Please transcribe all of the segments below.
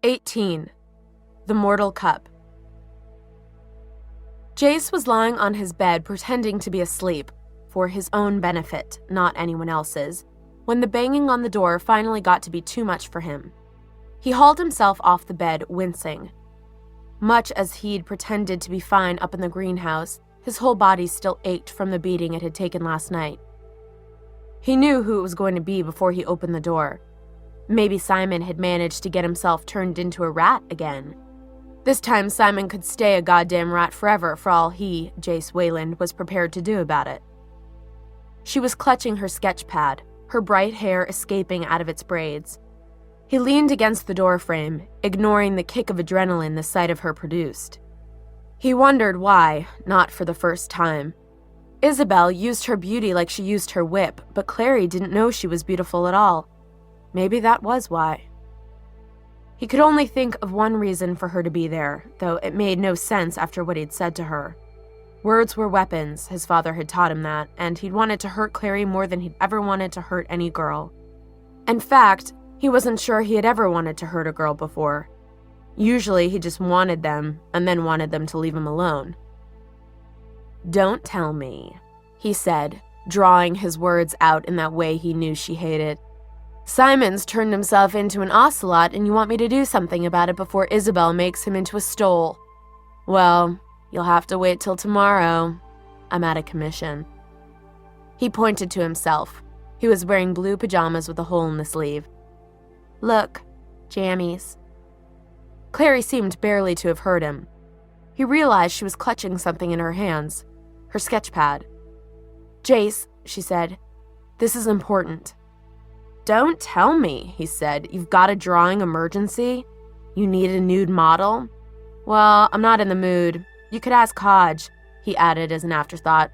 18. The Mortal Cup. Jace was lying on his bed pretending to be asleep, for his own benefit, not anyone else's, when the banging on the door finally got to be too much for him. He hauled himself off the bed, wincing. Much as he'd pretended to be fine up in the greenhouse, his whole body still ached from the beating it had taken last night. He knew who it was going to be before he opened the door. Maybe Simon had managed to get himself turned into a rat again. This time Simon could stay a goddamn rat forever for all he, Jace Wayland, was prepared to do about it. She was clutching her sketch pad, her bright hair escaping out of its braids. He leaned against the doorframe, ignoring the kick of adrenaline the sight of her produced. He wondered why, not for the first time. Isabel used her beauty like she used her whip, but Clary didn't know she was beautiful at all. Maybe that was why. He could only think of one reason for her to be there, though it made no sense after what he'd said to her. Words were weapons, his father had taught him that, and he'd wanted to hurt Clary more than he'd ever wanted to hurt any girl. In fact, he wasn't sure he had ever wanted to hurt a girl before. Usually he just wanted them, and then wanted them to leave him alone. "Don't tell me," he said, drawing his words out in that way he knew she hated. "Simon's turned himself into an ocelot, and you want me to do something about it before Isabel makes him into a stole. Well, you'll have to wait till tomorrow. I'm out of commission." He pointed to himself. He was wearing blue pajamas with a hole in the sleeve. "Look, jammies." Clary seemed barely to have heard him. He realized she was clutching something in her hands, her sketch pad. "Jace," she said, "this is important." "Don't tell me," he said. "You've got a drawing emergency? You need a nude model? Well, I'm not in the mood. You could ask Hodge," he added as an afterthought.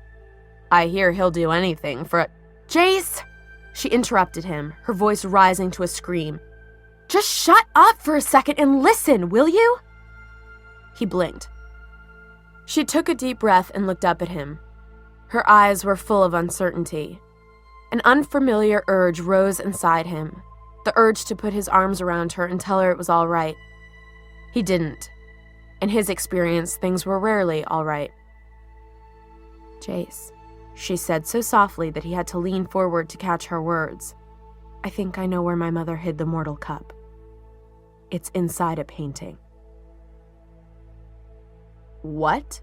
"I hear he'll do anything for a—" "Jace!" She interrupted him, her voice rising to a scream. "Just shut up for a second and listen, will you?" He blinked. She took a deep breath and looked up at him. Her eyes were full of uncertainty. An unfamiliar urge rose inside him, the urge to put his arms around her and tell her it was all right. He didn't. In his experience, things were rarely all right. "Jace," she said so softly that he had to lean forward to catch her words. "I think I know where my mother hid the Mortal Cup. It's inside a painting." "What?"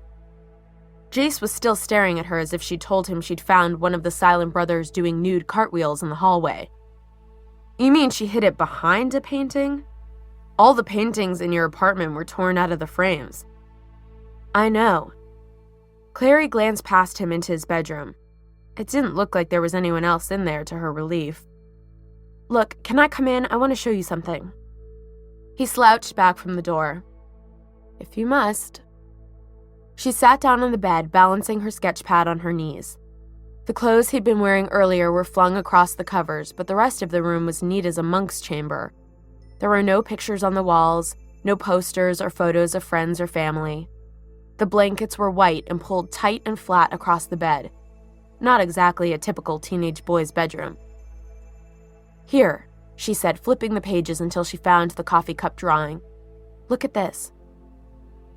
Jace was still staring at her as if she'd told him she'd found one of the Silent brothers doing nude cartwheels in the hallway. "You mean she hid it behind a painting? All the paintings in your apartment were torn out of the frames." "I know." Clary glanced past him into his bedroom. It didn't look like there was anyone else in there, to her relief. "Look, can I come in? I want to show you something." He slouched back from the door. "If you must." She sat down on the bed, balancing her sketch pad on her knees. The clothes he'd been wearing earlier were flung across the covers, but the rest of the room was neat as a monk's chamber. There were no pictures on the walls, no posters or photos of friends or family. The blankets were white and pulled tight and flat across the bed. Not exactly a typical teenage boy's bedroom. "Here," she said, flipping the pages until she found the coffee cup drawing. "Look at this."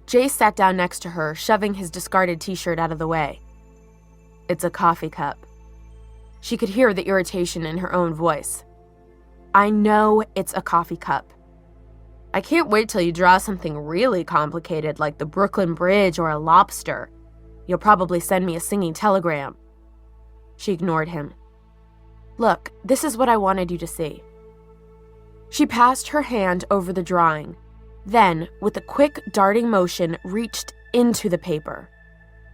Jace sat down next to her, shoving his discarded t-shirt out of the way. "It's a coffee cup." She could hear the irritation in her own voice. "I know it's a coffee cup. I can't wait till you draw something really complicated like the Brooklyn Bridge or a lobster. You'll probably send me a singing telegram." She ignored him. "Look, this is what I wanted you to see." She passed her hand over the drawing, then, with a quick, darting motion, reached into the paper.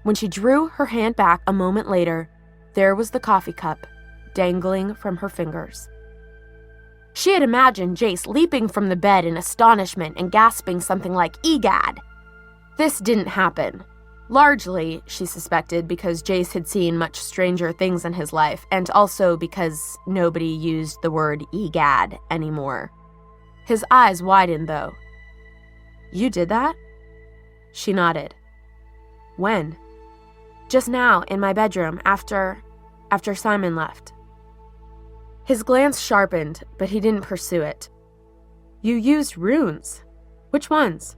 When she drew her hand back a moment later, there was the coffee cup, dangling from her fingers. She had imagined Jace leaping from the bed in astonishment and gasping something like, "Egad!" This didn't happen. Largely, she suspected, because Jace had seen much stranger things in his life, and also because nobody used the word egad anymore. His eyes widened, though. "You did that?" She nodded. "When?" "Just now, in my bedroom, after Simon left." His glance sharpened, but he didn't pursue it. "You used runes," Which ones?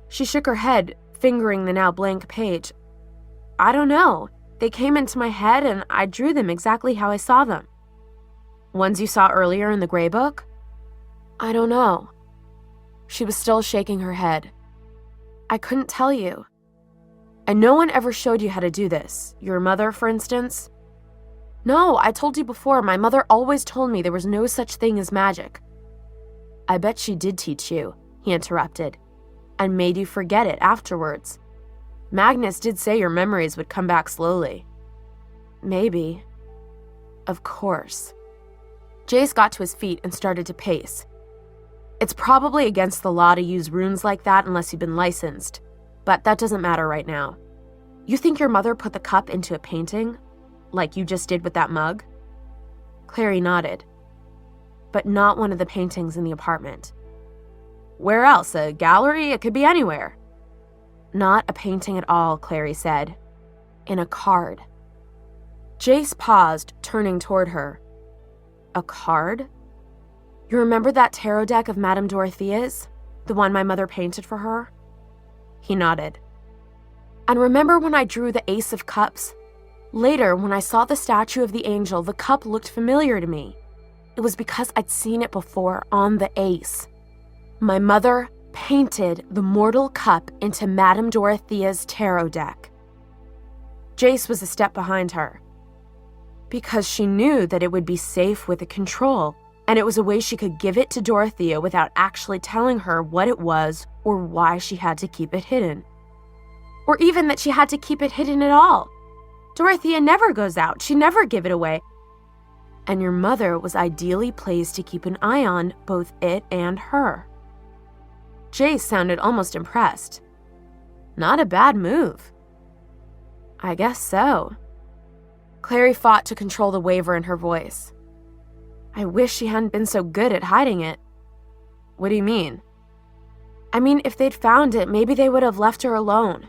She shook her head, fingering the now blank page. I don't know. They came into my head and I drew them exactly how I saw them. Ones you saw earlier in the gray book? I don't know. She was still shaking her head. I couldn't tell you. And no one ever showed you how to do this. Your mother, for instance? No, I told you before, my mother always told me there was no such thing as magic. I bet she did teach you, he interrupted, and made you forget it afterwards. Magnus did say your memories would come back slowly. Maybe. Of course. Jace got to his feet and started to pace. It's probably against the law to use runes like that unless you've been licensed, but that doesn't matter right now. You think your mother put the cup into a painting, like you just did with that mug? Clary nodded. But not one of the paintings in the apartment. Where else? A gallery? It could be anywhere. Not a painting at all, Clary said. In a card. Jace paused, turning toward her. A card? You remember that tarot deck of Madame Dorothea's? The one my mother painted for her? He nodded. And remember when I drew the Ace of Cups? Later, when I saw the statue of the angel, the cup looked familiar to me. It was because I'd seen it before on the ace. My mother painted the mortal cup into Madame Dorothea's tarot deck. Jace was a step behind her. Because she knew that it would be safe with a control, and it was a way she could give it to Dorothea without actually telling her what it was or why she had to keep it hidden. Or even that she had to keep it hidden at all. Dorothea never goes out. She never give it away. And your mother was ideally placed to keep an eye on both it and her. Jace sounded almost impressed. Not a bad move. I guess so. Clary fought to control the waver in her voice. I wish she hadn't been so good at hiding it. What do you mean? I mean, if they'd found it, maybe they would have left her alone.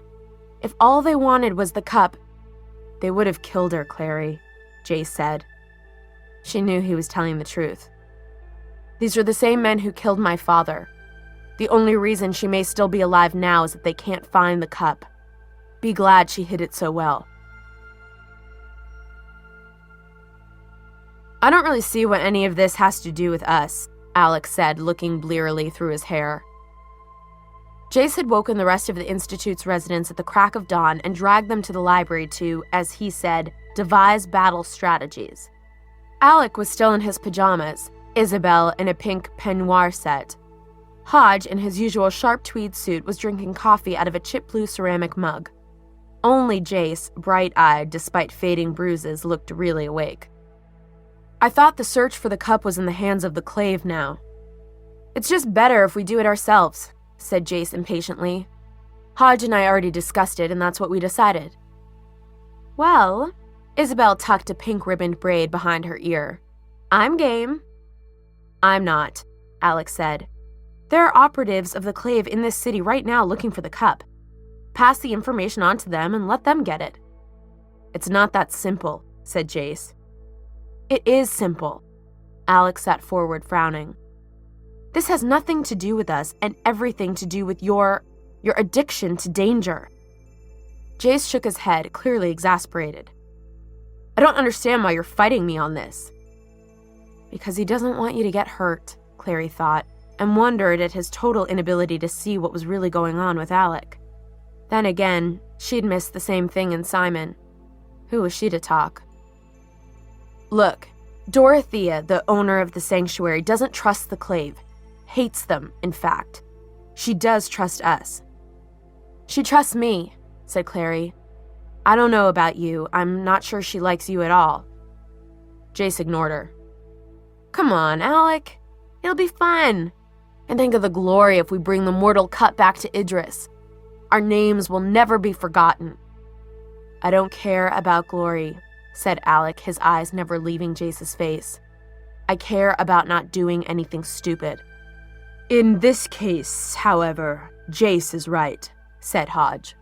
If all they wanted was the cup, they would have killed her, Clary, Jace said. She knew he was telling the truth. These are the same men who killed my father. The only reason she may still be alive now is that they can't find the cup. Be glad she hid it so well. I don't really see what any of this has to do with us, Alex said, looking blearily through his hair. Jace had woken the rest of the Institute's residents at the crack of dawn and dragged them to the library to, as he said, devise battle strategies. Alec was still in his pajamas, Isabel in a pink peignoir set. Hodge, in his usual sharp tweed suit, was drinking coffee out of a chip blue ceramic mug. Only Jace, bright-eyed despite fading bruises, looked really awake. I thought the search for the cup was in the hands of the Clave now. It's just better if we do it ourselves, said Jace impatiently. Hodge and I already discussed it, and that's what we decided. Well, Isabel tucked a pink ribboned braid behind her ear. I'm game. I'm not, Alex said. There are operatives of the Clave in this city right now looking for the cup. Pass the information on to them and let them get it. It's not that simple, said Jace. It is simple. Alex sat forward, frowning. This has nothing to do with us and everything to do with your addiction to danger. Jace shook his head, clearly exasperated. I don't understand why you're fighting me on this. Because he doesn't want you to get hurt, Clary thought, and wondered at his total inability to see what was really going on with Alec. Then again, she'd missed the same thing in Simon. Who was she to talk? Look, Dorothea, the owner of the sanctuary, doesn't trust the Clave. Hates them, in fact. She does trust us. She trusts me, said Clary. I don't know about you. I'm not sure she likes you at all. Jace ignored her. Come on, Alec. It'll be fun. And think of the glory if we bring the mortal cup back to Idris. Our names will never be forgotten. I don't care about glory, said Alec, his eyes never leaving Jace's face. I care about not doing anything stupid. In this case, however, Jace is right, said Hodge.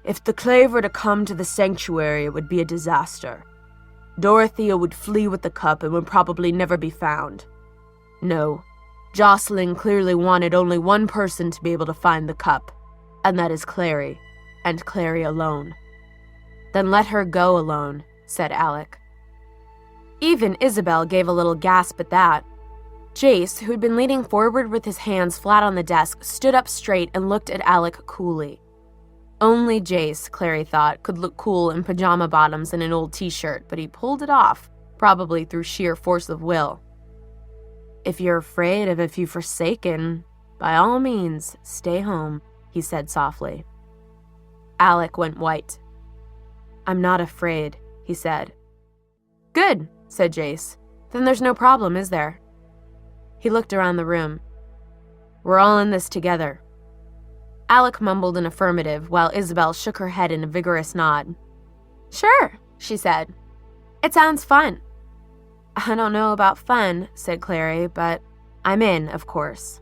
If the Clave were to come to the sanctuary, it would be a disaster. Dorothea would flee with the cup and would probably never be found. No, Jocelyn clearly wanted only one person to be able to find the cup, and that is Clary, and Clary alone. Then let her go alone, said Alec. Even Isabel gave a little gasp at that. Jace, who had been leaning forward with his hands flat on the desk, stood up straight and looked at Alec coolly. Only Jace, Clary thought, could look cool in pajama bottoms and an old t-shirt, but he pulled it off, probably through sheer force of will. If you're afraid of a few Forsaken, by all means, stay home, he said softly. Alec went white. I'm not afraid, he said. Good, said Jace. Then there's no problem, is there? He looked around the room. We're all in this together. Alec mumbled an affirmative while Isabel shook her head in a vigorous nod. Sure, she said. It sounds fun. I don't know about fun, said Clary, but I'm in, of course.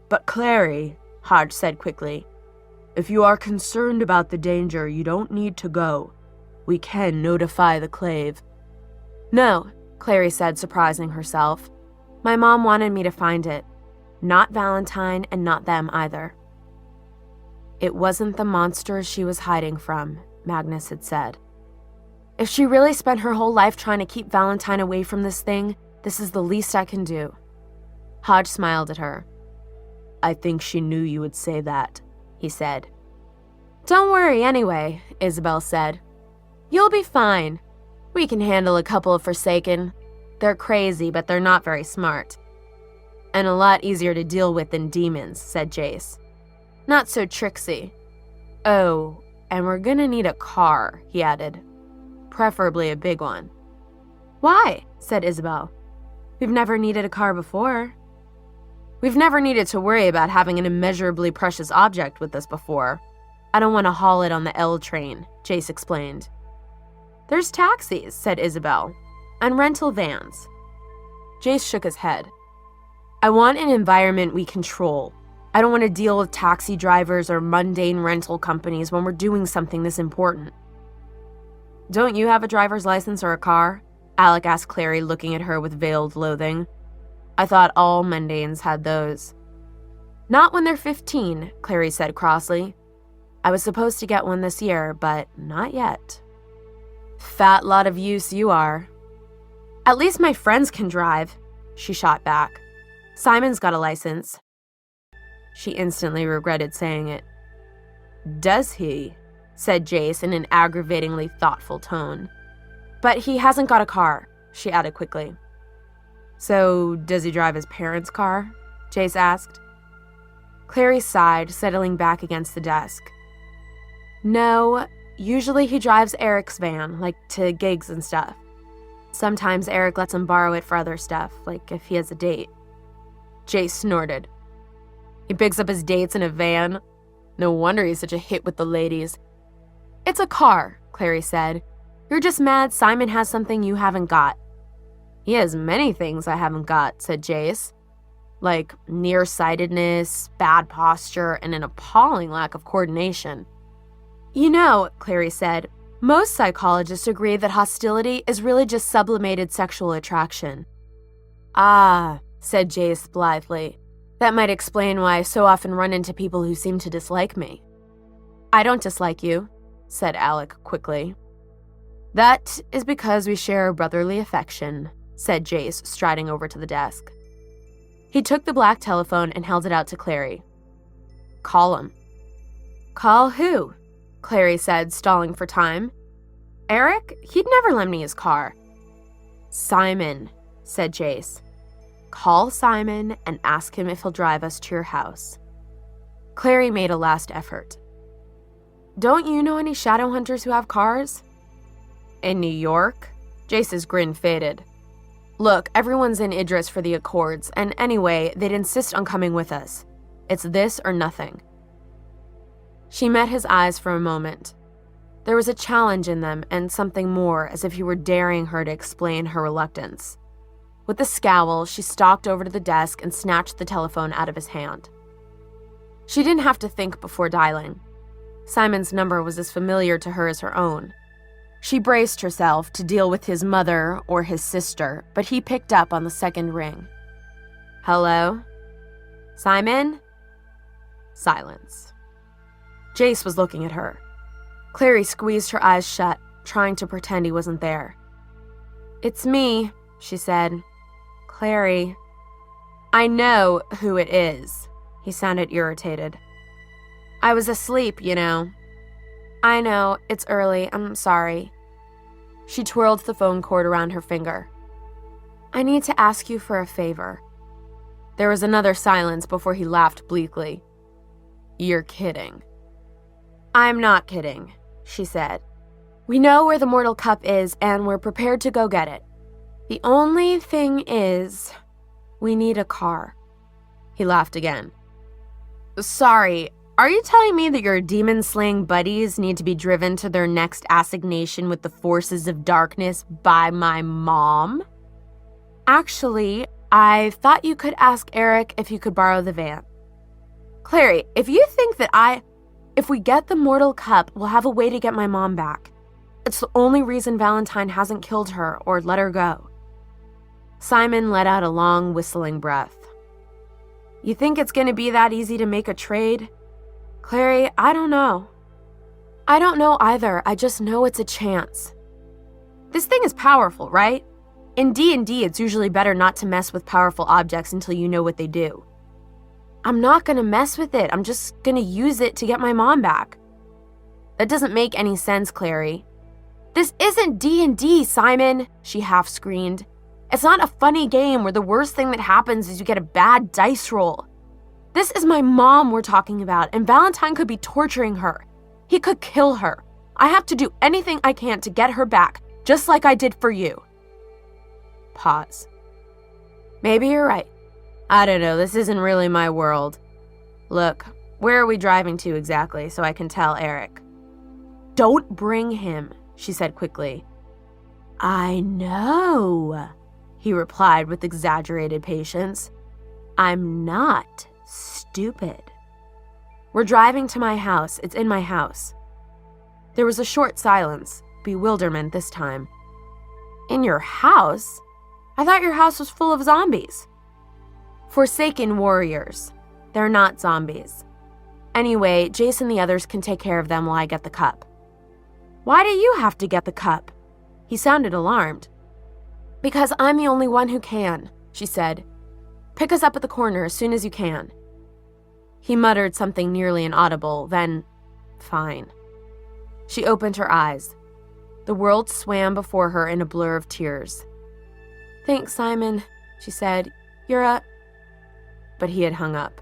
But Clary, Hodge said quickly, if you are concerned about the danger, you don't need to go. We can notify the Clave. No, Clary said, surprising herself. My mom wanted me to find it. Not Valentine and not them either. It wasn't the monster she was hiding from, Magnus had said. If she really spent her whole life trying to keep Valentine away from this thing, this is the least I can do. Hodge smiled at her. I think she knew you would say that, he said. Don't worry anyway, Isabel said. You'll be fine. We can handle a couple of Forsaken. They're crazy, but they're not very smart. And a lot easier to deal with than demons, said Jace. Not so tricksy. Oh, and we're gonna need a car, he added. Preferably a big one. Why? Said Isabel. We've never needed a car before. We've never needed to worry about having an immeasurably precious object with us before. I don't want to haul it on the L train, Jace explained. There's taxis, said Isabel, and rental vans. Jace shook his head. I want an environment we control. I don't want to deal with taxi drivers or mundane rental companies when we're doing something this important. Don't you have a driver's license or a car? Alec asked Clary, looking at her with veiled loathing. I thought all mundanes had those. Not when they're 15, Clary said crossly. I was supposed to get one this year, but not yet. Fat lot of use you are. At least my friends can drive, she shot back. Simon's got a license. She instantly regretted saying it. Does he? Said Jace in an aggravatingly thoughtful tone. But he hasn't got a car, she added quickly. So, does he drive his parents' car? Jace asked. Clary sighed, settling back against the desk. No, usually he drives Eric's van, like to gigs and stuff. Sometimes Eric lets him borrow it for other stuff, like if he has a date. Jace snorted. He picks up his dates in a van? No wonder he's such a hit with the ladies. It's a car, Clary said. You're just mad Simon has something you haven't got. He has many things I haven't got, said Jace. Like nearsightedness, bad posture, and an appalling lack of coordination. You know, Clary said, most psychologists agree that hostility is really just sublimated sexual attraction. Ah, said Jace blithely. That might explain why I so often run into people who seem to dislike me. I don't dislike you, said Alec quickly. That is because we share a brotherly affection, said Jace, striding over to the desk. He took the black telephone and held it out to Clary. Call him. Call who? Clary said, stalling for time. Eric? He'd never lend me his car. Simon, said Jace. Call Simon and ask him if he'll drive us to your house. Clary made a last effort. Don't you know any shadow hunters who have cars? In New York? Jace's grin faded. Look, everyone's in Idris for the Accords, and anyway, they'd insist on coming with us. It's this or nothing. She met his eyes for a moment. There was a challenge in them and something more, as if he were daring her to explain her reluctance. With a scowl, she stalked over to the desk and snatched the telephone out of his hand. She didn't have to think before dialing. Simon's number was as familiar to her as her own. She braced herself to deal with his mother or his sister, but he picked up on the second ring. Hello? Simon? Silence. Jace was looking at her. Clary squeezed her eyes shut, trying to pretend he wasn't there. "It's me," she said. "Clary." "I know who it is." He sounded irritated. "I was asleep, you know." "I know, it's early, I'm sorry." She twirled the phone cord around her finger. "I need to ask you for a favor." There was another silence before he laughed bleakly. "You're kidding." "I'm not kidding," she said. "We know where the Mortal Cup is, and we're prepared to go get it. The only thing is, we need a car." He laughed again. "Sorry, are you telling me that your demon-slaying buddies need to be driven to their next assignation with the forces of darkness by my mom?" "Actually, I thought you could ask Eric if you could borrow the van." "Clary, if you think that if we get the Mortal Cup, we'll have a way to get my mom back. It's the only reason Valentine hasn't killed her or let her go." Simon let out a long, whistling breath. "You think it's going to be that easy to make a trade?" "Clary, I don't know." "I don't know either. I just know it's a chance." "This thing is powerful, right? In D&D, it's usually better not to mess with powerful objects until you know what they do." "I'm not going to mess with it. I'm just going to use it to get my mom back." "That doesn't make any sense, Clary." "This isn't D&D, Simon," she half screamed. "It's not a funny game where the worst thing that happens is you get a bad dice roll. This is my mom we're talking about, and Valentine could be torturing her. He could kill her. I have to do anything I can to get her back, just like I did for you." Pause. "Maybe you're right. I don't know, this isn't really my world. Look, where are we driving to exactly so I can tell Eric?" "Don't bring him," she said quickly. "I know," he replied with exaggerated patience. "I'm not stupid. We're driving to my house. It's in my house." There was a short silence, bewilderment this time. "In your house? I thought your house was full of zombies." "Forsaken warriors. They're not zombies. Anyway, Jace and the others can take care of them while I get the cup." "Why do you have to get the cup?" He sounded alarmed. "Because I'm the only one who can," she said. "Pick us up at the corner as soon as you can." He muttered something nearly inaudible, then, "Fine." She opened her eyes. The world swam before her in a blur of tears. "Thanks, Simon," she said. "You're a..." But he had hung up.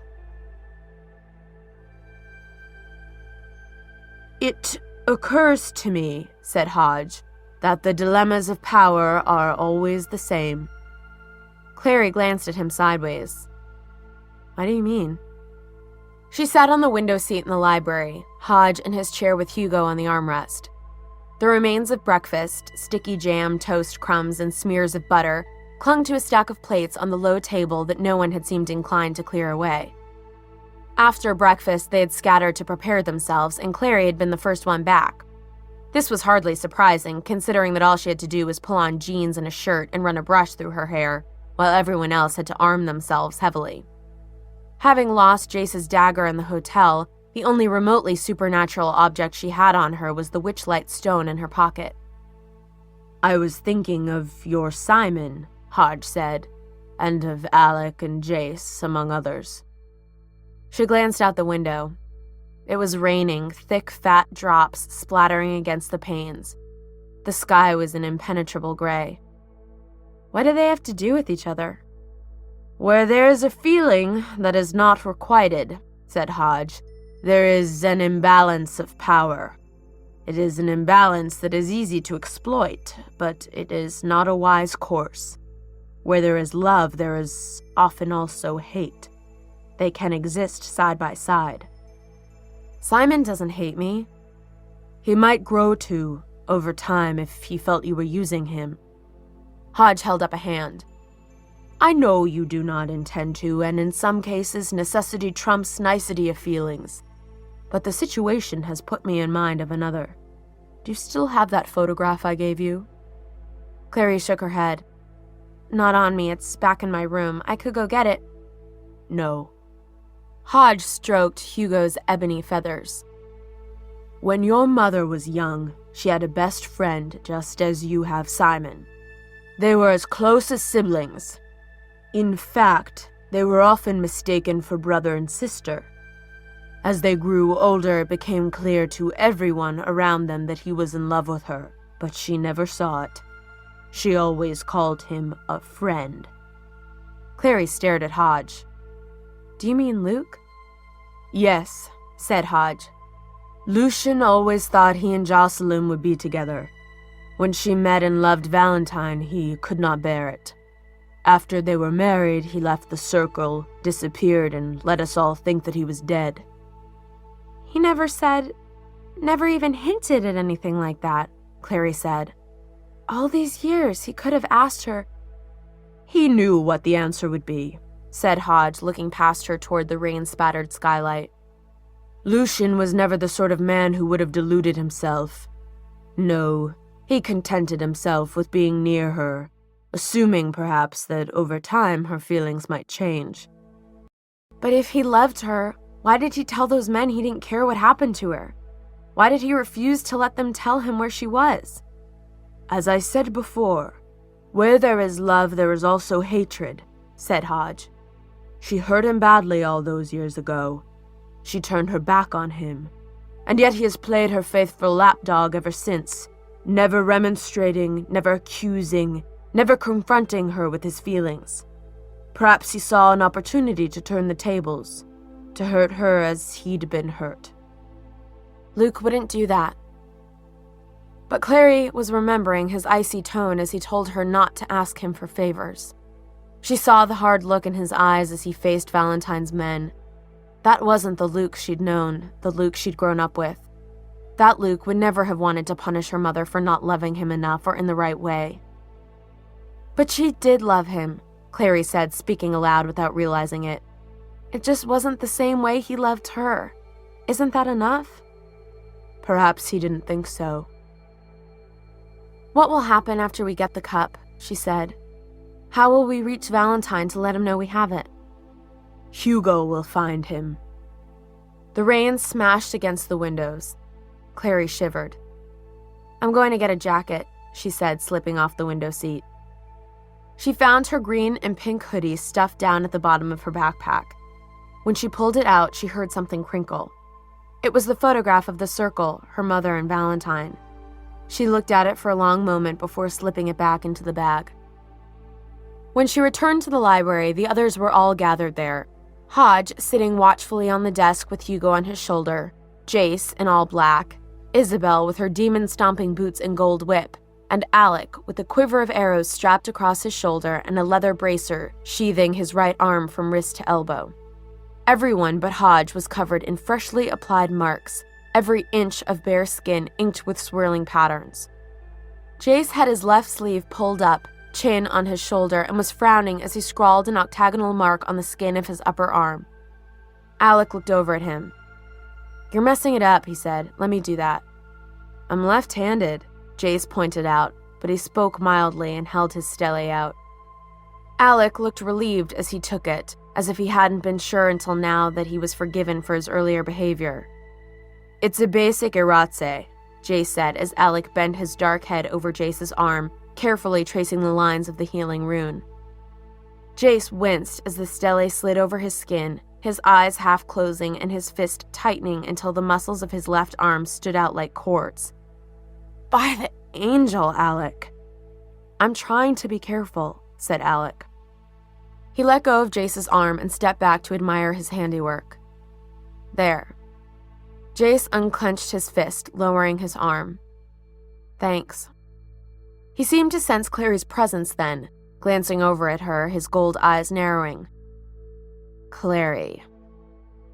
"It occurs to me," said Hodge, "that the dilemmas of power are always the same." Clary glanced at him sideways. "What do you mean?" She sat on the window seat in the library, Hodge in his chair with Hugo on the armrest. The remains of breakfast, sticky jam, toast crumbs, and smears of butter, clung to a stack of plates on the low table that no one had seemed inclined to clear away. After breakfast, they had scattered to prepare themselves, and Clary had been the first one back. This was hardly surprising, considering that all she had to do was pull on jeans and a shirt and run a brush through her hair, while everyone else had to arm themselves heavily. Having lost Jace's dagger in the hotel, the only remotely supernatural object she had on her was the witchlight stone in her pocket. "I was thinking of your Simon," Hodge said, "and of Alec and Jace, among others." She glanced out the window. It was raining, thick, fat drops splattering against the panes. The sky was an impenetrable gray. What do they have to do with each other? "Where there is a feeling that is not requited," said Hodge, "there is an imbalance of power. It is an imbalance that is easy to exploit, but it is not a wise course. Where there is love, there is often also hate. They can exist side by side." "Simon doesn't hate me." "He might grow to, over time, if he felt you were using him." Hodge held up a hand. "I know you do not intend to, and in some cases necessity trumps nicety of feelings. But the situation has put me in mind of another. Do you still have that photograph I gave you?" Clary shook her head. "Not on me, it's back in my room. I could go get it." "No. Hodge stroked Hugo's ebony feathers. When your mother was young, she had a best friend just as you have Simon. They were as close as siblings. In fact, they were often mistaken for brother and sister. As they grew older, it became clear to everyone around them that he was in love with her, but she never saw it. She always called him a friend. Clary stared at Hodge. Do you mean Luke? Yes, said Hodge. Lucian always thought he and Jocelyn would be together. When she met and loved Valentine, he could not bear it. After they were married, he left the circle, disappeared, and let us all think that he was dead. He never even hinted at anything like that, Clary said. All these years, he could have asked her. He knew what the answer would be, said Hodge, looking past her toward the rain-spattered skylight. Lucian was never the sort of man who would have deluded himself. No, he contented himself with being near her, assuming perhaps that over time her feelings might change. But if he loved her, why did he tell those men he didn't care what happened to her? Why did he refuse to let them tell him where she was? As I said before, where there is love there is also hatred, said Hodge. She hurt him badly all those years ago. She turned her back on him, and yet he has played her faithful lapdog ever since, never remonstrating, never accusing, never confronting her with his feelings. Perhaps he saw an opportunity to turn the tables, to hurt her as he'd been hurt. Luke wouldn't do that. But Clary was remembering his icy tone as he told her not to ask him for favors. She saw the hard look in his eyes as he faced Valentine's men. That wasn't the Luke she'd known, the Luke she'd grown up with. That Luke would never have wanted to punish her mother for not loving him enough or in the right way. But she did love him, Clary said, speaking aloud without realizing it. It just wasn't the same way he loved her. Isn't that enough? Perhaps he didn't think so. What will happen after we get the cup? She said. How will we reach Valentine to let him know we have it? Hugo will find him. The rain smashed against the windows. Clary shivered. I'm going to get a jacket, she said, slipping off the window seat. She found her green and pink hoodie stuffed down at the bottom of her backpack. When she pulled it out, she heard something crinkle. It was the photograph of the circle, her mother and Valentine. She looked at it for a long moment before slipping it back into the bag. When she returned to the library, the others were all gathered there. Hodge sitting watchfully on the desk with Hugo on his shoulder, Jace in all black, Isabel with her demon-stomping boots and gold whip, and Alec with a quiver of arrows strapped across his shoulder and a leather bracer sheathing his right arm from wrist to elbow. Everyone but Hodge was covered in freshly applied marks, every inch of bare skin inked with swirling patterns. Jace had his left sleeve pulled up, chin on his shoulder, and was frowning as he scrawled an octagonal mark on the skin of his upper arm. Alec looked over at him. You're messing it up, he said. Let me do that. I'm left-handed, Jace pointed out, but he spoke mildly and held his stele out. Alec looked relieved as he took it, as if he hadn't been sure until now that he was forgiven for his earlier behavior. It's a basic Iratse, Jace said as Alec bent his dark head over Jace's arm, carefully tracing the lines of the healing rune. Jace winced as the stele slid over his skin, his eyes half closing and his fist tightening until the muscles of his left arm stood out like cords. By the angel, Alec. I'm trying to be careful, said Alec. He let go of Jace's arm and stepped back to admire his handiwork. There. Jace unclenched his fist, lowering his arm. Thanks. He seemed to sense Clary's presence then, glancing over at her, his gold eyes narrowing. Clary.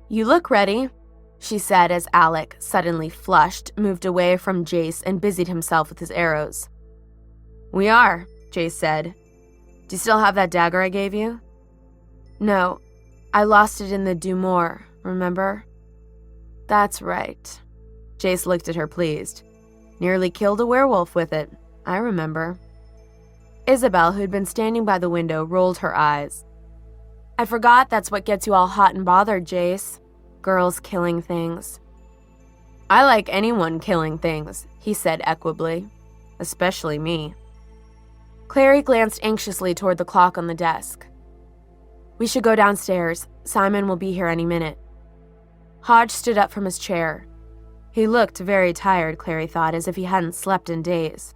You look ready, she said as Alec, suddenly flushed, moved away from Jace and busied himself with his arrows. We are, Jace said. Do you still have that dagger I gave you? No, I lost it in the Dumore, remember? That's right. Jace looked at her pleased. Nearly killed a werewolf with it. I remember. Isabel, who'd been standing by the window, rolled her eyes. I forgot that's what gets you all hot and bothered, Jace. Girls killing things. I like anyone killing things, he said equably. Especially me. Clary glanced anxiously toward the clock on the desk. We should go downstairs. Simon will be here any minute. Hodge stood up from his chair. He looked very tired, Clary thought, as if he hadn't slept in days.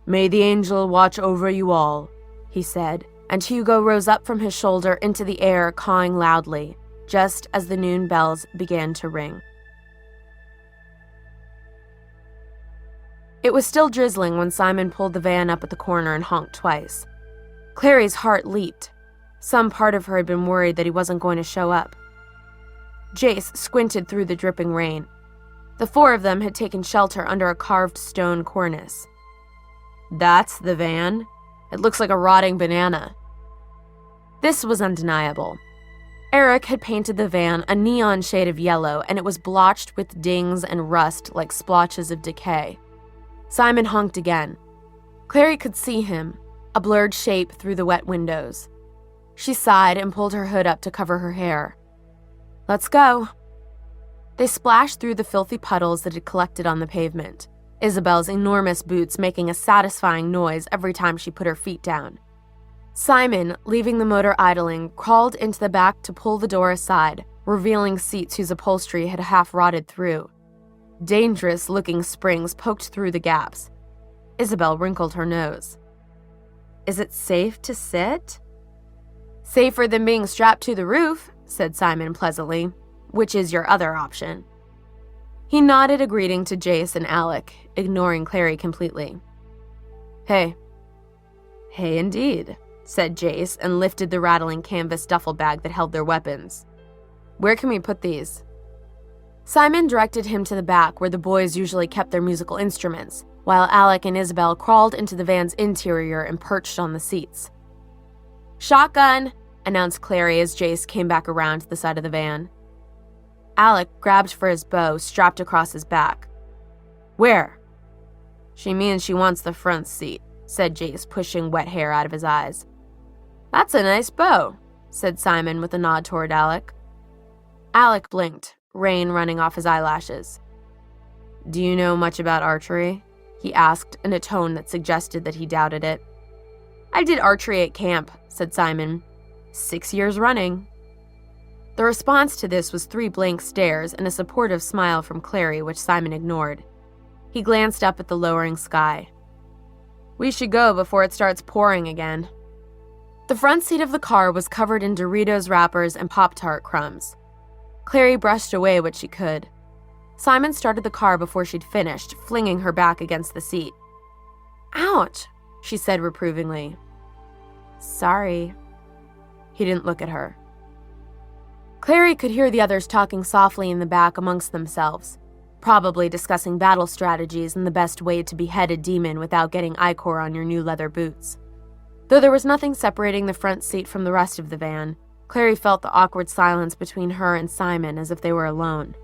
May the angel watch over you all, he said, and Hugo rose up from his shoulder into the air, cawing loudly, just as the noon bells began to ring. It was still drizzling when Simon pulled the van up at the corner and honked twice. Clary's heart leaped. Some part of her had been worried that he wasn't going to show up. Jace squinted through the dripping rain. The four of them had taken shelter under a carved stone cornice. That's the van? It looks like a rotting banana. This was undeniable. Eric had painted the van a neon shade of yellow, and it was blotched with dings and rust like splotches of decay. Simon honked again. Clary could see him, a blurred shape through the wet windows. She sighed and pulled her hood up to cover her hair. Let's go. They splashed through the filthy puddles that had collected on the pavement, Isabel's enormous boots making a satisfying noise every time she put her feet down. Simon, leaving the motor idling, crawled into the back to pull the door aside, revealing seats whose upholstery had half rotted through. Dangerous-looking springs poked through the gaps. Isabel wrinkled her nose. Is it safe to sit? Safer than being strapped to the roof, said Simon pleasantly, which is your other option. He nodded a greeting to Jace and Alec, ignoring Clary completely. Hey. Hey indeed, said Jace and lifted the rattling canvas duffel bag that held their weapons. Where can we put these? Simon directed him to the back where the boys usually kept their musical instruments, while Alec and Isabel crawled into the van's interior and perched on the seats. Shotgun, announced Clary as Jace came back around to the side of the van. Alec grabbed for his bow strapped across his back. Where? She means she wants the front seat, said Jace, pushing wet hair out of his eyes. That's a nice bow, said Simon with a nod toward Alec. Alec blinked, rain running off his eyelashes. Do you know much about archery? He asked in a tone that suggested that he doubted it. I did archery at camp, said Simon. 6 years running. The response to this was 3 blank stares and a supportive smile from Clary, which Simon ignored. He glanced up at the lowering sky. We should go before it starts pouring again. The front seat of the car was covered in Doritos wrappers and Pop-Tart crumbs. Clary brushed away what she could. Simon started the car before she'd finished, flinging her back against the seat. Ouch, she said reprovingly. Sorry. He didn't look at her. Clary could hear the others talking softly in the back amongst themselves, probably discussing battle strategies and the best way to behead a demon without getting ichor on your new leather boots. Though there was nothing separating the front seat from the rest of the van, Clary felt the awkward silence between her and Simon as if they were alone.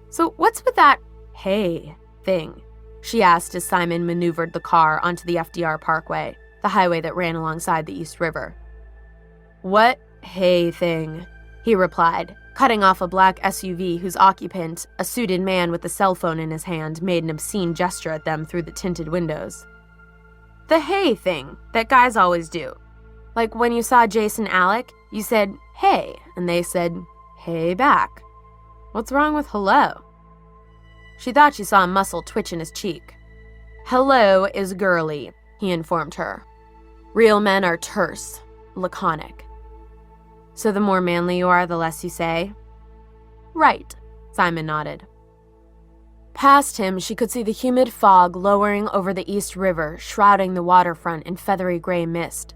So what's with that hey thing? She asked as Simon maneuvered the car onto the FDR Parkway, the highway that ran alongside the East River. What hey thing? He replied, cutting off a black SUV whose occupant, a suited man with a cell phone in his hand, made an obscene gesture at them through the tinted windows. The hey thing that guys always do. Like when you saw Jace and Alec, you said, hey, and they said, hey back. What's wrong with hello? She thought she saw a muscle twitch in his cheek. Hello is girly, he informed her. Real men are terse, laconic. So the more manly you are, the less you say? Right, Simon nodded. Past him, she could see the humid fog lowering over the East River, shrouding the waterfront in feathery gray mist.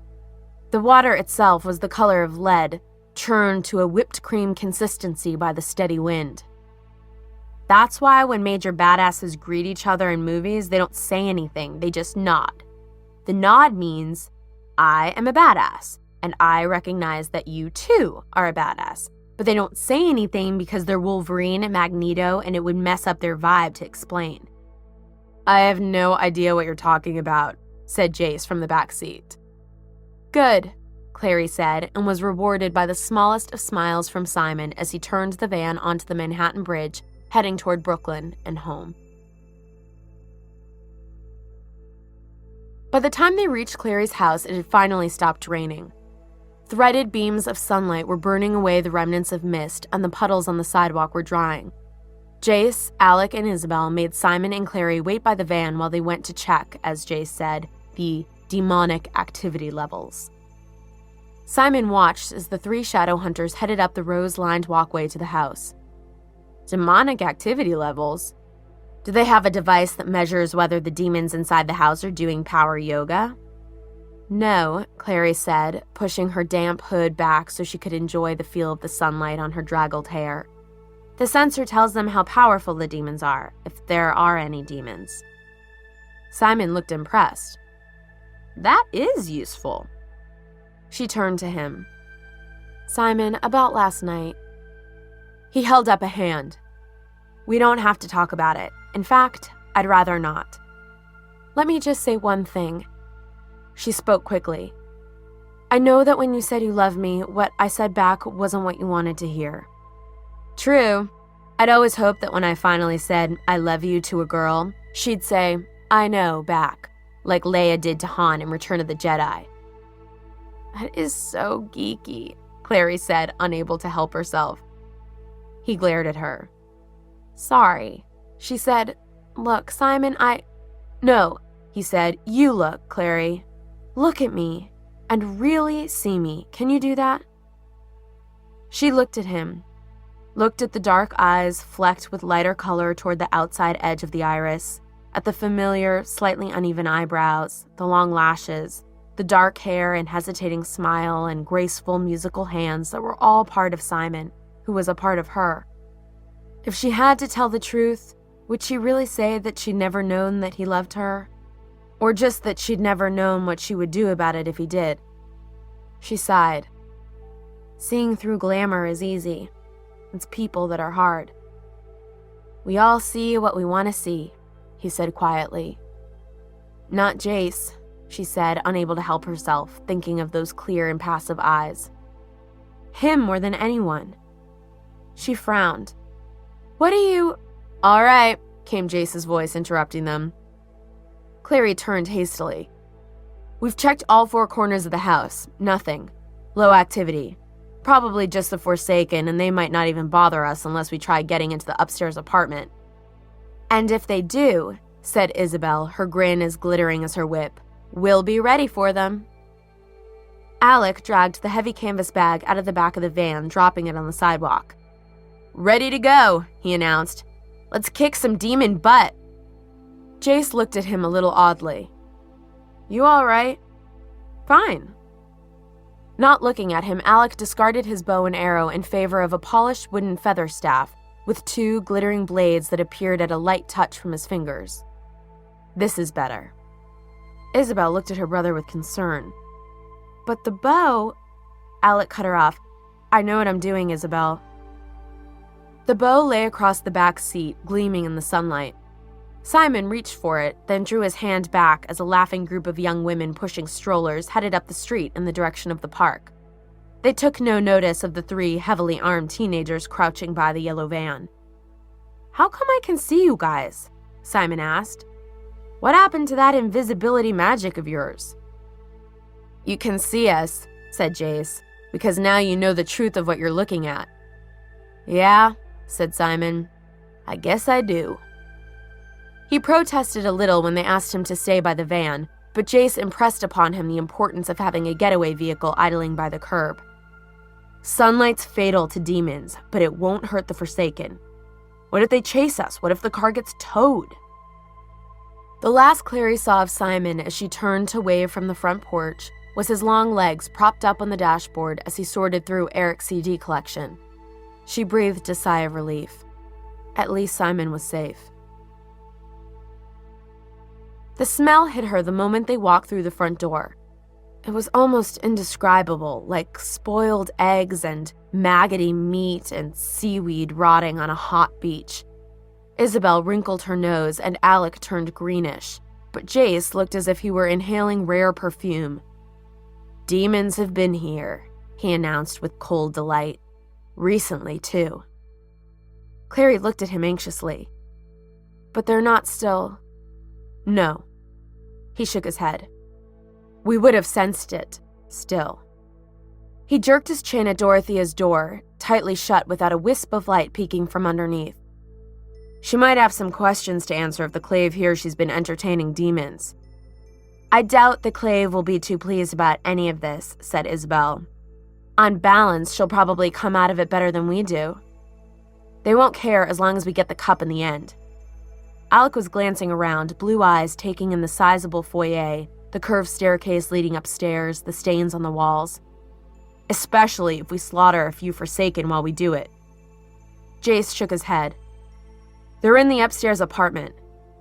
The water itself was the color of lead, churned to a whipped cream consistency by the steady wind. That's why when major badasses greet each other in movies, they don't say anything, they just nod. The nod means, I am a badass, and I recognize that you too are a badass. But they don't say anything because they're Wolverine and Magneto, and it would mess up their vibe to explain. I have no idea what you're talking about, said Jace from the back seat. Good, Clary said, and was rewarded by the smallest of smiles from Simon as he turned the van onto the Manhattan Bridge, heading toward Brooklyn and home. By the time they reached Clary's house, it had finally stopped raining. Threaded beams of sunlight were burning away the remnants of mist, and the puddles on the sidewalk were drying. Jace, Alec, and Isabel made Simon and Clary wait by the van while they went to check, as Jace said, the demonic activity levels. Simon watched as the three shadow hunters headed up the rose-lined walkway to the house. Demonic activity levels? Do they have a device that measures whether the demons inside the house are doing power yoga? No, Clary said, pushing her damp hood back so she could enjoy the feel of the sunlight on her draggled hair. The sensor tells them how powerful the demons are, if there are any demons. Simon looked impressed. That is useful. She turned to him. Simon, about last night. He held up a hand. We don't have to talk about it. In fact, I'd rather not. Let me just say one thing. She spoke quickly. I know that when you said you loved me, what I said back wasn't what you wanted to hear. True. I'd always hoped that when I finally said, I love you to a girl, she'd say, I know, back, like Leia did to Han in Return of the Jedi. That is so geeky, Clary said, unable to help herself. He glared at her. Sorry. She said, Look, Simon, No, he said, you look, Clary. Look at me, and really see me. Can you do that? She looked at him, looked at the dark eyes flecked with lighter color toward the outside edge of the iris, at the familiar, slightly uneven eyebrows, the long lashes, the dark hair and hesitating smile and graceful musical hands that were all part of Simon, who was a part of her. If she had to tell the truth, would she really say that she'd never known that he loved her? Or just that she'd never known what she would do about it if he did? She sighed. Seeing through glamour is easy. It's people that are hard. We all see what we want to see, he said quietly. Not Jace, she said, unable to help herself, thinking of those clear, impassive eyes. Him more than anyone. She frowned. What do you... All right, came Jace's voice, interrupting them. Clary turned hastily. We've checked all four corners of the house. Nothing. Low activity. Probably just the Forsaken, and they might not even bother us unless we try getting into the upstairs apartment. And if they do, said Isabel, her grin as glittering as her whip, we'll be ready for them. Alec dragged the heavy canvas bag out of the back of the van, dropping it on the sidewalk. Ready to go, he announced. Let's kick some demon butt. Jace looked at him a little oddly. You all right? Fine. Not looking at him, Alec discarded his bow and arrow in favor of a polished wooden feather staff with two glittering blades that appeared at a light touch from his fingers. This is better. Isabel looked at her brother with concern. But the bow... Alec cut her off. I know what I'm doing, Isabel. The bow lay across the back seat, gleaming in the sunlight. Simon reached for it, then drew his hand back as a laughing group of young women pushing strollers headed up the street in the direction of the park. They took no notice of the three heavily armed teenagers crouching by the yellow van. How come I can see you guys? Simon asked. What happened to that invisibility magic of yours? You can see us, said Jace, because now you know the truth of what you're looking at. Yeah, said Simon. I guess I do. He protested a little when they asked him to stay by the van, but Jace impressed upon him the importance of having a getaway vehicle idling by the curb. Sunlight's fatal to demons, but it won't hurt the Forsaken. What if they chase us? What if the car gets towed? The last Clary saw of Simon as she turned to wave from the front porch was his long legs propped up on the dashboard as he sorted through Eric's CD collection. She breathed a sigh of relief. At least Simon was safe. The smell hit her the moment they walked through the front door. It was almost indescribable, like spoiled eggs and maggoty meat and seaweed rotting on a hot beach. Isabel wrinkled her nose and Alec turned greenish, but Jace looked as if he were inhaling rare perfume. Demons have been here, he announced with cold delight. Recently, too. Clary looked at him anxiously. But they're not still. No. He shook his head. We would have sensed it, still. He jerked his chin at Dorothea's door, tightly shut without a wisp of light peeking from underneath. She might have some questions to answer if the Clave hears she's been entertaining demons. I doubt the Clave will be too pleased about any of this, said Isabel. On balance, she'll probably come out of it better than we do. They won't care as long as we get the cup in the end. Alec was glancing around, blue eyes taking in the sizable foyer, the curved staircase leading upstairs, the stains on the walls. Especially if we slaughter a few Forsaken while we do it. Jace shook his head. They're in the upstairs apartment.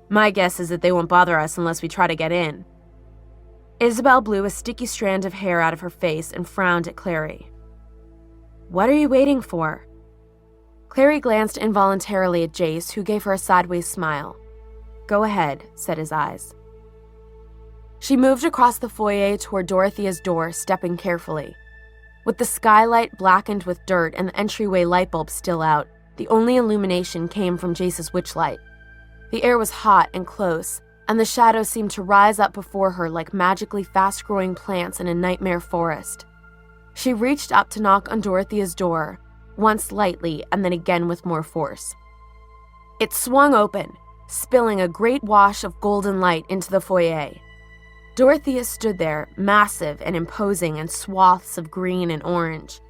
My guess is that they won't bother us unless we try to get in. Isabel blew a sticky strand of hair out of her face and frowned at Clary. What are you waiting for? Clary glanced involuntarily at Jace, who gave her a sideways smile. Go ahead, said his eyes. She moved across the foyer toward Dorothea's door, stepping carefully. With the skylight blackened with dirt and the entryway light bulb still out, the only illumination came from Jace's witchlight. The air was hot and close, and the shadows seemed to rise up before her like magically fast-growing plants in a nightmare forest. She reached up to knock on Dorothea's door, once lightly and then again with more force. It swung open, spilling a great wash of golden light into the foyer. Dorothea stood there, massive and imposing in swaths of green and orange.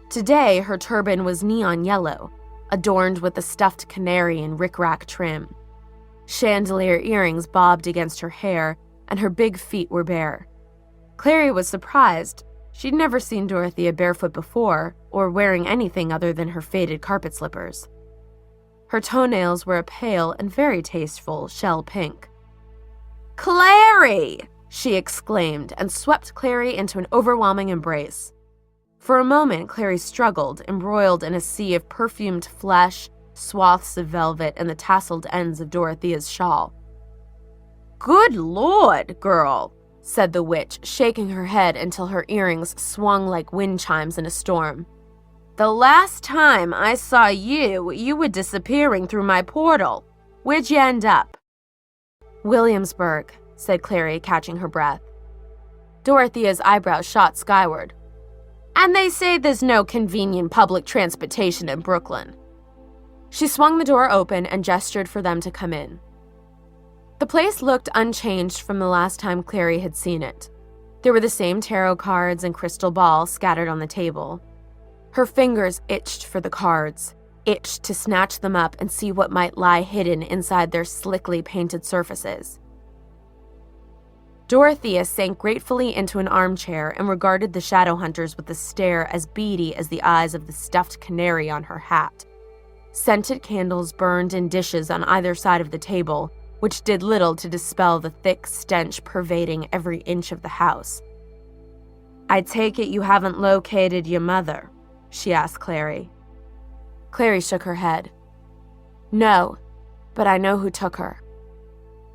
Today, her turban was neon yellow, adorned with a stuffed canary and rickrack trim. Chandelier earrings bobbed against her hair, and her big feet were bare. Clary was surprised. She'd never seen Dorothea barefoot before, or wearing anything other than her faded carpet slippers. Her toenails were a pale and very tasteful shell pink. "Clary!" she exclaimed, and swept Clary into an overwhelming embrace. For a moment, Clary struggled, embroiled in a sea of perfumed flesh, swaths of velvet, and the tasseled ends of Dorothea's shawl. "Good Lord, girl," said the witch, shaking her head until her earrings swung like wind chimes in a storm. "The last time I saw you, you were disappearing through my portal. Where'd you end up?" "Williamsburg," said Clary, catching her breath. Dorothea's eyebrows shot skyward. "And they say there's no convenient public transportation in Brooklyn." She swung the door open and gestured for them to come in. The place looked unchanged from the last time Clary had seen it. There were the same tarot cards and crystal balls scattered on the table. Her fingers itched for the cards, itched to snatch them up and see what might lie hidden inside their slickly painted surfaces. Dorothea sank gratefully into an armchair and regarded the shadow hunters with a stare as beady as the eyes of the stuffed canary on her hat. Scented candles burned in dishes on either side of the table, which did little to dispel the thick stench pervading every inch of the house. "I take it you haven't located your mother?" she asked Clary. Clary shook her head. "No, but I know who took her."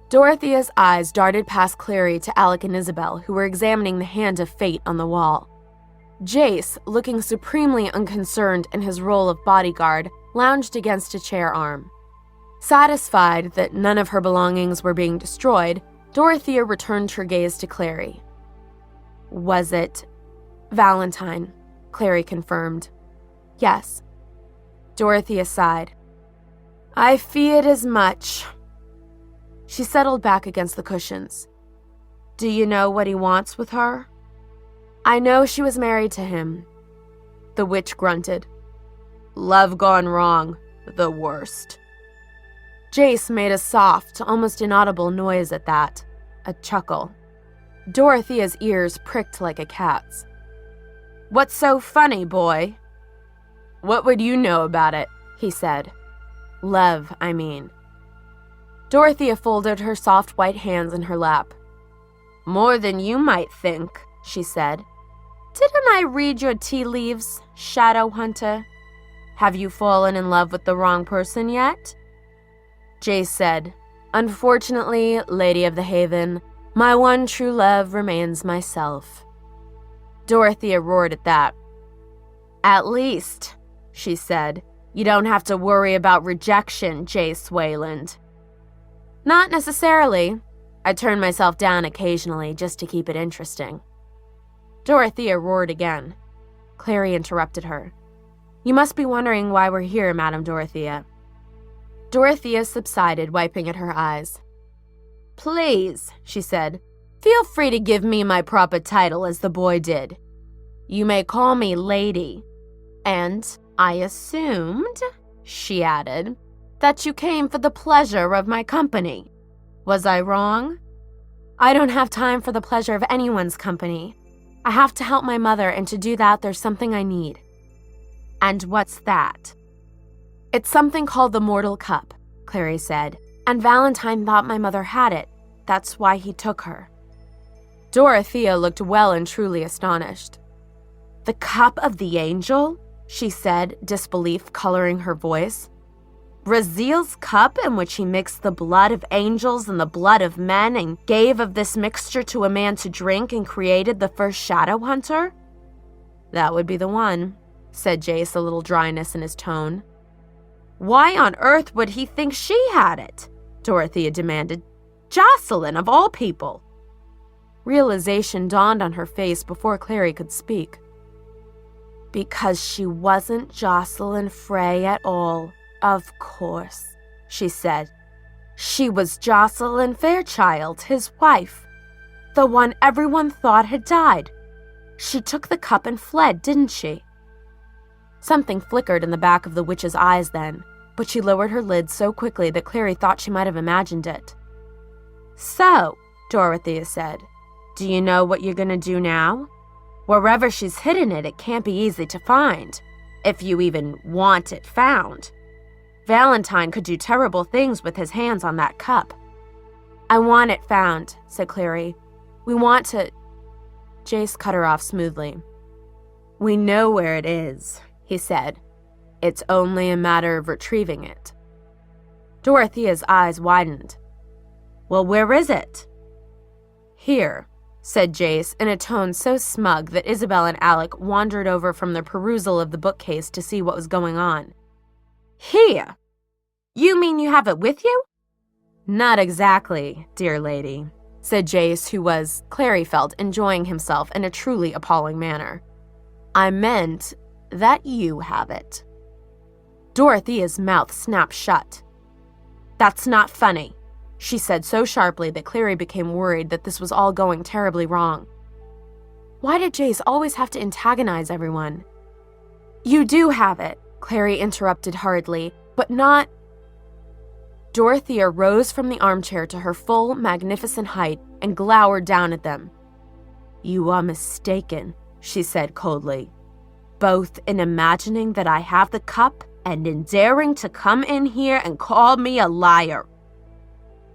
Dorothea's eyes darted past Clary to Alec and Isabel, who were examining the hand of fate on the wall. Jace, looking supremely unconcerned in his role of bodyguard, lounged against a chair arm. Satisfied that none of her belongings were being destroyed, Dorothea returned her gaze to Clary. "Was it Valentine?" Clary confirmed. "Yes." Dorothea sighed. "I feared as much." She settled back against the cushions. "Do you know what he wants with her?" "I know she was married to him." The witch grunted. "Love gone wrong. The worst." Jace made a soft, almost inaudible noise at that. A chuckle. Dorothea's ears pricked like a cat's. "What's so funny, boy?" "What would you know about it?" he said. "Love, I mean." Dorothea folded her soft white hands in her lap. "More than you might think," she said. "Didn't I read your tea leaves, shadow hunter? Have you fallen in love with the wrong person yet?" Jace said, "Unfortunately, Lady of the Haven, my one true love remains myself." Dorothea roared at that. At least, she said, you don't have to worry about rejection, Jace Wayland. Not necessarily. I turn myself down occasionally just to keep it interesting. Dorothea roared again. Clary interrupted her. You must be wondering why we're here, Madame Dorothea. Dorothea subsided, wiping at her eyes. Please, she said, feel free to give me my proper title as the boy did. You may call me Lady. And I assumed, she added, that you came for the pleasure of my company. Was I wrong? I don't have time for the pleasure of anyone's company. I have to help my mother, and to do that, there's something I need. And what's that? It's something called the Mortal Cup, Clary said, and Valentine thought my mother had it. That's why he took her. Dorothea looked well and truly astonished. The Cup of the Angel? She said, disbelief coloring her voice. Raziel's cup in which he mixed the blood of angels and the blood of men and gave of this mixture to a man to drink and created the first shadow hunter? That would be the one, said Jace, a little dryness in his tone. Why on earth would he think she had it? Dorothea demanded. Jocelyn, of all people. Realization dawned on her face before Clary could speak. Because she wasn't Jocelyn Frey at all, of course, she said. She was Jocelyn Fairchild, his wife, the one everyone thought had died. She took the cup and fled, didn't she? Something flickered in the back of the witch's eyes then, but she lowered her lids so quickly that Clary thought she might have imagined it. So, Dorothea said, do you know what you're going to do now? Wherever she's hidden it, it can't be easy to find, if you even want it found. Valentine could do terrible things with his hands on that cup. I want it found, said Clary. We want to... Jace cut her off smoothly. We know where it is, he said. It's only a matter of retrieving it. Dorothea's eyes widened. Well, where is it? Here, said Jace in a tone so smug that Isabel and Alec wandered over from their perusal of the bookcase to see what was going on. Here? You mean you have it with you? Not exactly, dear lady, said Jace, who was, Clary felt, enjoying himself in a truly appalling manner. I meant that you have it. Dorothea's mouth snapped shut. That's not funny, she said so sharply that Clary became worried that this was all going terribly wrong. Why did Jace always have to antagonize everyone? You do have it, Clary interrupted hurriedly, but not... Dorothea rose from the armchair to her full, magnificent height and glowered down at them. You are mistaken, she said coldly, both in imagining that I have the cup and in daring to come in here and call me a liar.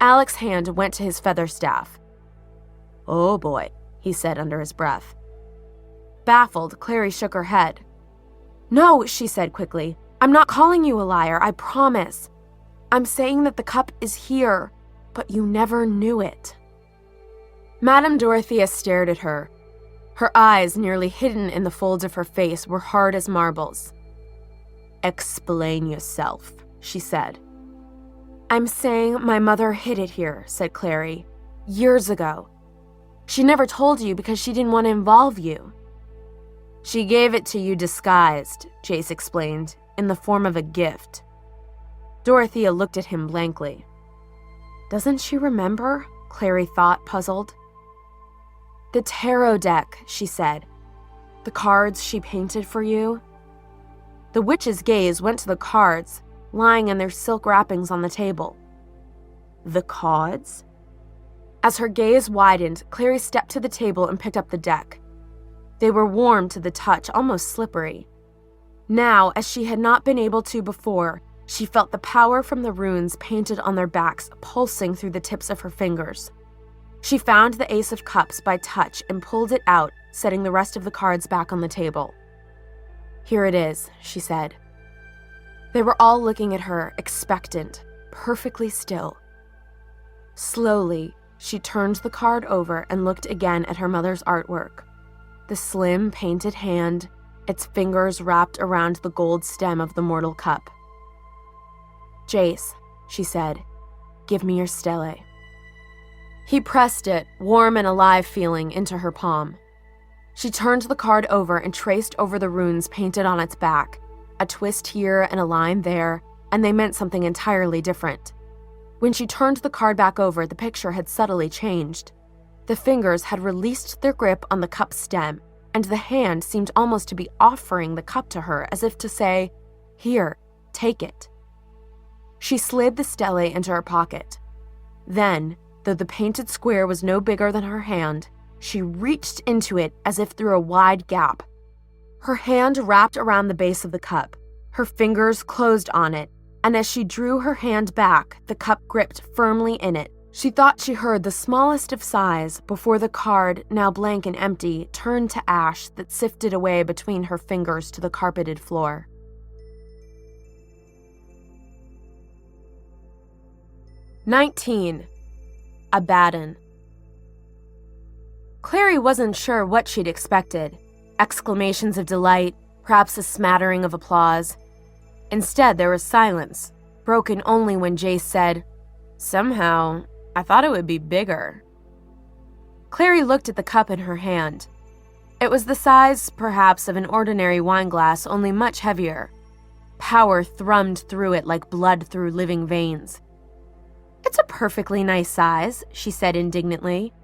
Alec's hand went to his feather staff. Oh boy, he said under his breath. Baffled, Clary shook her head. No, she said quickly. I'm not calling you a liar, I promise. I'm saying that the cup is here, but you never knew it. Madame Dorothea stared at her. Her eyes, nearly hidden in the folds of her face, were hard as marbles. Explain yourself, she said. I'm saying my mother hid it here, said Clary, years ago. She never told you because she didn't want to involve you. She gave it to you disguised, Jace explained, in the form of a gift. Dorothea looked at him blankly. Doesn't she remember? Clary thought, puzzled. The tarot deck, she said. The cards she painted for you. The witch's gaze went to the cards, lying in their silk wrappings on the table. The cards? As her gaze widened, Clary stepped to the table and picked up the deck. They were warm to the touch, almost slippery. Now, as she had not been able to before, she felt the power from the runes painted on their backs pulsing through the tips of her fingers. She found the Ace of Cups by touch and pulled it out, setting the rest of the cards back on the table. Here it is, she said. They were all looking at her, expectant, perfectly still. Slowly, she turned the card over and looked again at her mother's artwork. the slim, painted hand, its fingers wrapped around the gold stem of the mortal cup. "Jace," she said, "give me your stele." He pressed it, warm and alive feeling, into her palm. She turned the card over and traced over the runes painted on its back, a twist here and a line there, and they meant something entirely different. When she turned the card back over, the picture had subtly changed. The fingers had released their grip on the cup stem, and the hand seemed almost to be offering the cup to her, as if to say, "Here, take it." She slid the stele into her pocket. Then, though the painted square was no bigger than her hand, she reached into it as if through a wide gap. Her hand wrapped around the base of the cup. Her fingers closed on it, and as she drew her hand back, the cup gripped firmly in it. She thought she heard the smallest of sighs before the card, now blank and empty, turned to ash that sifted away between her fingers to the carpeted floor. "19. Abaddon." Clary wasn't sure what she'd expected. Exclamations of delight, perhaps a smattering of applause. Instead, there was silence, broken only when Jace said, "Somehow, I thought it would be bigger." Clary looked at the cup in her hand. It was the size, perhaps, of an ordinary wineglass, only much heavier. Power thrummed through it like blood through living veins. "It's a perfectly nice size," she said indignantly.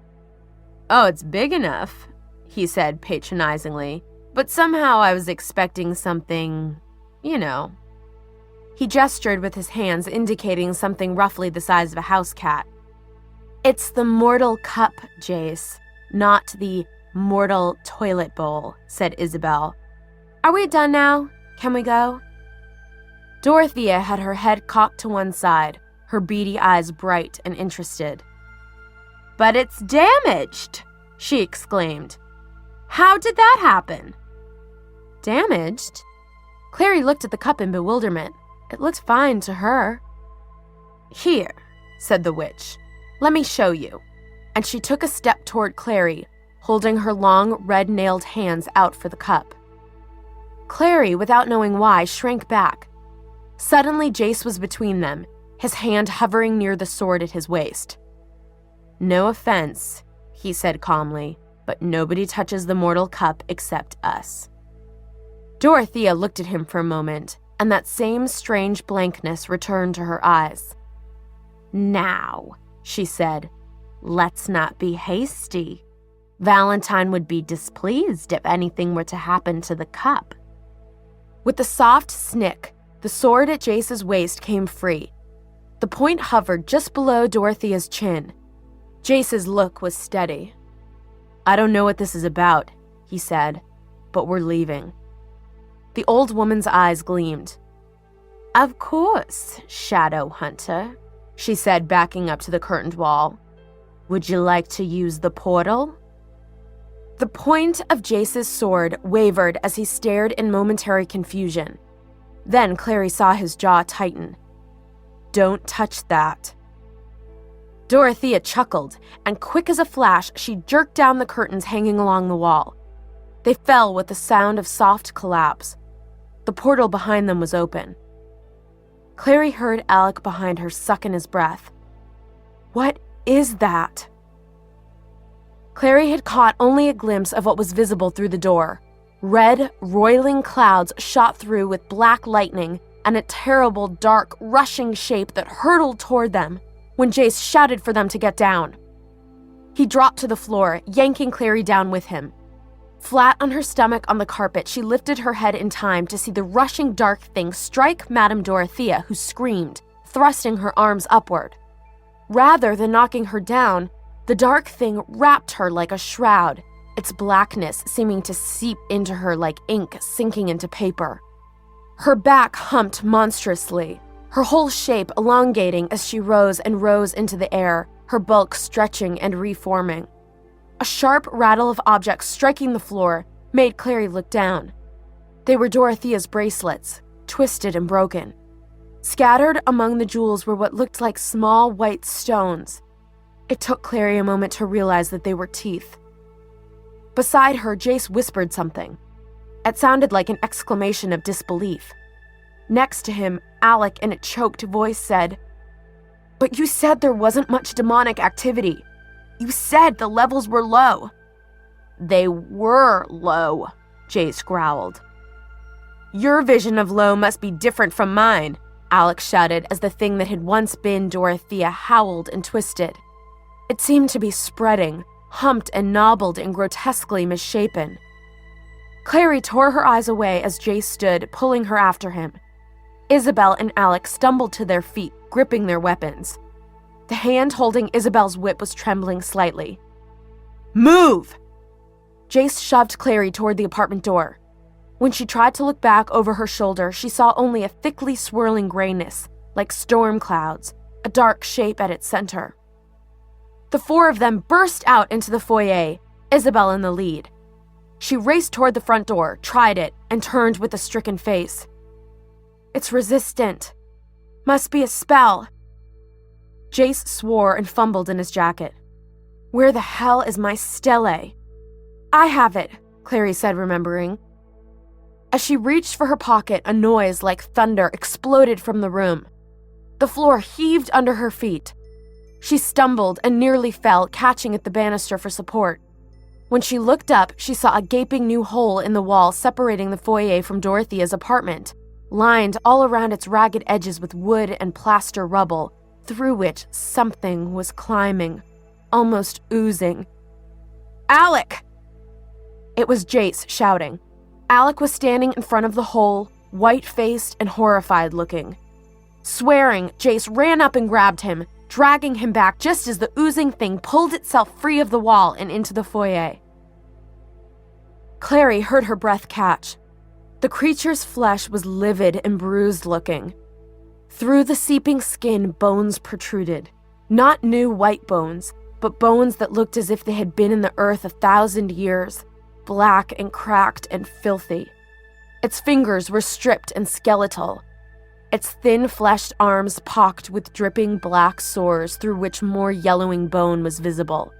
"Oh, it's big enough," he said patronizingly, "but somehow I was expecting something, you know." He gestured with his hands, indicating something roughly the size of a house cat. "It's the mortal cup, Jace, not the mortal toilet bowl," said Isabel. "Are we done now? Can we go?" Dorothea had her head cocked to one side, her beady eyes bright and interested. "But it's damaged!" she exclaimed. "How did that happen?" "Damaged?" Clary looked at the cup in bewilderment. It looked fine to her. "Here," said the witch. "Let me show you." And she took a step toward Clary, holding her long, red-nailed hands out for the cup. Clary, without knowing why, shrank back. Suddenly, Jace was between them, his hand hovering near the sword at his waist. "No offense," he said calmly, "but nobody touches the mortal cup except us." Dorothea looked at him for a moment, and that same strange blankness returned to her eyes. "Now," she said, "let's not be hasty. Valentine would be displeased if anything were to happen to the cup." With a soft snick, the sword at Jace's waist came free. The point hovered just below Dorothea's chin. Jace's look was steady. "I don't know what this is about," he said, "but we're leaving." The old woman's eyes gleamed. "Of course, Shadow Hunter," she said, backing up to the curtained wall. "Would you like to use the portal?" The point of Jace's sword wavered as he stared in momentary confusion. Then Clary saw his jaw tighten. "Don't touch that." Dorothea chuckled, and quick as a flash, she jerked down the curtains hanging along the wall. They fell with the sound of soft collapse. The portal behind them was open. Clary heard Alec behind her suck in his breath. "What is that?" Clary had caught only a glimpse of what was visible through the door. Red, roiling clouds shot through with black lightning and a terrible, dark, rushing shape that hurtled toward them when Jace shouted for them to get down. He dropped to the floor, yanking Clary down with him. Flat on her stomach on the carpet, she lifted her head in time to see the rushing dark thing strike Madame Dorothea, who screamed, thrusting her arms upward. Rather than knocking her down, the dark thing wrapped her like a shroud, its blackness seeming to seep into her like ink sinking into paper. Her back humped monstrously, her whole shape elongating as she rose and rose into the air, her bulk stretching and reforming. A sharp rattle of objects striking the floor made Clary look down. They were Dorothea's bracelets, twisted and broken. Scattered among the jewels were what looked like small white stones. It took Clary a moment to realize that they were teeth. Beside her, Jace whispered something. It sounded like an exclamation of disbelief. Next to him, Alec, in a choked voice, said, "But you said there wasn't much demonic activity. You said the levels were low." "They were low," Jace growled. "Your vision of low must be different from mine," Alex shouted as the thing that had once been Dorothea howled and twisted. It seemed to be spreading, humped and knobbled and grotesquely misshapen. Clary tore her eyes away as Jace stood, pulling her after him. Isabel and Alex stumbled to their feet, gripping their weapons. The hand holding Isabel's whip was trembling slightly. "Move!" Jace shoved Clary toward the apartment door. When she tried to look back over her shoulder, she saw only a thickly swirling grayness, like storm clouds, a dark shape at its center. The four of them burst out into the foyer, Isabel in the lead. She raced toward the front door, tried it, and turned with a stricken face. "It's resistant. Must be a spell." Jace swore and fumbled in his jacket. "Where the hell is my stele?" "I have it," Clary said, remembering. As she reached for her pocket, a noise like thunder exploded from the room. The floor heaved under her feet. She stumbled and nearly fell, catching at the banister for support. When she looked up, she saw a gaping new hole in the wall separating the foyer from Dorothea's apartment, lined all around its ragged edges with wood and plaster rubble, through which something was climbing, almost oozing. "Alec!" It was Jace shouting. Alec was standing in front of the hole, white-faced and horrified-looking. Swearing, Jace ran up and grabbed him, dragging him back just as the oozing thing pulled itself free of the wall and into the foyer. Clary heard her breath catch. The creature's flesh was livid and bruised-looking. Through the seeping skin, bones protruded. Not new white bones, but bones that looked as if they had been in the earth 1,000 years, black and cracked and filthy. Its fingers were stripped and skeletal. Its thin-fleshed arms pocked with dripping black sores through which more yellowing bone was visible.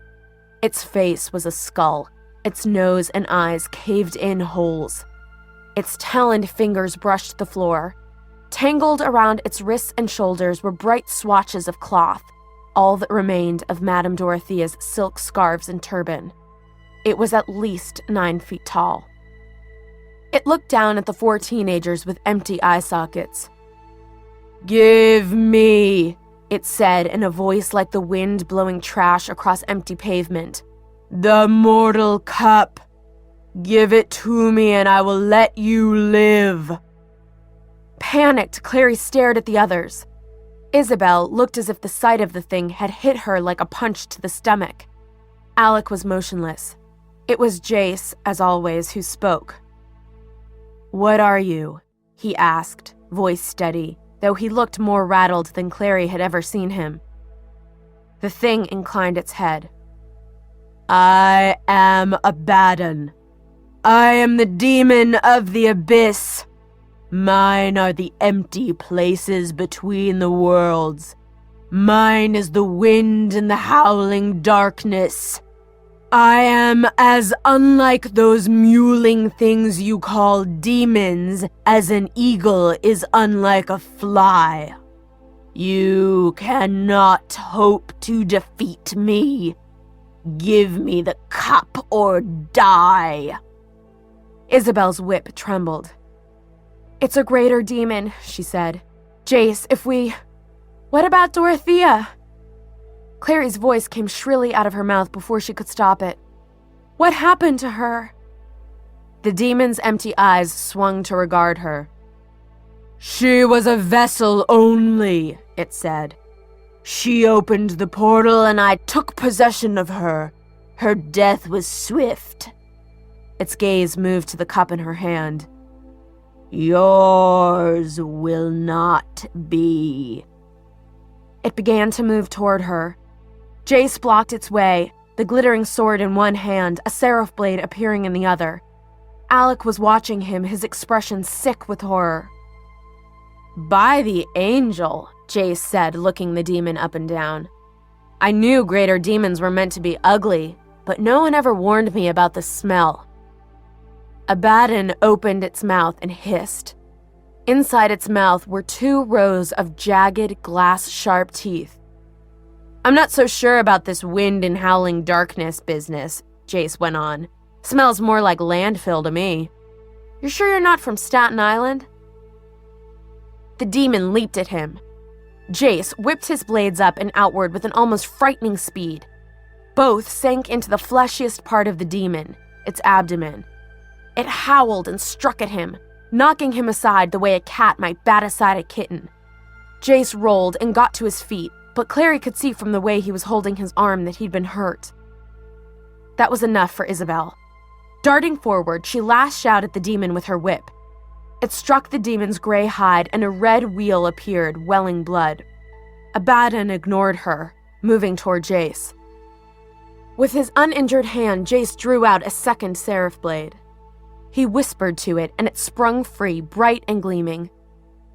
Its face was a skull, its nose and eyes caved-in holes. Its taloned fingers brushed the floor. Tangled around its wrists and shoulders were bright swatches of cloth, all that remained of Madame Dorothea's silk scarves and turban. It was at least 9 feet tall. It looked down at the 4 teenagers with empty eye sockets. "Give me," it said in a voice like the wind blowing trash across empty pavement, "the mortal cup. Give it to me and I will let you live." Panicked, Clary stared at the others. Isabel looked as if the sight of the thing had hit her like a punch to the stomach. Alec was motionless. It was Jace, as always, who spoke. "What are you?" he asked, voice steady, though he looked more rattled than Clary had ever seen him. The thing inclined its head. "I am Abaddon. I am the demon of the abyss. Mine are the empty places between the worlds. Mine is the wind and the howling darkness. I am as unlike those mewling things you call demons as an eagle is unlike a fly. You cannot hope to defeat me. Give me the cup or die." Isabel's whip trembled. "It's a greater demon," she said. "Jace, if we... What about Dorothea?" Clary's voice came shrilly out of her mouth before she could stop it. "What happened to her?" The demon's empty eyes swung to regard her. "She was a vessel only," it said. "She opened the portal and I took possession of her. Her death was swift." Its gaze moved to the cup in her hand. "Yours will not be." It began to move toward her. Jace blocked its way, the glittering sword in one hand, a seraph blade appearing in the other. Alec was watching him, his expression sick with horror. "By the angel," Jace said, looking the demon up and down. "I knew greater demons were meant to be ugly, but no one ever warned me about the smell. Abaddon opened its mouth and hissed. Inside its mouth were 2 rows of jagged, glass-sharp teeth. "I'm not so sure about this wind and howling darkness business," Jace went on. "Smells more like landfill to me. You're sure you're not from Staten Island?" The demon leaped at him. Jace whipped his blades up and outward with an almost frightening speed. Both sank into the fleshiest part of the demon, its abdomen. It howled and struck at him, knocking him aside the way a cat might bat aside a kitten. Jace rolled and got to his feet, but Clary could see from the way he was holding his arm that he'd been hurt. That was enough for Isabel. Darting forward, she lashed out at the demon with her whip. It struck the demon's gray hide and a red wheal appeared, welling blood. Abaddon ignored her, moving toward Jace. With his uninjured hand, Jace drew out a second seraph blade. He whispered to it, and it sprung free, bright and gleaming.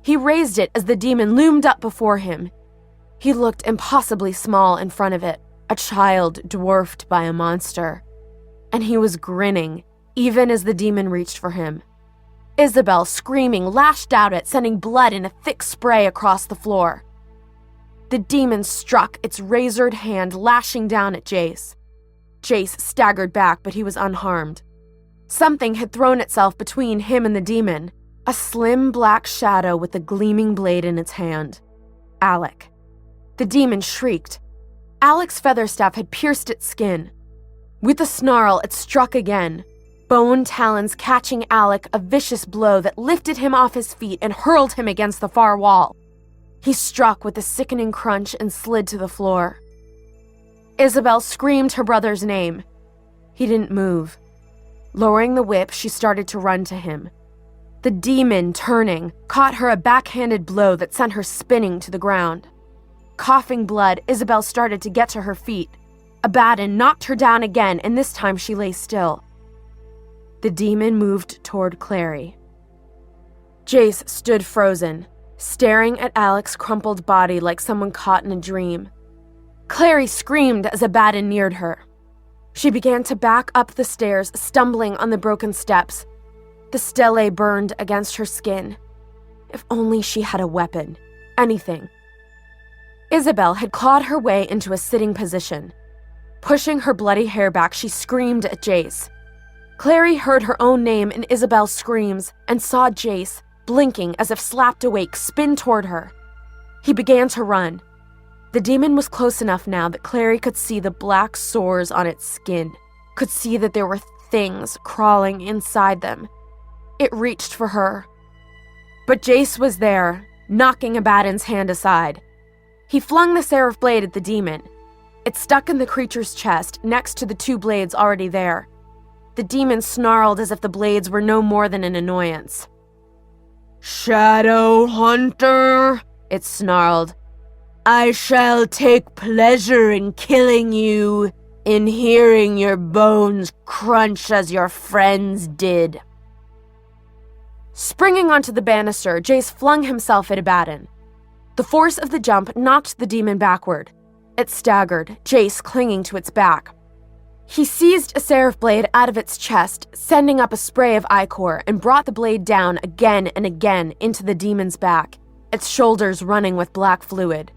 He raised it as the demon loomed up before him. He looked impossibly small in front of it, a child dwarfed by a monster. And he was grinning, even as the demon reached for him. Isabel, screaming, lashed out at it, sending blood in a thick spray across the floor. The demon struck, its razored hand lashing down at Jace. Jace staggered back, but he was unharmed. Something had thrown itself between him and the demon, a slim black shadow with a gleaming blade in its hand. Alec. The demon shrieked. Alec's featherstaff had pierced its skin. With a snarl, it struck again, bone talons catching Alec a vicious blow that lifted him off his feet and hurled him against the far wall. He struck with a sickening crunch and slid to the floor. Isabel screamed her brother's name. He didn't move. Lowering the whip, she started to run to him. The demon, turning, caught her a backhanded blow that sent her spinning to the ground. Coughing blood, Isabel started to get to her feet. Abaddon knocked her down again, and this time she lay still. The demon moved toward Clary. Jace stood frozen, staring at Alec's crumpled body like someone caught in a dream. Clary screamed as Abaddon neared her. She began to back up the stairs, stumbling on the broken steps. The stele burned against her skin. If only she had a weapon. Anything. Isabel had clawed her way into a sitting position. Pushing her bloody hair back, she screamed at Jace. Clary heard her own name in Isabel's screams and saw Jace, blinking as if slapped awake, spin toward her. He began to run. The demon was close enough now that Clary could see the black sores on its skin, could see that there were things crawling inside them. It reached for her. But Jace was there, knocking Abaddon's hand aside. He flung the seraph blade at the demon. It stuck in the creature's chest, next to the 2 blades already there. The demon snarled as if the blades were no more than an annoyance. "Shadow Hunter," it snarled. "I shall take pleasure in killing you, in hearing your bones crunch as your friends did." Springing onto the banister, Jace flung himself at Abaddon. The force of the jump knocked the demon backward. It staggered, Jace clinging to its back. He seized a seraph blade out of its chest, sending up a spray of ichor, and brought the blade down again and again into the demon's back, its shoulders running with black fluid.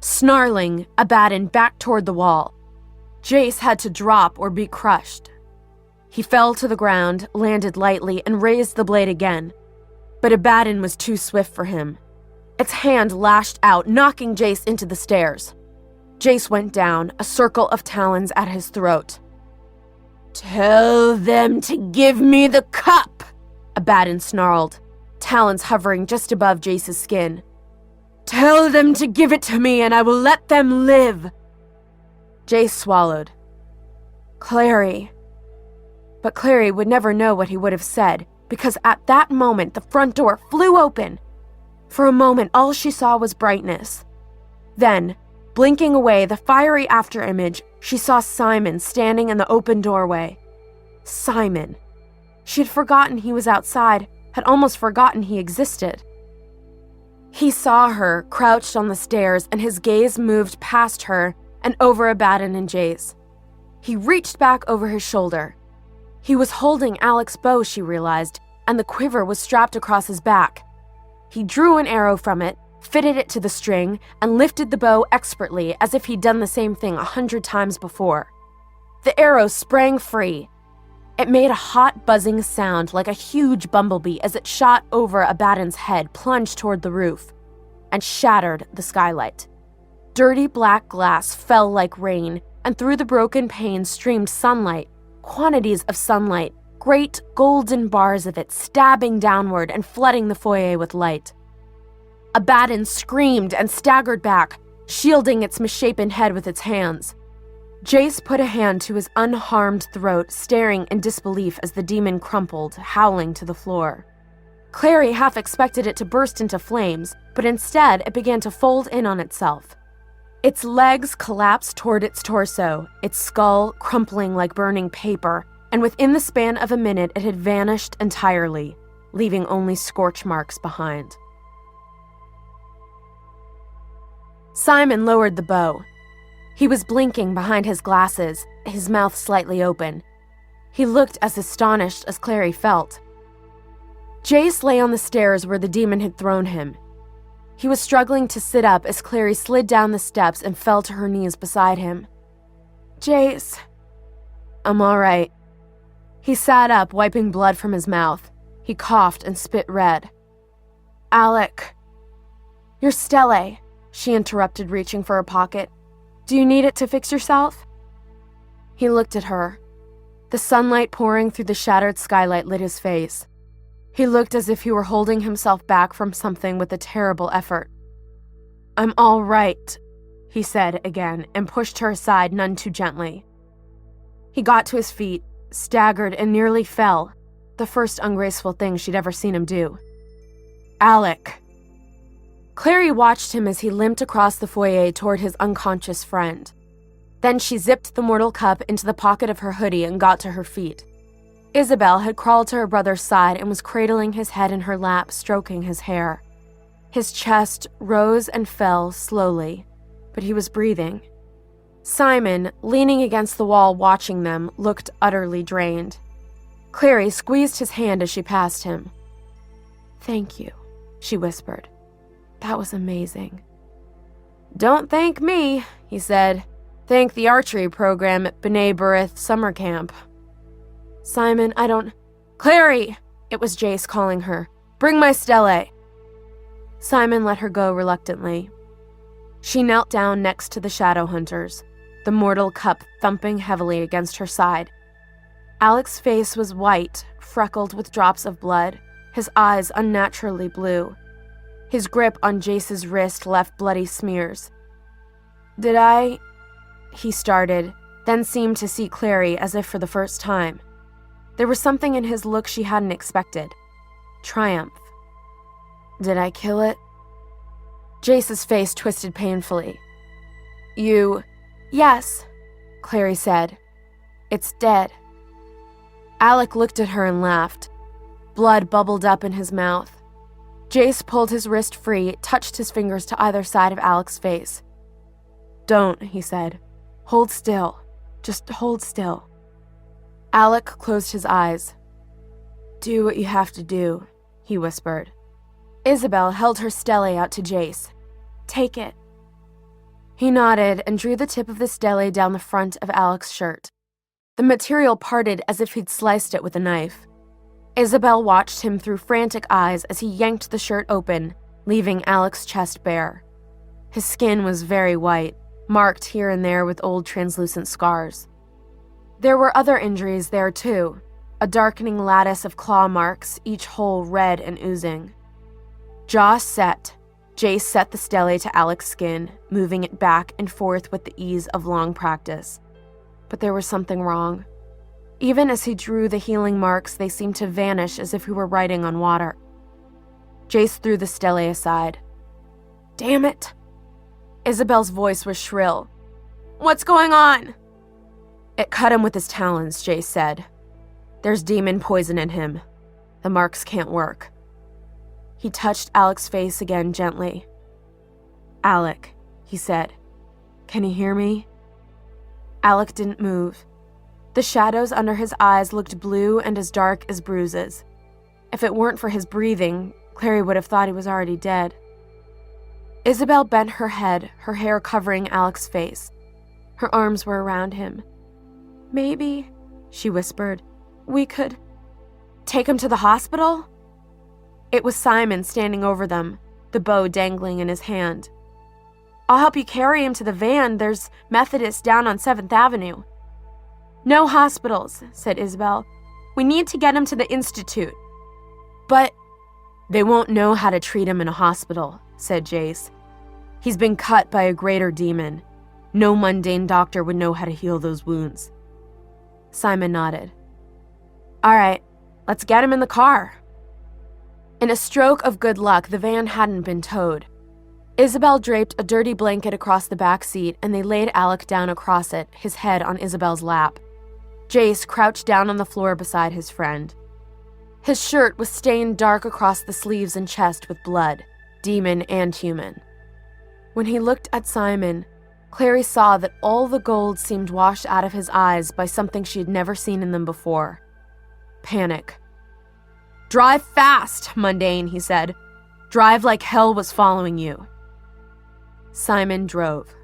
Snarling, Abaddon backed toward the wall. Jace had to drop or be crushed. He fell to the ground, landed lightly, and raised the blade again. But Abaddon was too swift for him. Its hand lashed out, knocking Jace into the stairs. Jace went down, a circle of talons at his throat. "Tell them to give me the cup," Abaddon snarled, talons hovering just above Jace's skin. "Tell them to give it to me and I will let them live." Jace swallowed. Clary. But Clary would never know what he would have said, because at that moment the front door flew open. For a moment, all she saw was brightness. Then, blinking away the fiery afterimage, she saw Simon standing in the open doorway. Simon. She had forgotten he was outside, had almost forgotten he existed. He saw her, crouched on the stairs, and his gaze moved past her and over Abaddon and Jace. He reached back over his shoulder. He was holding Alec's bow, she realized, and the quiver was strapped across his back. He drew an arrow from it, fitted it to the string, and lifted the bow expertly as if he'd done the same thing 100 times before. The arrow sprang free. It made a hot, buzzing sound like a huge bumblebee as it shot over Abaddon's head, plunged toward the roof, and shattered the skylight. Dirty black glass fell like rain, and through the broken pane streamed sunlight, quantities of sunlight, great golden bars of it stabbing downward and flooding the foyer with light. Abaddon screamed and staggered back, shielding its misshapen head with its hands. Jace put a hand to his unharmed throat, staring in disbelief as the demon crumpled, howling to the floor. Clary half expected it to burst into flames, but instead it began to fold in on itself. Its legs collapsed toward its torso, its skull crumpling like burning paper, and within the span of a minute it had vanished entirely, leaving only scorch marks behind. Simon lowered the bow. He was blinking behind his glasses, his mouth slightly open. He looked as astonished as Clary felt. Jace lay on the stairs where the demon had thrown him. He was struggling to sit up as Clary slid down the steps and fell to her knees beside him. "Jace." "I'm all right." He sat up, wiping blood from his mouth. He coughed and spit red. "Alec." "Your stele," she interrupted, reaching for her pocket. "Do you need it to fix yourself?" He looked at her. The sunlight pouring through the shattered skylight lit his face. He looked as if he were holding himself back from something with a terrible effort. "I'm all right," he said again, and pushed her aside none too gently. He got to his feet, staggered, and nearly fell, the first ungraceful thing she'd ever seen him do. "Alec." Clary watched him as he limped across the foyer toward his unconscious friend. Then she zipped the mortal cup into the pocket of her hoodie and got to her feet. Isabel had crawled to her brother's side and was cradling his head in her lap, stroking his hair. His chest rose and fell slowly, but he was breathing. Simon, leaning against the wall watching them, looked utterly drained. Clary squeezed his hand as she passed him. "Thank you," she whispered. "That was amazing." "Don't thank me," he said. "Thank the archery program at B'nai B'rith summer camp." "Simon, I don't—" "Clary!" It was Jace calling her. "Bring my stele." Simon let her go reluctantly. She knelt down next to the shadow hunters, the mortal cup thumping heavily against her side. Alec's face was white, freckled with drops of blood, his eyes unnaturally blue. His grip on Jace's wrist left bloody smears. "Did I—" he started, then seemed to see Clary as if for the first time. There was something in his look she hadn't expected. Triumph. "Did I kill it?" Jace's face twisted painfully. "You—" "Yes," Clary said. "It's dead." Alec looked at her and laughed. Blood bubbled up in his mouth. Jace pulled his wrist free, touched his fingers to either side of Alec's face. "Don't," he said. "Hold still. Just hold still." Alec closed his eyes. "Do what you have to do," he whispered. Isabel held her stele out to Jace. "Take it." He nodded and drew the tip of the stele down the front of Alec's shirt. The material parted as if he'd sliced it with a knife. Isabel watched him through frantic eyes as he yanked the shirt open, leaving Alec's chest bare. His skin was very white, marked here and there with old translucent scars. There were other injuries there too, a darkening lattice of claw marks, each hole red and oozing. Jaw set, Jace set the stele to Alec's skin, moving it back and forth with the ease of long practice. But there was something wrong. Even as he drew the healing marks, they seemed to vanish as if he were writing on water. Jace threw the stele aside. "Damn it!" Isabel's voice was shrill. "What's going on?" "It cut him with his talons," Jace said. "There's demon poison in him. The marks can't work." He touched Alec's face again gently. "Alec," he said. "Can you hear me?" Alec didn't move. The shadows under his eyes looked blue and as dark as bruises. If it weren't for his breathing, Clary would have thought he was already dead. Isabel bent her head, her hair covering Alec's face. Her arms were around him. "Maybe," she whispered, "we could take him to the hospital?" It was Simon standing over them, the bow dangling in his hand. "I'll help you carry him to the van. There's Methodists down on 7th Avenue. "No hospitals," said Isabel. "We need to get him to the Institute." "But they won't know how to treat him in a hospital," said Jace. "He's been cut by a greater demon. No mundane doctor would know how to heal those wounds." Simon nodded. "All right, let's get him in the car." In a stroke of good luck, the van hadn't been towed. Isabel draped a dirty blanket across the back seat, and they laid Alec down across it, his head on Isabel's lap. Jace crouched down on the floor beside his friend. His shirt was stained dark across the sleeves and chest with blood, demon and human. When he looked at Simon, Clary saw that all the gold seemed washed out of his eyes by something she had never seen in them before. Panic. "Drive fast, mundane," he said. "Drive like hell was following you." Simon drove.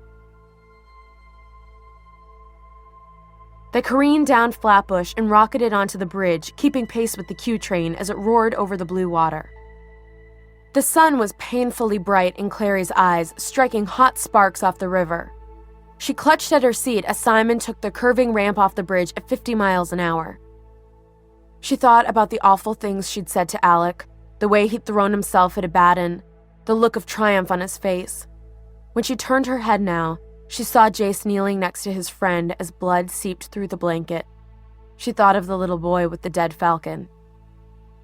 They careened down Flatbush and rocketed onto the bridge, keeping pace with the Q train as it roared over the blue water. The sun was painfully bright in Clary's eyes, striking hot sparks off the river. She clutched at her seat as Simon took the curving ramp off the bridge at 50 miles an hour. She thought about the awful things she'd said to Alec, the way he'd thrown himself at Abaddon, the look of triumph on his face. When she turned her head now, she saw Jace kneeling next to his friend as blood seeped through the blanket. She thought of the little boy with the dead falcon.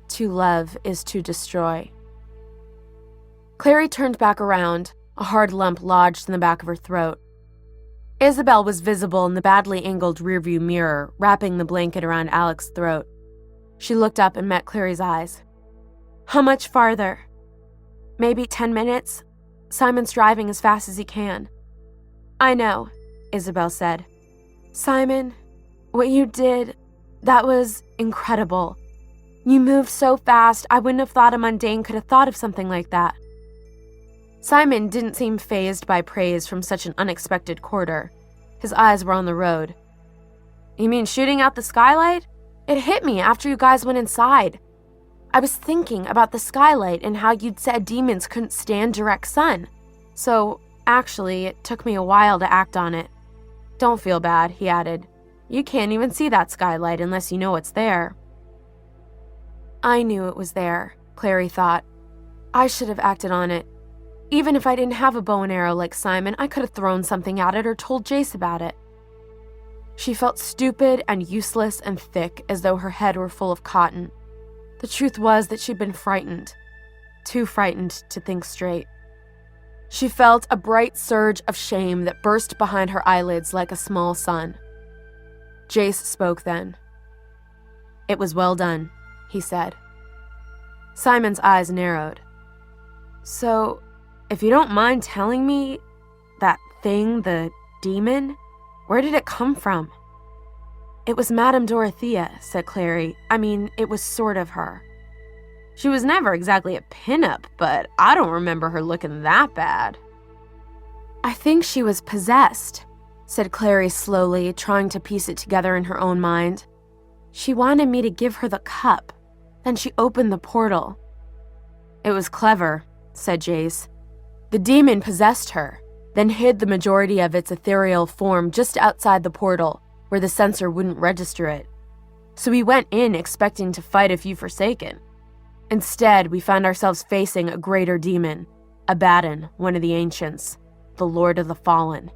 To love is to destroy. Clary turned back around, a hard lump lodged in the back of her throat. Isabel was visible in the badly angled rearview mirror, wrapping the blanket around Alec's throat. She looked up and met Clary's eyes. "How much farther?" "Maybe 10 minutes. Simon's driving as fast as he can." "I know," Isabel said. "Simon, what you did, that was incredible. You moved so fast, I wouldn't have thought a mundane could have thought of something like that." Simon didn't seem fazed by praise from such an unexpected quarter. His eyes were on the road. "You mean shooting out the skylight? It hit me after you guys went inside. I was thinking about the skylight and how you'd said demons couldn't stand direct sun. So, actually, it took me a while to act on it. Don't feel bad," he added. "You can't even see that skylight unless you know it's there." I knew it was there, Clary thought. I should have acted on it. Even if I didn't have a bow and arrow like Simon, I could have thrown something at it or told Jace about it. She felt stupid and useless and thick, as though her head were full of cotton. The truth was that she'd been frightened. Too frightened to think straight. She felt a bright surge of shame that burst behind her eyelids like a small sun. Jace spoke then. "It was well done," he said. Simon's eyes narrowed. "So, if you don't mind telling me, that thing, the demon, where did it come from?" "It was Madame Dorothea," said Clary. "I mean, it was sort of her. She was never exactly a pinup, but I don't remember her looking that bad." "I think she was possessed," said Clary slowly, trying to piece it together in her own mind. "She wanted me to give her the cup. Then she opened the portal." "It was clever," said Jace. "The demon possessed her, then hid the majority of its ethereal form just outside the portal, where the sensor wouldn't register it. So we went in expecting to fight a few Forsaken. Instead, we found ourselves facing a greater demon, Abaddon, one of the ancients, the Lord of the Fallen."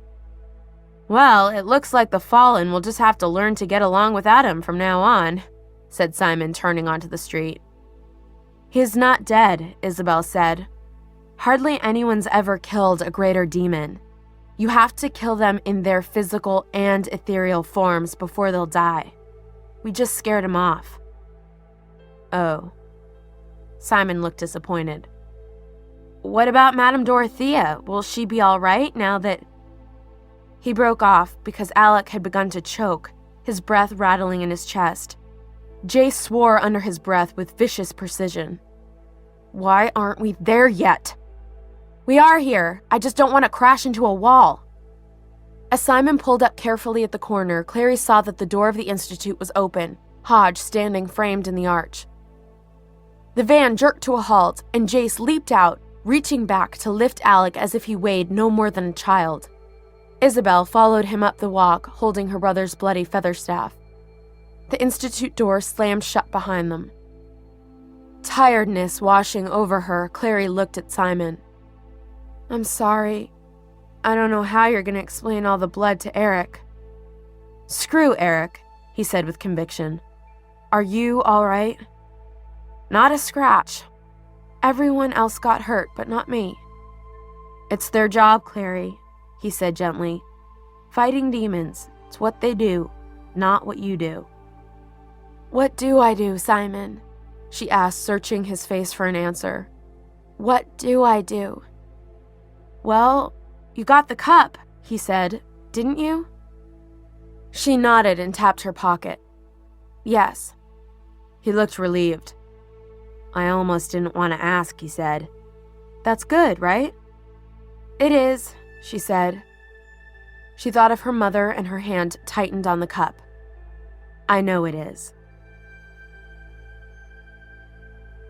"Well, it looks like the Fallen will just have to learn to get along without him from now on," said Simon, turning onto the street. "He is not dead," Isabel said. "Hardly anyone's ever killed a greater demon. You have to kill them in their physical and ethereal forms before they'll die. We just scared him off." "Oh." Simon looked disappointed. "What about Madame Dorothea? Will she be all right now that—" He broke off because Alec had begun to choke, his breath rattling in his chest. Jace swore under his breath with vicious precision. "Why aren't we there yet?" "We are here. I just don't want to crash into a wall." As Simon pulled up carefully at the corner, Clary saw that the door of the Institute was open, Hodge standing framed in the arch. The van jerked to a halt, and Jace leaped out, reaching back to lift Alec as if he weighed no more than a child. Isabel followed him up the walk, holding her brother's bloody feather staff. The Institute door slammed shut behind them. Tiredness washing over her, Clary looked at Simon. "I'm sorry. I don't know how you're going to explain all the blood to Eric." "Screw Eric," he said with conviction. "Are you all right?" "Not a scratch. Everyone else got hurt, but not me." "It's their job, Clary," he said gently. "Fighting demons, it's what they do, not what you do." "What do I do, Simon?" she asked, searching his face for an answer. "What do I do?" "Well, you got the cup," he said, "didn't you?" She nodded and tapped her pocket. "Yes." He looked relieved. "I almost didn't want to ask," he said. "That's good, right?" "It is," she said. She thought of her mother and her hand tightened on the cup. "I know it is."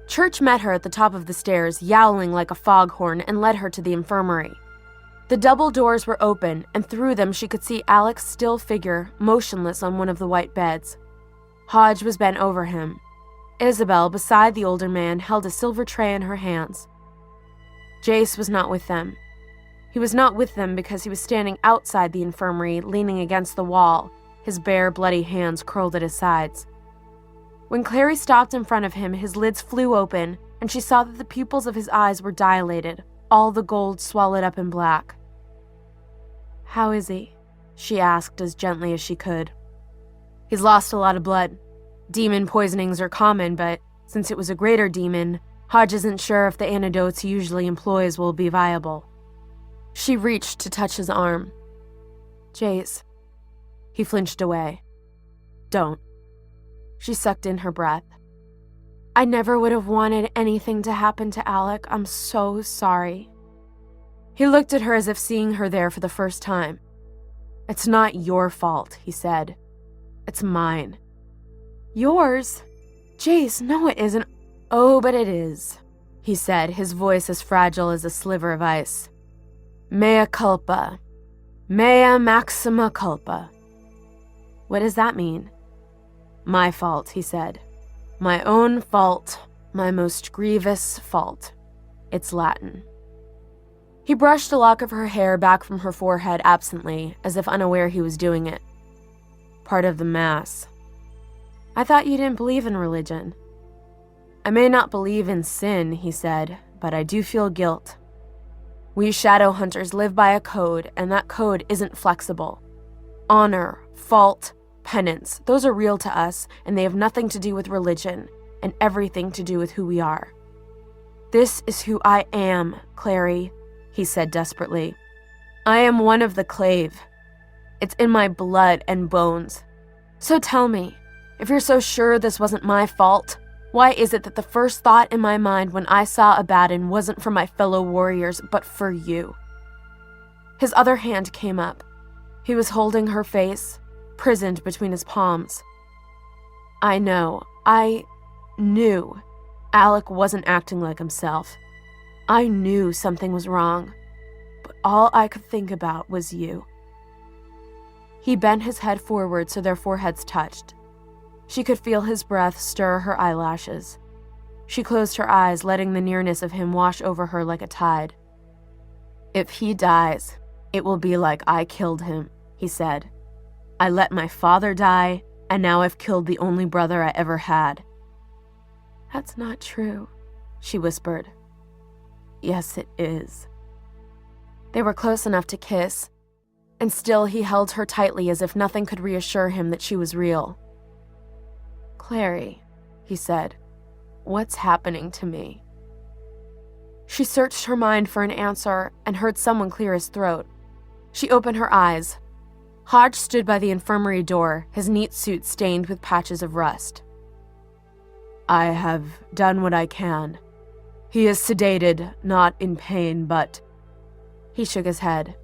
Church met her at the top of the stairs, yowling like a foghorn, and led her to the infirmary. The double doors were open, and through them she could see Alec's still figure, motionless on one of the white beds. Hodge was bent over him. Isabel, beside the older man, held a silver tray in her hands. Jace was not with them. He was not with them because he was standing outside the infirmary, leaning against the wall, his bare, bloody hands curled at his sides. When Clary stopped in front of him, his lids flew open, and she saw that the pupils of his eyes were dilated, all the gold swallowed up in black. "How is he?" she asked as gently as she could. "He's lost a lot of blood. Demon poisonings are common, but since it was a greater demon, Hodge isn't sure if the antidotes he usually employs will be viable." She reached to touch his arm. "Jace." He flinched away. "Don't." She sucked in her breath. "I never would have wanted anything to happen to Alec. I'm so sorry." He looked at her as if seeing her there for the first time. "It's not your fault," he said. "It's mine." "Yours? Jace, no it isn't." "Oh, but it is," he said, his voice as fragile as a sliver of ice. "Mea culpa. Mea maxima culpa." "What does that mean?" "My fault," he said. "My own fault, my most grievous fault. It's Latin." He brushed a lock of her hair back from her forehead absently, as if unaware he was doing it. "Part of the Mass." "I thought you didn't believe in religion." "I may not believe in sin," he said, "but I do feel guilt. We shadow hunters live by a code, and that code isn't flexible. Honor, fault, penance, those are real to us, and they have nothing to do with religion, and everything to do with who we are. This is who I am, Clary," he said desperately. "I am one of the clave. It's in my blood and bones. So tell me, if you're so sure this wasn't my fault, why is it that the first thought in my mind when I saw Abaddon wasn't for my fellow warriors, but for you?" His other hand came up. He was holding her face, prisoned between his palms. "I know. I knew Alec wasn't acting like himself. I knew something was wrong, but all I could think about was you." He bent his head forward so their foreheads touched. She could feel his breath stir her eyelashes. She closed her eyes, letting the nearness of him wash over her like a tide. "If he dies, it will be like I killed him," he said. "I let my father die, and now I've killed the only brother I ever had." "That's not true," she whispered. "Yes, it is." They were close enough to kiss, and still he held her tightly as if nothing could reassure him that she was real. "Clary," he said, "what's happening to me?" She searched her mind for an answer and heard someone clear his throat. She opened her eyes. Hodge stood by the infirmary door, his neat suit stained with patches of rust. "I have done what I can. He is sedated, not in pain, but—" He shook his head.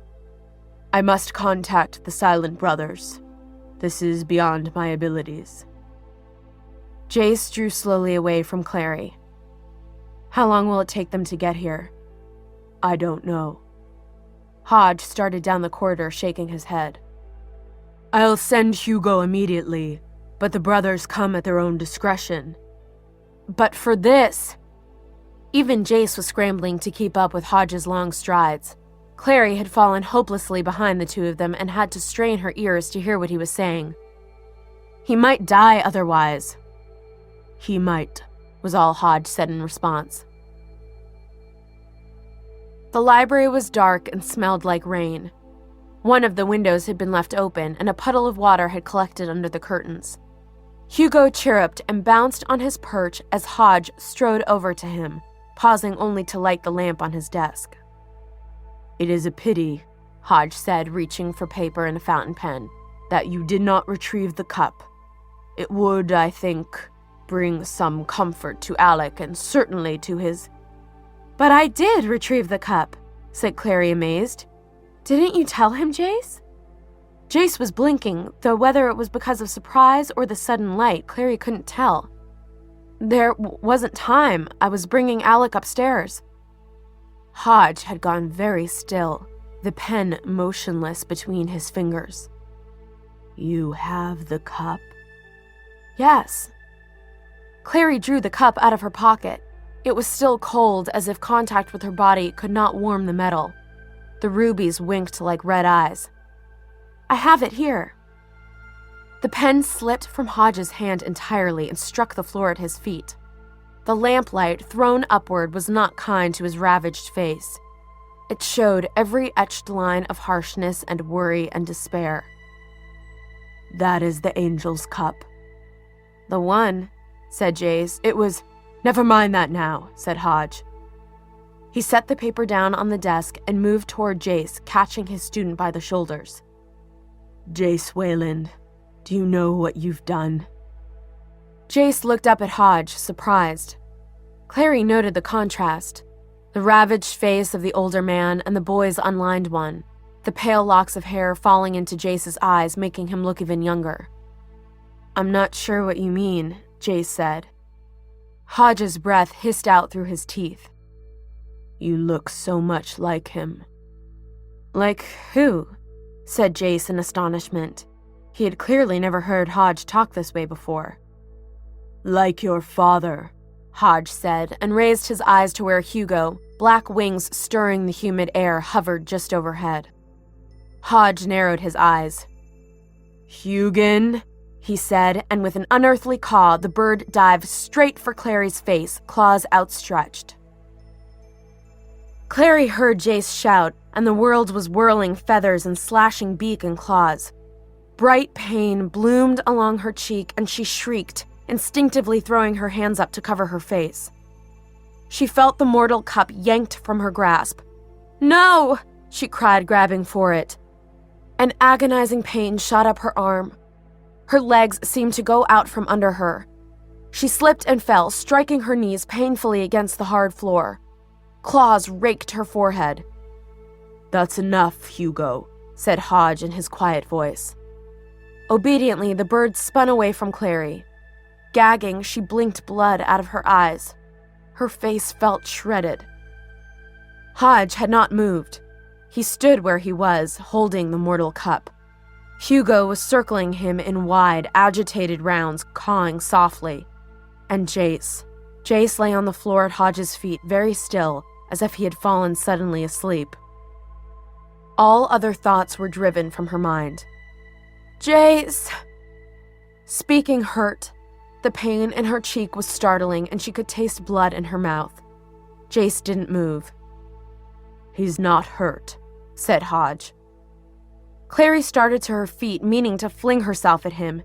"I must contact the Silent Brothers. This is beyond my abilities." Jace drew slowly away from Clary. "How long will it take them to get here?" "I don't know." Hodge started down the corridor, shaking his head. "I'll send Hugo immediately, but the brothers come at their own discretion." "But for this—" Even Jace was scrambling to keep up with Hodge's long strides. Clary had fallen hopelessly behind the two of them and had to strain her ears to hear what he was saying. "He might die otherwise." "He might," was all Hodge said in response. The library was dark and smelled like rain. One of the windows had been left open, and a puddle of water had collected under the curtains. Hugo chirruped and bounced on his perch as Hodge strode over to him, pausing only to light the lamp on his desk. "It is a pity," Hodge said, reaching for paper and a fountain pen, "that you did not retrieve the cup. It would, I think, bring some comfort to Alec and certainly to his—" "But I did retrieve the cup," said Clary, amazed. "Didn't you tell him, Jace?" Jace was blinking, though whether it was because of surprise or the sudden light, Clary couldn't tell. "There wasn't time. I was bringing Alec upstairs." Hodge had gone very still, the pen motionless between his fingers. "You have the cup?" "Yes." Clary drew the cup out of her pocket. It was still cold, as if contact with her body could not warm the metal. The rubies winked like red eyes. "I have it here." The pen slipped from Hodge's hand entirely and struck the floor at his feet. The lamplight, thrown upward, was not kind to his ravaged face. It showed every etched line of harshness and worry and despair. "That is the angel's cup." "The one," said Jace. "It was—" "Never mind that now," said Hodge. He set the paper down on the desk and moved toward Jace, catching his student by the shoulders. "Jace Wayland, do you know what you've done?" Jace looked up at Hodge, surprised. Clary noted the contrast. The ravaged face of the older man and the boy's unlined one, the pale locks of hair falling into Jace's eyes, making him look even younger. "I'm not sure what you mean," Jace said. Hodge's breath hissed out through his teeth. "You look so much like him." "Like who?" said Jace in astonishment. He had clearly never heard Hodge talk this way before. "Like your father," Hodge said, and raised his eyes to where Hugo, black wings stirring the humid air, hovered just overhead. Hodge narrowed his eyes. "Hugin," he said, and with an unearthly caw, the bird dived straight for Clary's face, claws outstretched. Clary heard Jace shout, and the world was whirling feathers and slashing beak and claws. Bright pain bloomed along her cheek, and she shrieked, instinctively throwing her hands up to cover her face. She felt the mortal cup yanked from her grasp. "No!" she cried, grabbing for it. An agonizing pain shot up her arm. Her legs seemed to go out from under her. She slipped and fell, striking her knees painfully against the hard floor. Claws raked her forehead. "That's enough, Hugo," said Hodge in his quiet voice. Obediently, the bird spun away from Clary. Gagging, she blinked blood out of her eyes. Her face felt shredded. Hodge had not moved. He stood where he was, holding the mortal cup. Hugo was circling him in wide, agitated rounds, cawing softly. And Jace. Jace lay on the floor at Hodge's feet, very still, as if he had fallen suddenly asleep. All other thoughts were driven from her mind. "Jace!" Speaking hurt. The pain in her cheek was startling, and she could taste blood in her mouth. Jace didn't move. "He's not hurt," said Hodge. Clary started to her feet, meaning to fling herself at him,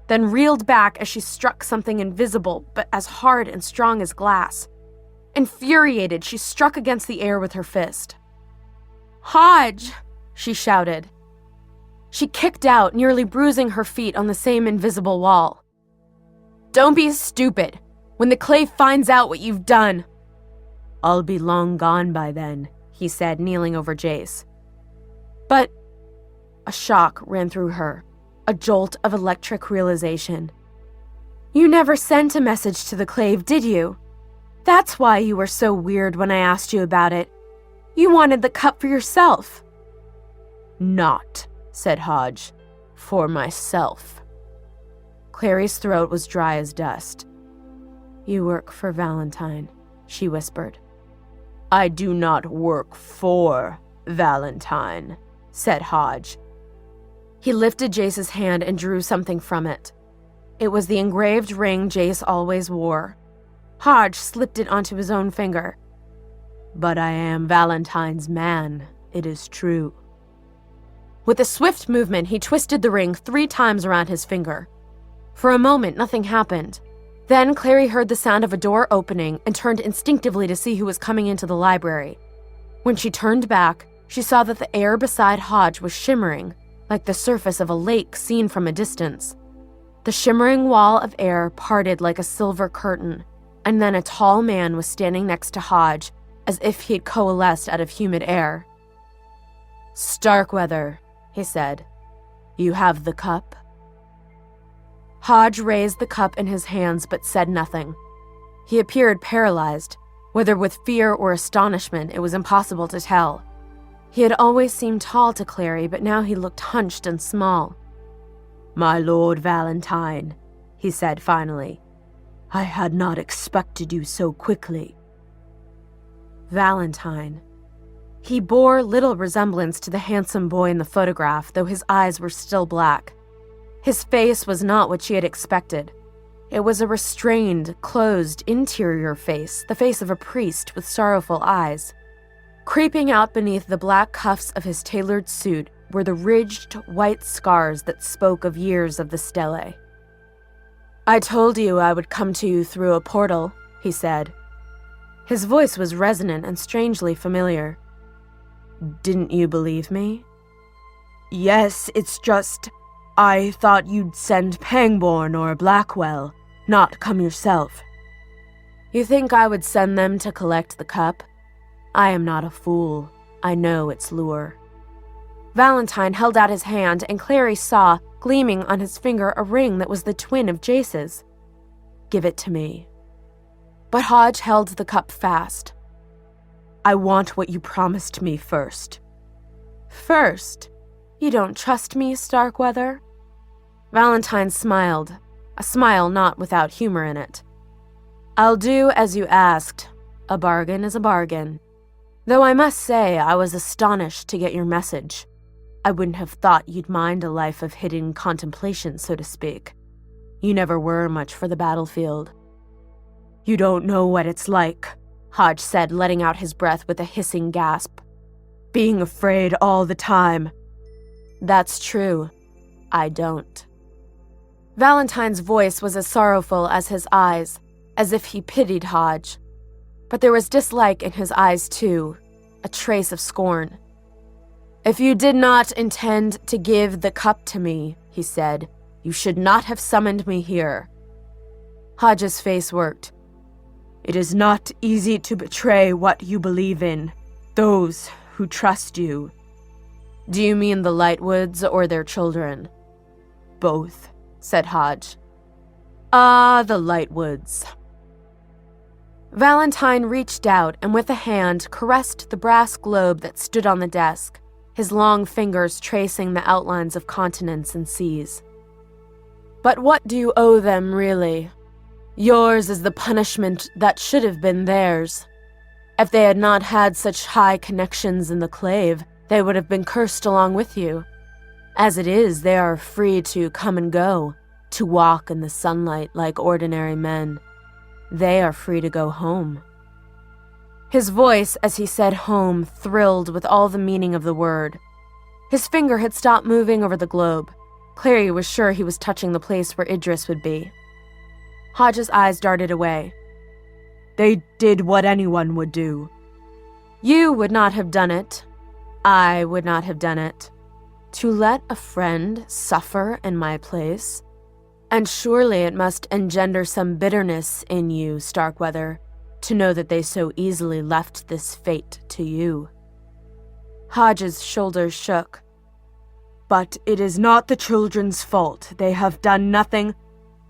then reeled back as she struck something invisible, but as hard and strong as glass. Infuriated, she struck against the air with her fist. "Hodge!" she shouted. She kicked out, nearly bruising her feet on the same invisible wall. "Don't be stupid. When the clave finds out what you've done." "I'll be long gone by then," he said, kneeling over Jace. But a shock ran through her, a jolt of electric realization. "You never sent a message to the clave, did you? That's why you were so weird when I asked you about it. You wanted the cup for yourself." "Not," said Hodge, "for myself." Clary's throat was dry as dust. "You work for Valentine," she whispered. "I do not work for Valentine," said Hodge. He lifted Jace's hand and drew something from it. It was the engraved ring Jace always wore. Hodge slipped it onto his own finger. "But I am Valentine's man, it is true." With a swift movement, he twisted the ring 3 times around his finger. For a moment, nothing happened. Then Clary heard the sound of a door opening and turned instinctively to see who was coming into the library. When she turned back, she saw that the air beside Hodge was shimmering, like the surface of a lake seen from a distance. The shimmering wall of air parted like a silver curtain, and then a tall man was standing next to Hodge, as if he had coalesced out of humid air. "Starkweather," he said, "you have the cup?" Hodge raised the cup in his hands but said nothing. He appeared paralyzed. Whether with fear or astonishment, it was impossible to tell. He had always seemed tall to Clary, but now he looked hunched and small. "My Lord Valentine," he said finally, "I had not expected you so quickly." Valentine. He bore little resemblance to the handsome boy in the photograph, though his eyes were still black. His face was not what she had expected. It was a restrained, closed, interior face, the face of a priest with sorrowful eyes. Creeping out beneath the black cuffs of his tailored suit were the ridged, white scars that spoke of years of the stele. "I told you I would come to you through a portal," he said. His voice was resonant and strangely familiar. "Didn't you believe me?" "Yes, it's just, I thought you'd send Pangborn or Blackwell, not come yourself." "You think I would send them to collect the cup? I am not a fool. I know its lure." Valentine held out his hand, and Clary saw, gleaming on his finger, a ring that was the twin of Jace's. "Give it to me." But Hodge held the cup fast. "I want what you promised me first." "First? You don't trust me, Starkweather?" Valentine smiled, a smile not without humor in it. "I'll do as you asked. A bargain is a bargain. Though I must say I was astonished to get your message. I wouldn't have thought you'd mind a life of hidden contemplation, so to speak. You never were much for the battlefield." "You don't know what it's like," Hodge said, letting out his breath with a hissing gasp. "Being afraid all the time." "That's true. I don't." Valentine's voice was as sorrowful as his eyes, as if he pitied Hodge. But there was dislike in his eyes too, a trace of scorn. "If you did not intend to give the cup to me," he said, "you should not have summoned me here." Hodge's face worked. "It is not easy to betray what you believe in, those who trust you." "Do you mean the Lightwoods or their children?" "Both," said Hodge. "Ah, the Lightwoods." Valentine reached out and with a hand caressed the brass globe that stood on the desk, his long fingers tracing the outlines of continents and seas. "But what do you owe them, really? Yours is the punishment that should have been theirs. If they had not had such high connections in the clave, they would have been cursed along with you. As it is, they are free to come and go, to walk in the sunlight like ordinary men. They are free to go home." His voice, as he said home, thrilled with all the meaning of the word. His finger had stopped moving over the globe. Clary was sure he was touching the place where Idris would be. Hodge's eyes darted away. "They did what anyone would do." "You would not have done it. I would not have done it. To let a friend suffer in my place? And surely it must engender some bitterness in you, Starkweather, to know that they so easily left this fate to you. Hodge's shoulders shook. But it is not the children's fault. They have done nothing.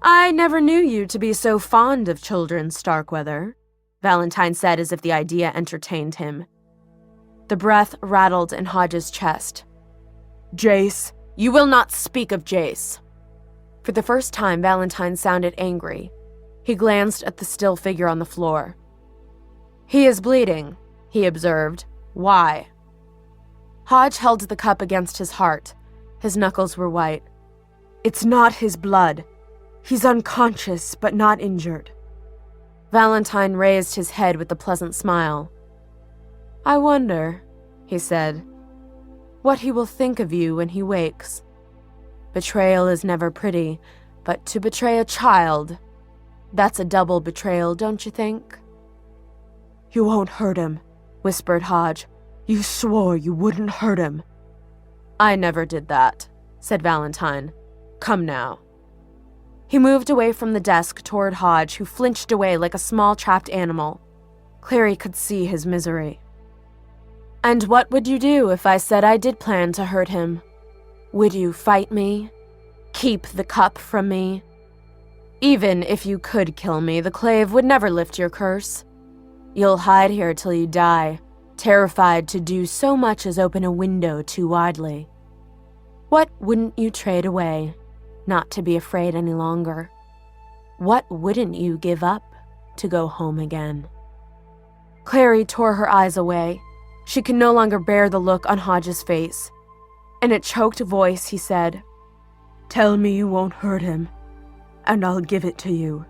I never knew you to be so fond of children, Starkweather, Valentine said as if the idea entertained him. The breath rattled in Hodge's chest. Jace, you will not speak of Jace. For the first time, Valentine sounded angry. He glanced at the still figure on the floor. He is bleeding, he observed. Why? Hodge held the cup against his heart. His knuckles were white. It's not his blood. He's unconscious, but not injured. Valentine raised his head with a pleasant smile. I wonder, he said, what he will think of you when he wakes. Betrayal is never pretty, but to betray a child, that's a double betrayal, don't you think? You won't hurt him, whispered Hodge. You swore you wouldn't hurt him. I never did that, said Valentine. Come now. He moved away from the desk toward Hodge, who flinched away like a small trapped animal. Clary could see his misery. And what would you do if I said I did plan to hurt him? Would you fight me? Keep the cup from me? Even if you could kill me, the clave would never lift your curse. You'll hide here till you die, terrified to do so much as open a window too widely. What wouldn't you trade away, not to be afraid any longer? What wouldn't you give up to go home again? Clary tore her eyes away. She could no longer bear the look on Hodge's face. In a choked voice, he said, Tell me you won't hurt him, and I'll give it to you.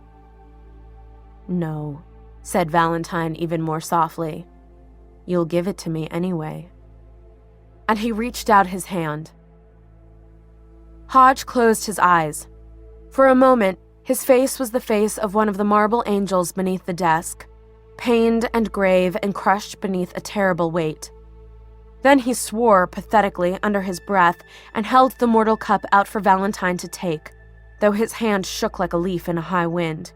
No, said Valentine even more softly. You'll give it to me anyway. And he reached out his hand. Hodge closed his eyes. For a moment, his face was the face of one of the marble angels beneath the desk, pained and grave and crushed beneath a terrible weight. Then he swore pathetically under his breath and held the mortal cup out for Valentine to take, though his hand shook like a leaf in a high wind.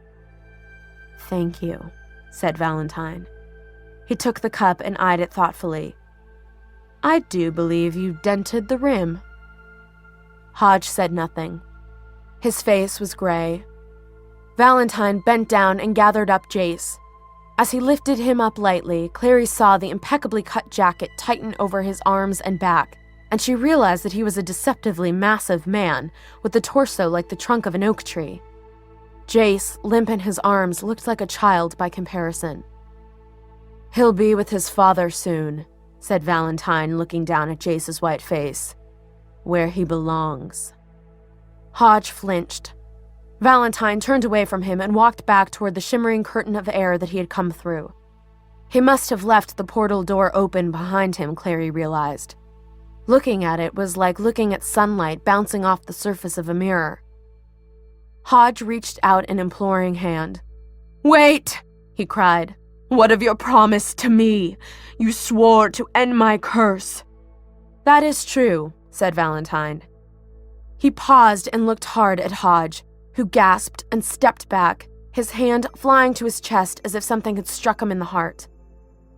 Thank you, said Valentine. He took the cup and eyed it thoughtfully. I do believe you dented the rim. Hodge said nothing. His face was gray. Valentine bent down and gathered up Jace. As he lifted him up lightly, Clary saw the impeccably cut jacket tighten over his arms and back, and she realized that he was a deceptively massive man with a torso like the trunk of an oak tree. Jace, limp in his arms, looked like a child by comparison. He'll be with his father soon, said Valentine, looking down at Jace's white face. Where he belongs. Hodge flinched. Valentine turned away from him and walked back toward the shimmering curtain of air that he had come through. He must have left the portal door open behind him, Clary realized. Looking at it was like looking at sunlight bouncing off the surface of a mirror. Hodge reached out an imploring hand. Wait, he cried. What of your promise to me? You swore to end my curse. That is true, said Valentine. He paused and looked hard at Hodge, who gasped and stepped back, his hand flying to his chest as if something had struck him in the heart.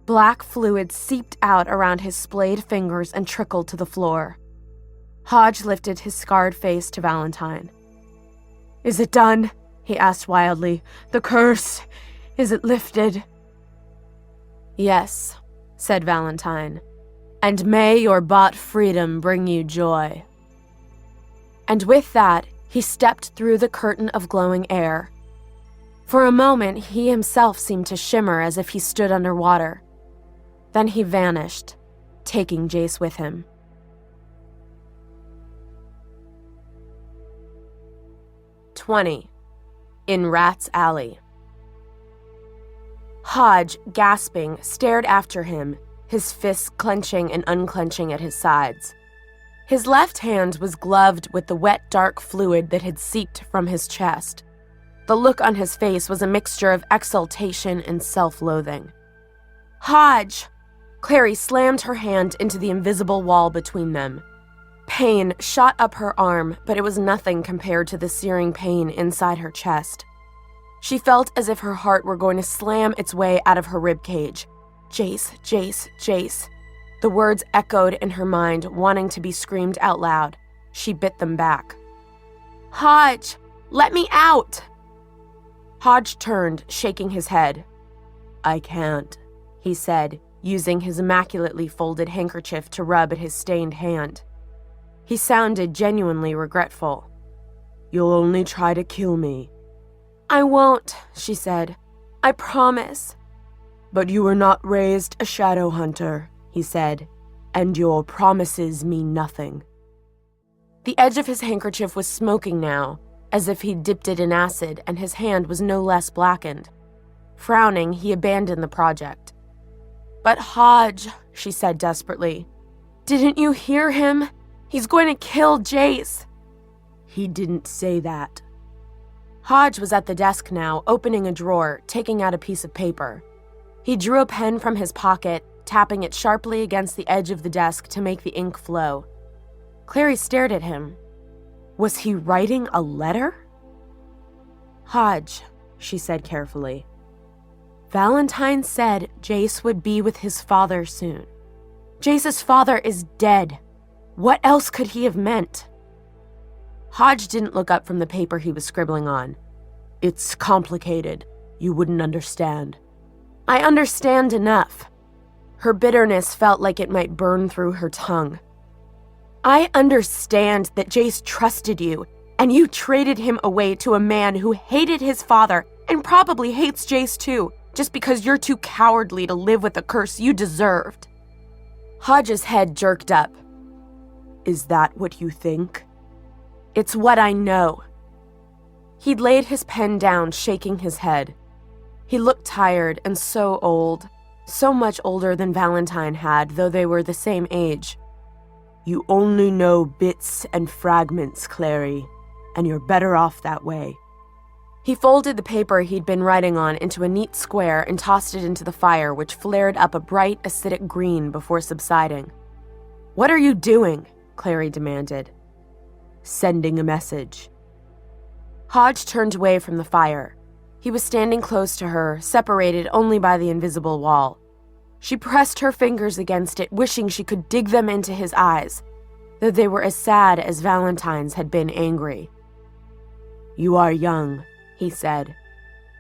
Black fluid seeped out around his splayed fingers and trickled to the floor. Hodge lifted his scarred face to Valentine. Is it done? He asked wildly. The curse, is it lifted? Yes, said Valentine. And may your bought freedom bring you joy. And with that, he stepped through the curtain of glowing air. For a moment, he himself seemed to shimmer as if he stood underwater. Then he vanished, taking Jace with him. "20. In Rat's Alley. Hodge, gasping, stared after him, his fists clenching and unclenching at his sides. His left hand was gloved with the wet, dark fluid that had seeped from his chest. The look on his face was a mixture of exultation and self-loathing. Hodge! Clary slammed her hand into the invisible wall between them. Pain shot up her arm, but it was nothing compared to the searing pain inside her chest. She felt as if her heart were going to slam its way out of her ribcage. Jace, Jace, Jace. The words echoed in her mind, wanting to be screamed out loud. She bit them back. Hodge, let me out! Hodge turned, shaking his head. I can't, he said, using his immaculately folded handkerchief to rub at his stained hand. He sounded genuinely regretful. You'll only try to kill me. I won't, she said. I promise. But you were not raised a shadow hunter, he said, and your promises mean nothing. The edge of his handkerchief was smoking now, as if he'd dipped it in acid, and his hand was no less blackened. Frowning, he abandoned the project. But Hodge, she said desperately, didn't you hear him? He's going to kill Jace. He didn't say that. Hodge was at the desk now, opening a drawer, taking out a piece of paper. He drew a pen from his pocket, tapping it sharply against the edge of the desk to make the ink flow. Clary stared at him. Was he writing a letter? Hodge, she said carefully. Valentine said Jace would be with his father soon. Jace's father is dead. What else could he have meant? Hodge didn't look up from the paper he was scribbling on. It's complicated. You wouldn't understand. I understand enough. Her bitterness felt like it might burn through her tongue. I understand that Jace trusted you, and you traded him away to a man who hated his father and probably hates Jace too, just because you're too cowardly to live with the curse you deserved. Hodge's head jerked up. Is that what you think? It's what I know. He'd laid his pen down, shaking his head. He looked tired and so old, so much older than Valentine had, though they were the same age. You only know bits and fragments, Clary, and you're better off that way. He folded the paper he'd been writing on into a neat square and tossed it into the fire, which flared up a bright, acidic green before subsiding. What are you doing? Clary demanded. Sending a message. Hodge turned away from the fire. He was standing close to her, separated only by the invisible wall. She pressed her fingers against it, wishing she could dig them into his eyes, though they were as sad as Valentine's had been angry. You are young, he said.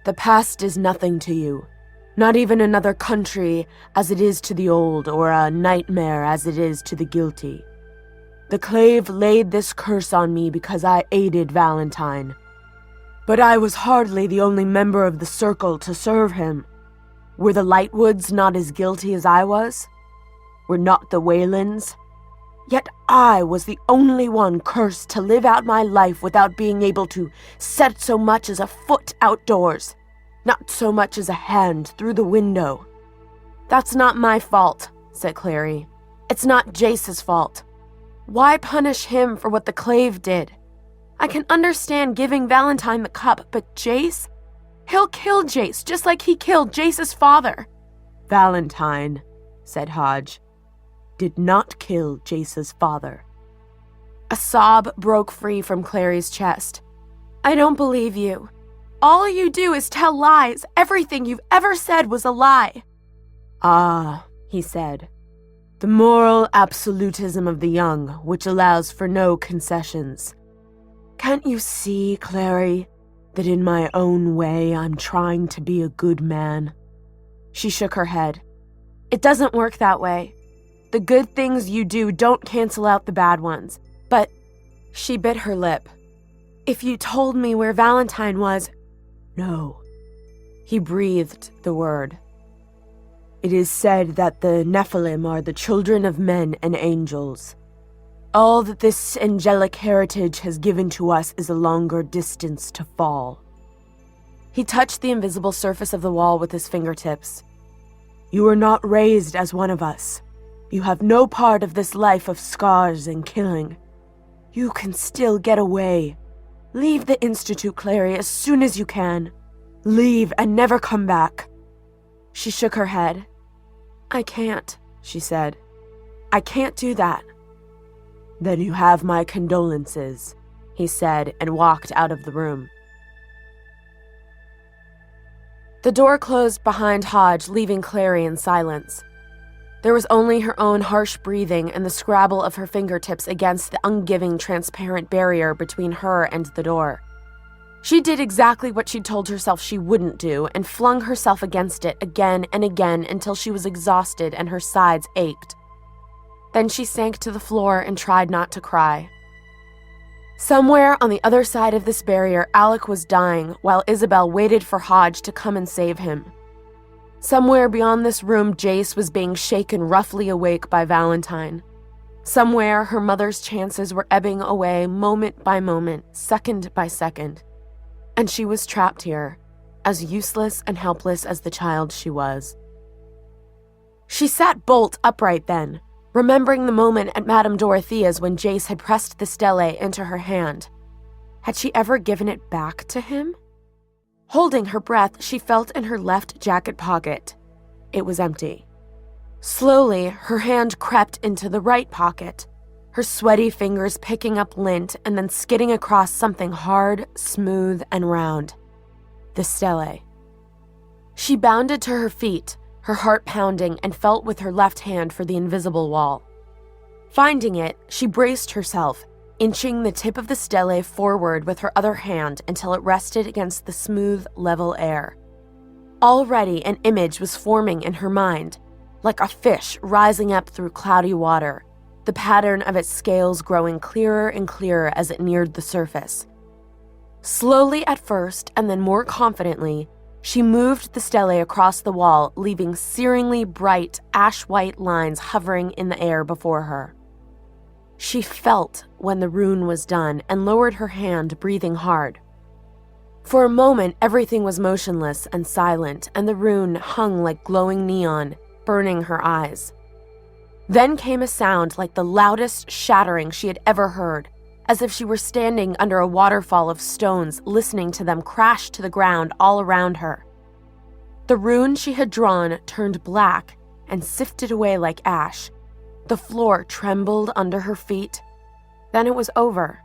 The past is nothing to you, not even another country as it is to the old, or a nightmare as it is to the guilty. The Clave laid this curse on me because I aided Valentine. But I was hardly the only member of the Circle to serve him. Were the Lightwoods not as guilty as I was? Were not the Waylands? Yet I was the only one cursed to live out my life without being able to set so much as a foot outdoors, not so much as a hand through the window. That's not my fault, said Clary. It's not Jace's fault. Why punish him for what the Clave did? I can understand giving Valentine the cup, but Jace? He'll kill Jace just like he killed Jace's father. Valentine, said Hodge, did not kill Jace's father. A sob broke free from Clary's chest. I don't believe you. All you do is tell lies. Everything you've ever said was a lie. Ah, he said. The moral absolutism of the young, which allows for no concessions. Can't you see, Clary, that in my own way I'm trying to be a good man? She shook her head. It doesn't work that way. The good things you do don't cancel out the bad ones. But she bit her lip. If you told me where Valentine was... No. He breathed the word. It is said that the Nephilim are the children of men and angels. All that this angelic heritage has given to us is a longer distance to fall. He touched the invisible surface of the wall with his fingertips. You were not raised as one of us. You have no part of this life of scars and killing. You can still get away. Leave the Institute, Clary, as soon as you can. Leave and never come back. She shook her head. I can't, she said. I can't do that. "Then you have my condolences," he said and walked out of the room. The door closed behind Hodge, leaving Clary in silence. There was only her own harsh breathing and the scrabble of her fingertips against the ungiving, transparent barrier between her and the door. She did exactly what she'd told herself she wouldn't do and flung herself against it again and again until she was exhausted and her sides ached. Then she sank to the floor and tried not to cry. Somewhere on the other side of this barrier, Alec was dying while Isabel waited for Hodge to come and save him. Somewhere beyond this room, Jace was being shaken roughly awake by Valentine. Somewhere, her mother's chances were ebbing away moment by moment, second by second. And she was trapped here, as useless and helpless as the child she was. She sat bolt upright then, remembering the moment at Madame Dorothea's when Jace had pressed the stele into her hand. Had she ever given it back to him? Holding her breath, she felt in her left jacket pocket. It was empty. Slowly, her hand crept into the right pocket, her sweaty fingers picking up lint and then skidding across something hard, smooth, and round. The stele. She bounded to her feet, her heart pounding, and felt with her left hand for the invisible wall. Finding it, she braced herself, inching the tip of the stele forward with her other hand until it rested against the smooth, level air. Already an image was forming in her mind, like a fish rising up through cloudy water, the pattern of its scales growing clearer and clearer as it neared the surface. Slowly at first, and then more confidently, she moved the stele across the wall, leaving searingly bright, ash-white lines hovering in the air before her. She felt when the rune was done and lowered her hand, breathing hard. For a moment, everything was motionless and silent, and the rune hung like glowing neon, burning her eyes. Then came a sound like the loudest shattering she had ever heard, as if she were standing under a waterfall of stones, listening to them crash to the ground all around her. The rune she had drawn turned black and sifted away like ash. The floor trembled under her feet. Then it was over,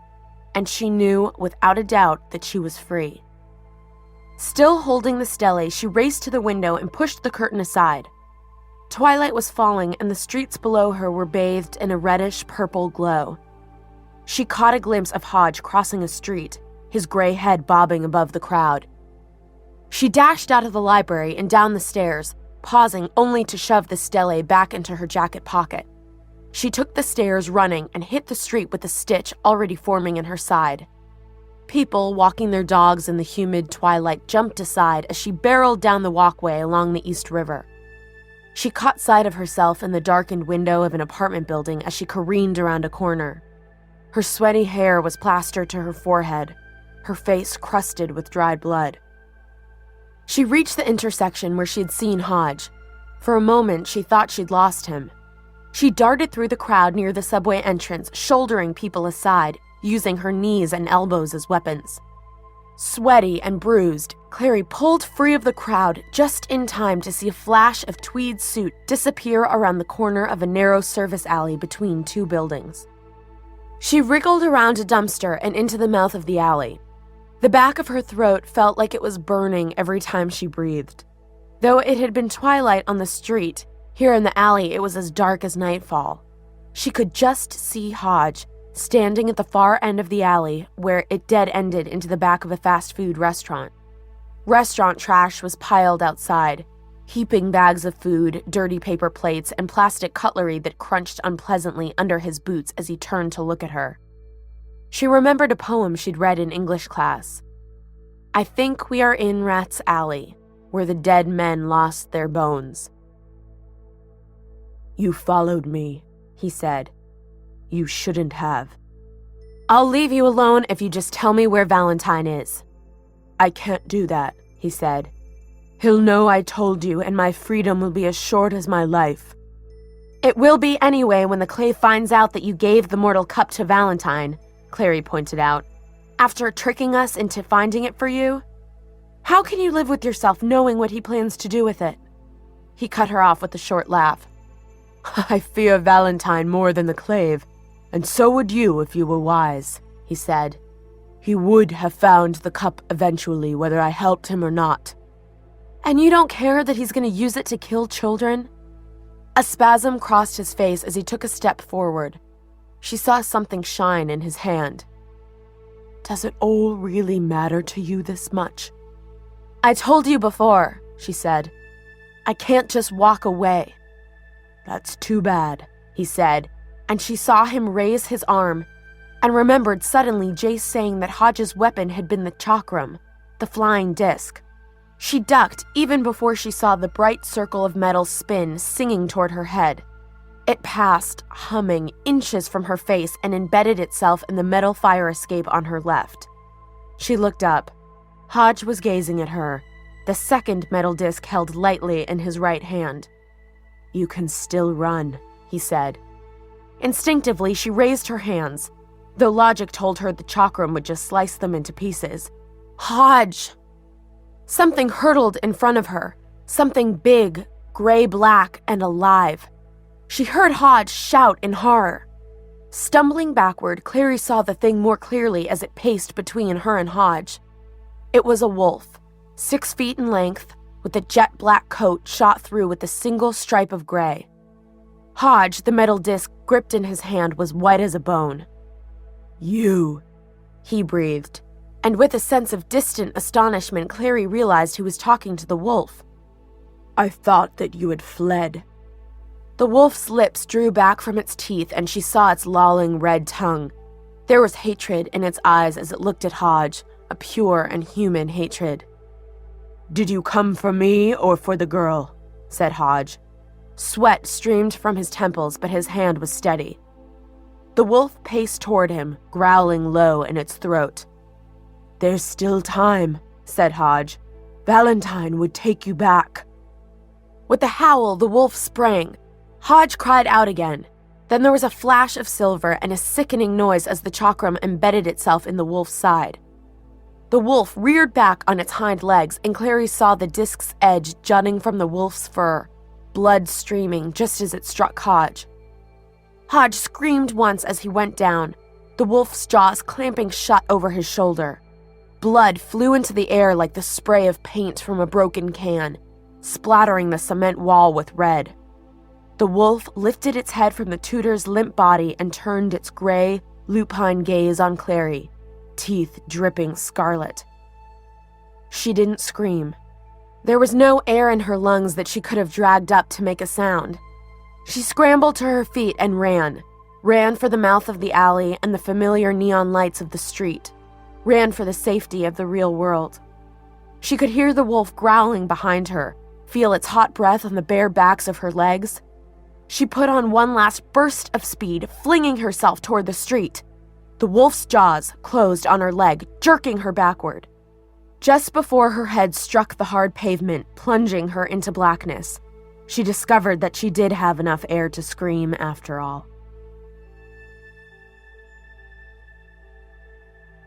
and she knew without a doubt that she was free. Still holding the stele, she raced to the window and pushed the curtain aside. Twilight was falling, and the streets below her were bathed in a reddish-purple glow. She caught a glimpse of Hodge crossing a street, his gray head bobbing above the crowd. She dashed out of the library and down the stairs, pausing only to shove the stele back into her jacket pocket. She took the stairs running and hit the street with a stitch already forming in her side. People walking their dogs in the humid twilight jumped aside as she barreled down the walkway along the East River. She caught sight of herself in the darkened window of an apartment building as she careened around a corner. Her sweaty hair was plastered to her forehead, her face crusted with dried blood. She reached the intersection where she had seen Hodge. For a moment, she thought she'd lost him. She darted through the crowd near the subway entrance, shouldering people aside, using her knees and elbows as weapons. Sweaty and bruised, Clary pulled free of the crowd just in time to see a flash of tweed suit disappear around the corner of a narrow service alley between two buildings. She wriggled around a dumpster and into the mouth of the alley. The back of her throat felt like it was burning every time she breathed. Though it had been twilight on the street, here in the alley it was as dark as nightfall. She could just see Hodge, standing at the far end of the alley where it dead-ended into the back of a fast food restaurant. Restaurant trash was piled outside, heaping bags of food, dirty paper plates, and plastic cutlery that crunched unpleasantly under his boots as he turned to look at her. She remembered a poem she'd read in English class. "I think we are in Rat's Alley, where the dead men lost their bones." "You followed me," he said. "You shouldn't have." "I'll leave you alone if you just tell me where Valentine is." "I can't do that," he said. "He'll know I told you, and my freedom will be as short as my life." "It will be anyway when the Clay finds out that you gave the mortal cup to Valentine," Clary pointed out. "After tricking us into finding it for you? How can you live with yourself knowing what he plans to do with it?" He cut her off with a short laugh. "I fear Valentine more than the Clave, "And so would you if you were wise," he said. "He would have found the cup eventually, whether I helped him or not." "And you don't care that he's going to use it to kill children?" A spasm crossed his face as he took a step forward. She saw something shine in his hand. "Does it all really matter to you this much?" "I told you before," she said. "I can't just walk away." "That's too bad," he said, and she saw him raise his arm and remembered suddenly Jace saying that Hodge's weapon had been the chakram, the flying disc. She ducked even before she saw the bright circle of metal spin, singing toward her head. It passed, humming, inches from her face and embedded itself in the metal fire escape on her left. She looked up. Hodge was gazing at her, the second metal disc held lightly in his right hand. "You can still run," he said. Instinctively, she raised her hands, though logic told her the chakram would just slice them into pieces. "Hodge!" Something hurtled in front of her, something big, gray-black, and alive. She heard Hodge shout in horror. Stumbling backward, Clary saw the thing more clearly as it paced between her and Hodge. It was a wolf, 6 feet in length, with a jet-black coat shot through with a single stripe of gray. Hodge, the metal disc gripped in his hand, was white as a bone. "You," he breathed, and with a sense of distant astonishment, Clary realized he was talking to the wolf. "I thought that you had fled." The wolf's lips drew back from its teeth, and she saw its lolling red tongue. There was hatred in its eyes as it looked at Hodge, a pure and human hatred. "Did you come for me or for the girl?" said Hodge. Sweat streamed from his temples, but his hand was steady. The wolf paced toward him, growling low in its throat. "There's still time," said Hodge. "Valentine would take you back." With a howl, the wolf sprang. Hodge cried out again. Then there was a flash of silver and a sickening noise as the chakram embedded itself in the wolf's side. The wolf reared back on its hind legs, and Clary saw the disc's edge jutting from the wolf's fur, blood streaming just as it struck Hodge. Hodge screamed once as he went down, the wolf's jaws clamping shut over his shoulder. Blood flew into the air like the spray of paint from a broken can, splattering the cement wall with red. The wolf lifted its head from the tutor's limp body and turned its gray, lupine gaze on Clary, teeth dripping scarlet. She didn't scream. There was no air in her lungs that she could have dragged up to make a sound. She scrambled to her feet and ran for the mouth of the alley and the familiar neon lights of the street, ran for the safety of the real world. She could hear the wolf growling behind her, feel its hot breath on the bare backs of her legs. She put on one last burst of speed, flinging herself toward the street. The wolf's jaws closed on her leg, jerking her backward. Just before her head struck the hard pavement, plunging her into blackness, she discovered that she did have enough air to scream after all.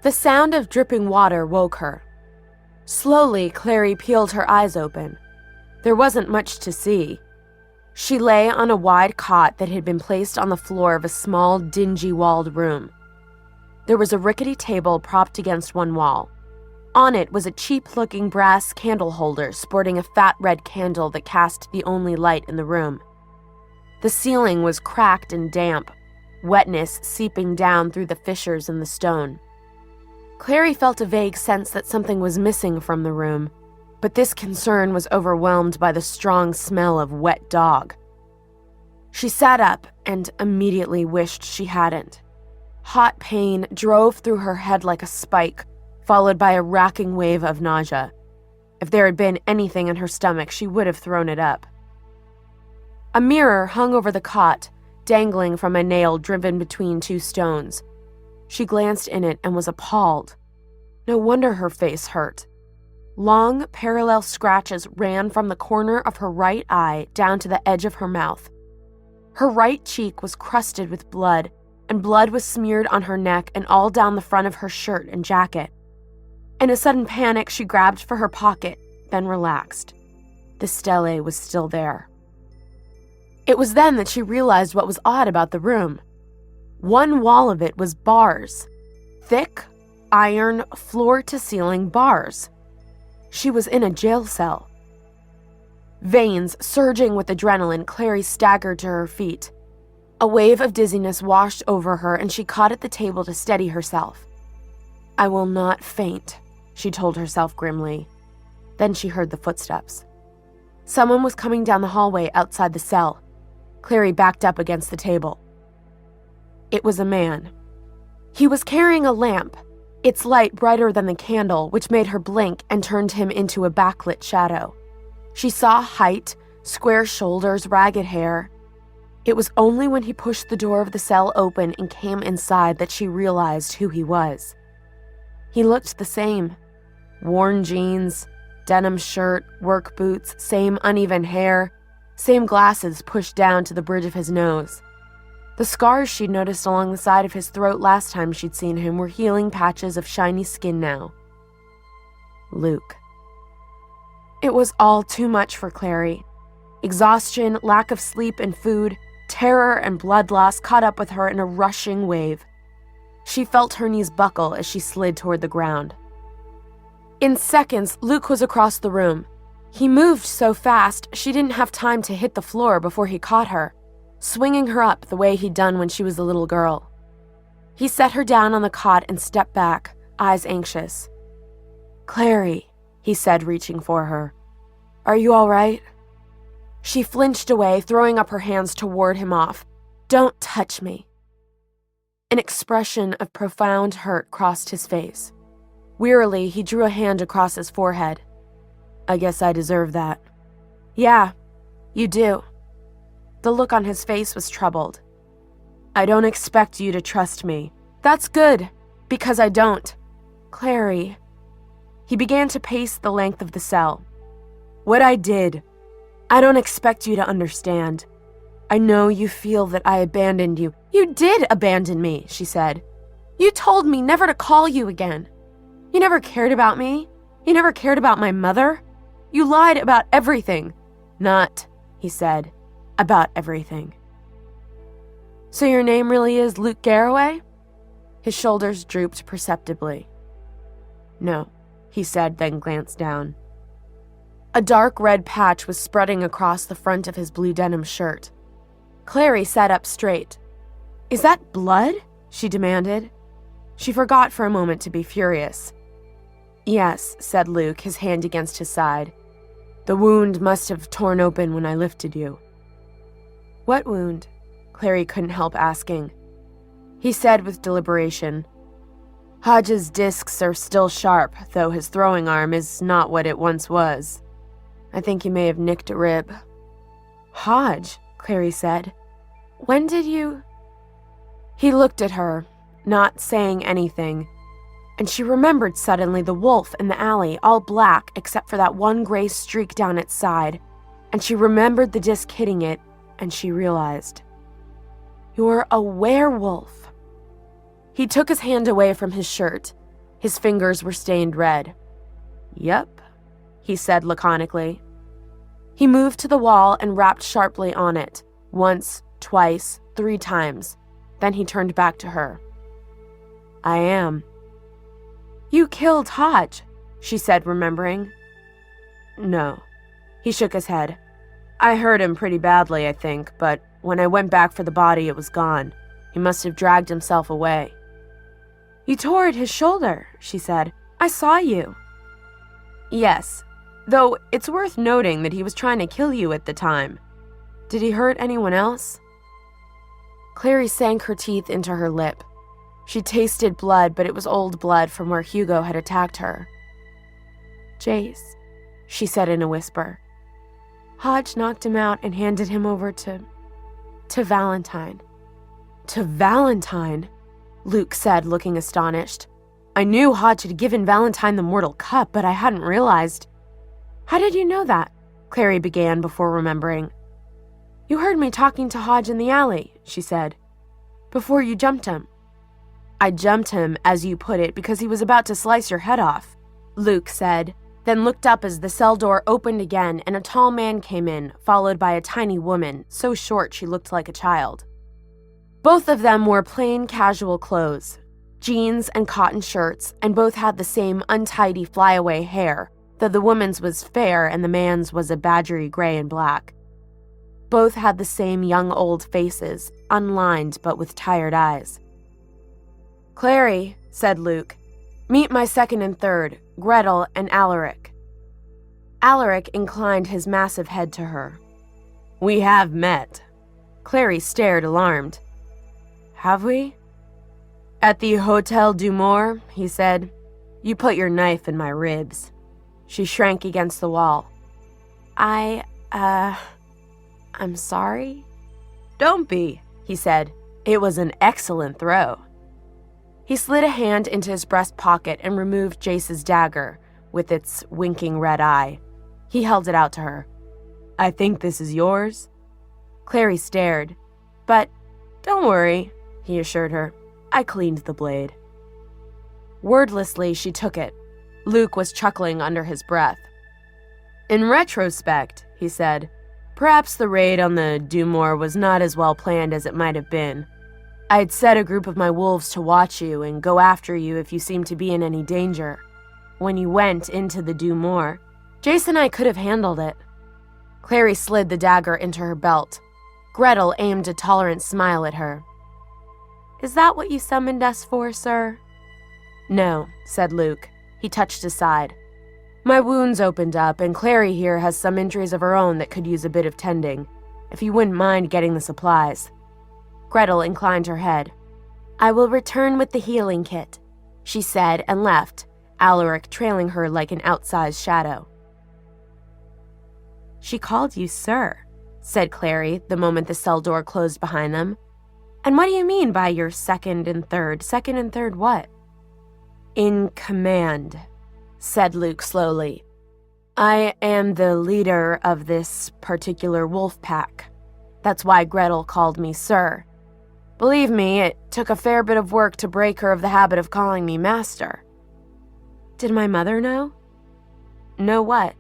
The sound of dripping water woke her. Slowly, Clary peeled her eyes open. There wasn't much to see. She lay on a wide cot that had been placed on the floor of a small, dingy-walled room. There was a rickety table propped against one wall. On it was a cheap-looking brass candle holder sporting a fat red candle that cast the only light in the room. The ceiling was cracked and damp, wetness seeping down through the fissures in the stone. Clary felt a vague sense that something was missing from the room, but this concern was overwhelmed by the strong smell of wet dog. She sat up and immediately wished she hadn't. Hot pain drove through her head like a spike, followed by a racking wave of nausea. If there had been anything in her stomach, she would have thrown it up. A mirror hung over the cot, dangling from a nail driven between two stones. She glanced in it and was appalled. No wonder her face hurt. Long, parallel scratches ran from the corner of her right eye down to the edge of her mouth. Her right cheek was crusted with blood, and blood was smeared on her neck and all down the front of her shirt and jacket. In a sudden panic, she grabbed for her pocket, then relaxed. The stele was still there. It was then that she realized what was odd about the room. One wall of it was bars. Thick, iron, floor-to-ceiling bars. She was in a jail cell. Veins surging with adrenaline, Clary staggered to her feet. A wave of dizziness washed over her, and she caught at the table to steady herself. "I will not faint," she told herself grimly. Then she heard the footsteps. Someone was coming down the hallway outside the cell. Clary backed up against the table. It was a man. He was carrying a lamp, its light brighter than the candle, which made her blink and turned him into a backlit shadow. She saw height, square shoulders, ragged hair. It was only when he pushed the door of the cell open and came inside that she realized who he was. He looked the same. Worn jeans, denim shirt, work boots, same uneven hair, same glasses pushed down to the bridge of his nose. The scars she'd noticed along the side of his throat last time she'd seen him were healing patches of shiny skin now. Luke. It was all too much for Clary. Exhaustion, lack of sleep and food, terror and blood loss caught up with her in a rushing wave. She felt her knees buckle as she slid toward the ground. In seconds, Luke was across the room. He moved so fast, she didn't have time to hit the floor before he caught her, swinging her up the way he'd done when she was a little girl. He set her down on the cot and stepped back, eyes anxious. "Clary," he said, reaching for her. "Are you all right?" She flinched away, throwing up her hands to ward him off. "Don't touch me." An expression of profound hurt crossed his face. Wearily, he drew a hand across his forehead. "I guess I deserve that." "Yeah, you do." The look on his face was troubled. "I don't expect you to trust me." "That's good, because I don't." "Clary." He began to pace the length of the cell. "What I did, I don't expect you to understand. I know you feel that I abandoned you." "You did abandon me," she said. "You told me never to call you again. You never cared about me. You never cared about my mother. You lied about everything." "Not," he said, "about everything." "So your name really is Luke Garraway?" His shoulders drooped perceptibly. "No," he said, then glanced down. A dark red patch was spreading across the front of his blue denim shirt. Clary sat up straight. "Is that blood?" she demanded. She forgot for a moment to be furious. "Yes," said Luke, his hand against his side. "The wound must have torn open when I lifted you." "What wound?" Clary couldn't help asking. He said with deliberation, "Hodge's discs are still sharp, though his throwing arm is not what it once was. I think he may have nicked a rib." "Hodge," Clary said. "When did you—" He looked at her, not saying anything, and she remembered suddenly the wolf in the alley, all black except for that one gray streak down its side, and she remembered the disc hitting it, and she realized. "You're a werewolf." He took his hand away from his shirt. His fingers were stained red. "Yep," he said laconically. He moved to the wall and rapped sharply on it, once, twice, 3 times. Then he turned back to her. "I am." "You killed Hodge," she said, remembering. "No." He shook his head. "I hurt him pretty badly, I think, but when I went back for the body, it was gone. He must have dragged himself away." "You tore at his shoulder," she said. "I saw you." "Yes, though it's worth noting that he was trying to kill you at the time. Did he hurt anyone else?" Clary sank her teeth into her lip. She tasted blood, but it was old blood from where Hugo had attacked her. "Jace," she said in a whisper. "Hodge knocked him out and handed him over to Valentine." "To Valentine?" Luke said, looking astonished. "I knew Hodge had given Valentine the mortal cup, but I hadn't realized." "How did you know that?" Clary began before remembering. "You heard me talking to Hodge in the alley," she said, "before you jumped him." "I jumped him, as you put it, because he was about to slice your head off," Luke said, then looked up as the cell door opened again and a tall man came in, followed by a tiny woman, so short she looked like a child. Both of them wore plain casual clothes, jeans and cotton shirts, and both had the same untidy flyaway hair, though the woman's was fair and the man's was a badgery gray and black. Both had the same young-old faces, unlined but with tired eyes. "Clary," said Luke, "meet my second and third, Gretel and Alaric." Alaric inclined his massive head to her. "We have met." Clary stared, alarmed. "Have we?" "At the Hotel du Mort," he said. "You put your knife in my ribs." She shrank against the wall. I'm sorry?" "Don't be," he said. "It was an excellent throw." He slid a hand into his breast pocket and removed Jace's dagger, with its winking red eye. He held it out to her. "I think this is yours?" Clary stared. "But don't worry," he assured her. "I cleaned the blade." Wordlessly, she took it. Luke was chuckling under his breath. "In retrospect," he said, "perhaps the raid on the Du Mort was not as well planned as it might have been. I'd set a group of my wolves to watch you and go after you if you seemed to be in any danger. When you went into the Du Mort, Jace and I could have handled it." Clary slid the dagger into her belt. Gretel aimed a tolerant smile at her. "Is that what you summoned us for, sir?" "No," said Luke. He touched his side. "My wounds opened up, and Clary here has some injuries of her own that could use a bit of tending, if you wouldn't mind getting the supplies." Gretel inclined her head. "I will return with the healing kit," she said, and left, Alaric trailing her like an outsized shadow. "She called you sir," said Clary the moment the cell door closed behind them. "And what do you mean by your second and third? Second and third what?" "In command," said Luke slowly. "I am the leader of this particular wolf pack. That's why Gretel called me sir. Believe me, it took a fair bit of work to break her of the habit of calling me master." "Did my mother know?" "Know what?"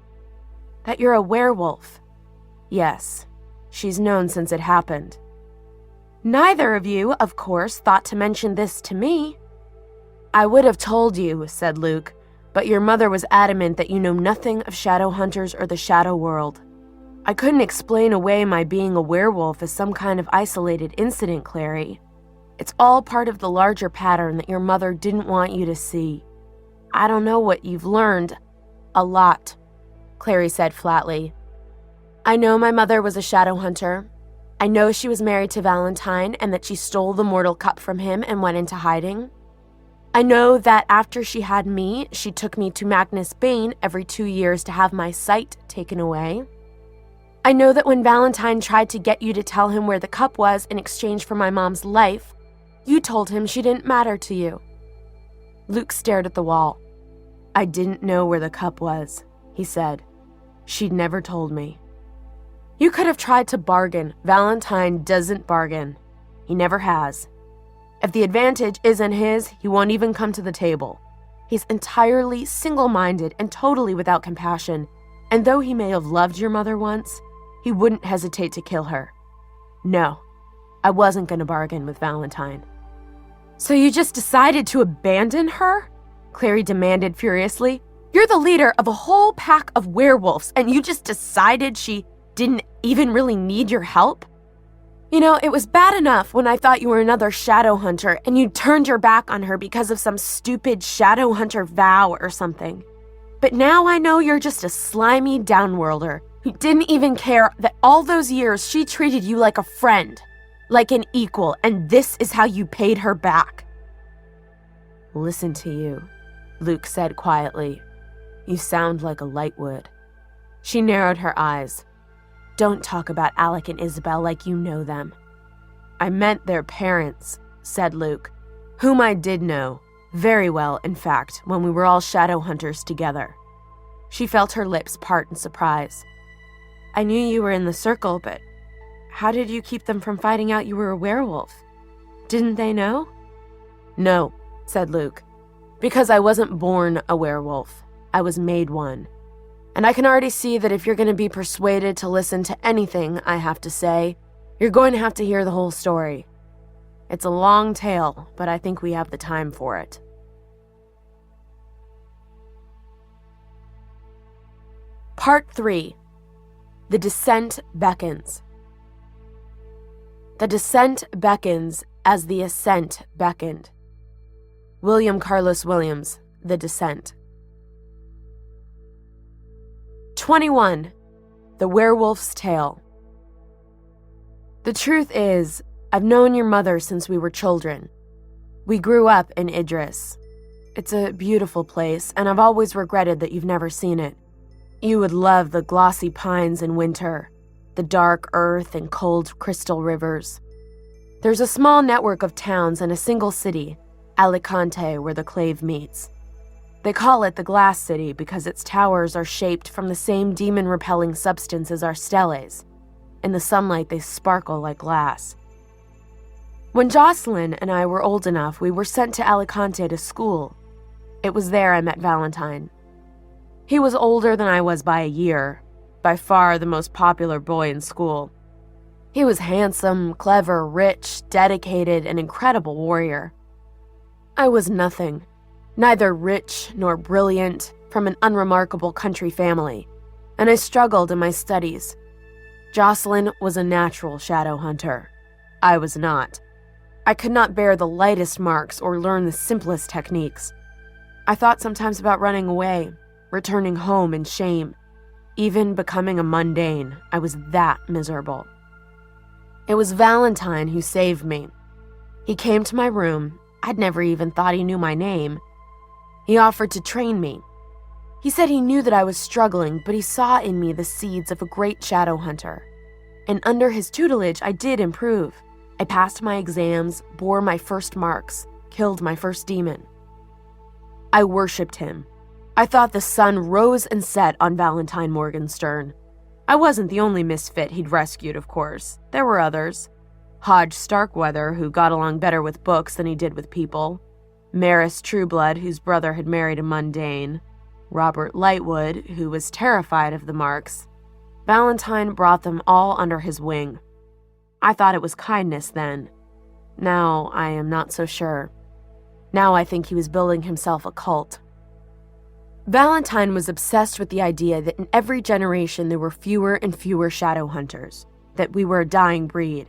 "That you're a werewolf." "Yes, she's known since it happened." "Neither of you, of course, thought to mention this to me." "I would have told you," said Luke, "but your mother was adamant that you know nothing of shadow hunters or the shadow world. I couldn't explain away my being a werewolf as some kind of isolated incident, Clary. It's all part of the larger pattern that your mother didn't want you to see. I don't know what you've learned." "A lot," Clary said flatly. "I know my mother was a shadow hunter. I know she was married to Valentine and that she stole the mortal cup from him and went into hiding. I know that after she had me, she took me to Magnus Bane every 2 years to have my sight taken away. I know that when Valentine tried to get you to tell him where the cup was in exchange for my mom's life, you told him she didn't matter to you." Luke stared at the wall. "I didn't know where the cup was," he said. "She'd never told me." "You could have tried to bargain. Valentine doesn't bargain. He never has. If the advantage isn't his, he won't even come to the table. He's entirely single-minded and totally without compassion, and though he may have loved your mother once, he wouldn't hesitate to kill her. No, I wasn't going to bargain with Valentine." "So you just decided to abandon her?" Clary demanded furiously. "You're the leader of a whole pack of werewolves, and you just decided she didn't even really need your help? You know, it was bad enough when I thought you were another shadow hunter and you turned your back on her because of some stupid shadow hunter vow or something. But now I know you're just a slimy downworlder who didn't even care that all those years she treated you like a friend, like an equal, and this is how you paid her back." "Listen to you," Luke said quietly. "You sound like a Lightwood." She narrowed her eyes. "Don't talk about Alec and Isabel like you know them." "I meant their parents," said Luke, "whom I did know. Very well, in fact, when we were all shadow hunters together." She felt her lips part in surprise. "I knew you were in the circle, but how did you keep them from finding out you were a werewolf? Didn't they know?" "No," said Luke, "because I wasn't born a werewolf. I was made one. And I can already see that if you're going to be persuaded to listen to anything I have to say, you're going to have to hear the whole story." It's a long tale, but I think we have the time for it. Part 3. The Descent Beckons. The descent beckons as the ascent beckoned. William Carlos Williams, The Descent. 21. The Werewolf's Tale. The truth is, I've known your mother since we were children. We grew up in Idris. It's a beautiful place, and I've always regretted that you've never seen it. You would love the glossy pines in winter, the dark earth and cold crystal rivers. There's a small network of towns and a single city, Alicante, where the clave meets. They call it the Glass City because its towers are shaped from the same demon-repelling substance as our steles. In the sunlight, they sparkle like glass. When Jocelyn and I were old enough, we were sent to Alicante to school. It was there I met Valentine. He was older than I was by a year, by far the most popular boy in school. He was handsome, clever, rich, dedicated, an incredible warrior. I was nothing, neither rich nor brilliant, from an unremarkable country family, and I struggled in my studies. Jocelyn was a natural shadow hunter. I was not. I could not bear the lightest marks or learn the simplest techniques. I thought sometimes about running away, returning home in shame, even becoming a mundane. I was that miserable. It was Valentine who saved me. He came to my room. I'd never even thought he knew my name. He offered to train me. He said he knew that I was struggling, but he saw in me the seeds of a great shadow hunter. And under his tutelage, I did improve. I passed my exams, bore my first marks, killed my first demon. I worshipped him. I thought the sun rose and set on Valentine Morgenstern. I wasn't the only misfit he'd rescued, of course. There were others. Hodge Starkweather, who got along better with books than he did with people. Maris Trueblood, whose brother had married a mundane. Robert Lightwood, who was terrified of the marks. Valentine brought them all under his wing. I thought it was kindness then. Now I am not so sure. Now I think he was building himself a cult. Valentine was obsessed with the idea that in every generation there were fewer and fewer shadow hunters, that we were a dying breed.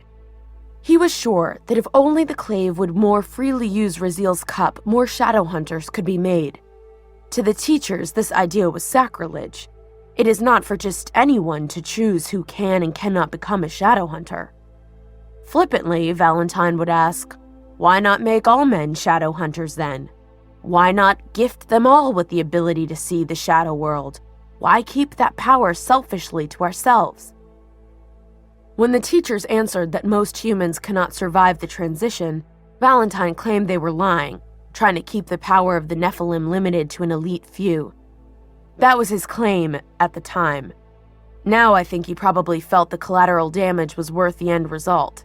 He was sure that if only the clave would more freely use Raziel's cup, more shadow hunters could be made. To the teachers, this idea was sacrilege. It is not for just anyone to choose who can and cannot become a shadow hunter. Flippantly, Valentine would ask, why not make all men shadow hunters then? Why not gift them all with the ability to see the shadow world? Why keep that power selfishly to ourselves? When the teachers answered that most humans cannot survive the transition, Valentine claimed they were lying, trying to keep the power of the Nephilim limited to an elite few. That was his claim at the time. Now I think he probably felt the collateral damage was worth the end result.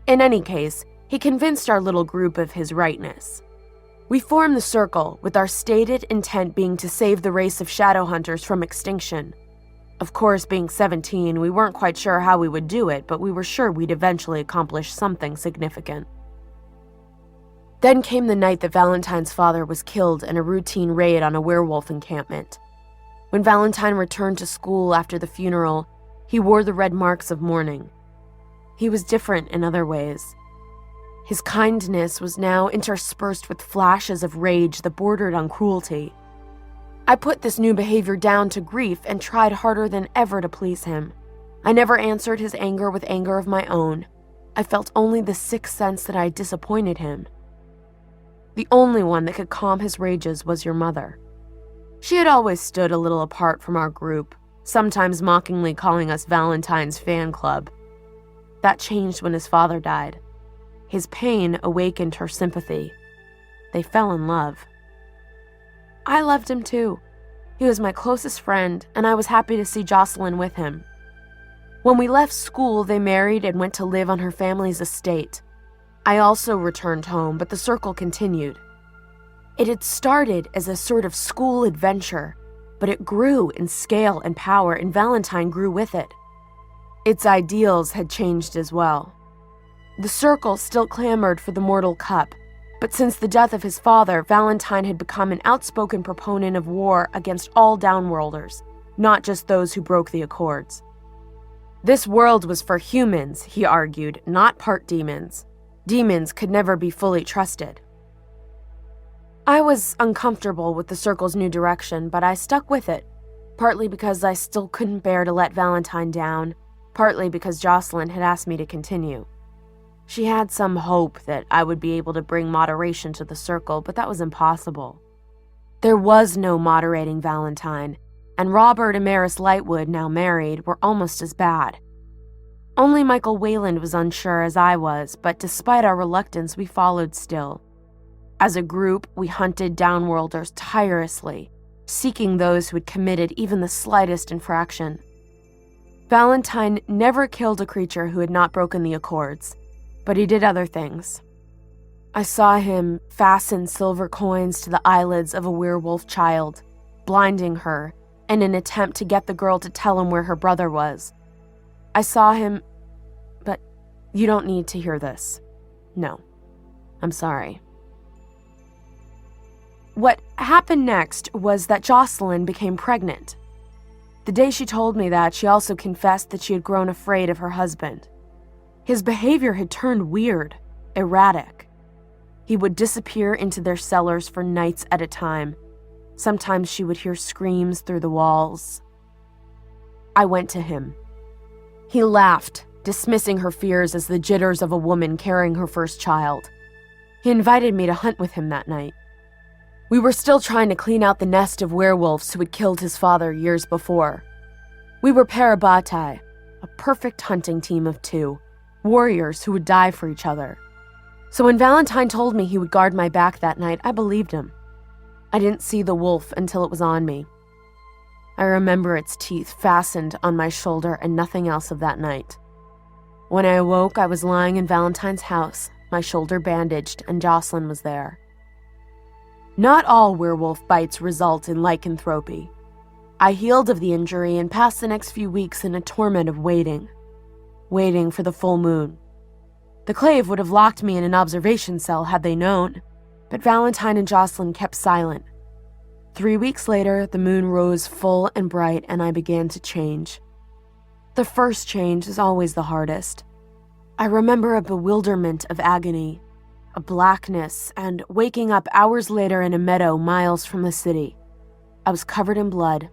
In any case, he convinced our little group of his rightness. We formed the circle, with our stated intent being to save the race of shadow hunters from extinction. Of course, being 17, we weren't quite sure how we would do it, but we were sure we'd eventually accomplish something significant. Then came the night that Valentine's father was killed in a routine raid on a werewolf encampment. When Valentine returned to school after the funeral, he wore the red marks of mourning. He was different in other ways. His kindness was now interspersed with flashes of rage that bordered on cruelty. I put this new behavior down to grief and tried harder than ever to please him. I never answered his anger with anger of my own. I felt only the sick sense that I had disappointed him. The only one that could calm his rages was your mother. She had always stood a little apart from our group, sometimes mockingly calling us Valentine's fan club. That changed when his father died. His pain awakened her sympathy. They fell in love. I loved him too. He was my closest friend, and I was happy to see Jocelyn with him. When we left school, they married and went to live on her family's estate. I also returned home, but the circle continued. It had started as a sort of school adventure, but it grew in scale and power, and Valentine grew with it. Its ideals had changed as well. The Circle still clamored for the Mortal Cup, but since the death of his father, Valentine had become an outspoken proponent of war against all Downworlders, not just those who broke the Accords. This world was for humans, he argued, not part demons. Demons could never be fully trusted. I was uncomfortable with the Circle's new direction, but I stuck with it, partly because I still couldn't bear to let Valentine down, partly because Jocelyn had asked me to continue. She had some hope that I would be able to bring moderation to the Circle, but that was impossible. There was no moderating Valentine, and Robert and Maris Lightwood, now married, were almost as bad. Only Michael Wayland was unsure as I was, but despite our reluctance, we followed still. As a group, we hunted Downworlders tirelessly, seeking those who had committed even the slightest infraction. Valentine never killed a creature who had not broken the Accords, but he did other things. I saw him fasten silver coins to the eyelids of a werewolf child, blinding her in an attempt to get the girl to tell him where her brother was. I saw him, but you don't need to hear this. No, I'm sorry. What happened next was that Jocelyn became pregnant. The day she told me that, she also confessed that she had grown afraid of her husband. His behavior had turned weird, erratic. He would disappear into their cellars for nights at a time. Sometimes she would hear screams through the walls. I went to him. He laughed, dismissing her fears as the jitters of a woman carrying her first child. He invited me to hunt with him that night. We were still trying to clean out the nest of werewolves who had killed his father years before. We were Parabatai, a perfect hunting team of two, warriors who would die for each other. So when Valentine told me he would guard my back that night, I believed him. I didn't see the wolf until it was on me. I remember its teeth fastened on my shoulder and nothing else of that night. When I awoke, I was lying in Valentine's house, my shoulder bandaged, and Jocelyn was there. Not all werewolf bites result in lycanthropy. I healed of the injury and passed the next few weeks in a torment of waiting for the full moon. The Clave would have locked me in an observation cell had they known, but Valentine and Jocelyn kept silent. 3 weeks later, the moon rose full and bright, and I began to change. The first change is always the hardest. I remember a bewilderment of agony, a blackness, and waking up hours later in a meadow miles from the city. I was covered in blood,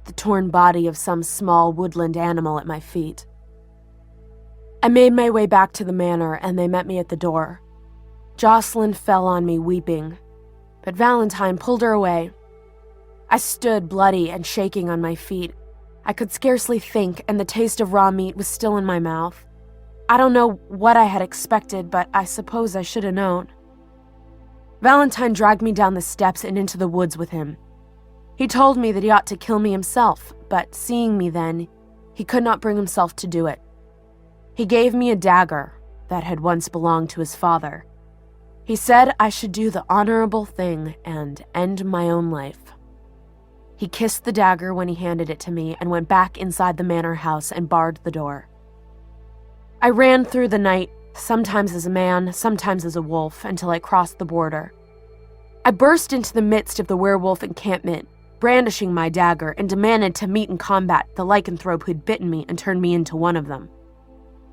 the torn body of some small woodland animal at my feet. I made my way back to the manor, and they met me at the door. Jocelyn fell on me weeping, but Valentine pulled her away. I stood bloody and shaking on my feet. I could scarcely think, and the taste of raw meat was still in my mouth. I don't know what I had expected, but I suppose I should have known. Valentine dragged me down the steps and into the woods with him. He told me that he ought to kill me himself, but seeing me then, he could not bring himself to do it. He gave me a dagger that had once belonged to his father. He said I should do the honorable thing and end my own life. He kissed the dagger when he handed it to me and went back inside the manor house and barred the door. I ran through the night, sometimes as a man, sometimes as a wolf, until I crossed the border. I burst into the midst of the werewolf encampment, brandishing my dagger, and demanded to meet and combat the lycanthrope who'd bitten me and turned me into one of them.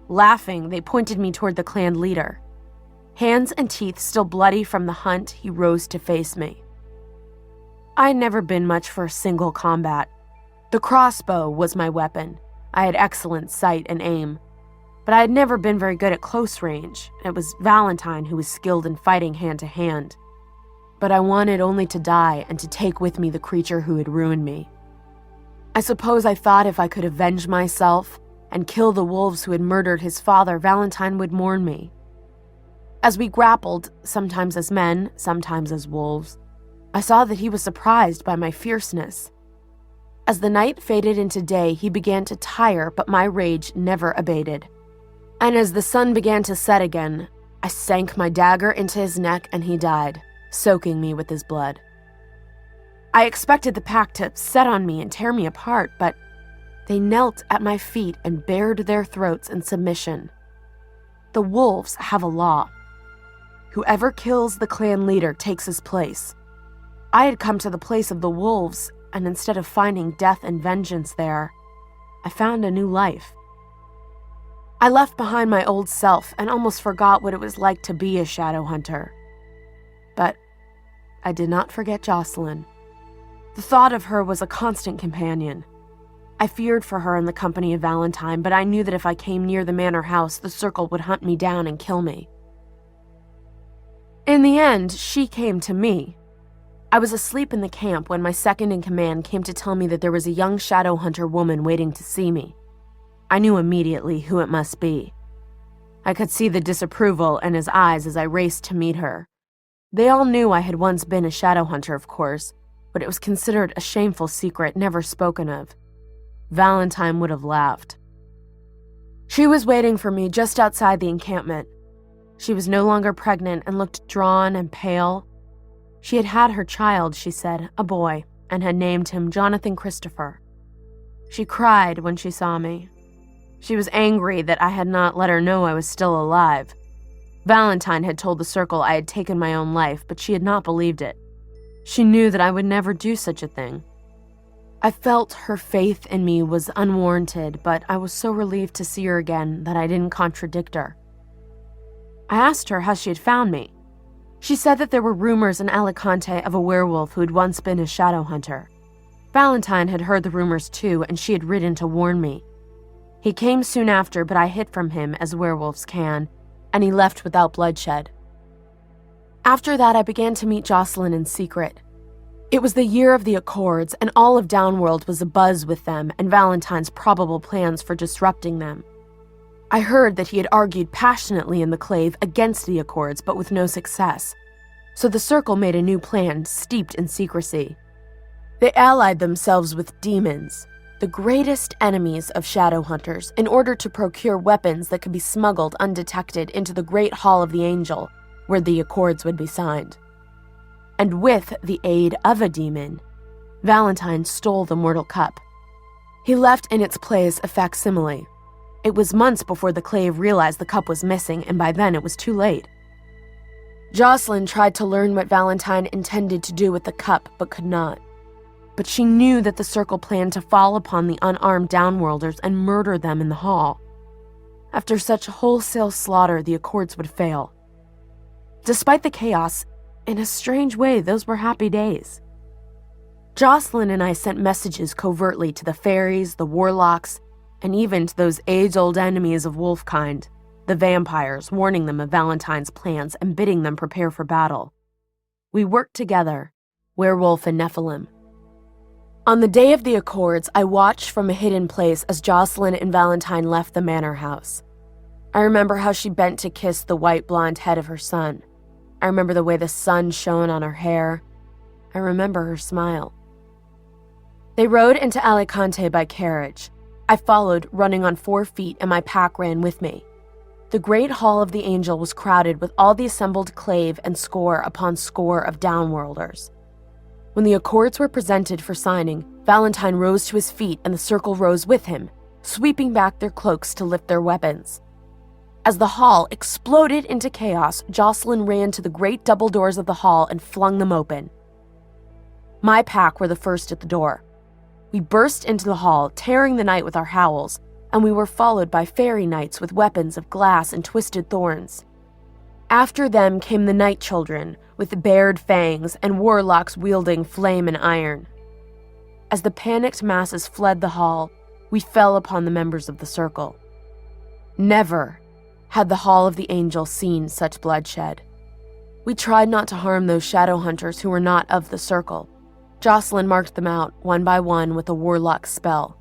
Laughing, they pointed me toward the clan leader. Hands and teeth still bloody from the hunt, he rose to face me. I'd never been much for single combat. The crossbow was my weapon. I had excellent sight and aim. But I had never been very good at close range. It was Valentine who was skilled in fighting hand to hand. But I wanted only to die and to take with me the creature who had ruined me. I suppose I thought if I could avenge myself and kill the wolves who had murdered his father, Valentine would mourn me. As we grappled, sometimes as men, sometimes as wolves, I saw that he was surprised by my fierceness. As the night faded into day, he began to tire, but my rage never abated. And as the sun began to set again, I sank my dagger into his neck and he died, soaking me with his blood. I expected the pack to set on me and tear me apart, but they knelt at my feet and bared their throats in submission. The wolves have a law. Whoever kills the clan leader takes his place. I had come to the place of the wolves, and instead of finding death and vengeance there, I found a new life. I left behind my old self and almost forgot what it was like to be a shadow hunter. But I did not forget Jocelyn. The thought of her was a constant companion. I feared for her in the company of Valentine, but I knew that if I came near the manor house, the circle would hunt me down and kill me. In the end, she came to me. I was asleep in the camp when my second-in-command came to tell me that there was a young shadow hunter woman waiting to see me. I knew immediately who it must be. I could see the disapproval in his eyes as I raced to meet her. They all knew I had once been a shadow hunter, of course, but it was considered a shameful secret never spoken of. Valentine would have laughed. She was waiting for me just outside the encampment. She was no longer pregnant and looked drawn and pale. She had had her child, she said, a boy, and had named him Jonathan Christopher. She cried when she saw me. She was angry that I had not let her know I was still alive. Valentine had told the circle I had taken my own life, but she had not believed it. She knew that I would never do such a thing. I felt her faith in me was unwarranted, but I was so relieved to see her again that I didn't contradict her. I asked her how she had found me. She said that there were rumors in Alicante of a werewolf who had once been a shadow hunter. Valentine had heard the rumors too, and she had ridden to warn me. He came soon after, but I hid from him as werewolves can, and he left without bloodshed. After that, I began to meet Jocelyn in secret. It was the year of the Accords, and all of Downworld was abuzz with them and Valentine's probable plans for disrupting them. I heard that he had argued passionately in the Clave against the Accords, but with no success. So the Circle made a new plan, steeped in secrecy. They allied themselves with demons, the greatest enemies of shadow hunters, in order to procure weapons that could be smuggled undetected into the Great Hall of the Angel, where the Accords would be signed. And with the aid of a demon, Valentine stole the Mortal Cup. He left in its place a facsimile. It was months before the Clave realized the cup was missing, and by then it was too late. Jocelyn tried to learn what Valentine intended to do with the cup, but could not. But she knew that the Circle planned to fall upon the unarmed Downworlders and murder them in the hall. After such wholesale slaughter, the Accords would fail. Despite the chaos, in a strange way, those were happy days. Jocelyn and I sent messages covertly to the fairies, the warlocks, and even to those age-old enemies of wolfkind, the vampires, warning them of Valentine's plans and bidding them prepare for battle. We worked together, werewolf and Nephilim. On the day of the Accords, I watched from a hidden place as Jocelyn and Valentine left the manor house. I remember how she bent to kiss the white blonde head of her son. I remember the way the sun shone on her hair. I remember her smile. They rode into Alicante by carriage. I followed, running on 4 feet, and my pack ran with me. The Great Hall of the Angel was crowded with all the assembled Clave and score upon score of Downworlders. When the Accords were presented for signing, Valentine rose to his feet and the Circle rose with him, sweeping back their cloaks to lift their weapons. As the hall exploded into chaos, Jocelyn ran to the great double doors of the hall and flung them open. My pack were the first at the door. We burst into the hall, tearing the night with our howls, and we were followed by fairy knights with weapons of glass and twisted thorns. After them came the Night Children, with bared fangs, and warlocks wielding flame and iron. As the panicked masses fled the hall, we fell upon the members of the Circle. Never had the Hall of the Angel seen such bloodshed. We tried not to harm those shadow hunters who were not of the Circle. Jocelyn marked them out, one by one, with a warlock spell.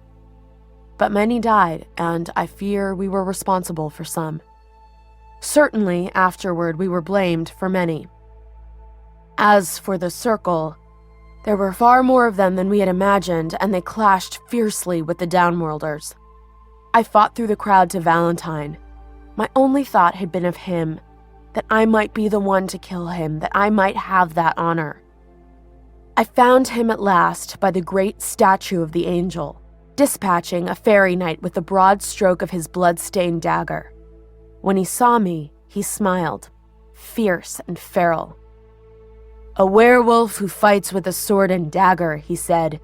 But many died, and I fear we were responsible for some. Certainly, afterward, we were blamed for many. As for the Circle, there were far more of them than we had imagined, and they clashed fiercely with the Downworlders. I fought through the crowd to Valentine. My only thought had been of him, that I might be the one to kill him, that I might have that honor. I found him at last by the great statue of the angel, dispatching a fairy knight with the broad stroke of his blood-stained dagger. When he saw me, he smiled, fierce and feral. "A werewolf who fights with a sword and dagger," he said,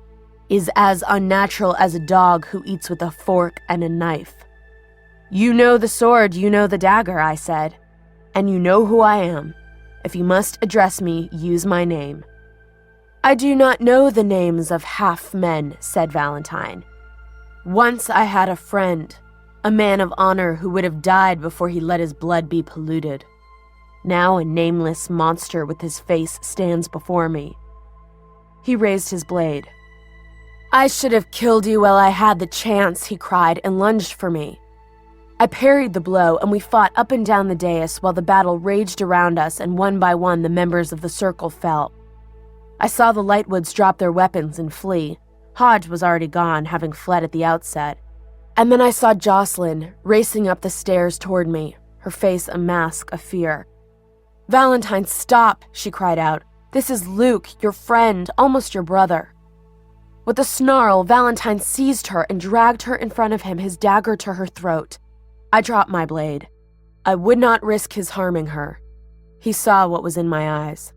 "is as unnatural as a dog who eats with a fork and a knife." "You know the sword, you know the dagger," I said, "and you know who I am. If you must address me, use my name." "I do not know the names of half-men," said Valentine. "Once I had a friend, a man of honor who would have died before he let his blood be polluted. Now a nameless monster with his face stands before me." He raised his blade. "I should have killed you while I had the chance," he cried, and lunged for me. I parried the blow, and we fought up and down the dais while the battle raged around us, and one by one the members of the circle fell. I saw the Lightwoods drop their weapons and flee. Hodge was already gone, having fled at the outset. And then I saw Jocelyn racing up the stairs toward me, her face a mask of fear. "Valentine, stop," she cried out. "This is Luke, your friend, almost your brother." With a snarl, Valentine seized her and dragged her in front of him, his dagger to her throat. I dropped my blade. I would not risk his harming her. He saw what was in my eyes.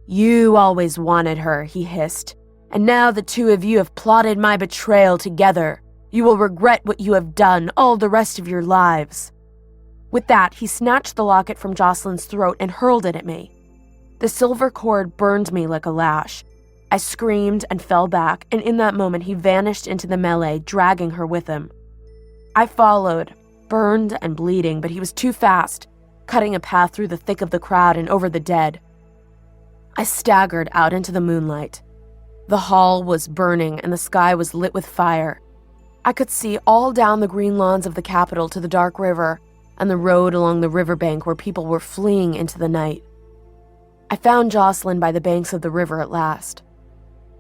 "You always wanted her," he hissed, "and now the two of you have plotted my betrayal together. You will regret what you have done all the rest of your lives." With that, he snatched the locket from Jocelyn's throat and hurled it at me. The silver cord burned me like a lash. I screamed and fell back, and in that moment he vanished into the melee, dragging her with him. I followed, burned and bleeding, but he was too fast, cutting a path through the thick of the crowd and over the dead. I staggered out into the moonlight. The hall was burning and the sky was lit with fire. I could see all down the green lawns of the Capitol to the dark river and the road along the riverbank where people were fleeing into the night. I found Jocelyn by the banks of the river at last.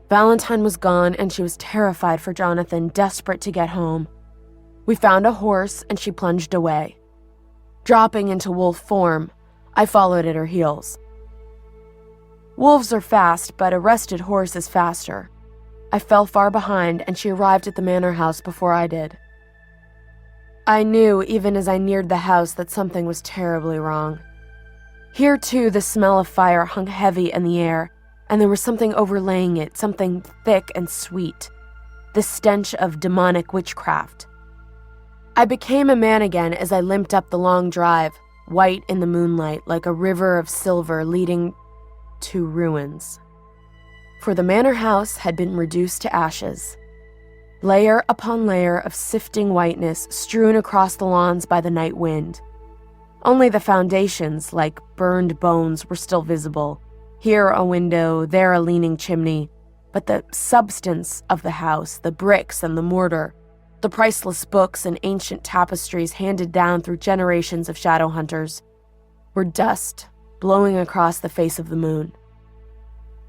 Valentine was gone and she was terrified for Jonathan, desperate to get home. We found a horse and she plunged away. Dropping into wolf form, I followed at her heels. Wolves are fast, but a rested horse is faster. I fell far behind and she arrived at the manor house before I did. I knew, even as I neared the house, that something was terribly wrong. Here, too, the smell of fire hung heavy in the air, and there was something overlaying it, something thick and sweet, the stench of demonic witchcraft. I became a man again as I limped up the long drive, white in the moonlight, like a river of silver leading to ruins. For the manor house had been reduced to ashes. Layer upon layer of sifting whiteness strewn across the lawns by the night wind. Only the foundations, like burned bones, were still visible. Here a window, there a leaning chimney. But the substance of the house, the bricks and the mortar, the priceless books and ancient tapestries handed down through generations of shadow hunters, were dust blowing across the face of the moon.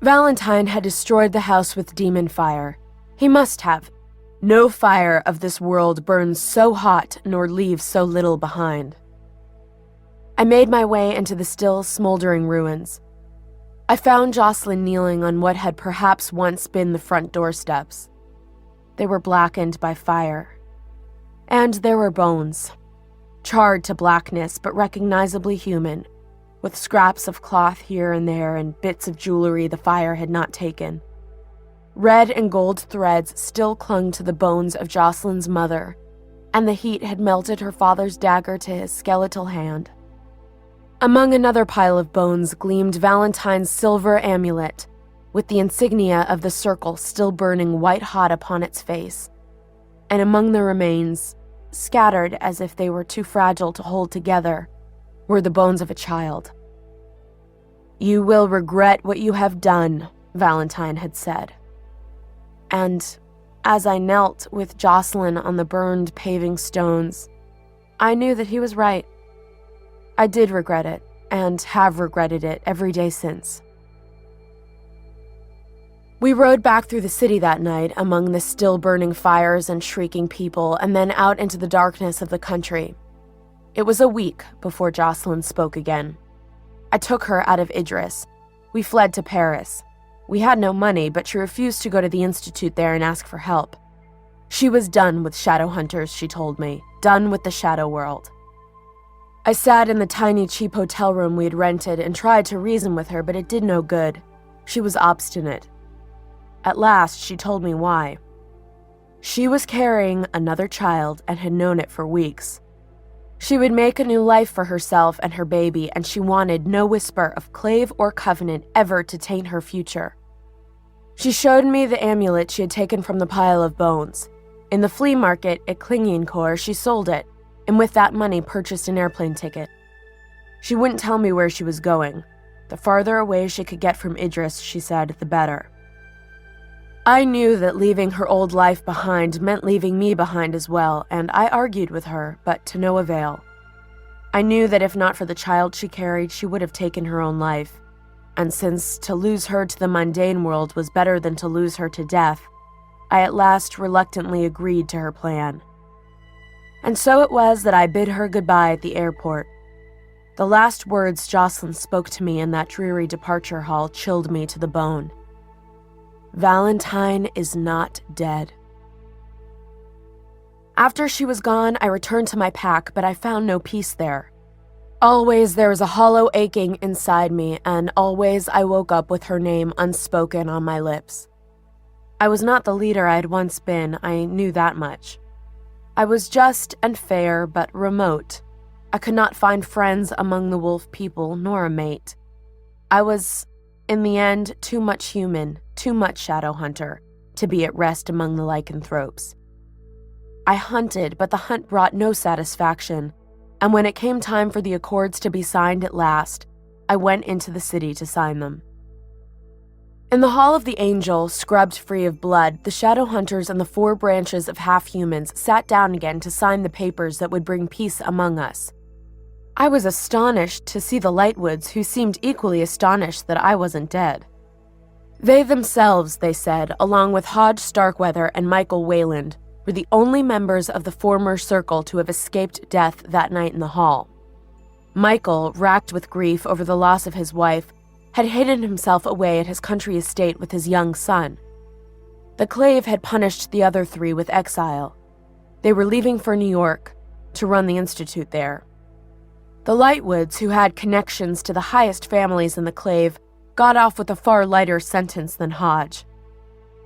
Valentine had destroyed the house with demon fire. He must have. No fire of this world burns so hot nor leaves so little behind. I made my way into the still smoldering ruins. I found Jocelyn kneeling on what had perhaps once been the front doorsteps. They were blackened by fire. And there were bones, charred to blackness but recognizably human, with scraps of cloth here and there and bits of jewelry the fire had not taken. Red and gold threads still clung to the bones of Jocelyn's mother, and the heat had melted her father's dagger to his skeletal hand. Among another pile of bones gleamed Valentine's silver amulet, with the insignia of the circle still burning white-hot upon its face. And among the remains, scattered as if they were too fragile to hold together, were the bones of a child. "You will regret what you have done," Valentine had said. And as I knelt with Jocelyn on the burned paving stones, I knew that he was right. I did regret it, and have regretted it every day since. We rode back through the city that night among the still burning fires and shrieking people, and then out into the darkness of the country. It was a week before Jocelyn spoke again. I took her out of Idris. We fled to Paris. We had no money, but she refused to go to the institute there and ask for help. She was done with shadow hunters, she told me, done with the shadow world. I sat in the tiny, cheap hotel room we had rented and tried to reason with her, but it did no good. She was obstinate. At last, she told me why. She was carrying another child and had known it for weeks. She would make a new life for herself and her baby, and she wanted no whisper of Clave or Covenant ever to taint her future. She showed me the amulet she had taken from the pile of bones. In the flea market at Klingenkhor, she sold it, and with that money purchased an airplane ticket. She wouldn't tell me where she was going. The farther away she could get from Idris, she said, the better. I knew that leaving her old life behind meant leaving me behind as well, and I argued with her, but to no avail. I knew that if not for the child she carried, she would have taken her own life. And since to lose her to the mundane world was better than to lose her to death, I at last reluctantly agreed to her plan. And so it was that I bid her goodbye at the airport. The last words Jocelyn spoke to me in that dreary departure hall chilled me to the bone. Valentine is not dead. After she was gone, I returned to my pack, but I found no peace there. Always there was a hollow aching inside me, and always I woke up with her name unspoken on my lips. I was not the leader I had once been, I knew that much. I was just and fair, but remote. I could not find friends among the wolf people, nor a mate. I was, in the end, too much human, too much shadow hunter, to be at rest among the lycanthropes. I hunted, but the hunt brought no satisfaction, and when it came time for the accords to be signed at last, I went into the city to sign them. In the Hall of the Angel, scrubbed free of blood, the shadow hunters and the 4 branches of half-humans sat down again to sign the papers that would bring peace among us. I was astonished to see the Lightwoods, who seemed equally astonished that I wasn't dead. They themselves, they said, along with Hodge Starkweather and Michael Wayland, were the only members of the former circle to have escaped death that night in the hall. Michael, racked with grief over the loss of his wife, had hidden himself away at his country estate with his young son. The Clave had punished the other 3 with exile. They were leaving for New York to run the institute there. The Lightwoods, who had connections to the highest families in the Clave, got off with a far lighter sentence than Hodge.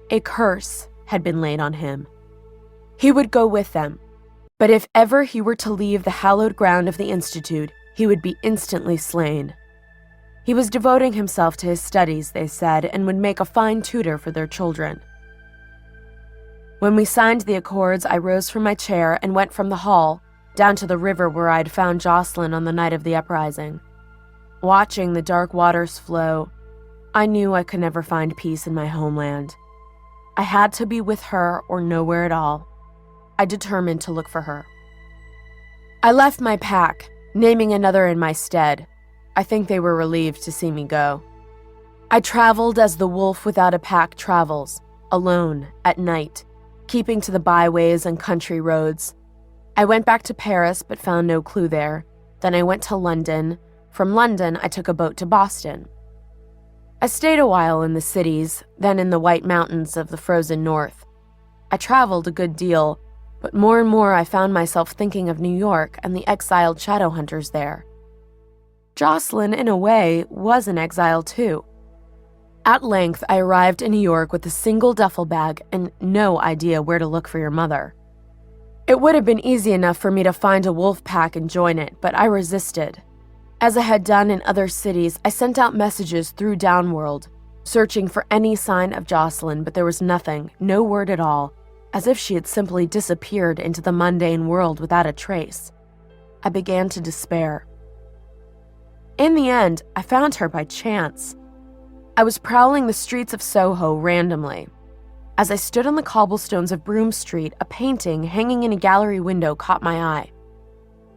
A curse had been laid on him. He would go with them, but if ever he were to leave the hallowed ground of the institute, he would be instantly slain. He was devoting himself to his studies, they said, and would make a fine tutor for their children. When we signed the accords, I rose from my chair and went from the hall down to the river where I'd found Jocelyn on the night of the uprising. Watching the dark waters flow, I knew I could never find peace in my homeland. I had to be with her or nowhere at all. I determined to look for her. I left my pack, naming another in my stead. I think they were relieved to see me go. I traveled as the wolf without a pack travels, alone, at night, keeping to the byways and country roads. I went back to Paris but found no clue there. Then I went to London. From London, I took a boat to Boston. I stayed a while in the cities, then in the White Mountains of the frozen north. I traveled a good deal, but more and more I found myself thinking of New York and the exiled shadow hunters there. Jocelyn, in a way, was an exile too. At length, I arrived in New York with a single duffel bag and no idea where to look for your mother. It would have been easy enough for me to find a wolf pack and join it, but I resisted. As I had done in other cities, I sent out messages through Downworld, searching for any sign of Jocelyn, but there was nothing, no word at all, as if she had simply disappeared into the mundane world without a trace. I began to despair. In the end, I found her by chance. I was prowling the streets of Soho randomly. As I stood on the cobblestones of Broome Street, a painting hanging in a gallery window caught my eye.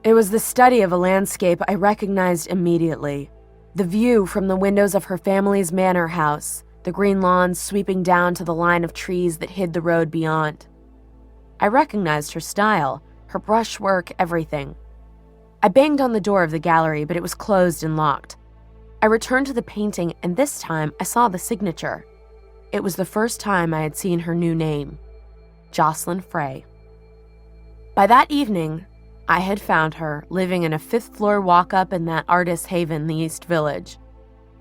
It was the study of a landscape I recognized immediately. The view from the windows of her family's manor house, the green lawns sweeping down to the line of trees that hid the road beyond. I recognized her style, her brushwork, everything. I banged on the door of the gallery, but it was closed and locked. I returned to the painting, and this time I saw the signature. It was the first time I had seen her new name, Jocelyn Frey. By that evening, I had found her, living in a fifth-floor walk-up in that artist's haven, the East Village.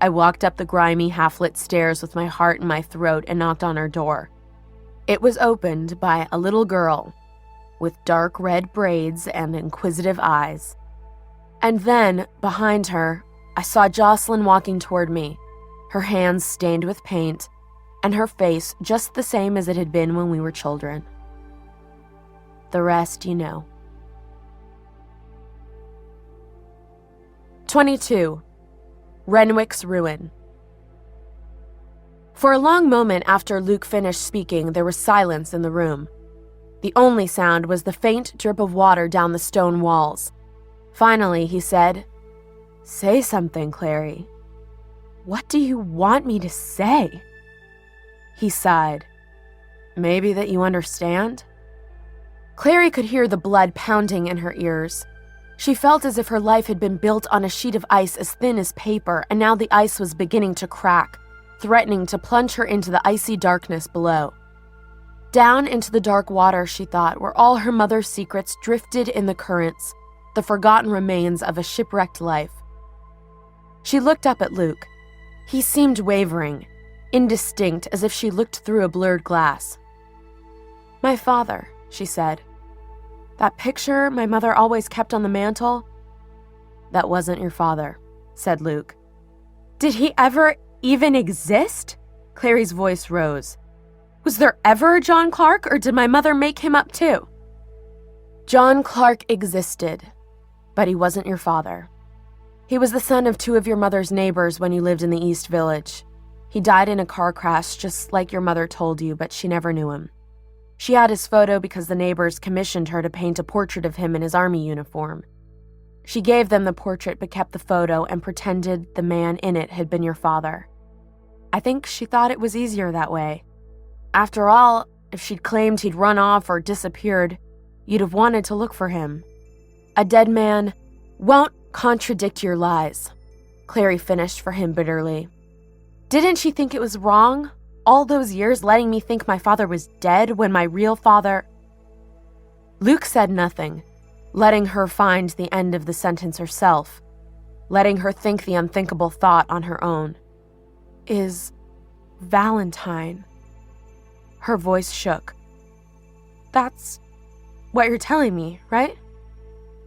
I walked up the grimy, half-lit stairs with my heart in my throat and knocked on her door. It was opened by a little girl with dark red braids and inquisitive eyes. And then, behind her, I saw Jocelyn walking toward me, her hands stained with paint, and her face just the same as it had been when we were children. The rest you know. 22. Renwick's Ruin. For a long moment after Luke finished speaking, there was silence in the room. The only sound was the faint drip of water down the stone walls. Finally, he said, "Say something, Clary." "What do you want me to say?" He sighed. "Maybe that you understand?" Clary could hear the blood pounding in her ears. She felt as if her life had been built on a sheet of ice as thin as paper, and now the ice was beginning to crack, threatening to plunge her into the icy darkness below. Down into the dark water, she thought, where all her mother's secrets drifted in the currents, the forgotten remains of a shipwrecked life. She looked up at Luke. He seemed wavering, indistinct, as if she looked through a blurred glass. "My father," she said. "That picture my mother always kept on the mantel?" "That wasn't your father," said Luke. "Did he ever even exist?" Clary's voice rose. "Was there ever a John Clark, or did my mother make him up too?" "John Clark existed, but he wasn't your father. He was the son of two of your mother's neighbors when you lived in the East Village. He died in a car crash just like your mother told you, but she never knew him. She had his photo because the neighbors commissioned her to paint a portrait of him in his army uniform. She gave them the portrait but kept the photo and pretended the man in it had been your father. I think she thought it was easier that way. After all, if she'd claimed he'd run off or disappeared, you'd have wanted to look for him. A dead man won't contradict your lies," Clary finished for him bitterly. "Didn't she think it was wrong? All those years letting me think my father was dead when my real father—" Luke said nothing, letting her find the end of the sentence herself, letting her think the unthinkable thought on her own. "Is Valentine—" Her voice shook. "That's what you're telling me, right?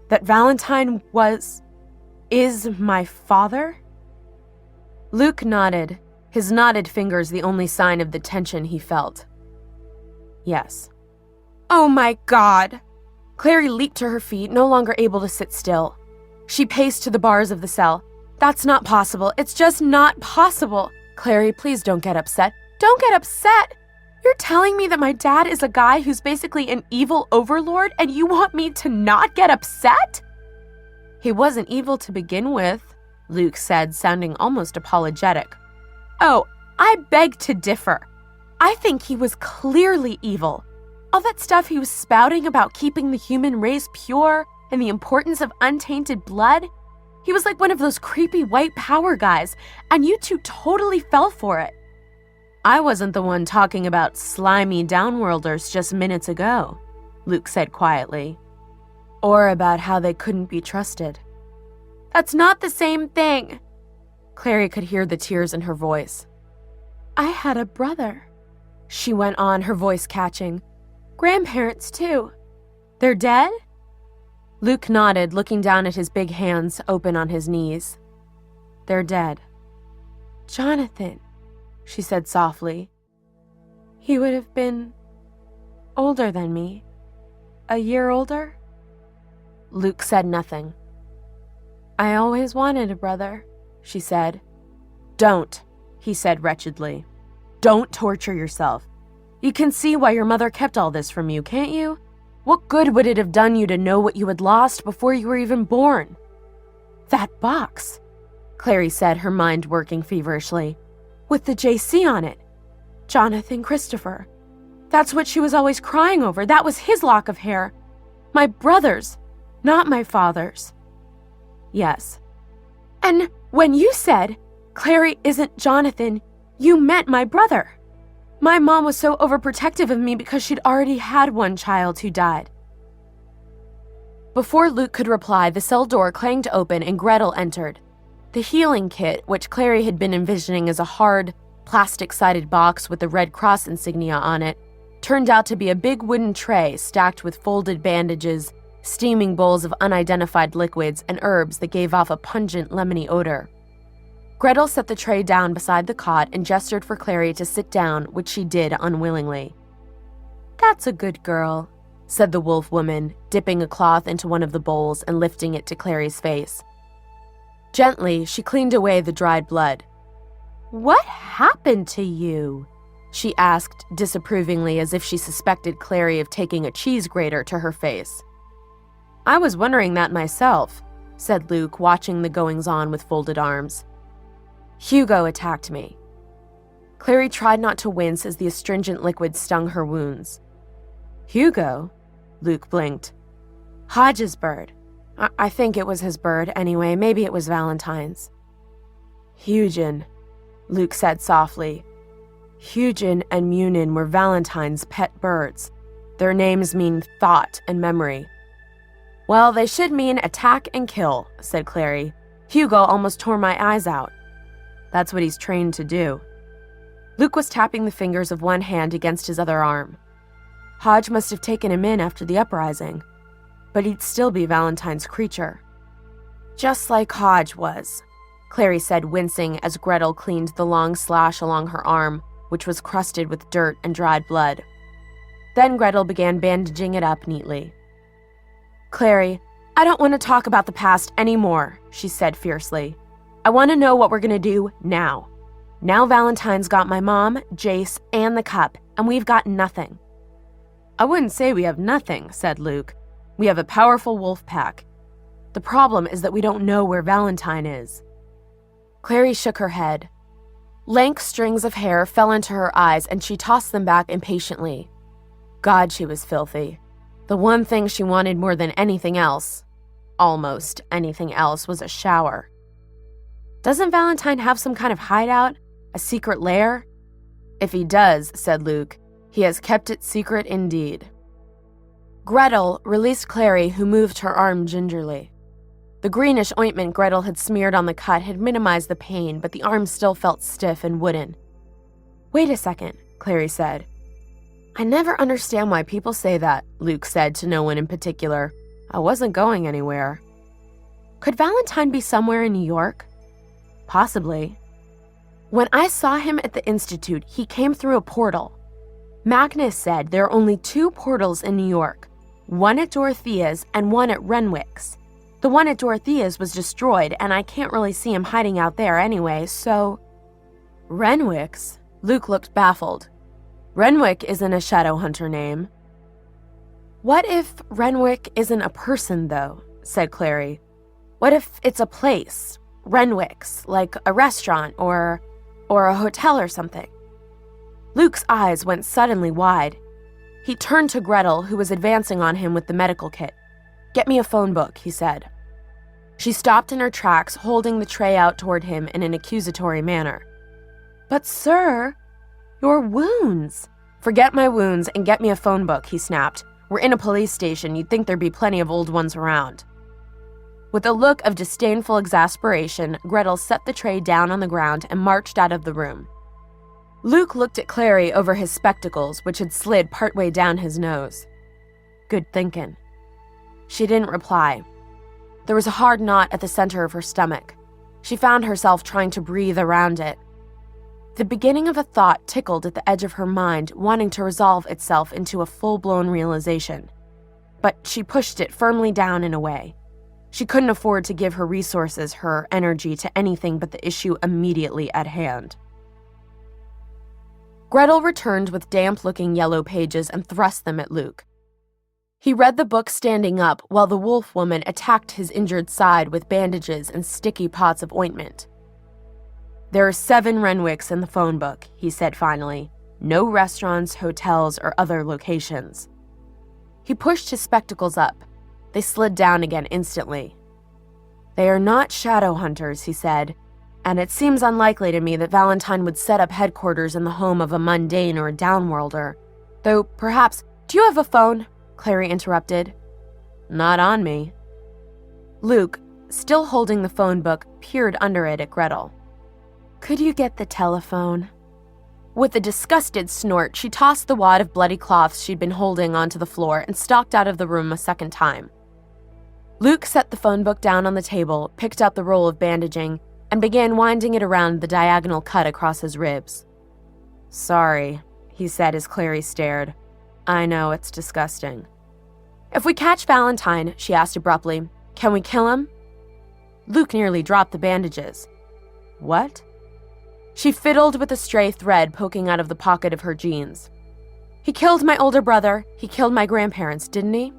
That Valentine is my father?" Luke nodded, his knotted fingers the only sign of the tension he felt. "Yes." "Oh my God!" Clary leaped to her feet, no longer able to sit still. She paced to the bars of the cell. "That's not possible. It's just not possible." "Clary, please don't get upset." "Don't get upset? You're telling me that my dad is a guy who's basically an evil overlord and you want me to not get upset?" "He wasn't evil to begin with," Luke said, sounding almost apologetic. "Oh, I beg to differ. I think he was clearly evil. All that stuff he was spouting about keeping the human race pure and the importance of untainted blood, he was like one of those creepy white power guys, and you two totally fell for it." "I wasn't the one talking about slimy downworlders just minutes ago," Luke said quietly. "Or about how they couldn't be trusted." "That's not the same thing." Clary could hear the tears in her voice. "I had a brother," she went on, her voice catching. "Grandparents, too. They're dead?" Luke nodded, looking down at his big hands open on his knees. "They're dead." "Jonathan," she said softly. "He would have been older than me. A year older?" Luke said nothing. "I always wanted a brother," she said. "Don't," he said wretchedly. "Don't torture yourself. You can see why your mother kept all this from you, can't you? What good would it have done you to know what you had lost before you were even born?" "That box," Clary said, her mind working feverishly. "With the JC on it. Jonathan Christopher. That's what she was always crying over. That was his lock of hair. My brother's, not my father's." "Yes." "And when you said, 'Clary isn't Jonathan,' you meant my brother. My mom was so overprotective of me because she'd already had one child who died." Before Luke could reply, the cell door clanged open and Gretel entered. The healing kit, which Clary had been envisioning as a hard, plastic-sided box with the Red Cross insignia on it, turned out to be a big wooden tray stacked with folded bandages, steaming bowls of unidentified liquids, and herbs that gave off a pungent, lemony odor. Gretel set the tray down beside the cot and gestured for Clary to sit down, which she did unwillingly. "That's a good girl," said the wolf woman, dipping a cloth into one of the bowls and lifting it to Clary's face. Gently, she cleaned away the dried blood. "What happened to you?" she asked disapprovingly, as if she suspected Clary of taking a cheese grater to her face. "I was wondering that myself," said Luke, watching the goings-on with folded arms. "Hugo attacked me." Clary tried not to wince as the astringent liquid stung her wounds. "Hugo?" Luke blinked. "Hodge's bird. I think it was his bird anyway. Maybe it was Valentine's." "Hugin," Luke said softly. Hugin and Munin were Valentine's pet birds. Their names mean thought and memory. "Well, they should mean attack and kill," said Clary. "Hugo almost tore my eyes out." "That's what he's trained to do." Luke was tapping the fingers of one hand against his other arm. "Hodge must have taken him in after the uprising. But he'd still be Valentine's creature." "Just like Hodge was," Clary said, wincing as Gretel cleaned the long slash along her arm, which was crusted with dirt and dried blood. Then Gretel began bandaging it up neatly. "Clary, I don't want to talk about the past anymore," she said fiercely. "I want to know what we're going to do now. Now Valentine's got my mom, Jace, and the cup, and we've got nothing." "I wouldn't say we have nothing," said Luke. "We have a powerful wolf pack. The problem is that we don't know where Valentine is." Clary shook her head. Lank strings of hair fell into her eyes and she tossed them back impatiently. God, she was filthy. The one thing she wanted more than anything else, almost anything else, was a shower. "Doesn't Valentine have some kind of hideout? A secret lair?" "If he does," said Luke, "he has kept it secret indeed." Gretel released Clary, who moved her arm gingerly. The greenish ointment Gretel had smeared on the cut had minimized the pain, but the arm still felt stiff and wooden. "Wait a second," Clary said. "I never understand why people say that," Luke said to no one in particular. "I wasn't going anywhere." "Could Valentine be somewhere in New York?" "Possibly." "When I saw him at the Institute, he came through a portal. Magnus said there are only 2 portals in New York. One at Dorothea's and one at Renwick's. The one at Dorothea's was destroyed, and I can't really see him hiding out there anyway, so—" "Renwick's?" Luke looked baffled. "Renwick isn't a Shadowhunter name." "What if Renwick isn't a person, though?" said Clary. "What if it's a place? Renwick's, like a restaurant or a hotel or something?" Luke's eyes went suddenly wide. He turned to Gretel, who was advancing on him with the medical kit. "Get me a phone book," he said. She stopped in her tracks, holding the tray out toward him in an accusatory manner. "But, sir, your wounds." "Forget my wounds and get me a phone book," he snapped. "We're in a police station. You'd think there'd be plenty of old ones around." With a look of disdainful exasperation, Gretel set the tray down on the ground and marched out of the room. Luke looked at Clary over his spectacles, which had slid partway down his nose. "Good thinkin'." She didn't reply. There was a hard knot at the center of her stomach. She found herself trying to breathe around it. The beginning of a thought tickled at the edge of her mind, wanting to resolve itself into a full-blown realization. But she pushed it firmly down and away. She couldn't afford to give her resources, her energy, to anything but the issue immediately at hand. Gretel returned with damp-looking yellow pages and thrust them at Luke. He read the book standing up while the wolf woman attacked his injured side with bandages and sticky pots of ointment. "There are 7 Renwicks in the phone book," he said finally. "No restaurants, hotels, or other locations." He pushed his spectacles up. They slid down again instantly. "They are not shadow hunters," he said, "and it seems unlikely to me that Valentine would set up headquarters in the home of a mundane or a downworlder. Though, perhaps— "Do you have a phone?" Clary interrupted. Not on me. Luke, still holding the phone book, peered under it at Gretel. Could you get the telephone? With a disgusted snort, she tossed the wad of bloody cloths she'd been holding onto the floor and stalked out of the room a second time. Luke set the phone book down on the table, picked up the roll of bandaging, and began winding it around the diagonal cut across his ribs. Sorry, he said as Clary stared. I know, it's disgusting. If we catch Valentine, she asked abruptly, can we kill him? Luke nearly dropped the bandages. What? She fiddled with a stray thread poking out of the pocket of her jeans. He killed my older brother. He killed my grandparents, didn't he?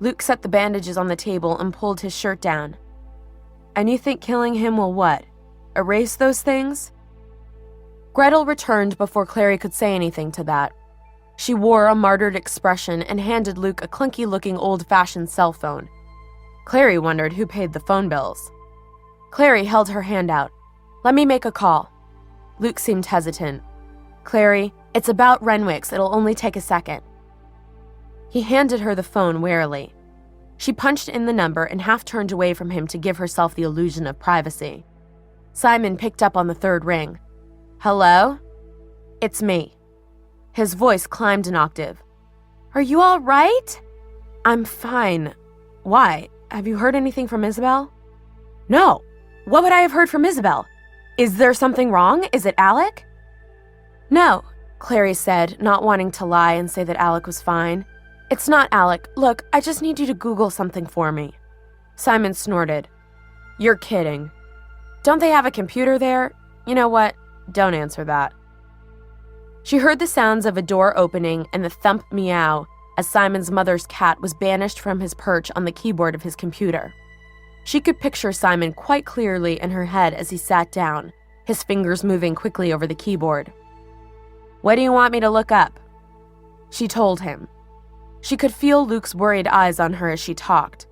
Luke set the bandages on the table and pulled his shirt down. And you think killing him will what? Erase those things? Gretel returned before Clary could say anything to that. She wore a martyred expression and handed Luke a clunky-looking old-fashioned cell phone. Clary wondered who paid the phone bills. Clary held her hand out. Let me make a call. Luke seemed hesitant. Clary, it's about Renwick's. It'll only take a second. He handed her the phone warily. She punched in the number and half turned away from him to give herself the illusion of privacy. Simon picked up on the third ring. Hello? It's me. His voice climbed an octave. Are you all right? I'm fine. Why? Have you heard anything from Isabel? No. What would I have heard from Isabel? Is there something wrong? Is it Alec? No, Clary said, not wanting to lie and say that Alec was fine. It's not Alec. Look, I just need you to Google something for me. Simon snorted. You're kidding. Don't they have a computer there? You know what? Don't answer that. She heard the sounds of a door opening and the thump meow as Simon's mother's cat was banished from his perch on the keyboard of his computer. She could picture Simon quite clearly in her head as he sat down, his fingers moving quickly over the keyboard. What do you want me to look up? She told him. She could feel Luke's worried eyes on her as she talked.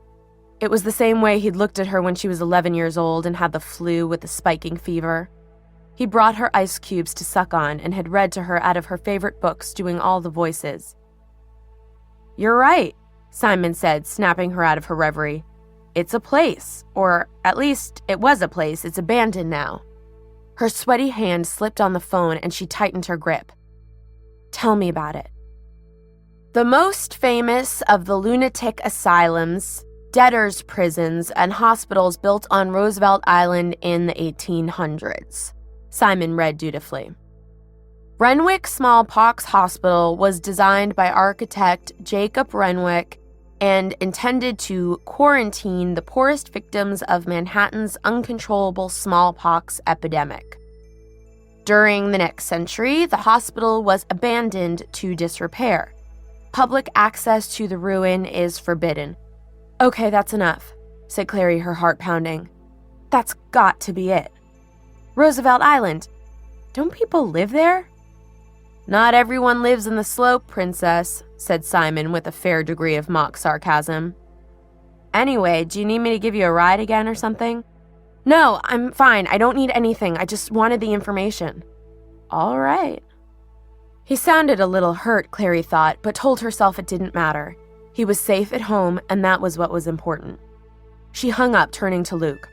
It was the same way he'd looked at her when she was 11 years old and had the flu with the spiking fever. He brought her ice cubes to suck on and had read to her out of her favorite books, doing all the voices. You're right, Simon said, snapping her out of her reverie. It's a place, or at least it was a place. It's abandoned now. Her sweaty hand slipped on the phone and she tightened her grip. Tell me about it. The most famous of the lunatic asylums, debtors' prisons, and hospitals built on Roosevelt Island in the 1800s, Simon read dutifully. Renwick Smallpox Hospital was designed by architect Jacob Renwick and intended to quarantine the poorest victims of Manhattan's uncontrollable smallpox epidemic. During the next century, the hospital was abandoned to disrepair. Public access to the ruin is forbidden. Okay, that's enough, said Clary, her heart pounding. That's got to be it. Roosevelt Island. Don't people live there? Not everyone lives in the slope, princess, said Simon with a fair degree of mock sarcasm. Anyway, do you need me to give you a ride again or something? No, I'm fine. I don't need anything. I just wanted the information. All right. He sounded a little hurt, Clary thought, but told herself it didn't matter. He was safe at home, and that was what was important. She hung up, turning to Luke.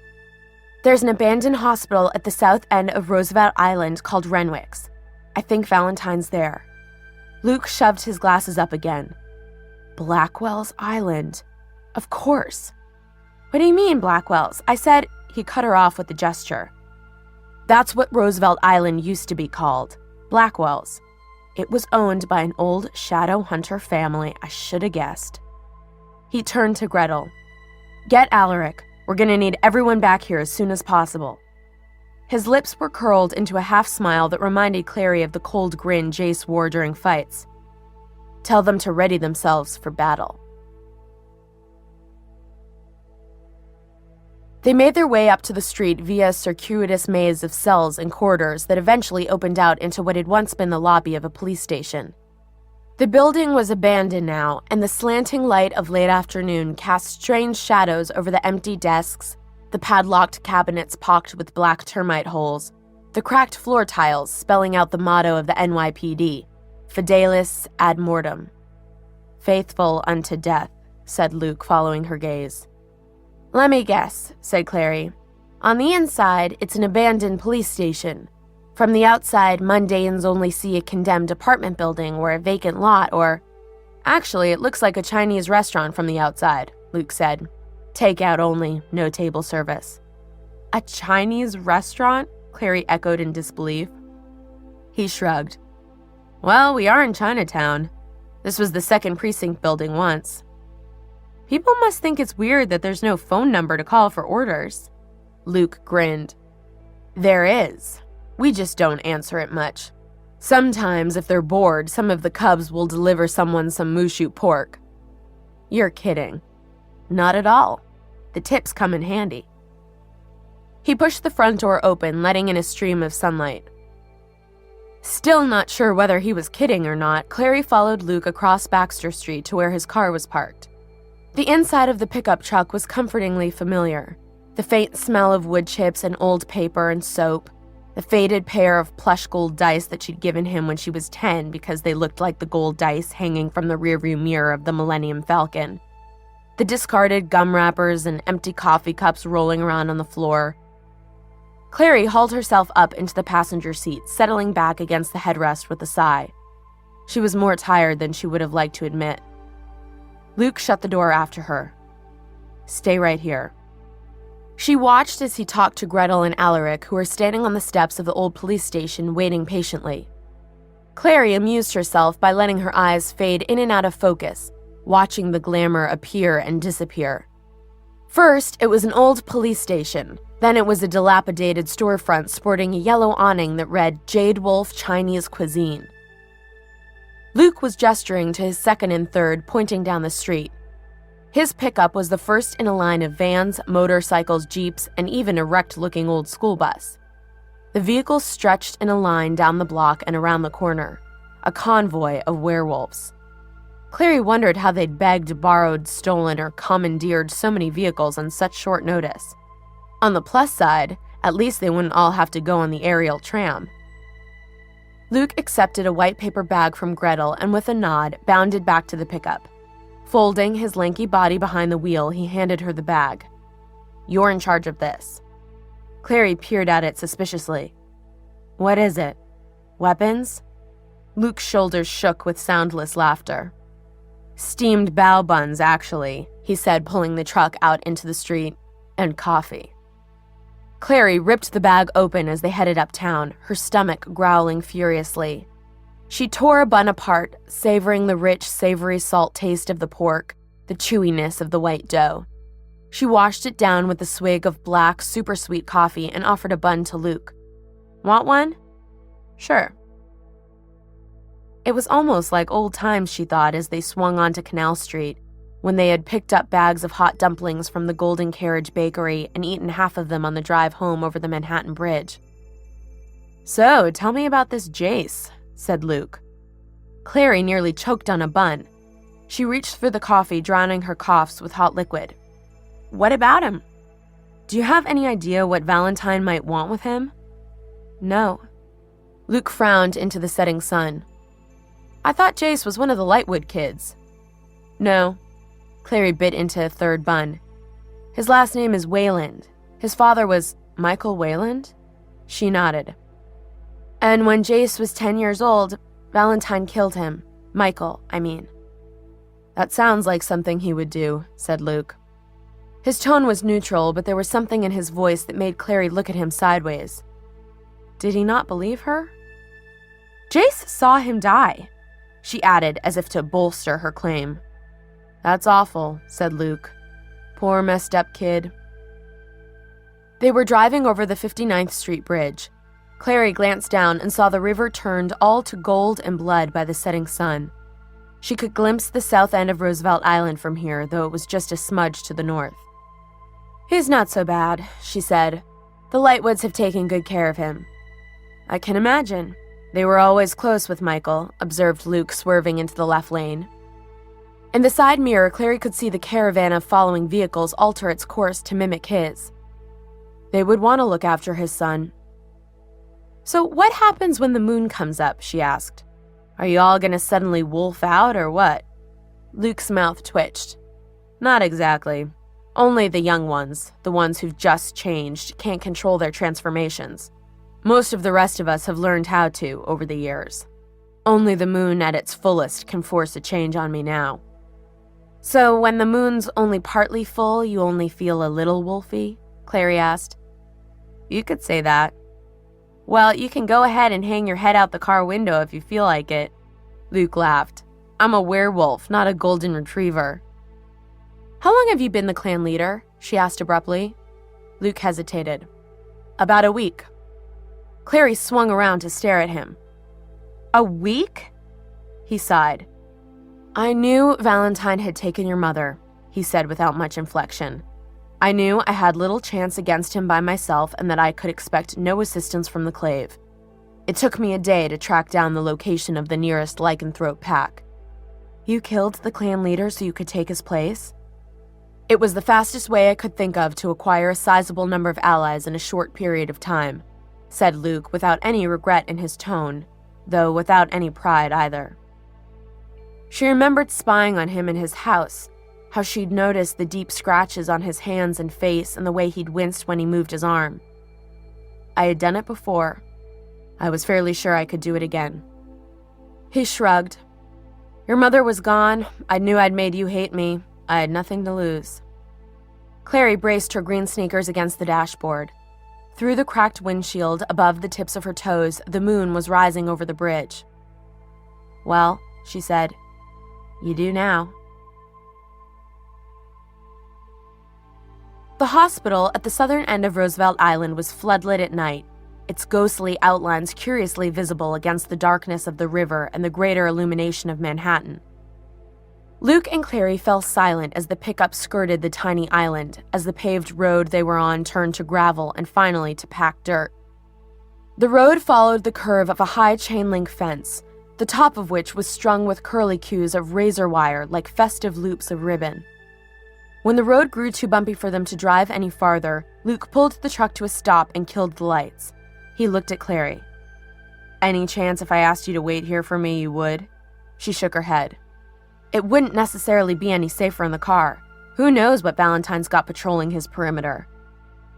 There's an abandoned hospital at the south end of Roosevelt Island called Renwick's. I think Valentine's there. Luke shoved his glasses up again. Blackwell's Island. Of course. What do you mean, Blackwell's? I said. He cut her off with a gesture. That's what Roosevelt Island used to be called. Blackwell's. It was owned by an old shadow hunter family, I should have guessed. He turned to Gretel. Get Alaric. We're going to need everyone back here as soon as possible. His lips were curled into a half-smile that reminded Clary of the cold grin Jace wore during fights. Tell them to ready themselves for battle. They made their way up to the street via a circuitous maze of cells and corridors that eventually opened out into what had once been the lobby of a police station. The building was abandoned now, and the slanting light of late afternoon cast strange shadows over the empty desks, the padlocked cabinets pocked with black termite holes, the cracked floor tiles spelling out the motto of the NYPD, Fidelis ad mortem, faithful unto death. said Luke, following her gaze. Let me guess, said Clary. On the inside, it's an abandoned police station. From the outside, mundanes only see a condemned apartment building or a vacant lot or... Actually, it looks like a Chinese restaurant from the outside, Luke said. Takeout only, no table service. A Chinese restaurant? Clary echoed in disbelief. He shrugged. Well, we are in Chinatown. This was the second precinct building once. People must think it's weird that there's no phone number to call for orders. Luke grinned. There is. We just don't answer it much. Sometimes, if they're bored, some of the cubs will deliver someone some mushu pork. You're kidding. Not at all. The tips come in handy. He pushed the front door open, letting in a stream of sunlight. Still not sure whether he was kidding or not, Clary followed Luke across Baxter Street to where his car was parked. The inside of the pickup truck was comfortingly familiar. The faint smell of wood chips and old paper and soap. The faded pair of plush gold dice that she'd given him when she was 10 because they looked like the gold dice hanging from the rearview mirror of the Millennium Falcon. The discarded gum wrappers and empty coffee cups rolling around on the floor. Clary hauled herself up into the passenger seat, settling back against the headrest with a sigh. She was more tired than she would have liked to admit. Luke shut the door after her. Stay right here. She watched as he talked to Gretel and Alaric, who were standing on the steps of the old police station waiting patiently. Clary amused herself by letting her eyes fade in and out of focus, watching the glamour appear and disappear. First, it was an old police station. Then it was a dilapidated storefront sporting a yellow awning that read Jade Wolf Chinese Cuisine. Luke was gesturing to his second and third, pointing down the street. His pickup was the first in a line of vans, motorcycles, jeeps, and even a wrecked-looking old school bus. The vehicles stretched in a line down the block and around the corner, a convoy of werewolves. Clary wondered how they'd begged, borrowed, stolen, or commandeered so many vehicles on such short notice. On the plus side, at least they wouldn't all have to go on the aerial tram. Luke accepted a white paper bag from Gretel and with a nod, bounded back to the pickup. Folding his lanky body behind the wheel, he handed her the bag. You're in charge of this. Clary peered at it suspiciously. What is it? Weapons? Luke's shoulders shook with soundless laughter. Steamed bao buns, actually, he said, pulling the truck out into the street. And coffee. Clary ripped the bag open as they headed uptown, her stomach growling furiously. She tore a bun apart, savoring the rich, savory salt taste of the pork, the chewiness of the white dough. She washed it down with a swig of black, super sweet coffee and offered a bun to Luke. Want one? Sure. It was almost like old times, she thought, as they swung onto Canal Street, when they had picked up bags of hot dumplings from the Golden Carriage Bakery and eaten half of them on the drive home over the Manhattan Bridge. So, tell me about this Jace, said Luke. Clary nearly choked on a bun. She reached for the coffee, drowning her coughs with hot liquid. What about him? Do you have any idea what Valentine might want with him? No. Luke frowned into the setting sun. I thought Jace was one of the Lightwood kids. No. Clary bit into a third bun. His last name is Wayland. His father was Michael Wayland? She nodded. And when Jace was 10 years old, Valentine killed him. Michael, I mean. That sounds like something he would do, said Luke. His tone was neutral, but there was something in his voice that made Clary look at him sideways. Did he not believe her? Jace saw him die, she added as if to bolster her claim. That's awful, said Luke. Poor messed up kid. They were driving over the 59th Street Bridge. Clary glanced down and saw the river turned all to gold and blood by the setting sun. She could glimpse the south end of Roosevelt Island from here, though it was just a smudge to the north. He's not so bad, she said. The Lightwoods have taken good care of him. I can imagine. They were always close with Michael, observed Luke, swerving into the left lane. In the side mirror, Clary could see the caravan of following vehicles alter its course to mimic his. They would want to look after his son. So what happens when the moon comes up, she asked. Are you all going to suddenly wolf out or what? Luke's mouth twitched. Not exactly. Only the young ones, the ones who've just changed, can't control their transformations. Most of the rest of us have learned how to over the years. Only the moon at its fullest can force a change on me now. So when the moon's only partly full, you only feel a little wolfy? Clary asked. You could say that. Well, you can go ahead and hang your head out the car window if you feel like it. Luke laughed. I'm a werewolf, not a golden retriever. How long have you been the clan leader? She asked abruptly. Luke hesitated. About a week. Clary swung around to stare at him. A week? He sighed. I knew Valentine had taken your mother, he said without much inflection. I knew I had little chance against him by myself and that I could expect no assistance from the Clave. It took me a day to track down the location of the nearest lycanthrope pack. You killed the clan leader so you could take his place? It was the fastest way I could think of to acquire a sizable number of allies in a short period of time, said Luke without any regret in his tone, though without any pride either. She remembered spying on him in his house, how she'd noticed the deep scratches on his hands and face and the way he'd winced when he moved his arm. I had done it before. I was fairly sure I could do it again. He shrugged. Your mother was gone. I knew I'd made you hate me. I had nothing to lose. Clary braced her green sneakers against the dashboard. Through the cracked windshield, above the tips of her toes, the moon was rising over the bridge. Well, she said, you do now. The hospital at the southern end of Roosevelt Island was floodlit at night, its ghostly outlines curiously visible against the darkness of the river and the greater illumination of Manhattan. Luke and Clary fell silent as the pickup skirted the tiny island, as the paved road they were on turned to gravel and finally to packed dirt. The road followed the curve of a high chain-link fence, the top of which was strung with curlicues of razor wire like festive loops of ribbon. When the road grew too bumpy for them to drive any farther, Luke pulled the truck to a stop and killed the lights. He looked at Clary. Any chance if I asked you to wait here for me, you would? She shook her head. It wouldn't necessarily be any safer in the car. Who knows what Valentine's got patrolling his perimeter?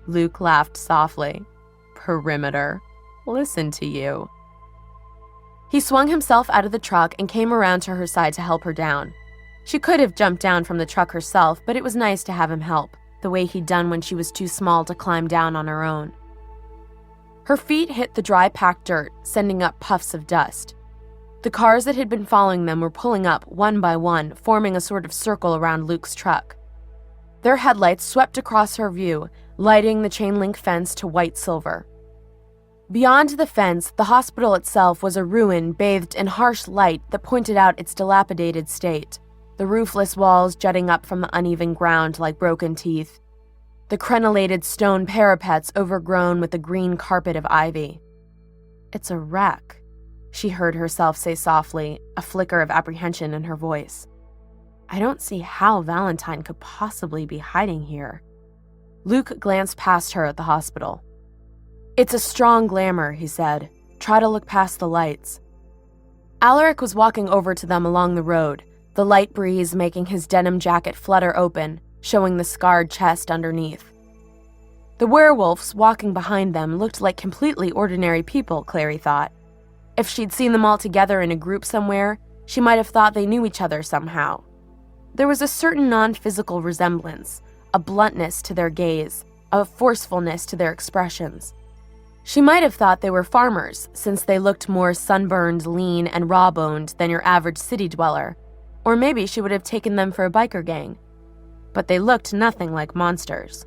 Luke laughed softly. Perimeter? Listen to you. He swung himself out of the truck and came around to her side to help her down. She could have jumped down from the truck herself, but it was nice to have him help, the way he'd done when she was too small to climb down on her own. Her feet hit the dry packed dirt, sending up puffs of dust. The cars that had been following them were pulling up one by one, forming a sort of circle around Luke's truck. Their headlights swept across her view, lighting the chain-link fence to white silver. Beyond the fence, the hospital itself was a ruin bathed in harsh light that pointed out its dilapidated state, the roofless walls jutting up from the uneven ground like broken teeth, the crenellated stone parapets overgrown with a green carpet of ivy. It's a wreck, she heard herself say softly, a flicker of apprehension in her voice. I don't see how Valentine could possibly be hiding here. Luke glanced past her at the hospital. It's a strong glamour, he said. Try to look past the lights. Alaric was walking over to them along the road, the light breeze making his denim jacket flutter open, showing the scarred chest underneath. The werewolves walking behind them looked like completely ordinary people, Clary thought. If she'd seen them all together in a group somewhere, she might have thought they knew each other somehow. There was a certain non-physical resemblance, a bluntness to their gaze, a forcefulness to their expressions. She might have thought they were farmers, since they looked more sunburned, lean, and raw-boned than your average city dweller, or maybe she would have taken them for a biker gang. But they looked nothing like monsters.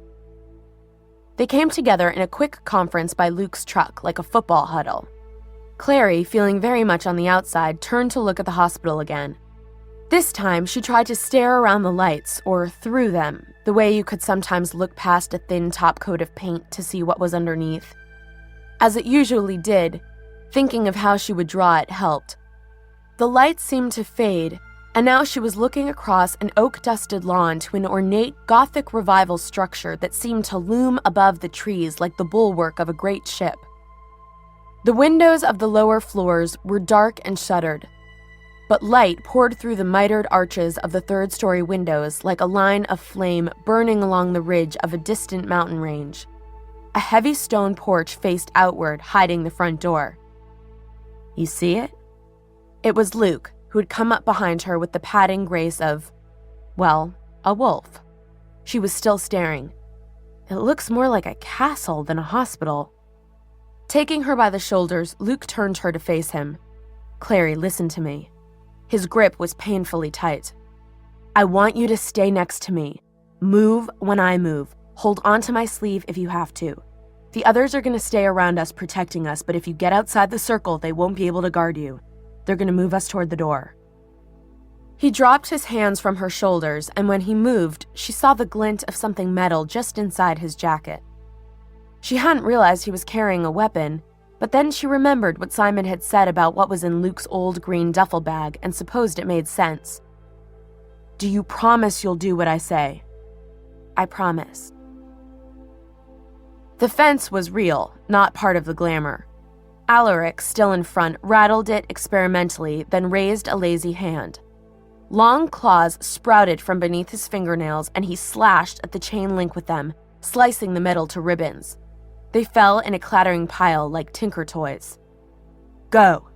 They came together in a quick conference by Luke's truck, like a football huddle. Clary, feeling very much on the outside, turned to look at the hospital again. This time, she tried to stare around the lights, or through them, the way you could sometimes look past a thin top coat of paint to see what was underneath. As it usually did, thinking of how she would draw it helped. The lights seemed to fade, and now she was looking across an oak-dusted lawn to an ornate Gothic revival structure that seemed to loom above the trees like the bulwark of a great ship. The windows of the lower floors were dark and shuttered. but light poured through the mitered arches of the third-story windows like a line of flame burning along the ridge of a distant mountain range. A heavy stone porch faced outward, hiding the front door. "You see it?" It was Luke, who had come up behind her with the padding grace of, well, a wolf. She was still staring. "It looks more like a castle than a hospital." Taking her by the shoulders, Luke turned her to face him. "Clary, listen to me." His grip was painfully tight. "I want you to stay next to me. Move when I move. Hold onto my sleeve if you have to. The others are going to stay around us protecting us, but if you get outside the circle, they won't be able to guard you. They're going to move us toward the door." He dropped his hands from her shoulders, and when he moved, she saw the glint of something metal just inside his jacket. She hadn't realized he was carrying a weapon, but then she remembered what Simon had said about what was in Luke's old green duffel bag and supposed it made sense. "Do you promise you'll do what I say?" "I promise." The fence was real, not part of the glamour. Alaric, still in front, rattled it experimentally, then raised a lazy hand. Long claws sprouted from beneath his fingernails, and he slashed at the chain link with them, slicing the metal to ribbons. They fell in a clattering pile like tinker toys. "Go."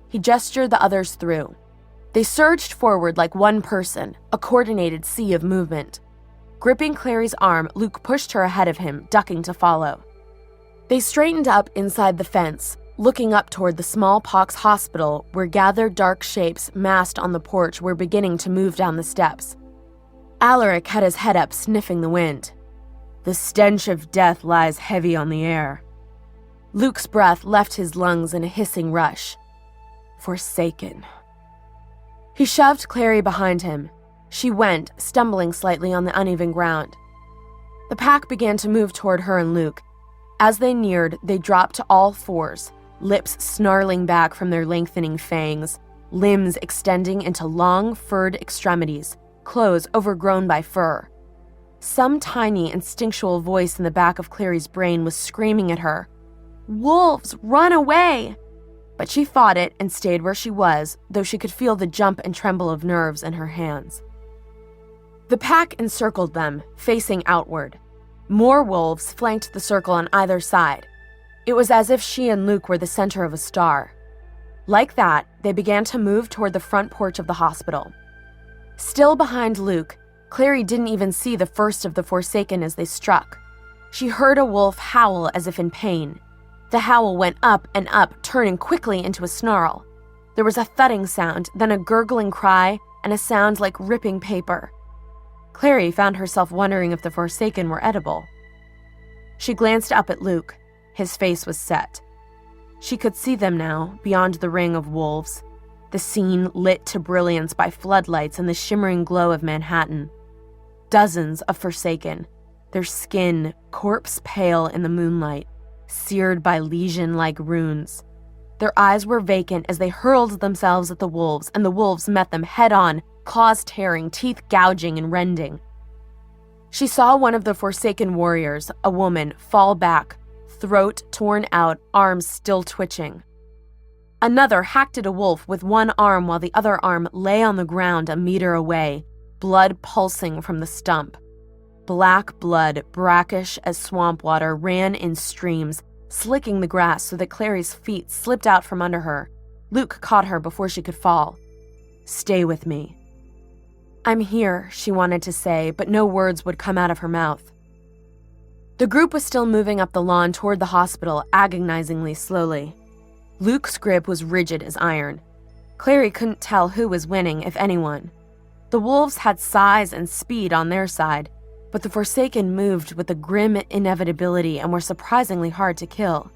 He gestured the others through. They surged forward like one person, a coordinated sea of movement. Gripping Clary's arm, Luke pushed her ahead of him, ducking to follow. They straightened up inside the fence, looking up toward the smallpox hospital where gathered dark shapes massed on the porch were beginning to move down the steps. Alaric had his head up, sniffing the wind. "The stench of death lies heavy on the air." Luke's breath left his lungs in a hissing rush. "Forsaken." He shoved Clary behind him. She went, stumbling slightly on the uneven ground. The pack began to move toward her and Luke. As they neared, they dropped to all fours, lips snarling back from their lengthening fangs, limbs extending into long, furred extremities, clothes overgrown by fur. Some tiny, instinctual voice in the back of Clary's brain was screaming at her, "Wolves, run away!" But she fought it and stayed where she was, though she could feel the jump and tremble of nerves in her hands. The pack encircled them, facing outward. More wolves flanked the circle on either side. It was as if she and Luke were the center of a star. Like that, they began to move toward the front porch of the hospital. Still behind Luke, Clary didn't even see the first of the Forsaken as they struck. She heard a wolf howl as if in pain. The howl went up and up, turning quickly into a snarl. There was a thudding sound, then a gurgling cry, and a sound like ripping paper. Clary found herself wondering if the Forsaken were edible. She glanced up at Luke. His face was set. She could see them now, beyond the ring of wolves, the scene lit to brilliance by floodlights and the shimmering glow of Manhattan. Dozens of Forsaken, their skin corpse pale in the moonlight, seared by lesion-like runes. Their eyes were vacant as they hurled themselves at the wolves, and the wolves met them head-on, claws tearing, teeth gouging and rending. She saw one of the Forsaken warriors, a woman, fall back, throat torn out, arms still twitching. Another hacked at a wolf with one arm while the other arm lay on the ground a meter away, blood pulsing from the stump. Black blood, brackish as swamp water, ran in streams, slicking the grass so that Clary's feet slipped out from under her. Luke caught her before she could fall. "Stay with me." "I'm here," she wanted to say, but no words would come out of her mouth. The group was still moving up the lawn toward the hospital, agonizingly slowly. Luke's grip was rigid as iron. Clary couldn't tell who was winning, if anyone. The wolves had size and speed on their side, but the Forsaken moved with a grim inevitability and were surprisingly hard to kill.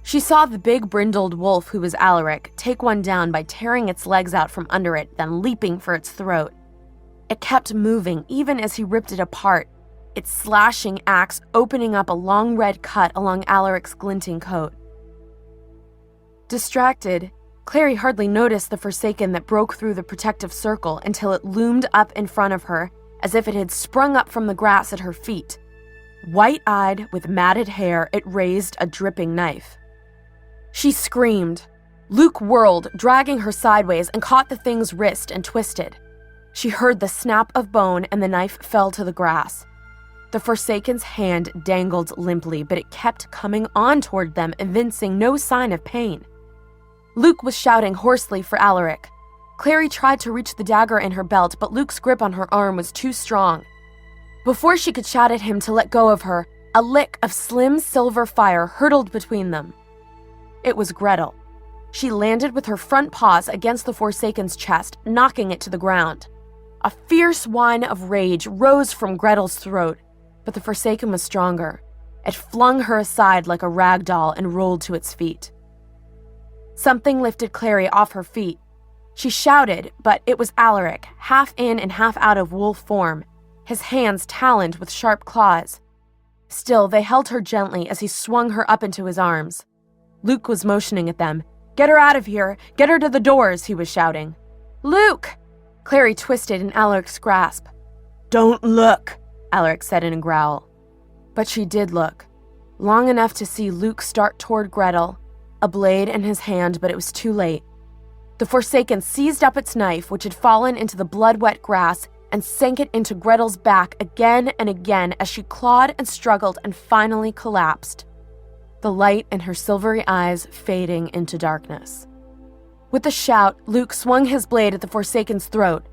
She saw the big brindled wolf who was Alaric take one down by tearing its legs out from under it, then leaping for its throat. It kept moving even as he ripped it apart, its slashing axe opening up a long red cut along Alaric's glinting coat. Distracted, Clary hardly noticed the Forsaken that broke through the protective circle until it loomed up in front of her as if it had sprung up from the grass at her feet. White-eyed, with matted hair, it raised a dripping knife. She screamed. Luke whirled, dragging her sideways, and caught the thing's wrist and twisted. She heard the snap of bone and the knife fell to the grass. The Forsaken's hand dangled limply, but it kept coming on toward them, evincing no sign of pain. Luke was shouting hoarsely for Alaric. Clary tried to reach the dagger in her belt, but Luke's grip on her arm was too strong. Before she could shout at him to let go of her, a lick of slim silver fire hurtled between them. It was Gretel. She landed with her front paws against the Forsaken's chest, knocking it to the ground. A fierce whine of rage rose from Gretel's throat, but the Forsaken was stronger. It flung her aside like a rag doll and rolled to its feet. Something lifted Clary off her feet. She shouted, but it was Alaric, half in and half out of wolf form, his hands taloned with sharp claws. Still, they held her gently as he swung her up into his arms. Luke was motioning at them. "Get her out of here! Get her to the doors!" he was shouting. "Luke!" Clary twisted in Alaric's grasp. "Don't look!" Alaric said in a growl. But she did look, long enough to see Luke start toward Gretel, a blade in his hand, but it was too late. The Forsaken seized up its knife, which had fallen into the blood-wet grass, and sank it into Gretel's back again and again as she clawed and struggled and finally collapsed, the light in her silvery eyes fading into darkness. With a shout, Luke swung his blade at the Forsaken's throat.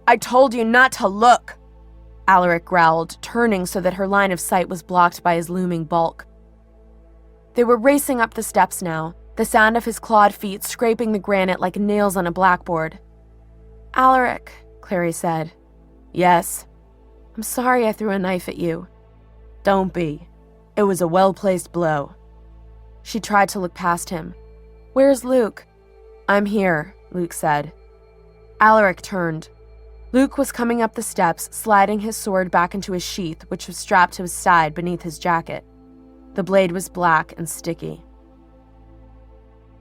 "I told you not to look!" Alaric growled, turning so that her line of sight was blocked by his looming bulk. They were racing up the steps now, the sound of his clawed feet scraping the granite like nails on a blackboard. "Alaric," Clary said. "Yes." "I'm sorry I threw a knife at you." "Don't be. It was a well-placed blow." She tried to look past him. "Where's Luke?" "I'm here," Luke said. Alaric turned. Luke was coming up the steps, sliding his sword back into his sheath, which was strapped to his side beneath his jacket. The blade was black and sticky.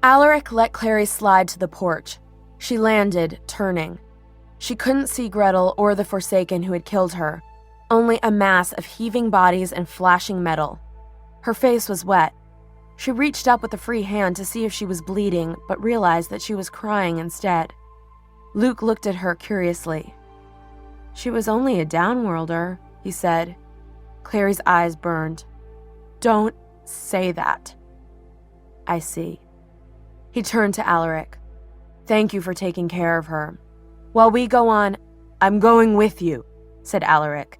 Alaric let Clary slide to the porch. She landed, turning. She couldn't see Gretel or the Forsaken who had killed her, only a mass of heaving bodies and flashing metal. Her face was wet. She reached up with a free hand to see if she was bleeding, but realized that she was crying instead. Luke looked at her curiously. "She was only a downworlder," he said. Clary's eyes burned. "Don't say that." "I see." He turned to Alaric. "Thank you for taking care of her. While we go on—" "I'm going with you," said Alaric.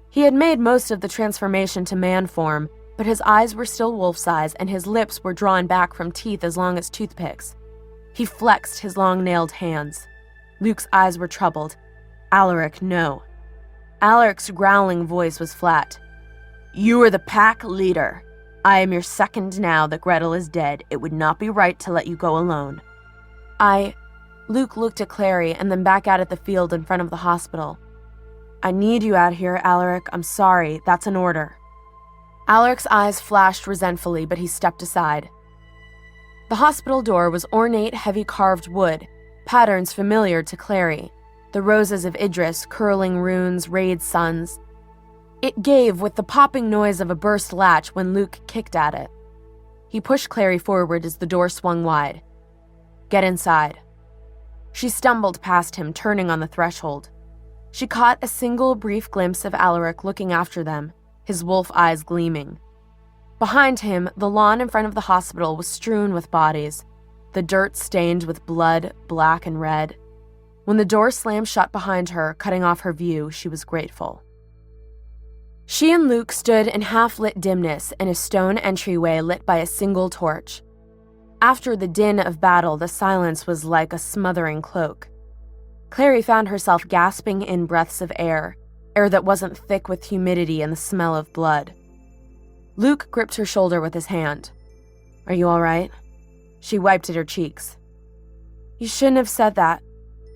He had made most of the transformation to man form, but his eyes were still wolf's eyes and his lips were drawn back from teeth as long as toothpicks. He flexed his long-nailed hands. Luke's eyes were troubled. "Alaric, no." Alaric's growling voice was flat. "You are the pack leader. I am your second now that Gretel is dead. It would not be right to let you go alone." Luke looked at Clary and then back out at the field in front of the hospital. "I need you out here, Alaric. I'm sorry. That's an order." Alaric's eyes flashed resentfully, but he stepped aside. The hospital door was ornate, heavy carved wood, patterns familiar to Clary. The roses of Idris, curling runes, rayed suns. It gave with the popping noise of a burst latch when Luke kicked at it. He pushed Clary forward as the door swung wide. "Get inside." She stumbled past him, turning on the threshold. She caught a single brief glimpse of Alaric looking after them, his wolf eyes gleaming. Behind him, the lawn in front of the hospital was strewn with bodies, the dirt stained with blood, black and red. When the door slammed shut behind her, cutting off her view, she was grateful. She and Luke stood in half-lit dimness in a stone entryway lit by a single torch. After the din of battle, the silence was like a smothering cloak. Clary found herself gasping in breaths of air that wasn't thick with humidity and the smell of blood. Luke gripped her shoulder with his hand. "Are you all right?" She wiped at her cheeks. "You shouldn't have said that,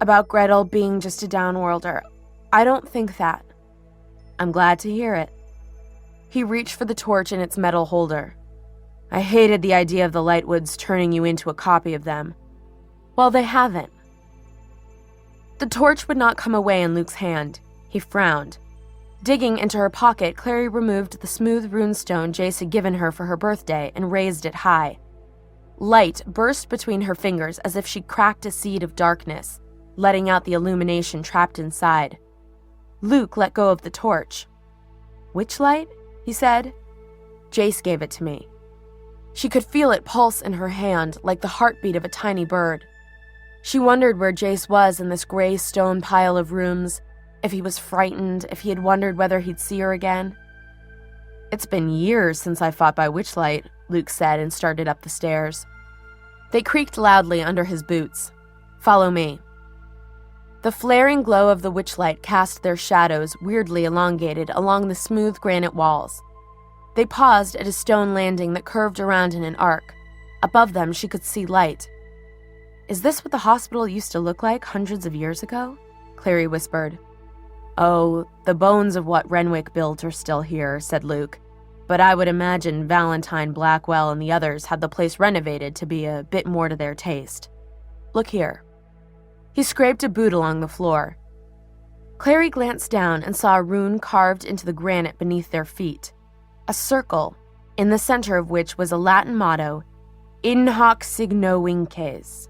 about Gretel being just a downworlder. I don't think that." "I'm glad to hear it." He reached for the torch in its metal holder. "I hated the idea of the Lightwoods turning you into a copy of them." "Well, they haven't." The torch would not come away in Luke's hand. He frowned. Digging into her pocket, Clary removed the smooth runestone Jace had given her for her birthday and raised it high. Light burst between her fingers as if she cracked a seed of darkness, letting out the illumination trapped inside. Luke let go of the torch. "Which light?" he said. "Jace gave it to me." She could feel it pulse in her hand like the heartbeat of a tiny bird. She wondered where Jace was in this gray stone pile of rooms, if he was frightened, if he had wondered whether he'd see her again. "It's been years since I fought by witchlight," Luke said and started up the stairs. They creaked loudly under his boots. "Follow me." The flaring glow of the witchlight cast their shadows, weirdly elongated, along the smooth granite walls. They paused at a stone landing that curved around in an arc. Above them, she could see light. "Is this what the hospital used to look like hundreds of years ago?" Clary whispered. "Oh, the bones of what Renwick built are still here," said Luke. "But I would imagine Valentine, Blackwell, and the others had the place renovated to be a bit more to their taste. Look here." He scraped a boot along the floor. Clary glanced down and saw a rune carved into the granite beneath their feet. A circle, in the center of which was a Latin motto, "In hoc signo vinces."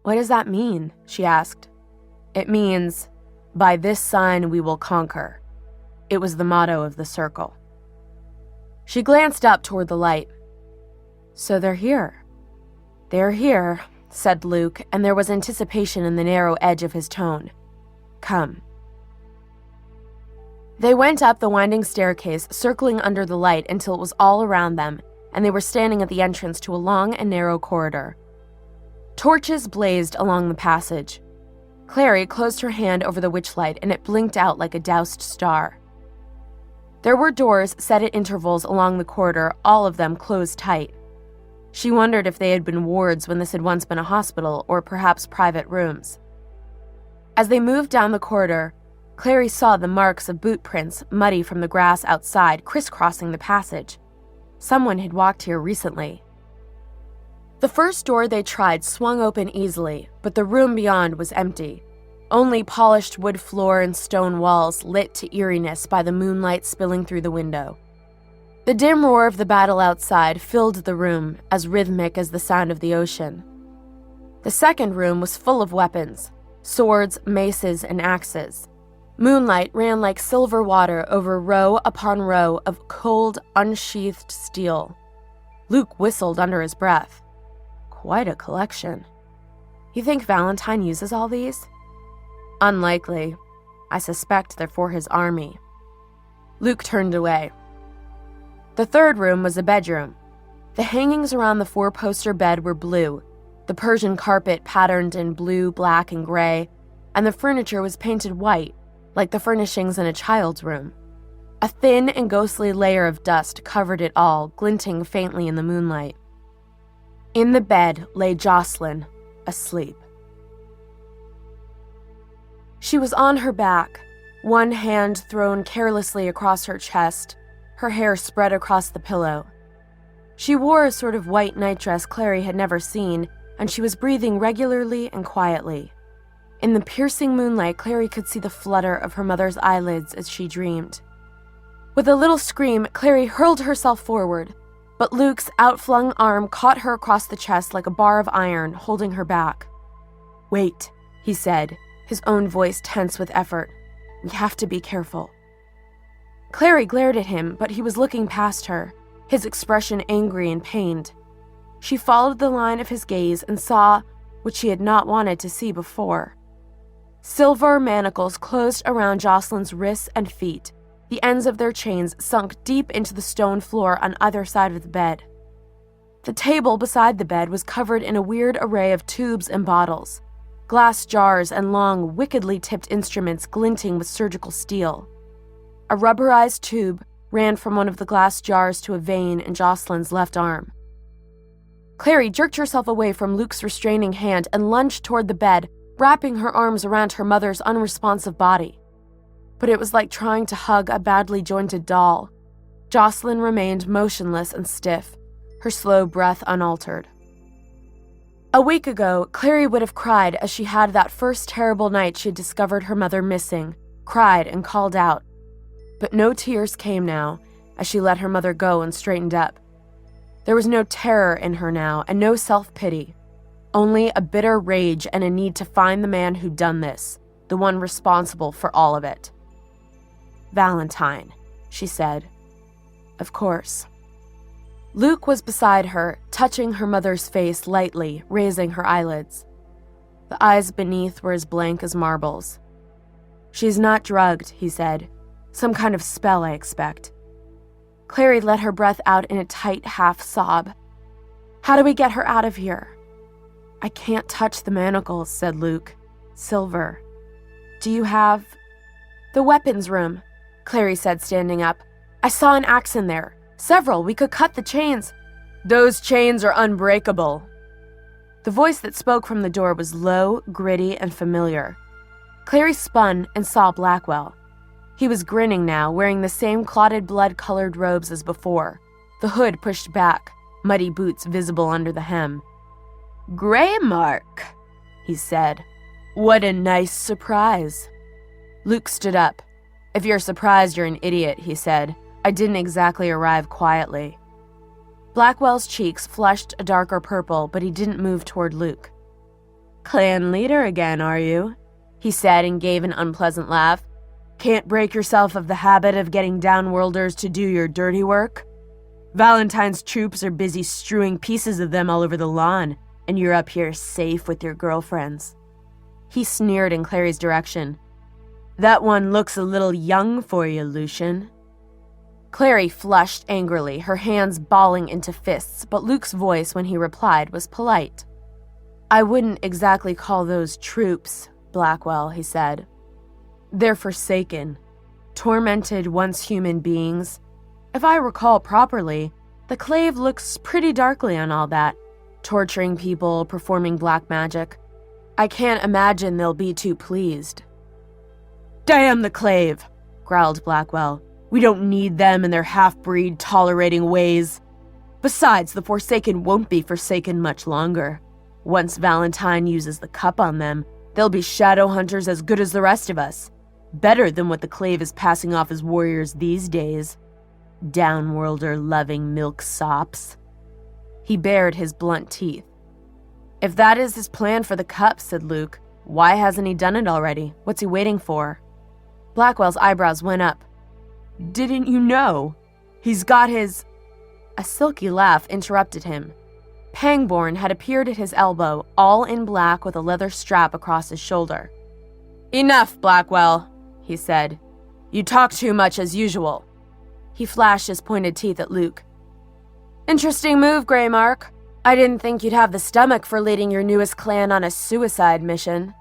"What does that mean?" she asked. "It means, 'By this sign we will conquer.'" It was the motto of the circle. She glanced up toward the light. "So they're here." "They're here," said Luke, and there was anticipation in the narrow edge of his tone. "Come." They went up the winding staircase, circling under the light until it was all around them, and they were standing at the entrance to a long and narrow corridor. Torches blazed along the passage. Clary closed her hand over the witchlight, and it blinked out like a doused star. There were doors set at intervals along the corridor, all of them closed tight. She wondered if they had been wards when this had once been a hospital, or perhaps private rooms. As they moved down the corridor, Clary saw the marks of boot prints, muddy from the grass outside, crisscrossing the passage. Someone had walked here recently. The first door they tried swung open easily, but the room beyond was empty. Only polished wood floor and stone walls lit to eeriness by the moonlight spilling through the window. The dim roar of the battle outside filled the room, as rhythmic as the sound of the ocean. The second room was full of weapons, swords, maces, and axes. Moonlight ran like silver water over row upon row of cold, unsheathed steel. Luke whistled under his breath. Quite a collection. You think Valentine uses all these? Unlikely. I suspect they're for his army. Luke turned away. The third room was a bedroom. The hangings around the four-poster bed were blue, the Persian carpet patterned in blue, black, and gray, and the furniture was painted white, like the furnishings in a child's room. A thin and ghostly layer of dust covered it all, glinting faintly in the moonlight. In the bed lay Jocelyn, asleep. She was on her back, one hand thrown carelessly across her chest, her hair spread across the pillow. She wore a sort of white nightdress Clary had never seen, and she was breathing regularly and quietly. In the piercing moonlight, Clary could see the flutter of her mother's eyelids as she dreamed. With a little scream, Clary hurled herself forward, but Luke's outflung arm caught her across the chest like a bar of iron, holding her back. "Wait," he said, his own voice tense with effort. "We have to be careful." Clary glared at him, but he was looking past her, his expression angry and pained. She followed the line of his gaze and saw what she had not wanted to see before. Silver manacles closed around Jocelyn's wrists and feet, the ends of their chains sunk deep into the stone floor on either side of the bed. The table beside the bed was covered in a weird array of tubes and bottles, glass jars and long, wickedly tipped instruments glinting with surgical steel. A rubberized tube ran from one of the glass jars to a vein in Jocelyn's left arm. Clary jerked herself away from Luke's restraining hand and lunged toward the bed, wrapping her arms around her mother's unresponsive body. But it was like trying to hug a badly jointed doll. Jocelyn remained motionless and stiff, her slow breath unaltered. A week ago, Clary would have cried as she had that first terrible night she had discovered her mother missing, cried and called out. But no tears came now as she let her mother go and straightened up. There was no terror in her now, and no self-pity. Only a bitter rage and a need to find the man who'd done this, the one responsible for all of it. "Valentine," she said. "Of course." Luke was beside her, touching her mother's face lightly, raising her eyelids. The eyes beneath were as blank as marbles. "She's not drugged," he said. "Some kind of spell, I expect." Clary let her breath out in a tight half-sob. "How do we get her out of here?" "I can't touch the manacles," said Luke. "Silver. Do you have—" "The weapons room," Clary said, standing up. "I saw an axe in there. Several. We could cut the chains." "Those chains are unbreakable." The voice that spoke from the door was low, gritty, and familiar. Clary spun and saw Blackwell. He was grinning now, wearing the same clotted blood-colored robes as before, the hood pushed back, muddy boots visible under the hem. "Greymark," he said. "What a nice surprise." Luke stood up. "If you're surprised, you're an idiot," he said. "I didn't exactly arrive quietly." Blackwell's cheeks flushed a darker purple, but he didn't move toward Luke. "Clan leader again, are you?" he said and gave an unpleasant laugh. "Can't break yourself of the habit of getting downworlders to do your dirty work? Valentine's troops are busy strewing pieces of them all over the lawn, and you're up here safe with your girlfriends." He sneered in Clary's direction. "That one looks a little young for you, Lucian." Clary flushed angrily, her hands balling into fists, but Luke's voice when he replied was polite. "I wouldn't exactly call those troops, Blackwell," he said. "They're forsaken, tormented once human beings. If I recall properly, the Clave looks pretty darkly on all that, torturing people, performing black magic. I can't imagine they'll be too pleased." "Damn the Clave," growled Blackwell. "We don't need them and their half-breed tolerating ways. Besides, the Forsaken won't be forsaken much longer. Once Valentine uses the cup on them, they'll be shadow hunters as good as the rest of us. Better than what the Clave is passing off as warriors these days. Downworlder-loving milksops." He bared his blunt teeth. "If that is his plan for the cup," said Luke, "why hasn't he done it already? What's he waiting for?" Blackwell's eyebrows went up. "Didn't you know? He's got his—" A silky laugh interrupted him. Pangborn had appeared at his elbow, all in black with a leather strap across his shoulder. "Enough, Blackwell," he said. "You talk too much as usual." He flashed his pointed teeth at Luke. "Interesting move, Greymark. I didn't think you'd have the stomach for leading your newest clan on a suicide mission."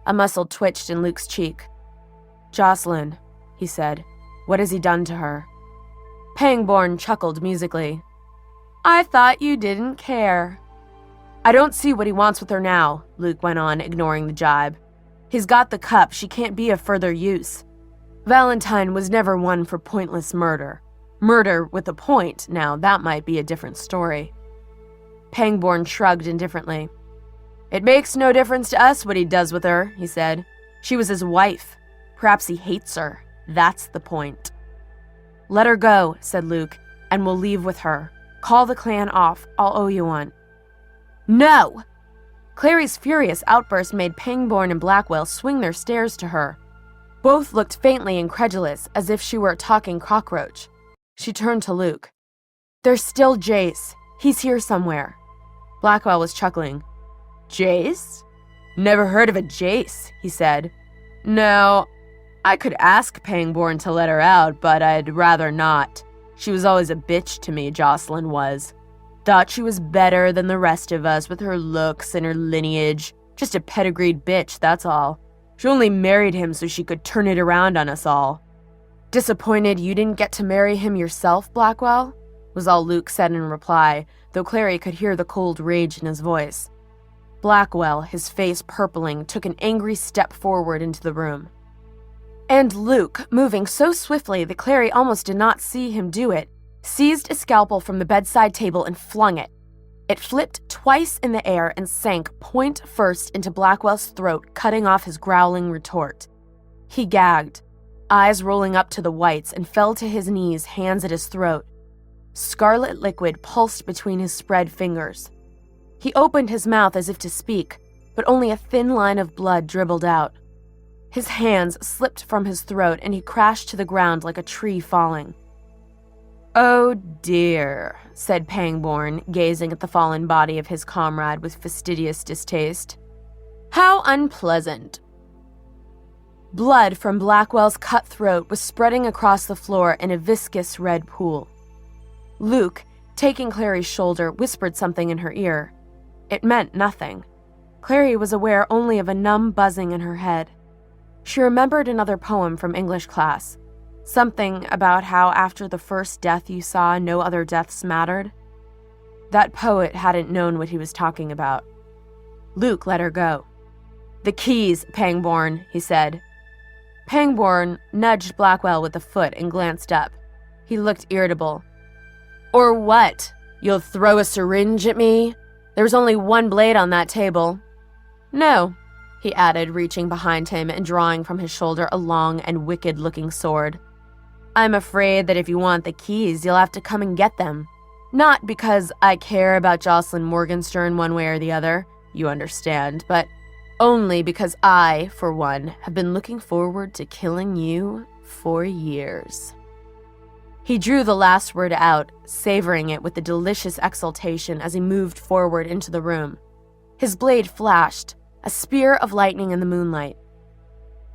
A muscle twitched in Luke's cheek. "Jocelyn," he said. "What has he done to her?" Pangborn chuckled musically. "I thought you didn't care." "I don't see what he wants with her now," Luke went on, ignoring the jibe. "He's got the cup. She can't be of further use. Valentine was never one for pointless murder. Murder with a point, now that might be a different story." Pangborn shrugged indifferently. "It makes no difference to us what he does with her," he said. "She was his wife. Perhaps he hates her. That's the point." "Let her go," said Luke, "and we'll leave with her. Call the clan off. I'll owe you one." "No!" Clary's furious outburst made Pangborn and Blackwell swing their stares to her. Both looked faintly incredulous, as if she were a talking cockroach. She turned to Luke. "There's still Jace. He's here somewhere." Blackwell was chuckling. "Jace? Never heard of a Jace," he said. "No, I could ask Pangborn to let her out, but I'd rather not. She was always a bitch to me, Jocelyn was. Thought she was better than the rest of us with her looks and her lineage. Just a pedigreed bitch, that's all. She only married him so she could turn it around on us all." "Disappointed you didn't get to marry him yourself, Blackwell?" was all Luke said in reply, though Clary could hear the cold rage in his voice. Blackwell, his face purpling, took an angry step forward into the room. And Luke, moving so swiftly that Clary almost did not see him do it, seized a scalpel from the bedside table and flung it. It flipped twice in the air and sank point first into Blackwell's throat, cutting off his growling retort. He gagged, eyes rolling up to the whites, and fell to his knees, hands at his throat. Scarlet liquid pulsed between his spread fingers. He opened his mouth as if to speak, but only a thin line of blood dribbled out. His hands slipped from his throat and he crashed to the ground like a tree falling. "Oh dear," said Pangborn, gazing at the fallen body of his comrade with fastidious distaste. "How unpleasant." Blood from Blackwell's cut throat was spreading across the floor in a viscous red pool. Luke, taking Clary's shoulder, whispered something in her ear. It meant nothing. Clary was aware only of a numb buzzing in her head. She remembered another poem from English class. Something about how after the first death you saw, no other deaths mattered. That poet hadn't known what he was talking about. Luke let her go. "The keys, Pangborn," he said. Pangborn nudged Blackwell with a foot and glanced up. He looked irritable. "Or what? You'll throw a syringe at me? There was only one blade on that table." "No," he added, reaching behind him and drawing from his shoulder a long and wicked-looking sword. "I'm afraid that if you want the keys, you'll have to come and get them. Not because I care about Jocelyn Morgenstern one way or the other, you understand, but only because I, for one, have been looking forward to killing you for years." He drew the last word out, savoring it with a delicious exultation as he moved forward into the room. His blade flashed, a spear of lightning in the moonlight.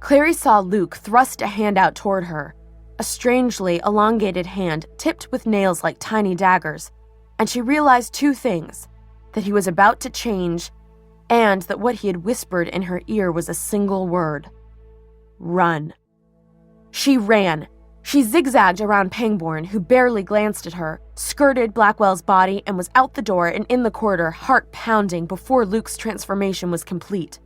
Clary saw Luke thrust a hand out toward her, a strangely elongated hand tipped with nails like tiny daggers, and she realized two things: that he was about to change, and that what he had whispered in her ear was a single word: run. She ran. She zigzagged around Pangborn, who barely glanced at her, skirted Blackwell's body, and was out the door and in the corridor, heart pounding, before Luke's transformation was complete.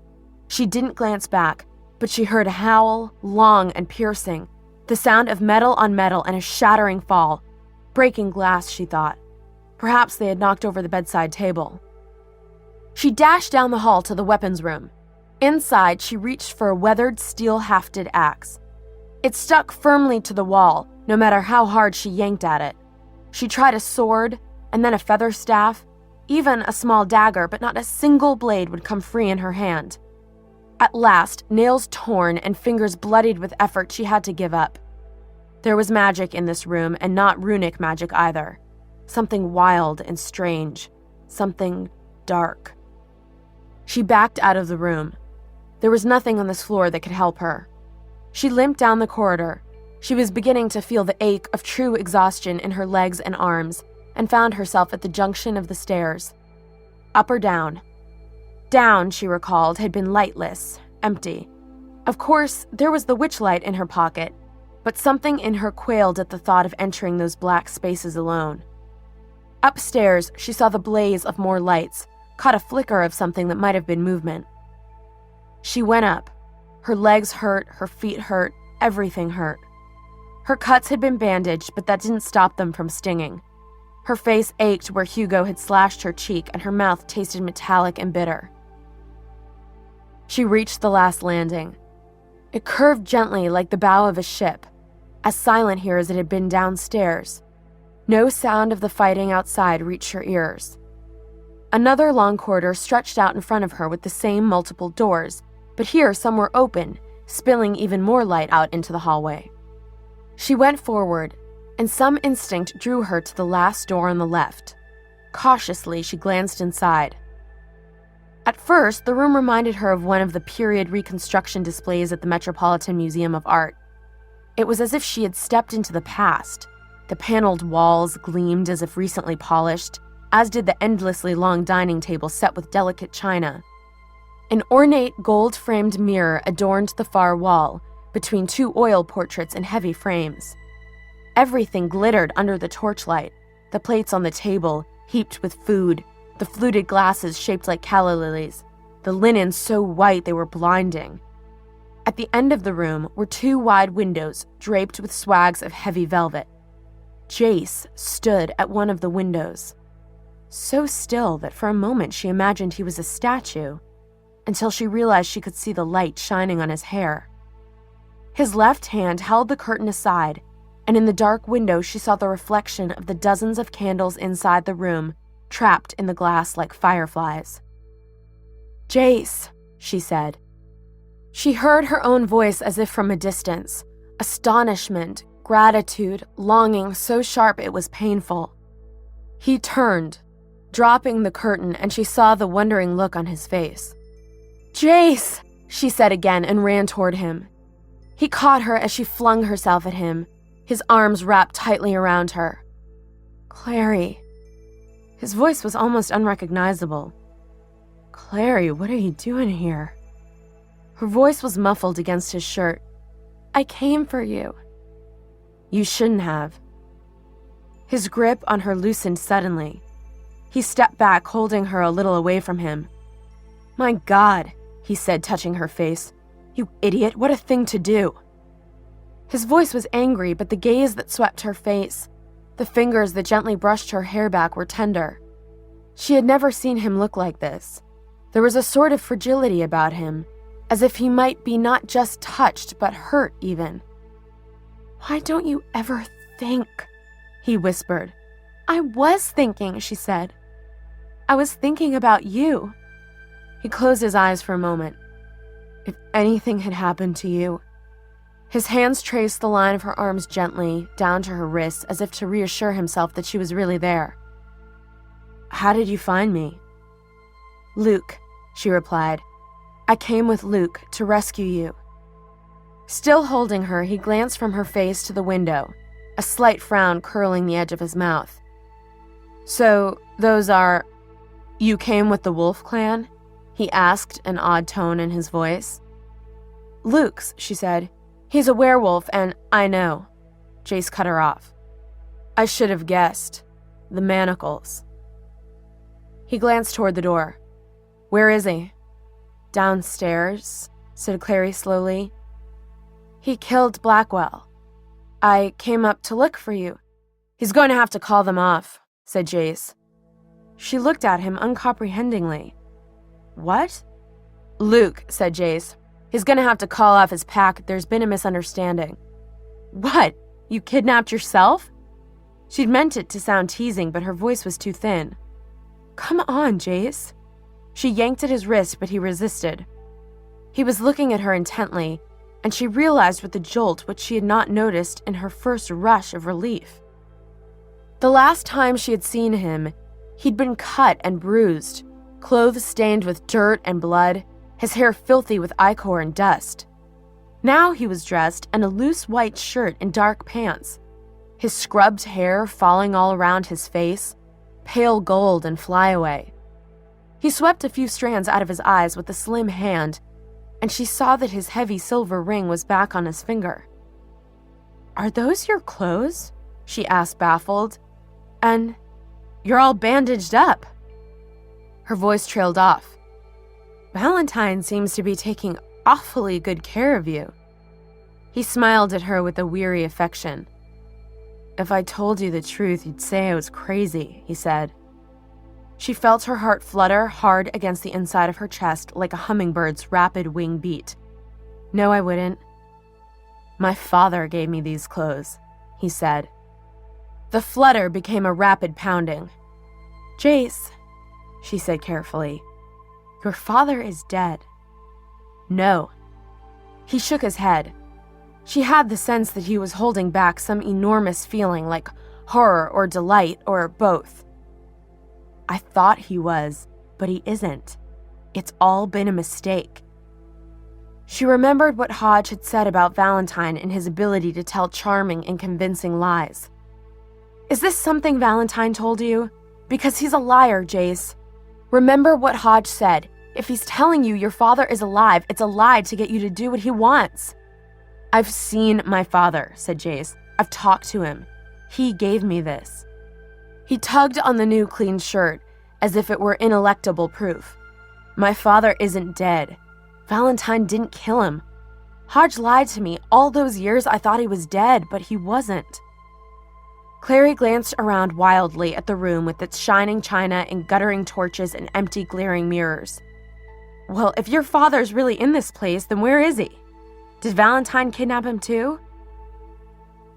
She didn't glance back, but she heard a howl, long and piercing, the sound of metal on metal and a shattering fall. Breaking glass, she thought. Perhaps they had knocked over the bedside table. She dashed down the hall to the weapons room. Inside, she reached for a weathered, steel-hafted axe. It stuck firmly to the wall, no matter how hard she yanked at it. She tried a sword, and then a feather staff, even a small dagger, but not a single blade would come free in her hand. At last, nails torn and fingers bloodied with effort, she had to give up. There was magic in this room, and not runic magic either. Something wild and strange. Something dark. She backed out of the room. There was nothing on this floor that could help her. She limped down the corridor. She was beginning to feel the ache of true exhaustion in her legs and arms, and found herself at the junction of the stairs. Up or down? Down, she recalled, had been lightless, empty. Of course, there was the witchlight in her pocket, but something in her quailed at the thought of entering those black spaces alone. Upstairs, she saw the blaze of more lights, caught a flicker of something that might have been movement. She went up. Her legs hurt, her feet hurt, everything hurt. Her cuts had been bandaged, but that didn't stop them from stinging. Her face ached where Hugo had slashed her cheek, and her mouth tasted metallic and bitter. She reached the last landing. It curved gently like the bow of a ship, as silent here as it had been downstairs. No sound of the fighting outside reached her ears. Another long corridor stretched out in front of her with the same multiple doors, but here some were open, spilling even more light out into the hallway. She went forward, and some instinct drew her to the last door on the left. Cautiously, she glanced inside. At first, the room reminded her of one of the period reconstruction displays at the Metropolitan Museum of Art. It was as if she had stepped into the past. The paneled walls gleamed as if recently polished, as did the endlessly long dining table set with delicate china. An ornate gold-framed mirror adorned the far wall, between two oil portraits in heavy frames. Everything glittered under the torchlight, the plates on the table, heaped with food, the fluted glasses shaped like calla lilies, the linen so white they were blinding. At the end of the room were two wide windows draped with swags of heavy velvet. Jace stood at one of the windows, so still that for a moment she imagined he was a statue, until she realized she could see the light shining on his hair. His left hand held the curtain aside, and in the dark window she saw the reflection of the dozens of candles inside the room, trapped in the glass like fireflies. "Jace," she said. She heard her own voice as if from a distance, astonishment, gratitude, longing so sharp it was painful. He turned, dropping the curtain, and she saw the wondering look on his face. "Jace," she said again and ran toward him. He caught her as she flung herself at him, his arms wrapped tightly around her. "Clary." His voice was almost unrecognizable. "Clary, what are you doing here?" Her voice was muffled against his shirt. "I came for you." "You shouldn't have." His grip on her loosened suddenly. He stepped back, holding her a little away from him. "My God," he said, touching her face. "You idiot, what a thing to do." His voice was angry, but the gaze that swept her face, the fingers that gently brushed her hair back, were tender. She had never seen him look like this. There was a sort of fragility about him, as if he might be not just touched, but hurt even. "Why don't you ever think?" he whispered. "I was thinking," she said. "I was thinking about you." He closed his eyes for a moment. "If anything had happened to you..." His hands traced the line of her arms gently down to her wrists, as if to reassure himself that she was really there. "How did you find me?" "Luke," she replied. "I came with Luke to rescue you." Still holding her, he glanced from her face to the window, a slight frown curling the edge of his mouth. "So, those are... You came with the Wolf Clan?" he asked, an odd tone in his voice. "Luke's," she said. "He's a werewolf, and I know." Jace cut her off. "I should have guessed. The manacles." He glanced toward the door. "Where is he?" "Downstairs," said Clary slowly. "He killed Blackwell. I came up to look for you." "He's going to have to call them off," said Jace. She looked at him uncomprehendingly. "What?" "Luke," said Jace. "He's going to have to call off his pack. There's been a misunderstanding." "What? You kidnapped yourself?" She'd meant it to sound teasing, but her voice was too thin. "Come on, Jace." She yanked at his wrist, but he resisted. He was looking at her intently, and she realized with a jolt what she had not noticed in her first rush of relief. The last time she had seen him, he'd been cut and bruised, clothes stained with dirt and blood, his hair filthy with ichor and dust. Now he was dressed in a loose white shirt and dark pants, his scrubbed hair falling all around his face, pale gold and flyaway. He swept a few strands out of his eyes with a slim hand, and she saw that his heavy silver ring was back on his finger. "Are those your clothes?" she asked, baffled. "And you're all bandaged up." Her voice trailed off. "Valentine seems to be taking awfully good care of you." He smiled at her with a weary affection. "If I told you the truth, you'd say I was crazy," he said. She felt her heart flutter hard against the inside of her chest like a hummingbird's rapid wing beat. "No, I wouldn't." "My father gave me these clothes," he said. The flutter became a rapid pounding. "Jace," she said carefully, "your father is dead." "No." He shook his head. She had the sense that he was holding back some enormous feeling like horror or delight or both. "I thought he was, but he isn't. It's all been a mistake." She remembered what Hodge had said about Valentine and his ability to tell charming and convincing lies. "Is this something Valentine told you? Because he's a liar, Jace. Remember what Hodge said. If he's telling you your father is alive, it's a lie to get you to do what he wants." "I've seen my father," said Jace. "I've talked to him. He gave me this." He tugged on the new clean shirt, as if it were ineluctable proof. "My father isn't dead. Valentine didn't kill him. Hodge lied to me. All those years I thought he was dead, but he wasn't." Clary glanced around wildly at the room with its shining china and guttering torches and empty glaring mirrors. "Well, if your father's really in this place, then where is he? Did Valentine kidnap him too?"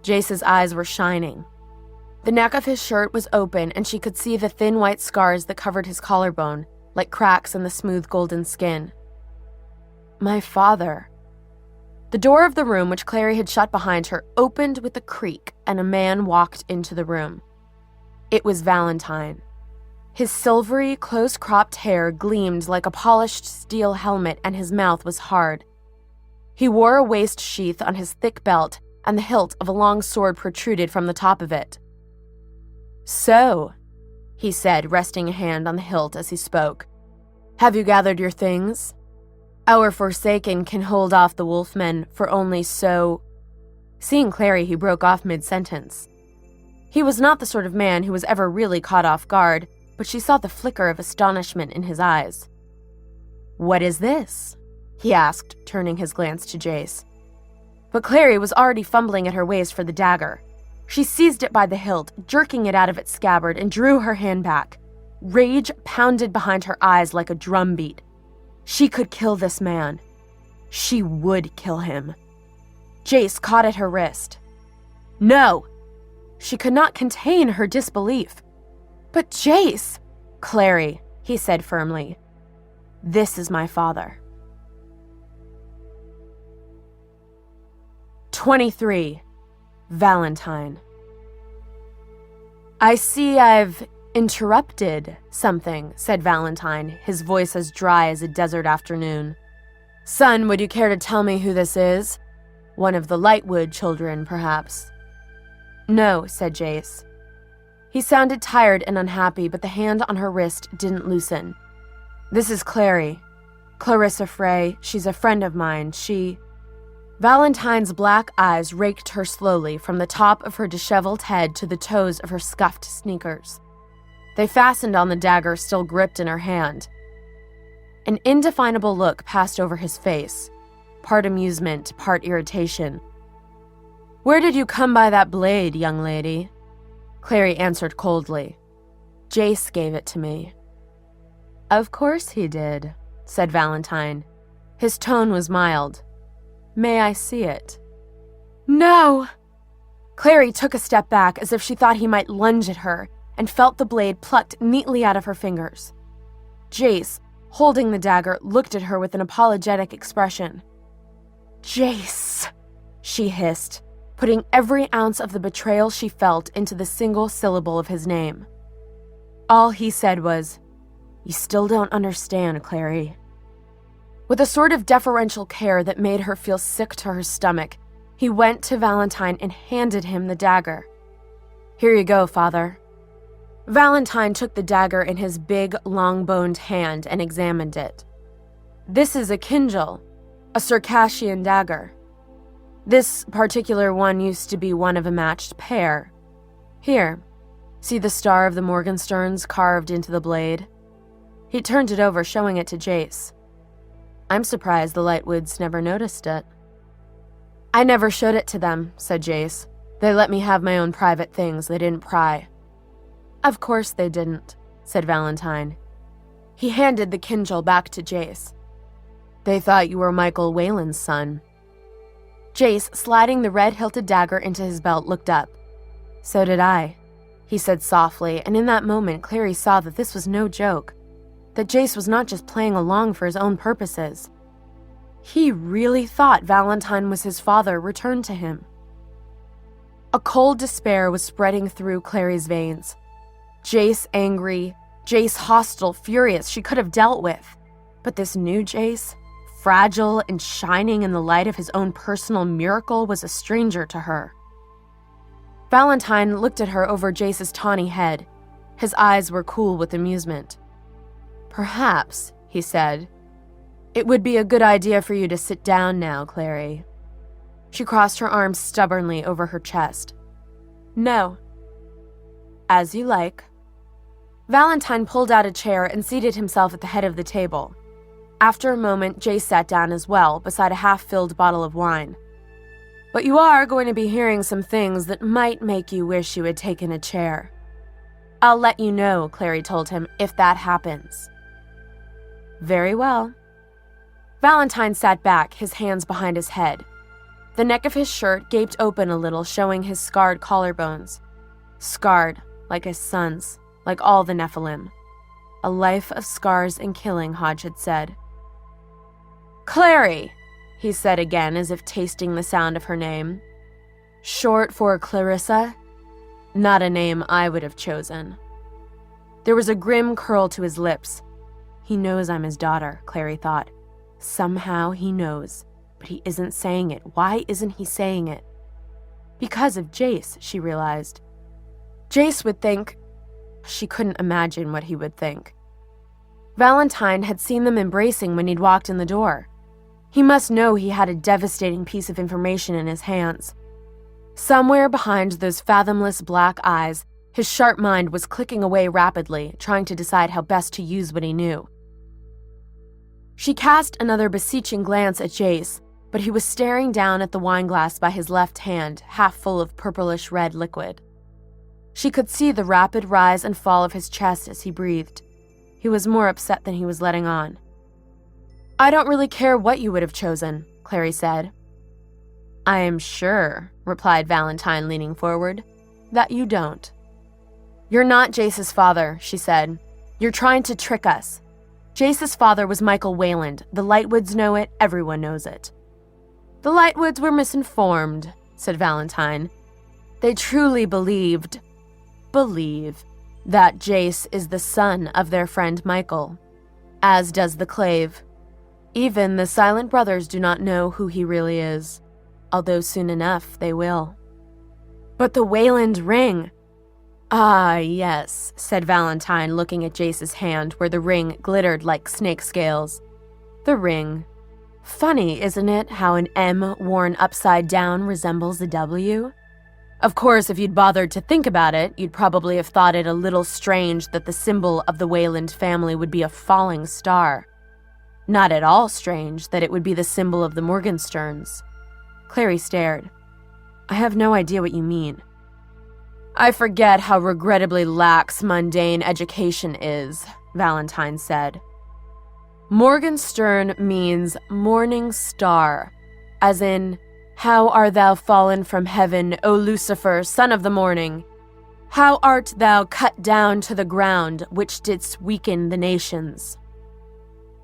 Jace's eyes were shining. The neck of his shirt was open, and she could see the thin white scars that covered his collarbone, like cracks in the smooth golden skin. My father. The door of the room, which Clary had shut behind her, opened with a creak, and a man walked into the room. It was Valentine. His silvery, close-cropped hair gleamed like a polished steel helmet, and his mouth was hard. He wore a waist sheath on his thick belt, and the hilt of a long sword protruded from the top of it. So, he said, resting a hand on the hilt as he spoke, have you gathered your things? Our Forsaken can hold off the wolfmen for only so... Seeing Clary, he broke off mid-sentence. He was not the sort of man who was ever really caught off guard, but she saw the flicker of astonishment in his eyes. What is this? He asked, turning his glance to Jace. But Clary was already fumbling at her waist for the dagger. She seized it by the hilt, jerking it out of its scabbard, and drew her hand back. Rage pounded behind her eyes like a drumbeat. She could kill this man. She would kill him. Jace caught at her wrist. No! She could not contain her disbelief. But Jace! Clary, he said firmly. This is my father. 23. Valentine. I see I've interrupted something, said Valentine, his voice as dry as a desert afternoon. Son, would you care to tell me who this is? One of the Lightwood children, perhaps. No, said Jace. He sounded tired and unhappy, but the hand on her wrist didn't loosen. This is Clary. Clarissa Frey. She's a friend of mine. Valentine's black eyes raked her slowly from the top of her disheveled head to the toes of her scuffed sneakers. They fastened on the dagger still gripped in her hand. An indefinable look passed over his face, part amusement, part irritation. Where did you come by that blade, young lady? Clary answered coldly. Jace gave it to me. Of course he did, said Valentine. His tone was mild. May I see it? No! Clary took a step back as if she thought he might lunge at her, and felt the blade plucked neatly out of her fingers. Jace, holding the dagger, looked at her with an apologetic expression. Jace, she hissed, putting every ounce of the betrayal she felt into the single syllable of his name. All he said was, You still don't understand, Clary. With a sort of deferential care that made her feel sick to her stomach, he went to Valentine and handed him the dagger. Here you go, father. Valentine took the dagger in his big, long-boned hand and examined it. This is a Kyndryl, a Circassian dagger. This particular one used to be one of a matched pair. Here, see the star of the Morgensterns carved into the blade? He turned it over, showing it to Jace. I'm surprised the Lightwoods never noticed it. I never showed it to them, said Jace. They let me have my own private things. They didn't pry. Of course they didn't, said Valentine. He handed the Kyndryl back to Jace. They thought you were Michael Whalen's son. Jace, sliding the red-hilted dagger into his belt, looked up. So did I, he said softly, and in that moment Clary saw that this was no joke, that Jace was not just playing along for his own purposes. He really thought Valentine was his father returned to him. A cold despair was spreading through Clary's veins. Jace angry, Jace hostile, furious, she could have dealt with. But this new Jace, fragile and shining in the light of his own personal miracle, was a stranger to her. Valentine looked at her over Jace's tawny head. His eyes were cool with amusement. Perhaps, he said, it would be a good idea for you to sit down now, Clary. She crossed her arms stubbornly over her chest. No. As you like. Valentine pulled out a chair and seated himself at the head of the table. After a moment, Jace sat down as well, beside a half-filled bottle of wine. But you are going to be hearing some things that might make you wish you had taken a chair. I'll let you know, Clary told him, if that happens. Very well. Valentine sat back, his hands behind his head. The neck of his shirt gaped open a little, showing his scarred collarbones. Scarred, like his son's, like all the Nephilim. A life of scars and killing, Hodge had said. Clary, he said again, as if tasting the sound of her name. Short for Clarissa? Not a name I would have chosen. There was a grim curl to his lips. He knows I'm his daughter, Clary thought. Somehow he knows, but he isn't saying it. Why isn't he saying it? Because of Jace, she realized. Jace would think... She couldn't imagine what he would think. Valentine had seen them embracing when he'd walked in the door. He must know he had a devastating piece of information in his hands. Somewhere behind those fathomless black eyes, his sharp mind was clicking away rapidly, trying to decide how best to use what he knew. She cast another beseeching glance at Jace, but he was staring down at the wineglass by his left hand, half full of purplish-red liquid. She could see the rapid rise and fall of his chest as he breathed. He was more upset than he was letting on. I don't really care what you would have chosen, Clary said. I am sure, replied Valentine, leaning forward, that you don't. You're not Jace's father, she said. You're trying to trick us. Jace's father was Michael Wayland. The Lightwoods know it. Everyone knows it. The Lightwoods were misinformed, said Valentine. They truly believe that Jace is the son of their friend Michael, as does the Clave. Even the Silent Brothers do not know who he really is, although soon enough they will. But the Wayland ring... Ah, yes, said Valentine, looking at Jace's hand where the ring glittered like snake scales. The ring. Funny, isn't it, how an M worn upside down resembles a W? Of course, if you'd bothered to think about it, you'd probably have thought it a little strange that the symbol of the Wayland family would be a falling star. Not at all strange that it would be the symbol of the Morgensterns. Clary stared. I have no idea what you mean. I forget how regrettably lax mundane education is, Valentine said. Morgenstern means morning star, as in, how art thou fallen from heaven, O Lucifer, son of the morning? How art thou cut down to the ground, which didst weaken the nations?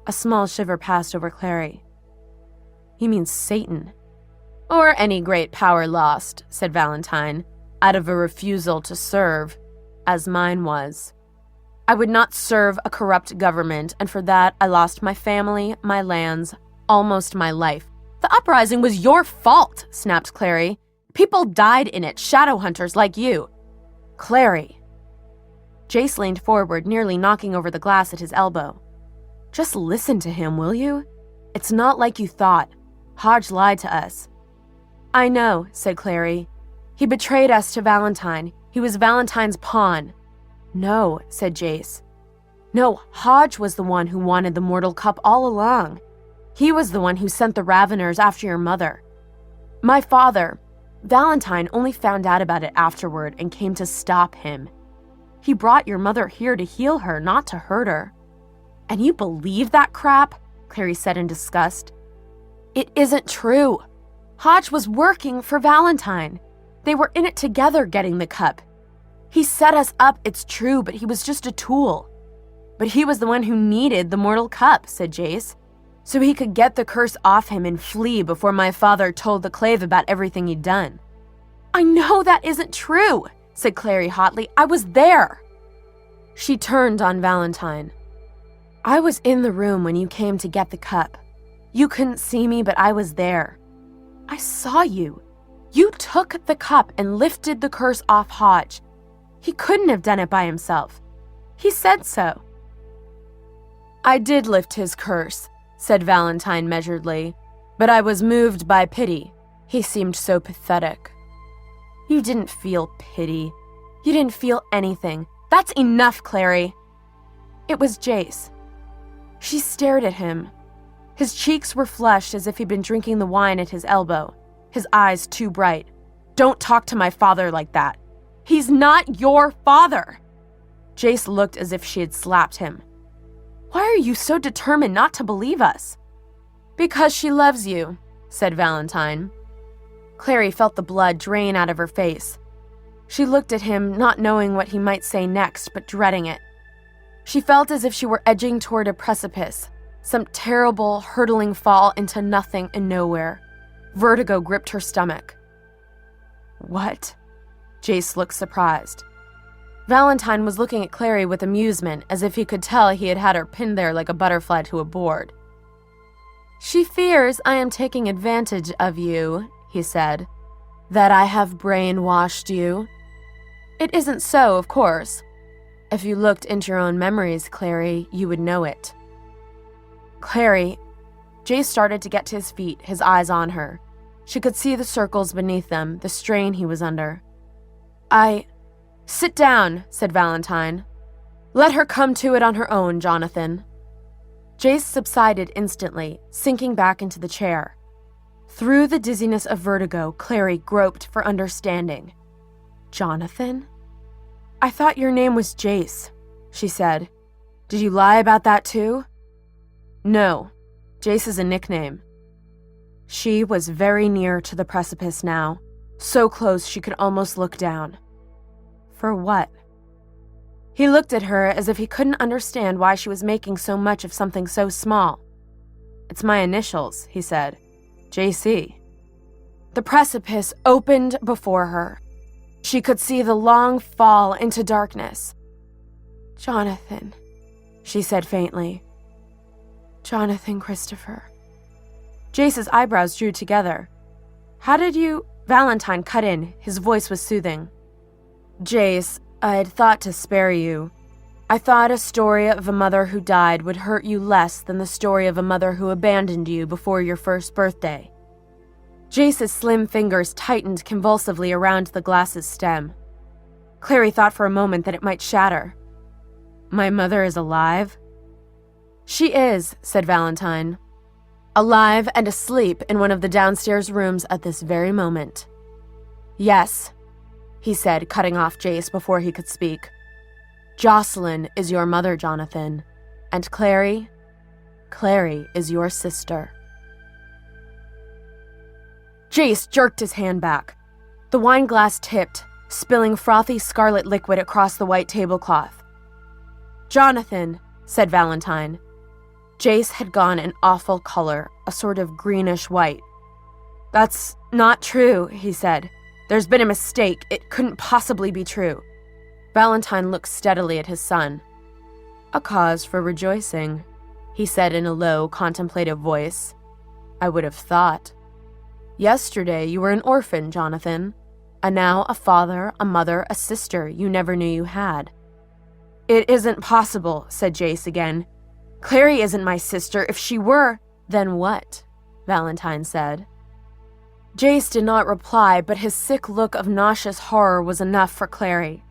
A small shiver passed over Clary. He means Satan. Or any great power lost, said Valentine, out of a refusal to serve, as mine was. I would not serve a corrupt government, and for that I lost my family, my lands, almost my life. The uprising was your fault, snapped Clary. People died in it, shadow hunters like you. Clary. Jace leaned forward, nearly knocking over the glass at his elbow. Just listen to him, will you? It's not like you thought. Hodge lied to us. I know, said Clary. He betrayed us to Valentine. He was Valentine's pawn. No, said Jace. No, Hodge was the one who wanted the Mortal Cup all along. He was the one who sent the Raveners after your mother. My father, Valentine, only found out about it afterward and came to stop him. He brought your mother here to heal her, not to hurt her. And you believe that crap? Clary said in disgust. It isn't true. Hodge was working for Valentine. They were in it together getting the cup. He set us up, it's true, but he was just a tool. But he was the one who needed the Mortal Cup, said Jace, so he could get the curse off him and flee before my father told the Clave about everything he'd done. I know that isn't true, said Clary hotly. I was there. She turned on Valentine. I was in the room when you came to get the cup. You couldn't see me, but I was there. I saw you. You took the cup and lifted the curse off Hodge. He couldn't have done it by himself. He said so. I did lift his curse, said Valentine measuredly, but I was moved by pity. He seemed so pathetic. You didn't feel pity. You didn't feel anything. That's enough, Clary. It was Jace. She stared at him. His cheeks were flushed as if he'd been drinking the wine at his elbow. His eyes too bright. Don't talk to my father like that. He's not your father. Jace looked as if she had slapped him. Why are you so determined not to believe us? Because she loves you, said Valentine. Clary felt the blood drain out of her face. She looked at him, not knowing what he might say next, but dreading it. She felt as if she were edging toward a precipice, some terrible, hurtling fall into nothing and nowhere. Vertigo gripped her stomach. What? Jace looked surprised. Valentine was looking at Clary with amusement, as if he could tell he had had her pinned there like a butterfly to a board. She fears I am taking advantage of you, he said. That I have brainwashed you. It isn't so, of course. If you looked into your own memories, Clary, you would know it. Clary. Jace started to get to his feet, his eyes on her. She could see the circles beneath them, the strain he was under. Sit down, said Valentine. Let her come to it on her own, Jonathan. Jace subsided instantly, sinking back into the chair. Through the dizziness of vertigo, Clary groped for understanding. Jonathan? I thought your name was Jace, she said. Did you lie about that too? No, Jace is a nickname. She was very near to the precipice now, so close she could almost look down. For what? He looked at her as if he couldn't understand why she was making so much of something so small. It's my initials, he said. JC. The precipice opened before her. She could see the long fall into darkness. Jonathan, she said faintly. Jonathan Christopher. Jace's eyebrows drew together. How did you... Valentine cut in. His voice was soothing. Jace, I'd thought to spare you. I thought a story of a mother who died would hurt you less than the story of a mother who abandoned you before your first birthday. Jace's slim fingers tightened convulsively around the glass's stem. Clary thought for a moment that it might shatter. My mother is alive? She is, said Valentine. Alive and asleep in one of the downstairs rooms at this very moment. Yes, he said, cutting off Jace before he could speak. Jocelyn is your mother, Jonathan, and Clary is your sister. Jace jerked his hand back. The wine glass tipped, spilling frothy scarlet liquid across the white tablecloth. Jonathan, said Valentine. Jace had gone an awful color, a sort of greenish white. That's not true, he said. There's been a mistake. It couldn't possibly be true. Valentine looked steadily at his son. A cause for rejoicing, he said in a low, contemplative voice. I would have thought. Yesterday you were an orphan, Jonathan, and now a father, a mother, a sister you never knew you had. It isn't possible, said Jace again. Clary isn't my sister. If she were, then what? Valentine said. Jace did not reply, but his sick look of nauseous horror was enough for Clary.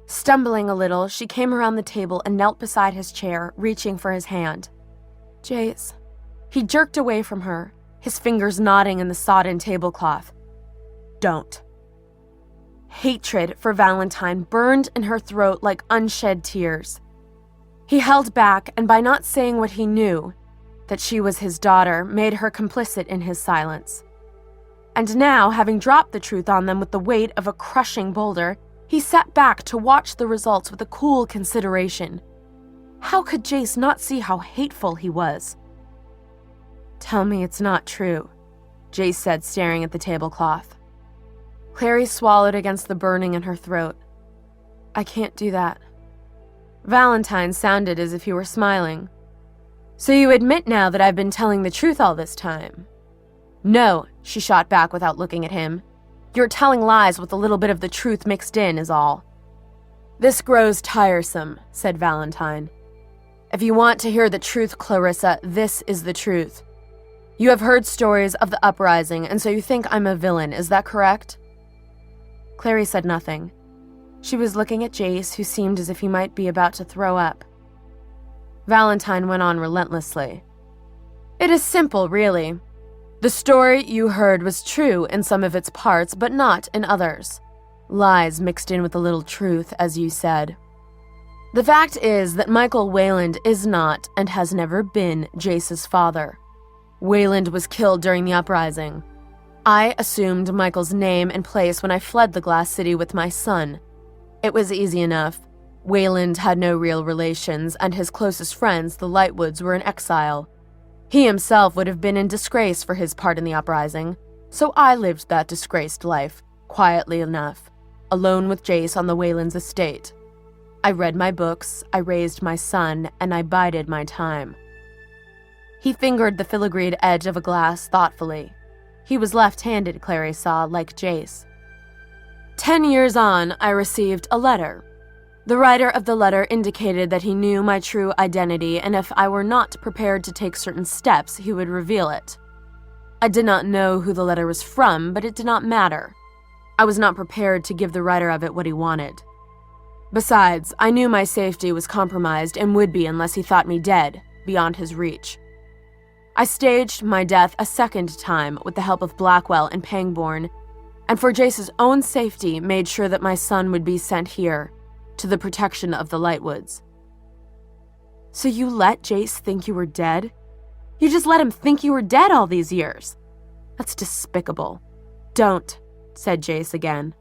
Stumbling a little, she came around the table and knelt beside his chair, reaching for his hand. Jace. He jerked away from her, his fingers knotting in the sodden tablecloth. Don't. Hatred for Valentine burned in her throat like unshed tears. He held back, and by not saying what he knew, that she was his daughter, made her complicit in his silence. And now, having dropped the truth on them with the weight of a crushing boulder, he sat back to watch the results with a cool consideration. How could Jace not see how hateful he was? Tell me it's not true, Jace said, staring at the tablecloth. Clary swallowed against the burning in her throat. I can't do that. Valentine sounded as if he were smiling. So you admit now that I've been telling the truth all this time? No, she shot back without looking at him. You're telling lies with a little bit of the truth mixed in, is all. This grows tiresome, said Valentine. If you want to hear the truth, Clarissa, this is the truth. You have heard stories of the uprising, and so you think I'm a villain, is that correct? Clary said nothing. She was looking at Jace, who seemed as if he might be about to throw up. Valentine went on relentlessly. It is simple, really. The story you heard was true in some of its parts, but not in others. Lies mixed in with a little truth, as you said. The fact is that Michael Wayland is not, and has never been, Jace's father. Wayland was killed during the uprising. I assumed Michael's name and place when I fled the Glass City with my son. It was easy enough. Wayland had no real relations, and his closest friends, the Lightwoods, were in exile. He himself would have been in disgrace for his part in the uprising, so I lived that disgraced life, quietly enough, alone with Jace on the Waylands' estate. I read my books, I raised my son, and I bided my time. He fingered the filigreed edge of a glass thoughtfully. He was left-handed, Clary saw, like Jace. 10 years on, I received a letter. The writer of the letter indicated that he knew my true identity, and if I were not prepared to take certain steps, he would reveal it. I did not know who the letter was from, but it did not matter. I was not prepared to give the writer of it what he wanted. Besides, I knew my safety was compromised and would be unless he thought me dead, beyond his reach. I staged my death a second time with the help of Blackwell and Pangborn, and for Jace's own safety made sure that my son would be sent here, to the protection of the Lightwoods. So you let Jace think you were dead? You just let him think you were dead all these years. That's despicable. Don't, said Jace again.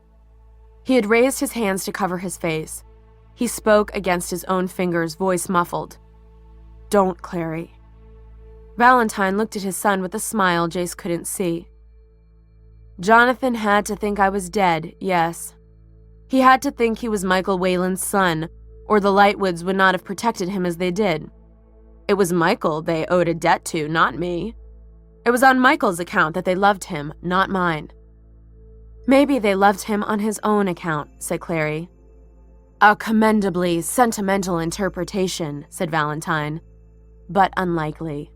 He had raised his hands to cover his face. He spoke against his own fingers, voice muffled. Don't, Clary. Valentine looked at his son with a smile Jace couldn't see. Jonathan had to think I was dead, yes. He had to think he was Michael Wayland's son, or the Lightwoods would not have protected him as they did. It was Michael they owed a debt to, not me. It was on Michael's account that they loved him, not mine. Maybe they loved him on his own account, said Clary. A commendably sentimental interpretation, said Valentine, but unlikely.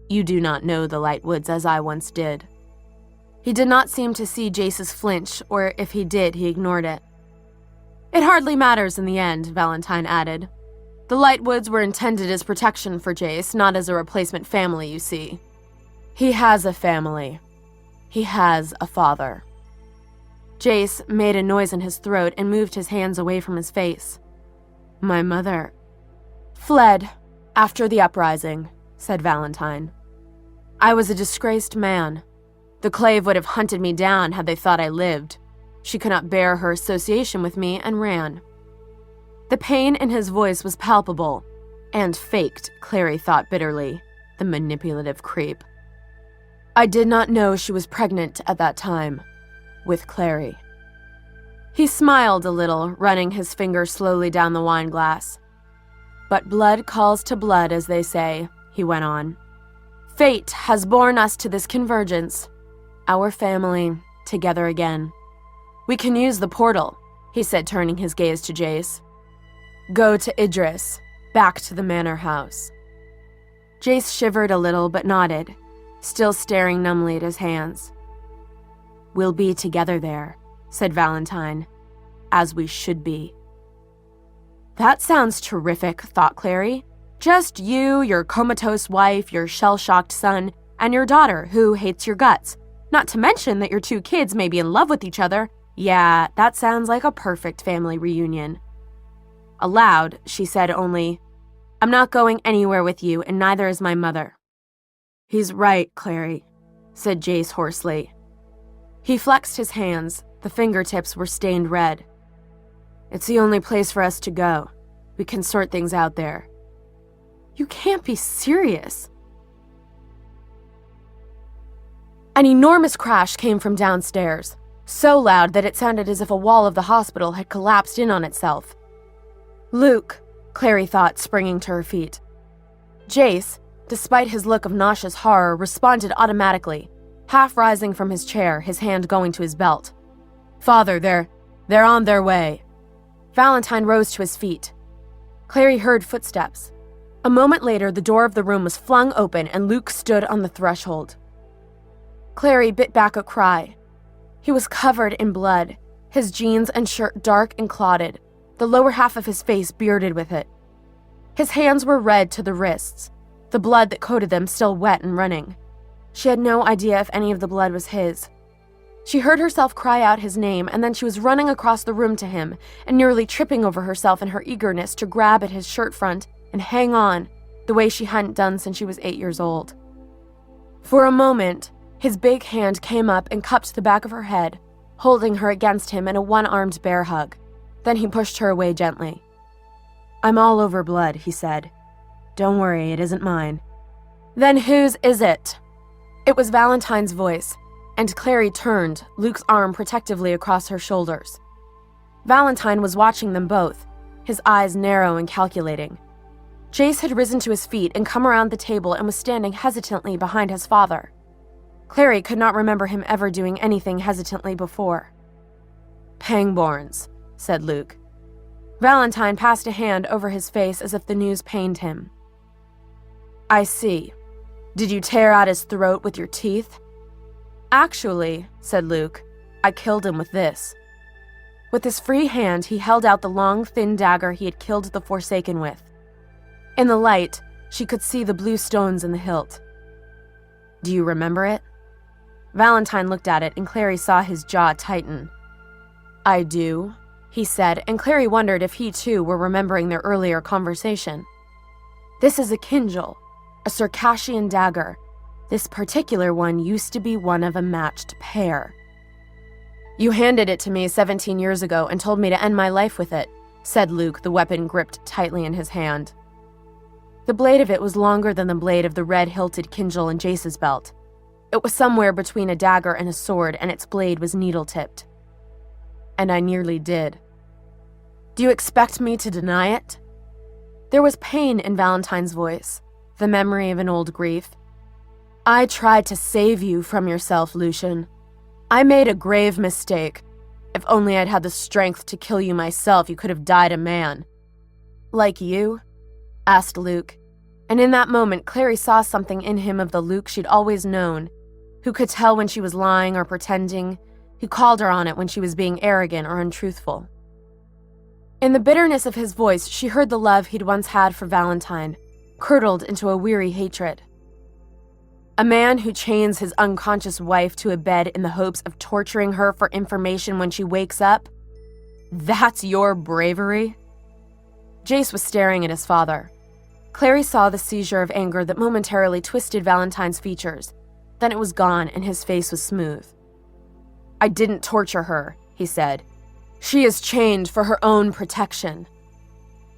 You do not know the Lightwoods as I once did. He did not seem to see Jace's flinch, or if he did, he ignored it. It hardly matters in the end, Valentine added. The Lightwoods were intended as protection for Jace, not as a replacement family, you see. He has a family. He has a father. Jace made a noise in his throat and moved his hands away from his face. My mother fled after the uprising, said Valentine. I was a disgraced man. The Clave would have hunted me down had they thought I lived. She could not bear her association with me and ran. The pain in his voice was palpable, and faked, Clary thought bitterly, the manipulative creep. I did not know she was pregnant at that time, with Clary. He smiled a little, running his finger slowly down the wine glass. But blood calls to blood, as they say, he went on. Fate has borne us to this convergence. Our family, together again. We can use the portal, he said, turning his gaze to Jace. Go to Idris, back to the manor house. Jace shivered a little but nodded, still staring numbly at his hands. We'll be together there, said Valentine, as we should be. That sounds terrific, thought Clary. Just you, your comatose wife, your shell-shocked son, and your daughter, who hates your guts. Not to mention that your two kids may be in love with each other. Yeah, that sounds like a perfect family reunion. Aloud, she said only, I'm not going anywhere with you, and neither is my mother. He's right, Clary, said Jace hoarsely. He flexed his hands. The fingertips were stained red. It's the only place for us to go. We can sort things out there. You can't be serious. An enormous crash came from downstairs, so loud that it sounded as if a wall of the hospital had collapsed in on itself. Luke, Clary thought, springing to her feet. Jace, despite his look of nauseous horror, responded automatically, half rising from his chair, his hand going to his belt. Father, they're on their way. Valentine rose to his feet. Clary heard footsteps. A moment later, the door of the room was flung open and Luke stood on the threshold. Clary bit back a cry. He was covered in blood, his jeans and shirt dark and clotted, the lower half of his face bearded with it. His hands were red to the wrists, the blood that coated them still wet and running. She had no idea if any of the blood was his. She heard herself cry out his name, and then she was running across the room to him and nearly tripping over herself in her eagerness to grab at his shirt front and hang on, the way she hadn't done since she was 8 years old. For a moment, His big hand came up and cupped the back of her head, holding her against him in a one-armed bear hug. Then he pushed her away gently. "I'm all over blood," he said. "Don't worry, it isn't mine." "Then whose is it?" It was Valentine's voice, and Clary turned, Luke's arm protectively across her shoulders. Valentine was watching them both, his eyes narrow and calculating. Jace had risen to his feet and come around the table and was standing hesitantly behind his father. Clary could not remember him ever doing anything hesitantly before. "Pangborns," said Luke. Valentine passed a hand over his face as if the news pained him. "I see. Did you tear out his throat with your teeth?" "Actually," said Luke, "I killed him with this." With his free hand, he held out the long, thin dagger he had killed the Forsaken with. In the light, she could see the blue stones in the hilt. "Do you remember it?" Valentine looked at it, and Clary saw his jaw tighten. "I do," he said, and Clary wondered if he too were remembering their earlier conversation. "This is a Kyndryl, a Circassian dagger. This particular one used to be one of a matched pair." "You handed it to me 17 years ago and told me to end my life with it," said Luke, the weapon gripped tightly in his hand. The blade of it was longer than the blade of the red-hilted Kyndryl in Jace's belt. It was somewhere between a dagger and a sword, and its blade was needle-tipped. "And I nearly did." "Do you expect me to deny it?" There was pain in Valentine's voice, the memory of an old grief. "I tried to save you from yourself, Lucian. I made a grave mistake. If only I'd had the strength to kill you myself, you could have died a man." "Like you?" asked Luke, and in that moment Clary saw something in him of the Luke she'd always known, who could tell when she was lying or pretending, who called her on it when she was being arrogant or untruthful. In the bitterness of his voice, she heard the love he'd once had for Valentine, curdled into a weary hatred. A man who chains his unconscious wife to a bed in the hopes of torturing her for information when she wakes up? That's your bravery? Jace was staring at his father. Clary saw the seizure of anger that momentarily twisted Valentine's features. Then it was gone and his face was smooth. "I didn't torture her," he said. "She is chained for her own protection."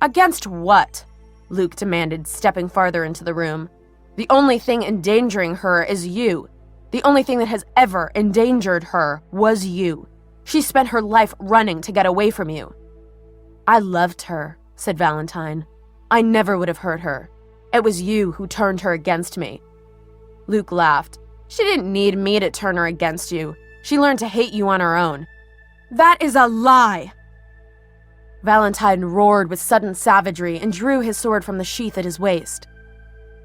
"Against what?" Luke demanded, stepping farther into the room. "The only thing endangering her is you. The only thing that has ever endangered her was you. She spent her life running to get away from you." "I loved her," said Valentine. "I never would have hurt her. It was you who turned her against me." Luke laughed. "She didn't need me to turn her against you. She learned to hate you on her own." "That is a lie!" Valentine roared with sudden savagery and drew his sword from the sheath at his waist.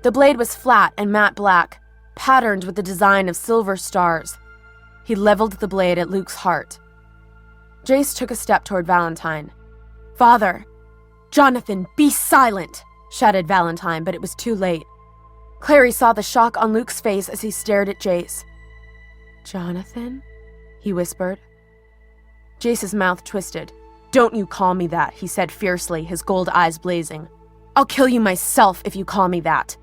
The blade was flat and matte black, patterned with the design of silver stars. He leveled the blade at Luke's heart. Jace took a step toward Valentine. "Father!" "Jonathan, be silent!" shouted Valentine, but it was too late. Clary saw the shock on Luke's face as he stared at Jace. "Jonathan?" he whispered. Jace's mouth twisted. "Don't you call me that," he said fiercely, his gold eyes blazing. "I'll kill you myself if you call me that."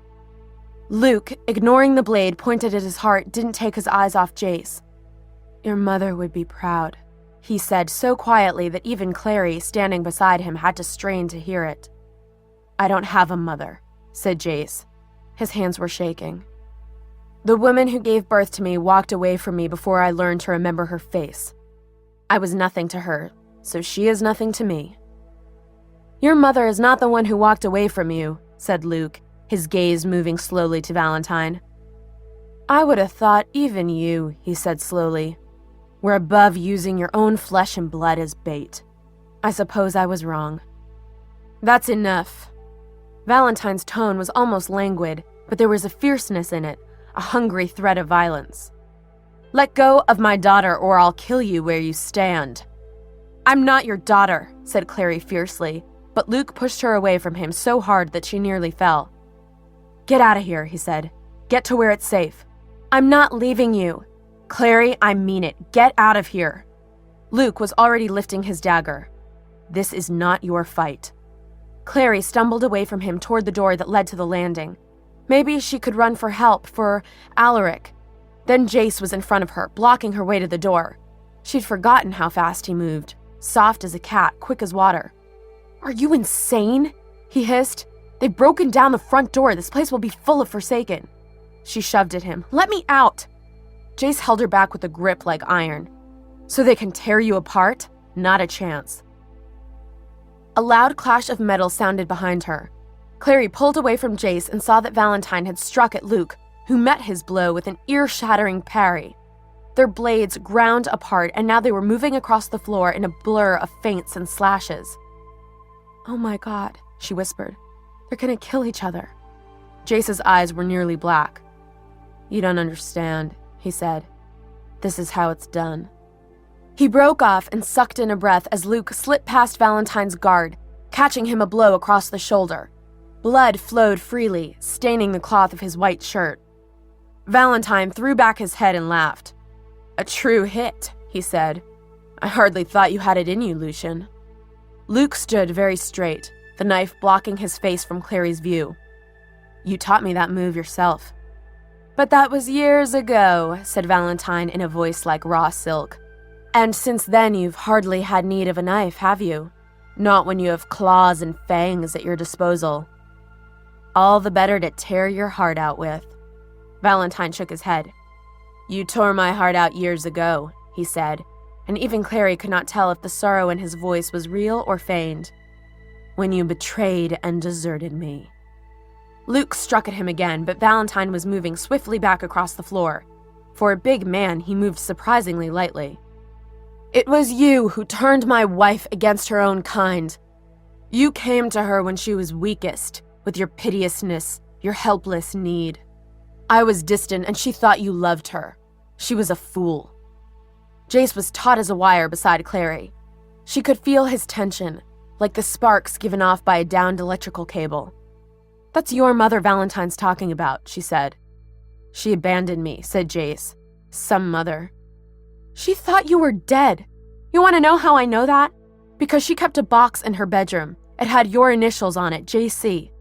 Luke, ignoring the blade pointed at his heart, didn't take his eyes off Jace. "Your mother would be proud," he said so quietly that even Clary, standing beside him, had to strain to hear it. "I don't have a mother," said Jace. His hands were shaking. "The woman who gave birth to me walked away from me before I learned to remember her face. I was nothing to her, so she is nothing to me." "Your mother is not the one who walked away from you," said Luke, his gaze moving slowly to Valentine. "I would have thought even you," he said slowly, "were above using your own flesh and blood as bait. I suppose I was wrong." "That's enough." Valentine's tone was almost languid, but there was a fierceness in it, a hungry threat of violence. "Let go of my daughter or I'll kill you where you stand." "I'm not your daughter," said Clary fiercely, but Luke pushed her away from him so hard that she nearly fell. "Get out of here," he said. "Get to where it's safe." "I'm not leaving you." "Clary, I mean it. Get out of here." Luke was already lifting his dagger. "This is not your fight." Clary stumbled away from him toward the door that led to the landing. Maybe she could run for help, for Alaric. Then Jace was in front of her, blocking her way to the door. She'd forgotten how fast he moved, soft as a cat, quick as water. "Are you insane?" he hissed. "They've broken down the front door. This place will be full of Forsaken." She shoved at him. "Let me out!" Jace held her back with a grip like iron. "So they can tear you apart? Not a chance." A loud clash of metal sounded behind her. Clary pulled away from Jace and saw that Valentine had struck at Luke, who met his blow with an ear-shattering parry. Their blades ground apart, and now they were moving across the floor in a blur of feints and slashes. "Oh my God," she whispered. "They're gonna kill each other." Jace's eyes were nearly black. "You don't understand," he said. "This is how it's done." He broke off and sucked in a breath as Luke slipped past Valentine's guard, catching him a blow across the shoulder. Blood flowed freely, staining the cloth of his white shirt. Valentine threw back his head and laughed. "A true hit," he said. "I hardly thought you had it in you, Lucian." Luke stood very straight, the knife blocking his face from Clary's view. "You taught me that move yourself." "But that was years ago," said Valentine in a voice like raw silk. "And since then you've hardly had need of a knife, have you? Not when you have claws and fangs at your disposal." "All the better to tear your heart out with." Valentine shook his head. "You tore my heart out years ago," he said, and even Clary could not tell if the sorrow in his voice was real or feigned. "When you betrayed and deserted me." Luke struck at him again, but Valentine was moving swiftly back across the floor. For a big man, he moved surprisingly lightly. "It was you who turned my wife against her own kind. You came to her when she was weakest, with your piteousness, your helpless need. I was distant, and she thought you loved her. She was a fool." Jace was taut as a wire beside Clary. She could feel his tension, like the sparks given off by a downed electrical cable. "That's your mother Valentine's talking about," she said. "She abandoned me," said Jace. "Some mother." "She thought you were dead. You want to know how I know that? Because she kept a box in her bedroom. It had your initials on it, JC.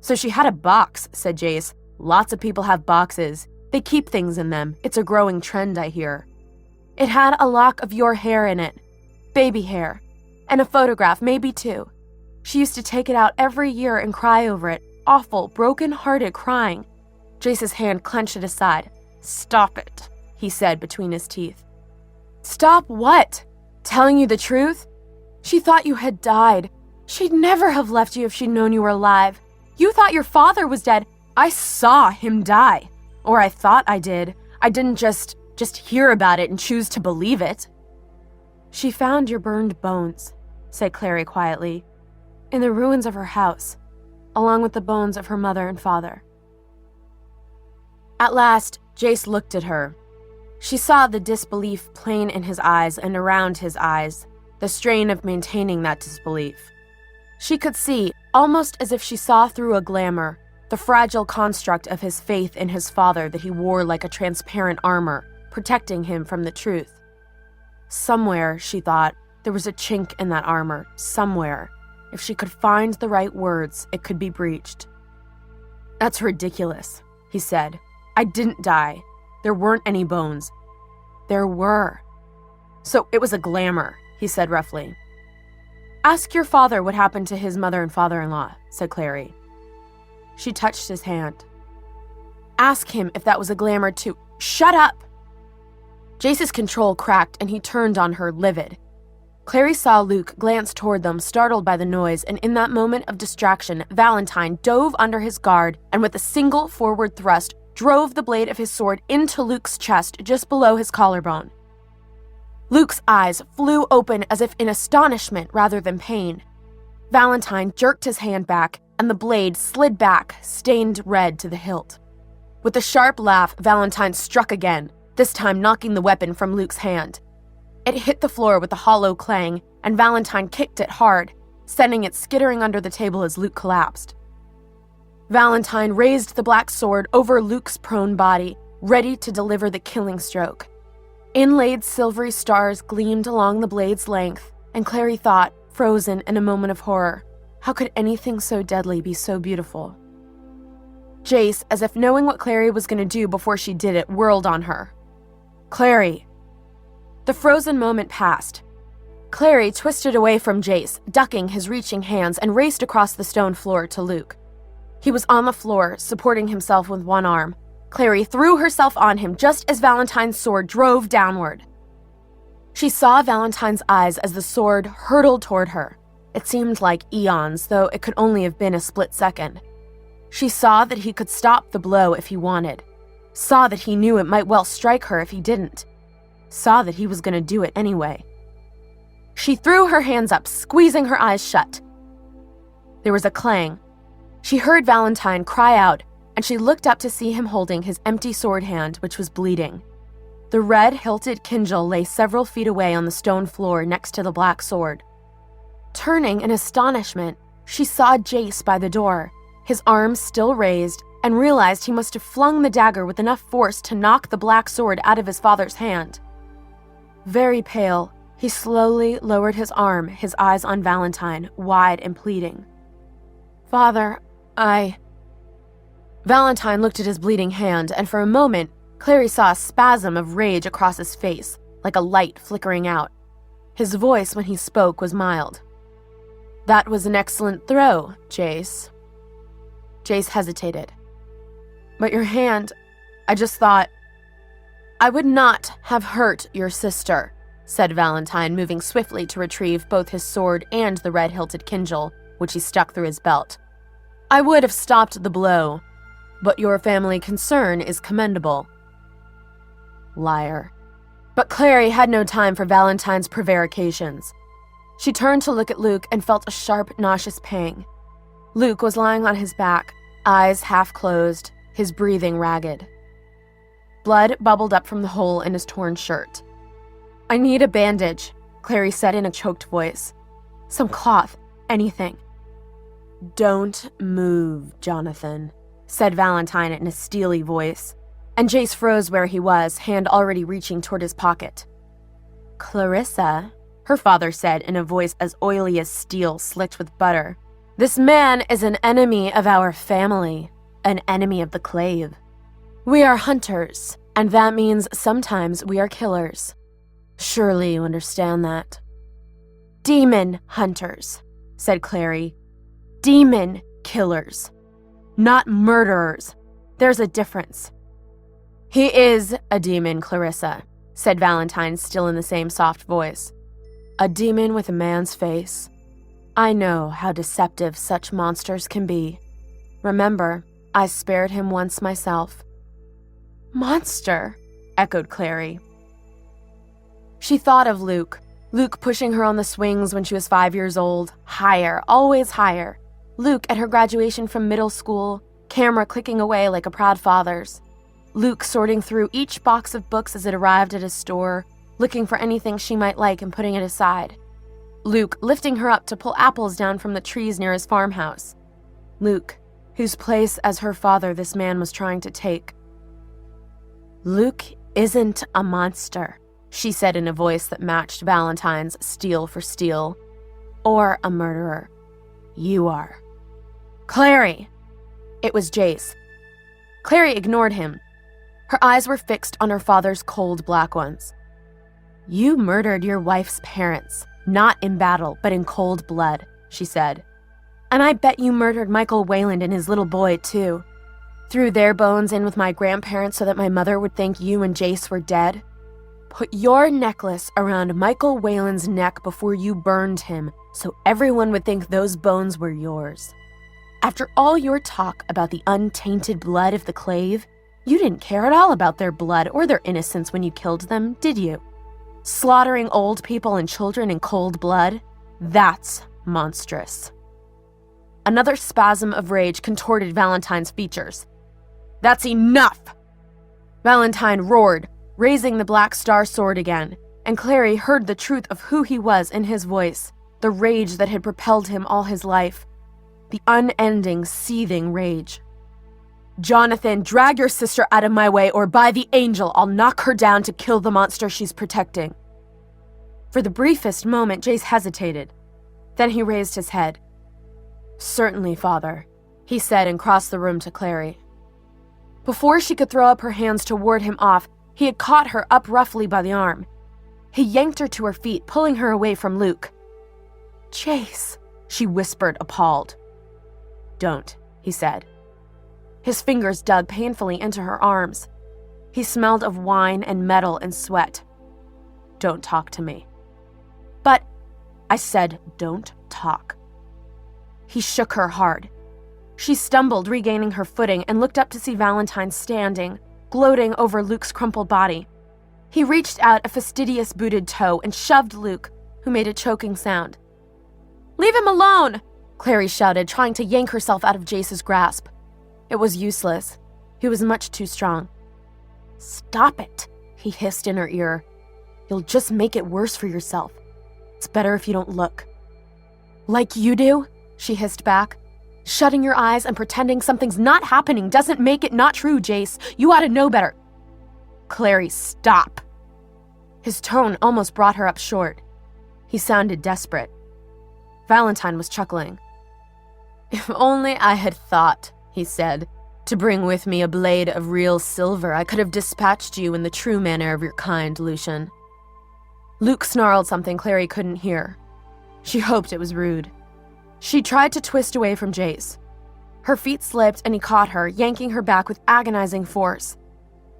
"So she had a box," said Jace. "Lots of people have boxes. They keep things in them. It's a growing trend, I hear." "It had a lock of your hair in it. Baby hair. And a photograph, maybe two. She used to take it out every year and cry over it. Awful, broken-hearted crying." Jace's hand clenched at his side. "Stop it," he said between his teeth. "Stop what? Telling you the truth? She thought you had died. She'd never have left you if she'd known you were alive. You thought your father was dead. I saw him die. Or I thought I did. I didn't just hear about it and choose to believe it." "She found your burned bones," said Clary quietly, "in the ruins of her house, along with the bones of her mother and father." At last, Jace looked at her. She saw the disbelief plain in his eyes and around his eyes, the strain of maintaining that disbelief. She could see, almost as if she saw through a glamour, the fragile construct of his faith in his father that he wore like a transparent armor, protecting him from the truth. Somewhere, she thought, there was a chink in that armor, somewhere. If she could find the right words, it could be breached. "That's ridiculous," he said. "I didn't die. There weren't any bones." "There were." "So it was a glamour," he said roughly. "Ask your father what happened to his mother and father-in-law," said Clary. She touched his hand. "Ask him if that was a glamour too." "Shut up!" Jace's control cracked and he turned on her, livid. Clary saw Luke glance toward them, startled by the noise, and in that moment of distraction, Valentine dove under his guard and with a single forward thrust, drove the blade of his sword into Luke's chest just below his collarbone. Luke's eyes flew open as if in astonishment rather than pain. Valentine jerked his hand back, and the blade slid back, stained red to the hilt. With a sharp laugh, Valentine struck again, this time knocking the weapon from Luke's hand. It hit the floor with a hollow clang, and Valentine kicked it hard, sending it skittering under the table as Luke collapsed. Valentine raised the black sword over Luke's prone body, ready to deliver the killing stroke. Inlaid silvery stars gleamed along the blade's length, and Clary thought, frozen in a moment of horror, how could anything so deadly be so beautiful? Jace, as if knowing what Clary was going to do before she did it, whirled on her. "Clary." The frozen moment passed. Clary twisted away from Jace, ducking his reaching hands, and raced across the stone floor to Luke. He was on the floor, supporting himself with one arm. Clary threw herself on him just as Valentine's sword drove downward. She saw Valentine's eyes as the sword hurtled toward her. It seemed like eons, though it could only have been a split second. She saw that he could stop the blow if he wanted. Saw that he knew it might well strike her if he didn't. Saw that he was going to do it anyway. She threw her hands up, squeezing her eyes shut. There was a clang. She heard Valentine cry out, and she looked up to see him holding his empty sword hand, which was bleeding. The red-hilted Kindle lay several feet away on the stone floor next to the black sword. Turning in astonishment, she saw Jace by the door, his arms still raised, and realized he must have flung the dagger with enough force to knock the black sword out of his father's hand. Very pale, he slowly lowered his arm, his eyes on Valentine, wide and pleading. "Father, Valentine looked at his bleeding hand, and for a moment, Clary saw a spasm of rage across his face, like a light flickering out. His voice, when he spoke, was mild. "That was an excellent throw, Jace." Jace hesitated. "But your hand, I just thought—" "I would not have hurt your sister," said Valentine, moving swiftly to retrieve both his sword and the red-hilted Kindle, which he stuck through his belt. "I would have stopped the blow, but your family concern is commendable." Liar. But Clary had no time for Valentine's prevarications. She turned to look at Luke and felt a sharp, nauseous pang. Luke was lying on his back, eyes half closed, his breathing ragged. Blood bubbled up from the hole in his torn shirt. "I need a bandage," Clary said in a choked voice. "Some cloth, anything." "Don't move, Jonathan," said Valentine in a steely voice, and Jace froze where he was, hand already reaching toward his pocket. "Clarissa," her father said in a voice as oily as steel slicked with butter, "this man is an enemy of our family, an enemy of the Clave. We are hunters, and that means sometimes we are killers. Surely you understand that." "Demon hunters," said Clary. "Demon killers. Not murderers. There's a difference." "He is a demon, Clarissa," said Valentine, still in the same soft voice. "A demon with a man's face. I know how deceptive such monsters can be. Remember, I spared him once myself." "Monster," echoed Clary. She thought of Luke pushing her on the swings when she was 5 years old, higher, always higher. Luke at her graduation from middle school, camera clicking away like a proud father's. Luke sorting through each box of books as it arrived at his store, looking for anything she might like and putting it aside. Luke lifting her up to pull apples down from the trees near his farmhouse. Luke, whose place as her father this man was trying to take. "Luke isn't a monster," she said in a voice that matched Valentine's steel for steel. "Or a murderer. You are." "Clary!" It was Jace. Clary ignored him. Her eyes were fixed on her father's cold black ones. "You murdered your wife's parents, not in battle, but in cold blood," she said. "And I bet you murdered Michael Wayland and his little boy, too. Threw their bones in with my grandparents so that my mother would think you and Jace were dead. Put your necklace around Michael Wayland's neck before you burned him so everyone would think those bones were yours. After all your talk about the untainted blood of the Clave, you didn't care at all about their blood or their innocence when you killed them, did you? Slaughtering old people and children in cold blood? That's monstrous." Another spasm of rage contorted Valentine's features. "That's enough!" Valentine roared, raising the Black Star sword again, and Clary heard the truth of who he was in his voice, the rage that had propelled him all his life. The unending, seething rage. "Jonathan, drag your sister out of my way, or by the angel, I'll knock her down to kill the monster she's protecting." For the briefest moment, Jace hesitated. Then he raised his head. "Certainly, father," he said and crossed the room to Clary. Before she could throw up her hands to ward him off, he had caught her up roughly by the arm. He yanked her to her feet, pulling her away from Luke. "Jace," she whispered, appalled. "Don't," he said. His fingers dug painfully into her arms. He smelled of wine and metal and sweat. "Don't talk to me." "But," I said, "don't talk." He shook her hard. She stumbled, regaining her footing, and looked up to see Valentine standing, gloating over Luke's crumpled body. He reached out a fastidious booted toe and shoved Luke, who made a choking sound. "Leave him alone!" Clary shouted, trying to yank herself out of Jace's grasp. It was useless. He was much too strong. "Stop it," he hissed in her ear. "You'll just make it worse for yourself. It's better if you don't look." "Like you do?" she hissed back. "Shutting your eyes and pretending something's not happening doesn't make it not true, Jace. You ought to know better." "Clary, stop." His tone almost brought her up short. He sounded desperate. Valentine was chuckling. "If only I had thought," he said, "to bring with me a blade of real silver, I could have dispatched you in the true manner of your kind, Lucian." Luke snarled something Clary couldn't hear. She hoped it was rude. She tried to twist away from Jace. Her feet slipped and he caught her, yanking her back with agonizing force.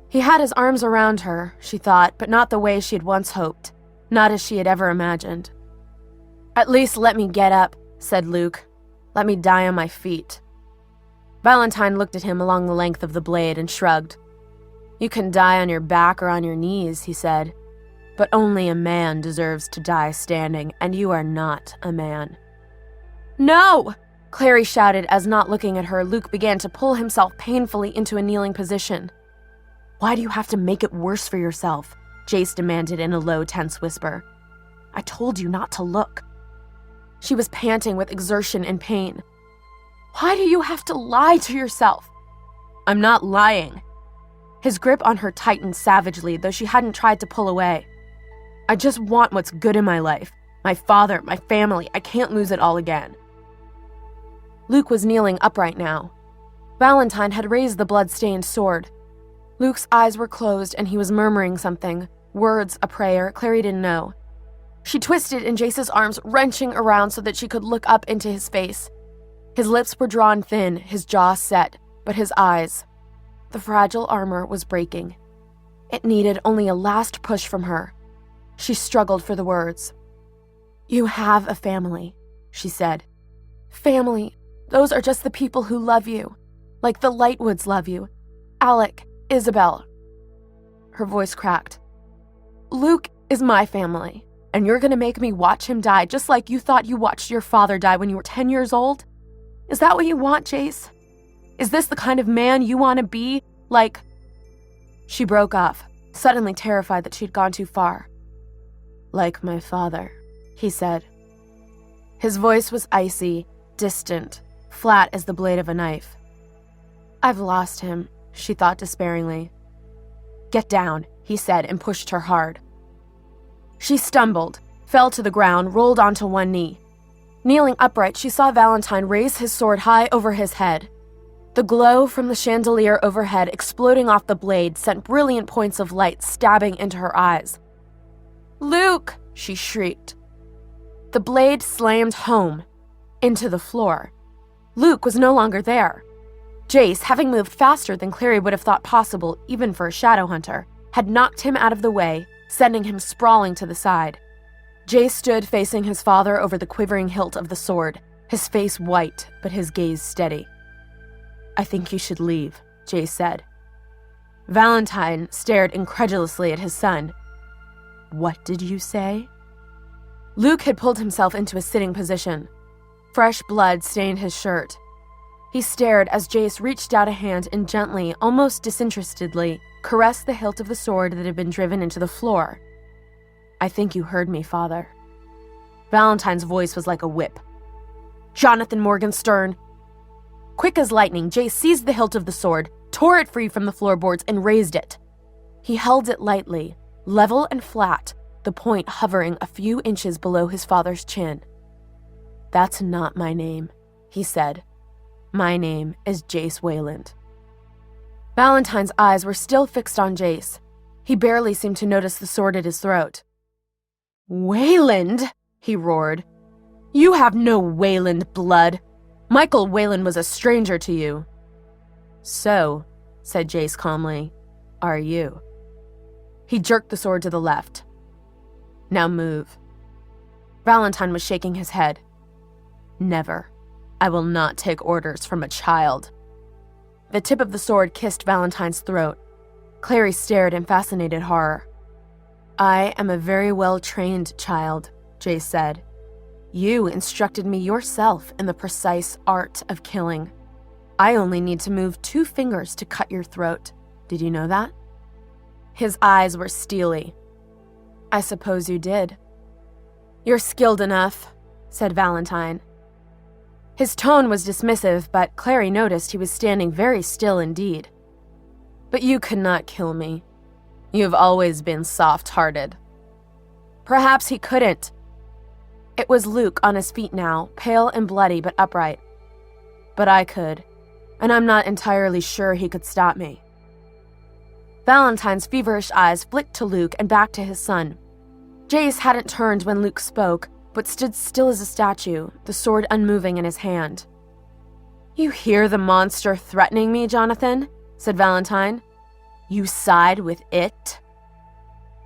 He had his arms around her, she thought, but not the way she had once hoped, not as she had ever imagined. "At least let me get up," said Luke. "Let me die on my feet." Valentine looked at him along the length of the blade and shrugged. "You can die on your back or on your knees," he said. "But only a man deserves to die standing, and you are not a man." "No!" Clary shouted as, not looking at her, Luke began to pull himself painfully into a kneeling position. "Why do you have to make it worse for yourself?" Jace demanded in a low, tense whisper. "I told you not to look." She was panting with exertion and pain. "Why do you have to lie to yourself?" "I'm not lying." His grip on her tightened savagely, though she hadn't tried to pull away. "I just want what's good in my life. My father, my family. I can't lose it all again." Luke was kneeling upright now. Valentine had raised the blood-stained sword. Luke's eyes were closed and he was murmuring something, words, a prayer, Clary didn't know. She twisted in Jace's arms, wrenching around so that she could look up into his face. His lips were drawn thin, his jaw set, but his eyes. The fragile armor was breaking. It needed only a last push from her. She struggled for the words. "You have a family," she said. "Family. Those are just the people who love you. Like the Lightwoods love you. Alec, Isabel." Her voice cracked. "Luke is my family, and you're gonna make me watch him die just like you thought you watched your father die when you were 10 years old? Is that what you want, Jace? Is this the kind of man you want to be? Like—" She broke off, suddenly terrified that she'd gone too far. "Like my father," he said. His voice was icy, distant, flat as the blade of a knife. "I've lost him," she thought despairingly. "Get down," he said and pushed her hard. She stumbled, fell to the ground, rolled onto one knee. Kneeling upright, she saw Valentine raise his sword high over his head. The glow from the chandelier overhead exploding off the blade sent brilliant points of light stabbing into her eyes. "Luke!" she shrieked. The blade slammed home, into the floor. Luke was no longer there. Jace, having moved faster than Clary would have thought possible, even for a shadow hunter, had knocked him out of the way, sending him sprawling to the side. Jace stood facing his father over the quivering hilt of the sword, his face white, but his gaze steady. "I think you should leave," Jace said. Valentine stared incredulously at his son. "What did you say?" Luke had pulled himself into a sitting position. Fresh blood stained his shirt. He stared as Jace reached out a hand and gently, almost disinterestedly, caressed the hilt of the sword that had been driven into the floor. "I think you heard me, father." Valentine's voice was like a whip. "Jonathan Morgenstern!" Quick as lightning, Jace seized the hilt of the sword, tore it free from the floorboards, and raised it. He held it lightly, level and flat, the point hovering a few inches below his father's chin. "That's not my name," he said. "My name is Jace Wayland." Valentine's eyes were still fixed on Jace. He barely seemed to notice the sword at his throat. "Wayland!" he roared. "You have no Wayland blood. Michael Wayland was a stranger to you." "So," said Jace calmly, "are you." He jerked the sword to the left. "Now move." Valentine was shaking his head. "Never. I will not take orders from a child." The tip of the sword kissed Valentine's throat. Clary stared in fascinated horror. "I am a very well-trained child," Jace said. "You instructed me yourself in the precise art of killing. I only need to move 2 fingers to cut your throat. Did you know that?" His eyes were steely. "I suppose you did." "You're skilled enough," said Valentine. His tone was dismissive, but Clary noticed he was standing very still indeed. "But you could not kill me. You've always been soft-hearted." Perhaps he couldn't. It was Luke on his feet now, pale and bloody but upright. "But I could, and I'm not entirely sure he could stop me." Valentine's feverish eyes flicked to Luke and back to his son. Jace hadn't turned when Luke spoke, but stood still as a statue, the sword unmoving in his hand. "You hear the monster threatening me, Jonathan?" said Valentine. "You side with it?"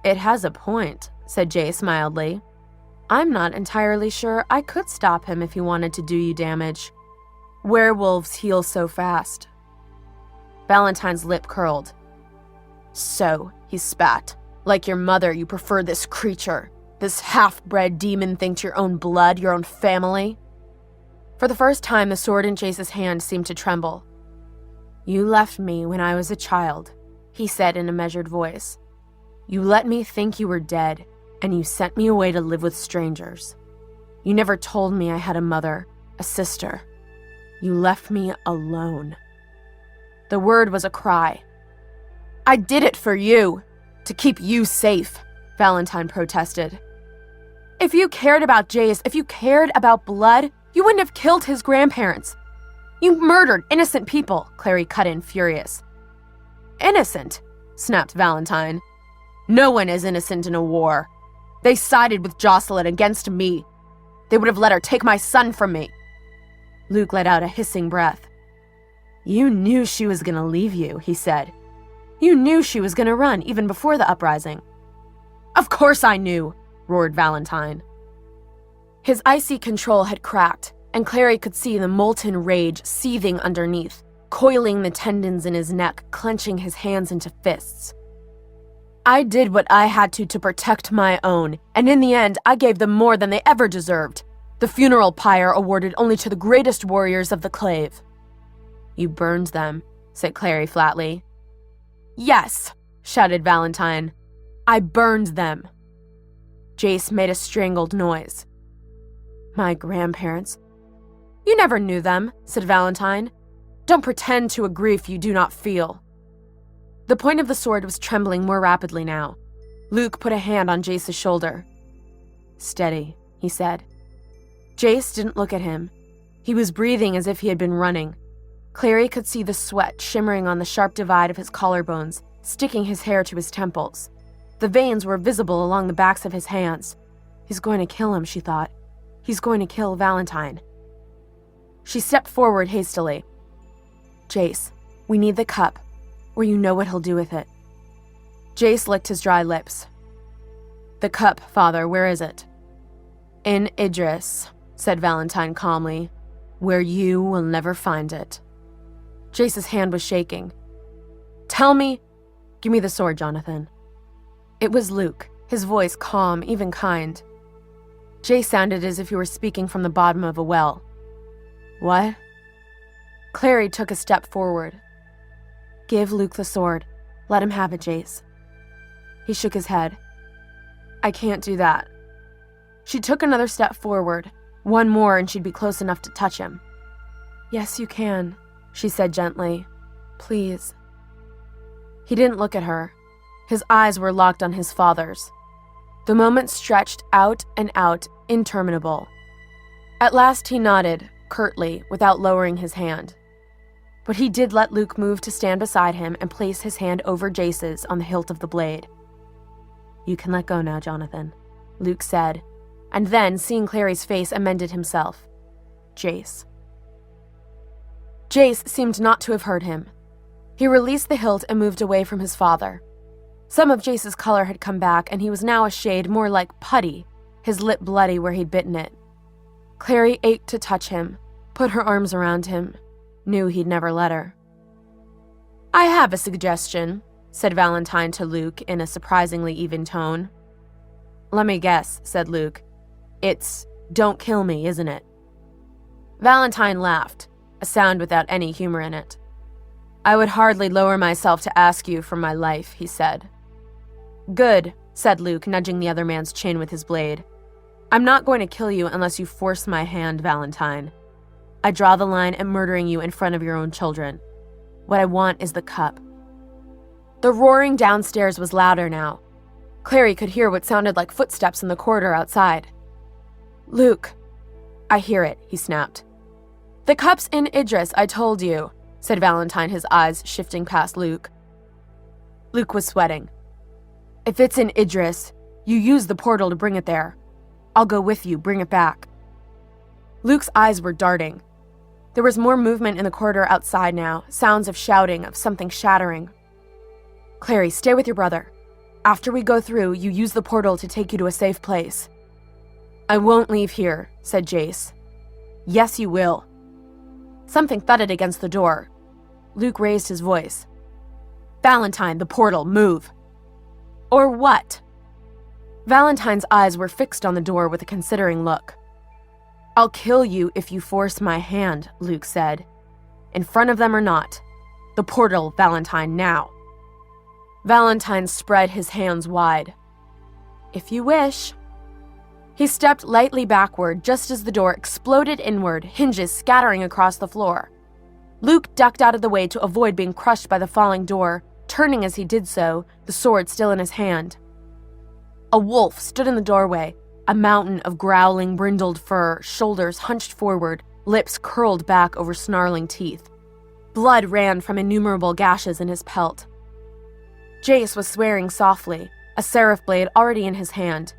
"It has a point," said Jace mildly. "I'm not entirely sure I could stop him if he wanted to do you damage. Werewolves heal so fast." Valentine's lip curled. "So," he spat, "like your mother, you prefer this creature, this half-bred demon thing to your own blood, your own family?" For the first time, the sword in Jace's hand seemed to tremble. "You left me when I was a child," he said in a measured voice. "You let me think you were dead, and you sent me away to live with strangers. You never told me I had a mother, a sister. You left me alone." The word was a cry. "I did it for you, to keep you safe," Valentine protested. "If you cared about Jace, if you cared about blood, you wouldn't have killed his grandparents. You murdered innocent people," Clary cut in, furious. "Innocent?" snapped Valentine. "No one is innocent in a war. They sided with Jocelyn against me. They would have let her take my son from me." Luke let out a hissing breath. "You knew she was going to leave you," he said. "You knew she was going to run even before the uprising." "Of course I knew," roared Valentine. His icy control had cracked, and Clary could see the molten rage seething underneath, coiling the tendons in his neck, clenching his hands into fists. "I did what I had to protect my own, and in the end, I gave them more than they ever deserved. The funeral pyre awarded only to the greatest warriors of the Clave." "You burned them," said Clary flatly. "Yes," shouted Valentine. "I burned them." Jace made a strangled noise. "My grandparents." "You never knew them," said Valentine. "Don't pretend to a grief you do not feel." The point of the sword was trembling more rapidly now. Luke put a hand on Jace's shoulder. "Steady," he said. Jace didn't look at him. He was breathing as if he had been running. Clary could see the sweat shimmering on the sharp divide of his collarbones, sticking his hair to his temples. The veins were visible along the backs of his hands. He's going to kill him, she thought. He's going to kill Valentine. She stepped forward hastily. "Jace, we need the cup, or you know what he'll do with it." Jace licked his dry lips. "The cup, Father, where is it?" "In Idris," said Valentine calmly, "where you will never find it." Jace's hand was shaking. "Tell me—" "Give me the sword, Jonathan." It was Luke, his voice calm, even kind. Jace sounded as if he were speaking from the bottom of a well. "What?" Clary took a step forward. "Give Luke the sword. Let him have it, Jace." He shook his head. "I can't do that." She took another step forward. One more and she'd be close enough to touch him. "Yes, you can," she said gently. "Please." He didn't look at her. His eyes were locked on his father's. The moment stretched out and out, interminable. At last he nodded, curtly, without lowering his hand. but he did let Luke move to stand beside him and place his hand over Jace's on the hilt of the blade. "You can let go now, Jonathan," Luke said, and then, seeing Clary's face, amended himself. "Jace." Jace seemed not to have heard him. He released the hilt and moved away from his father. Some of Jace's color had come back, and he was now a shade more like putty, his lip bloody where he'd bitten it. Clary ached to touch him, put her arms around him, knew he'd never let her. "I have a suggestion," said Valentine to Luke in a surprisingly even tone. "Let me guess," said Luke. "It's, don't kill me, isn't it?" Valentine laughed, a sound without any humor in it. "I would hardly lower myself to ask you for my life," he said. "Good," said Luke, nudging the other man's chin with his blade. "I'm not going to kill you unless you force my hand, Valentine. I draw the line at murdering you in front of your own children. What I want is the cup." The roaring downstairs was louder now. Clary could hear what sounded like footsteps in the corridor outside. "Luke." "I hear it," he snapped. "The cup's in Idris, I told you," said Valentine, his eyes shifting past Luke. Luke was sweating. "If it's in Idris, you use the portal to bring it there. I'll go with you, bring it back." Luke's eyes were darting. There was more movement in the corridor outside now, sounds of shouting, of something shattering. "Clary, stay with your brother. After we go through, you use the portal to take you to a safe place." "I won't leave here," said Jace. "Yes, you will." Something thudded against the door. Luke raised his voice. "Valentine, the portal, move." "Or what?" Valentine's eyes were fixed on the door with a considering look. "I'll kill you if you force my hand," Luke said. "In front of them or not. The portal, Valentine, now." Valentine spread his hands wide. "If you wish." He stepped lightly backward just as the door exploded inward, hinges scattering across the floor. Luke ducked out of the way to avoid being crushed by the falling door, turning as he did so, the sword still in his hand. A wolf stood in the doorway, a mountain of growling, brindled fur, shoulders hunched forward, lips curled back over snarling teeth. Blood ran from innumerable gashes in his pelt. Jace was swearing softly, a seraph blade already in his hand.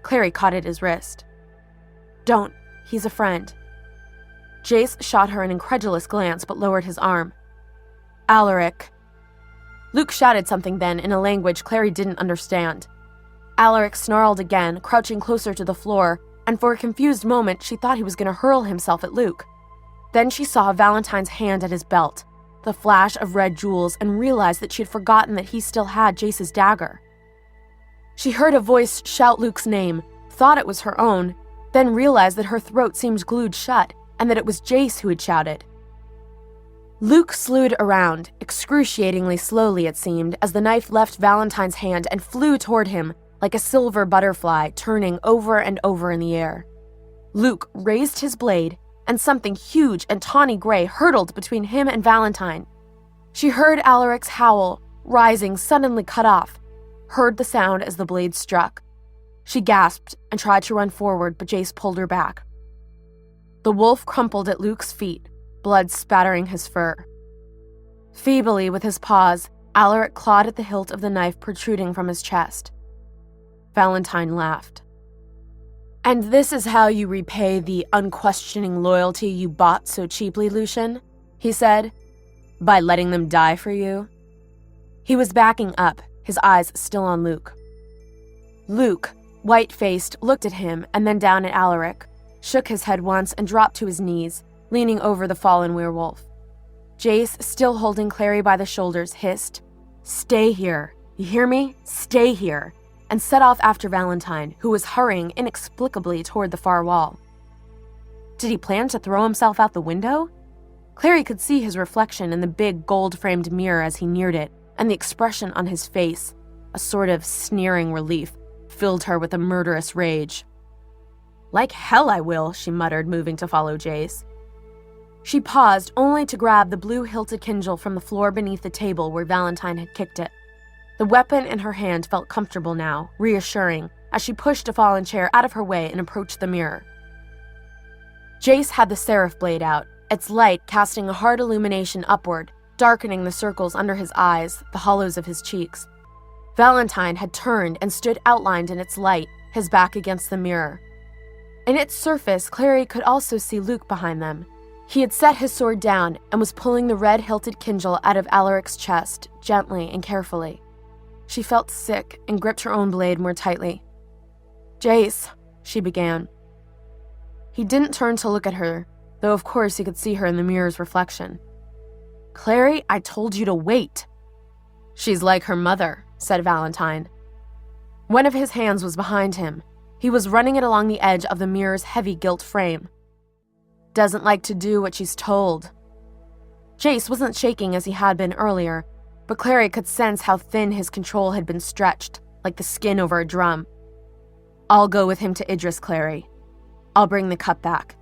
Clary caught at his wrist. "Don't. He's a friend." Jace shot her an incredulous glance but lowered his arm. "Alaric." Luke shouted something then in a language Clary didn't understand. Alaric snarled again, crouching closer to the floor, and for a confused moment she thought he was going to hurl himself at Luke. Then she saw Valentine's hand at his belt, the flash of red jewels, and realized that she had forgotten that he still had Jace's dagger. She heard a voice shout Luke's name, thought it was her own, then realized that her throat seemed glued shut and that it was Jace who had shouted. Luke slewed around, excruciatingly slowly it seemed, as the knife left Valentine's hand and flew toward him like a silver butterfly, turning over and over in the air. Luke raised his blade, and something huge and tawny gray hurtled between him and Valentine. She heard Alaric's howl, rising suddenly cut off, heard the sound as the blade struck. She gasped and tried to run forward, but Jace pulled her back. The wolf crumpled at Luke's feet, blood spattering his fur. Feebly, with his paws, Alaric clawed at the hilt of the knife protruding from his chest. Valentine laughed. "And this is how you repay the unquestioning loyalty you bought so cheaply, Lucian?" he said. "By letting them die for you?" He was backing up, his eyes still on Luke. Luke, white-faced, looked at him and then down at Alaric, shook his head once and dropped to his knees, leaning over the fallen werewolf. Jace, still holding Clary by the shoulders, hissed, "Stay here. You hear me? Stay here," and set off after Valentine, who was hurrying inexplicably toward the far wall. Did he plan to throw himself out the window? Clary could see his reflection in the big gold-framed mirror as he neared it, and the expression on his face, a sort of sneering relief, filled her with a murderous rage. "Like hell I will," she muttered, moving to follow Jace. She paused only to grab the blue-hilted Kindle from the floor beneath the table where Valentine had kicked it. The weapon in her hand felt comfortable now, reassuring, as she pushed a fallen chair out of her way and approached the mirror. Jace had the seraph blade out, its light casting a hard illumination upward, darkening the circles under his eyes, the hollows of his cheeks. Valentine had turned and stood outlined in its light, his back against the mirror. In its surface, Clary could also see Luke behind them. He had set his sword down and was pulling the red-hilted Kindle out of Alaric's chest, gently and carefully. She felt sick and gripped her own blade more tightly. "Jace," she began. He didn't turn to look at her, though of course he could see her in the mirror's reflection. "Clary, I told you to wait." "She's like her mother," said Valentine. One of his hands was behind him. He was running it along the edge of the mirror's heavy gilt frame. "Doesn't like to do what she's told." Jace wasn't shaking as he had been earlier, but Clary could sense how thin his control had been stretched, like the skin over a drum. "I'll go with him to Idris, Clary. I'll bring the cup back."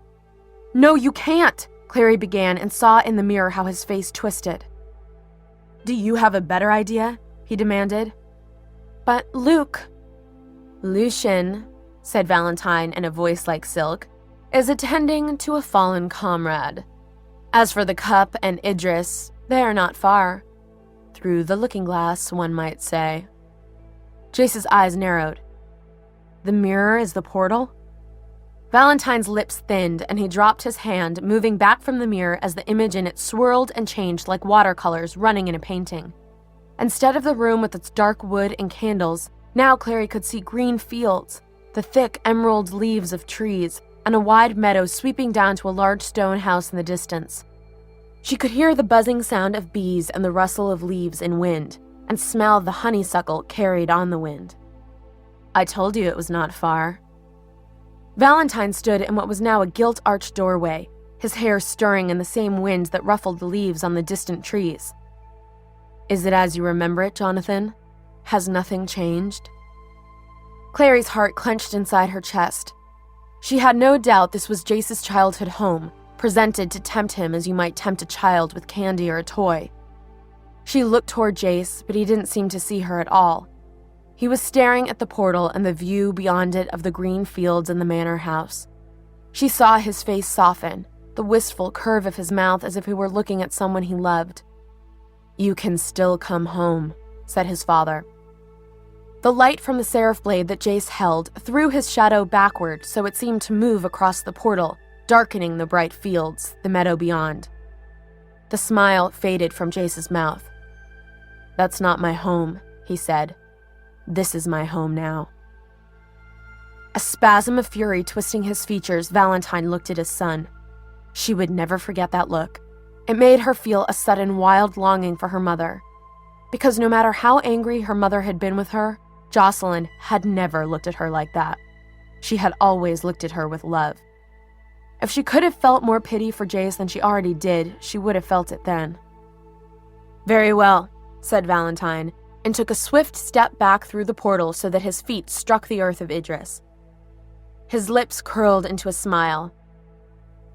"No, you can't," Clary began and saw in the mirror how his face twisted. "Do you have a better idea?" he demanded. "But Luke..." "Lucien," said Valentine in a voice like silk, "is attending to a fallen comrade. As for the cup and Idris, they are not far. Through the looking glass, one might say." Jace's eyes narrowed. "The mirror is the portal?" Valentine's lips thinned, and he dropped his hand, moving back from the mirror as the image in it swirled and changed like watercolors running in a painting. Instead of the room with its dark wood and candles, now Clary could see green fields, the thick emerald leaves of trees, and a wide meadow sweeping down to a large stone house in the distance. She could hear the buzzing sound of bees and the rustle of leaves in wind, and smell the honeysuckle carried on the wind. "I told you it was not far." Valentine stood in what was now a gilt-arched doorway, his hair stirring in the same wind that ruffled the leaves on the distant trees. "Is it as you remember it, Jonathan? Has nothing changed?" Clary's heart clenched inside her chest. She had no doubt this was Jace's childhood home, presented to tempt him as you might tempt a child with candy or a toy. She looked toward Jace, but he didn't seem to see her at all. He was staring at the portal and the view beyond it of the green fields and the manor house. She saw his face soften, the wistful curve of his mouth as if he were looking at someone he loved. "You can still come home," said his father. The light from the seraph blade that Jace held threw his shadow backward so it seemed to move across the portal, darkening the bright fields, the meadow beyond. The smile faded from Jace's mouth. "That's not my home," he said. "This is my home now." A spasm of fury twisting his features, Valentine looked at his son. She would never forget that look. It made her feel a sudden wild longing for her mother. Because no matter how angry her mother had been with her, Jocelyn had never looked at her like that. She had always looked at her with love. If she could have felt more pity for Jace than she already did, she would have felt it then. "Very well," said Valentine, and took a swift step back through the portal so that his feet struck the earth of Idris. His lips curled into a smile.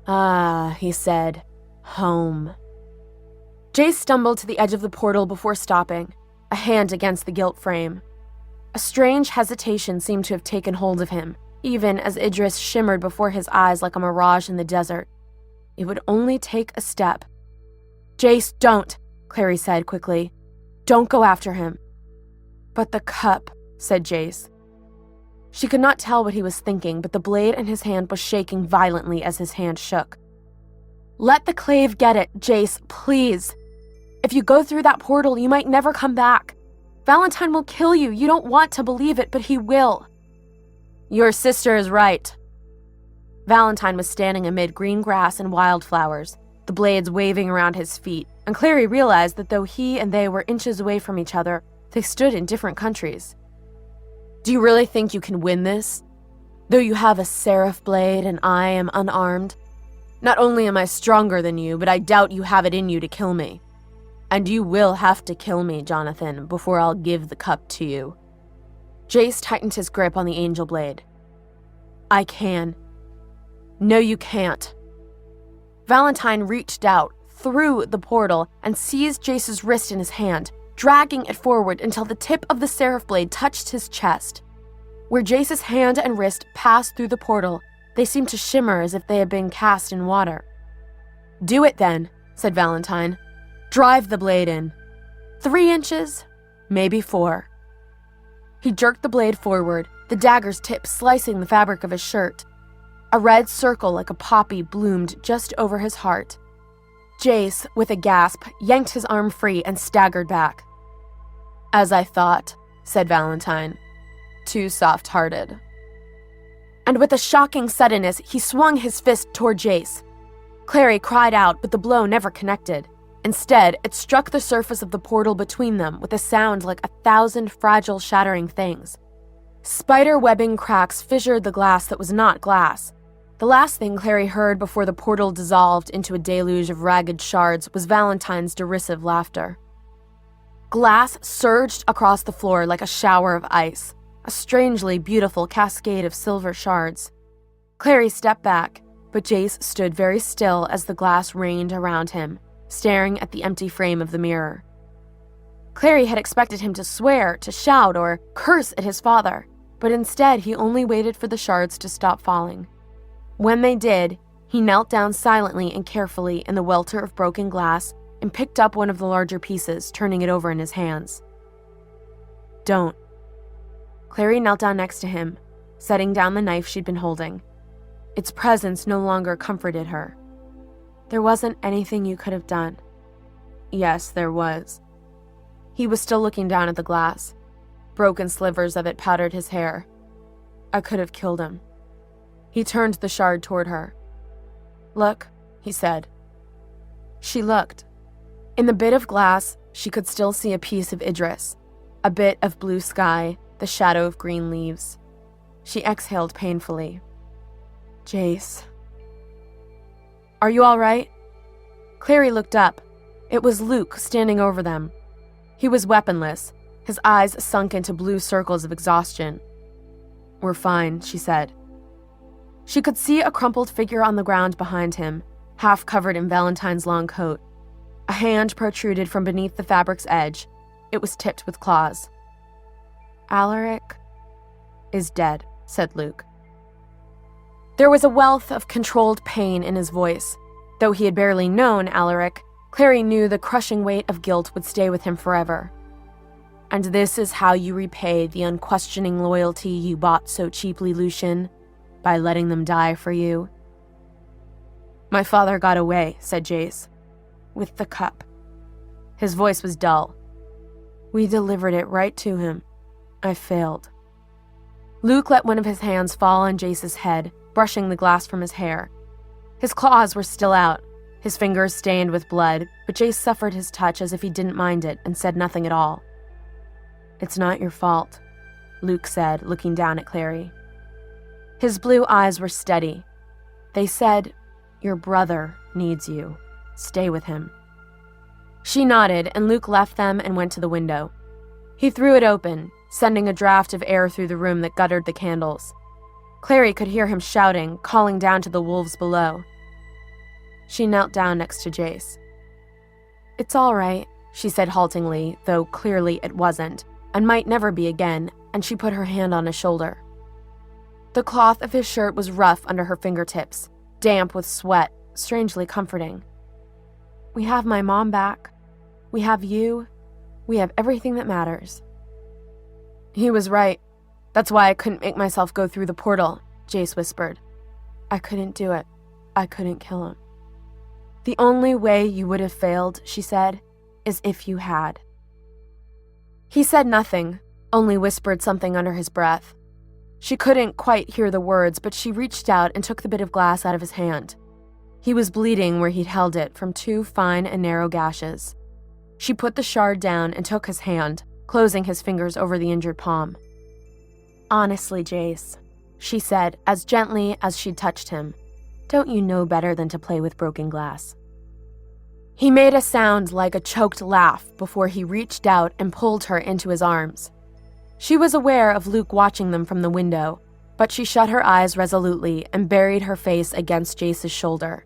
"Ah," he said, "home." Jace stumbled to the edge of the portal before stopping, a hand against the gilt frame. A strange hesitation seemed to have taken hold of him, even as Idris shimmered before his eyes like a mirage in the desert. It would only take a step. "Jace, don't," Clary said quickly. "Don't go after him." "But the cup," said Jace. She could not tell what he was thinking, but the blade in his hand was shaking violently as his hand shook. "Let the clave get it, Jace, please. If you go through that portal, you might never come back. Valentine will kill you. You don't want to believe it, but he will." "Your sister is right." Valentine was standing amid green grass and wildflowers, the blades waving around his feet, and Clary realized that though he and they were inches away from each other, they stood in different countries. "Do you really think you can win this? Though you have a seraph blade and I am unarmed? Not only am I stronger than you, but I doubt you have it in you to kill me. And you will have to kill me, Jonathan, before I'll give the cup to you." Jace tightened his grip on the angel blade. "I can." "No, you can't." Valentine reached out, through the portal, and seized Jace's wrist in his hand, dragging it forward until the tip of the seraph blade touched his chest. Where Jace's hand and wrist passed through the portal, they seemed to shimmer as if they had been cast in water. Do it then, said Valentine. Drive the blade in. 3 inches, maybe 4. He jerked the blade forward, the dagger's tip slicing the fabric of his shirt. A red circle like a poppy bloomed just over his heart. Jace, with a gasp, yanked his arm free and staggered back. As I thought, said Valentine. Too soft-hearted. And with a shocking suddenness, he swung his fist toward Jace. Clary cried out, but the blow never connected. Instead, it struck the surface of the portal between them with a sound like 1,000 fragile, shattering things. Spider webbing cracks fissured the glass that was not glass. The last thing Clary heard before the portal dissolved into a deluge of ragged shards was Valentine's derisive laughter. Glass surged across the floor like a shower of ice, a strangely beautiful cascade of silver shards. Clary stepped back, but Jace stood very still as the glass rained around him, staring at the empty frame of the mirror. Clary had expected him to swear, to shout, or curse at his father, but instead he only waited for the shards to stop falling. When they did, he knelt down silently and carefully in the welter of broken glass and picked up one of the larger pieces, turning it over in his hands. Don't. Clary knelt down next to him, setting down the knife she'd been holding. Its presence no longer comforted her. There wasn't anything you could have done. Yes, there was. He was still looking down at the glass. Broken slivers of it powdered his hair. I could have killed him. He turned the shard toward her. Look, he said. She looked. In the bit of glass, she could still see a piece of Idris, a bit of blue sky, the shadow of green leaves. She exhaled painfully. Jace. Are you all right? Clary looked up. It was Luke standing over them. He was weaponless, his eyes sunk into blue circles of exhaustion. We're fine, she said. She could see a crumpled figure on the ground behind him, half covered in Valentine's long coat. A hand protruded from beneath the fabric's edge. It was tipped with claws. Alaric is dead, said Luke. There was a wealth of controlled pain in his voice. Though he had barely known Alaric, Clary knew the crushing weight of guilt would stay with him forever. And this is how you repay the unquestioning loyalty you bought so cheaply, Lucian, by letting them die for you. My father got away, said Jace, with the cup. His voice was dull. We delivered it right to him. I failed. Luke let one of his hands fall on Jace's head, brushing the glass from his hair. His claws were still out, his fingers stained with blood, but Jace suffered his touch as if he didn't mind it and said nothing at all. It's not your fault, Luke said, looking down at Clary. His blue eyes were steady. They said, your brother needs you. Stay with him. She nodded, and Luke left them and went to the window. He threw it open, sending a draft of air through the room that guttered the candles. Clary could hear him shouting, calling down to the wolves below. She knelt down next to Jace. It's all right, she said haltingly, though clearly it wasn't, and might never be again, and she put her hand on his shoulder. The cloth of his shirt was rough under her fingertips, damp with sweat, strangely comforting. We have my mom back. We have you. We have everything that matters. He was right. That's why I couldn't make myself go through the portal, Jace whispered. I couldn't do it. I couldn't kill him. The only way you would have failed, she said, is if you had. He said nothing, only whispered something under his breath. She couldn't quite hear the words, but she reached out and took the bit of glass out of his hand. He was bleeding where he'd held it from 2 fine and narrow gashes. She put the shard down and took his hand, closing his fingers over the injured palm. Honestly, Jace, she said as gently as she'd touched him, don't you know better than to play with broken glass? He made a sound like a choked laugh before he reached out and pulled her into his arms. She was aware of Luke watching them from the window, but she shut her eyes resolutely and buried her face against Jace's shoulder.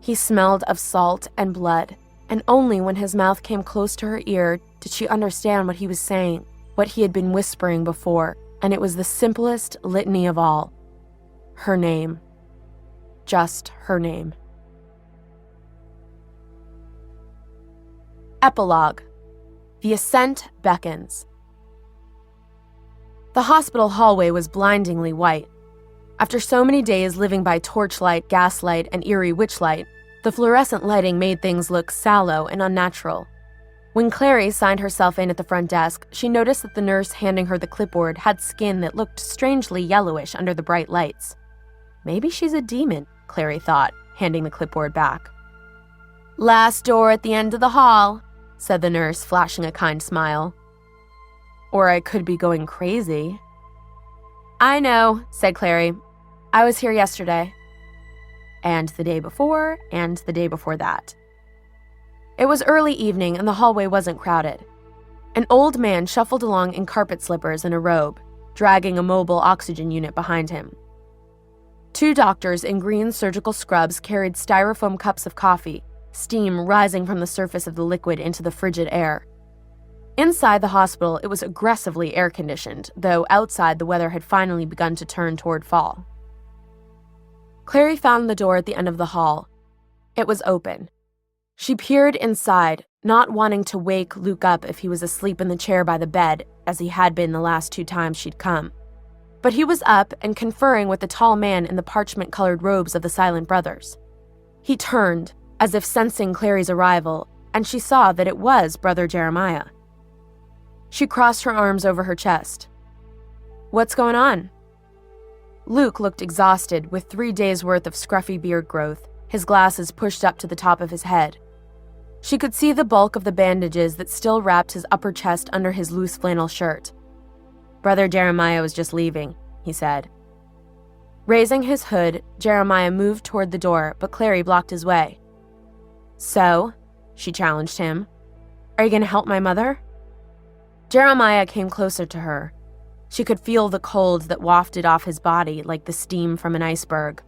He smelled of salt and blood, and only when his mouth came close to her ear did she understand what he was saying, what he had been whispering before, and it was the simplest litany of all. Her name. Just her name. Epilogue. The Ascent Beckons. The hospital hallway was blindingly white. After so many days living by torchlight, gaslight, and eerie witchlight, the fluorescent lighting made things look sallow and unnatural. When Clary signed herself in at the front desk, she noticed that the nurse handing her the clipboard had skin that looked strangely yellowish under the bright lights. Maybe she's a demon, Clary thought, handing the clipboard back. "Last door at the end of the hall," said the nurse, flashing a kind smile. "Or I could be going crazy." "I know," said Clary. "I was here yesterday. And the day before, and the day before that." It was early evening and the hallway wasn't crowded. An old man shuffled along in carpet slippers and a robe, dragging a mobile oxygen unit behind him. Two doctors in green surgical scrubs carried styrofoam cups of coffee, steam rising from the surface of the liquid into the frigid air. Inside the hospital, it was aggressively air-conditioned, though outside the weather had finally begun to turn toward fall. Clary found the door at the end of the hall. It was open. She peered inside, not wanting to wake Luke up if he was asleep in the chair by the bed, as he had been the last 2 times she'd come. But he was up and conferring with the tall man in the parchment-colored robes of the Silent Brothers. He turned, as if sensing Clary's arrival, and she saw that it was Brother Jeremiah. She crossed her arms over her chest. "What's going on?" Luke looked exhausted, with 3 days' worth of scruffy beard growth, his glasses pushed up to the top of his head. She could see the bulk of the bandages that still wrapped his upper chest under his loose flannel shirt. "Brother Jeremiah was just leaving," he said. Raising his hood, Jeremiah moved toward the door, but Clary blocked his way. "So?" she challenged him. "Are you going to help my mother?" Jeremiah came closer to her. She could feel the cold that wafted off his body like the steam from an iceberg.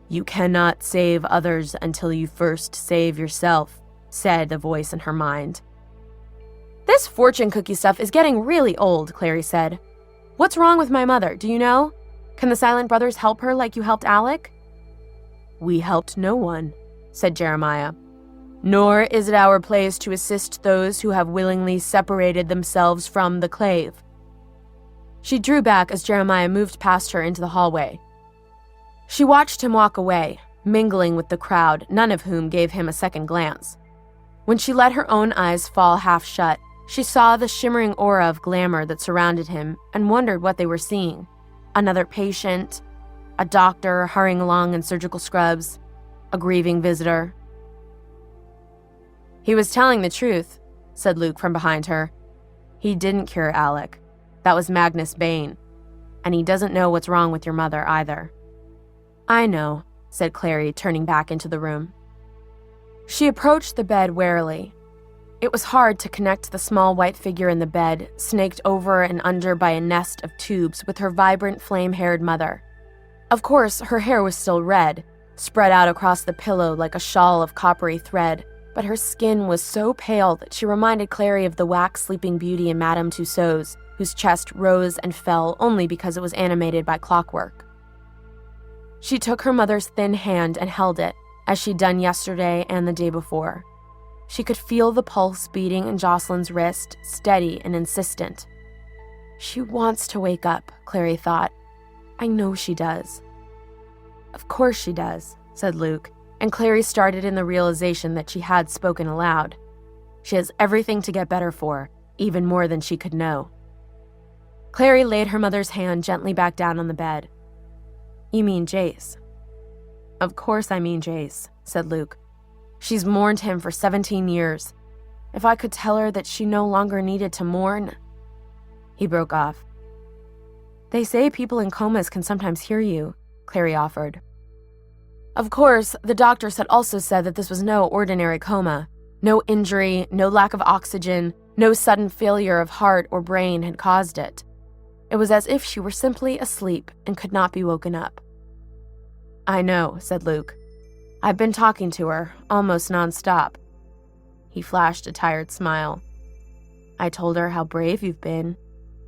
"You cannot save others until you first save yourself," said the voice in her mind. "This fortune cookie stuff is getting really old," Clary said. "What's wrong with my mother, do you know? Can the Silent Brothers help her like you helped Alec?" "We helped no one," said Jeremiah. "Nor is it our place to assist those who have willingly separated themselves from the clave." She drew back as Jeremiah moved past her into the hallway. She watched him walk away, mingling with the crowd, none of whom gave him a second glance. When she let her own eyes fall half shut, she saw the shimmering aura of glamour that surrounded him and wondered what they were seeing. Another patient, a doctor hurrying along in surgical scrubs, a grieving visitor. "He was telling the truth," said Luke from behind her. "He didn't cure Alec. That was Magnus Bane. And he doesn't know what's wrong with your mother either." "I know," said Clary, turning back into the room. She approached the bed warily. It was hard to connect the small white figure in the bed, snaked over and under by a nest of tubes, with her vibrant flame-haired mother. Of course, her hair was still red, spread out across the pillow like a shawl of coppery thread, but her skin was so pale that she reminded Clary of the wax Sleeping Beauty in Madame Tussauds, whose chest rose and fell only because it was animated by clockwork. She took her mother's thin hand and held it, as she'd done yesterday and the day before. She could feel the pulse beating in Jocelyn's wrist, steady and insistent. "She wants to wake up," Clary thought. "I know she does." "Of course she does," said Luke, and Clary started in the realization that she had spoken aloud. She has everything to get better for, even more than she could know. Clary laid her mother's hand gently back down on the bed. "You mean Jace?" "Of course I mean Jace," said Luke. "She's mourned him for 17 years. If I could tell her that she no longer needed to mourn..." He broke off. "They say people in comas can sometimes hear you," Clary offered. Of course, the doctors had also said that this was no ordinary coma. No injury, no lack of oxygen, no sudden failure of heart or brain had caused it. It was as if she were simply asleep and could not be woken up. "I know," said Luke. "I've been talking to her, almost nonstop." He flashed a tired smile. "I told her how brave you've been,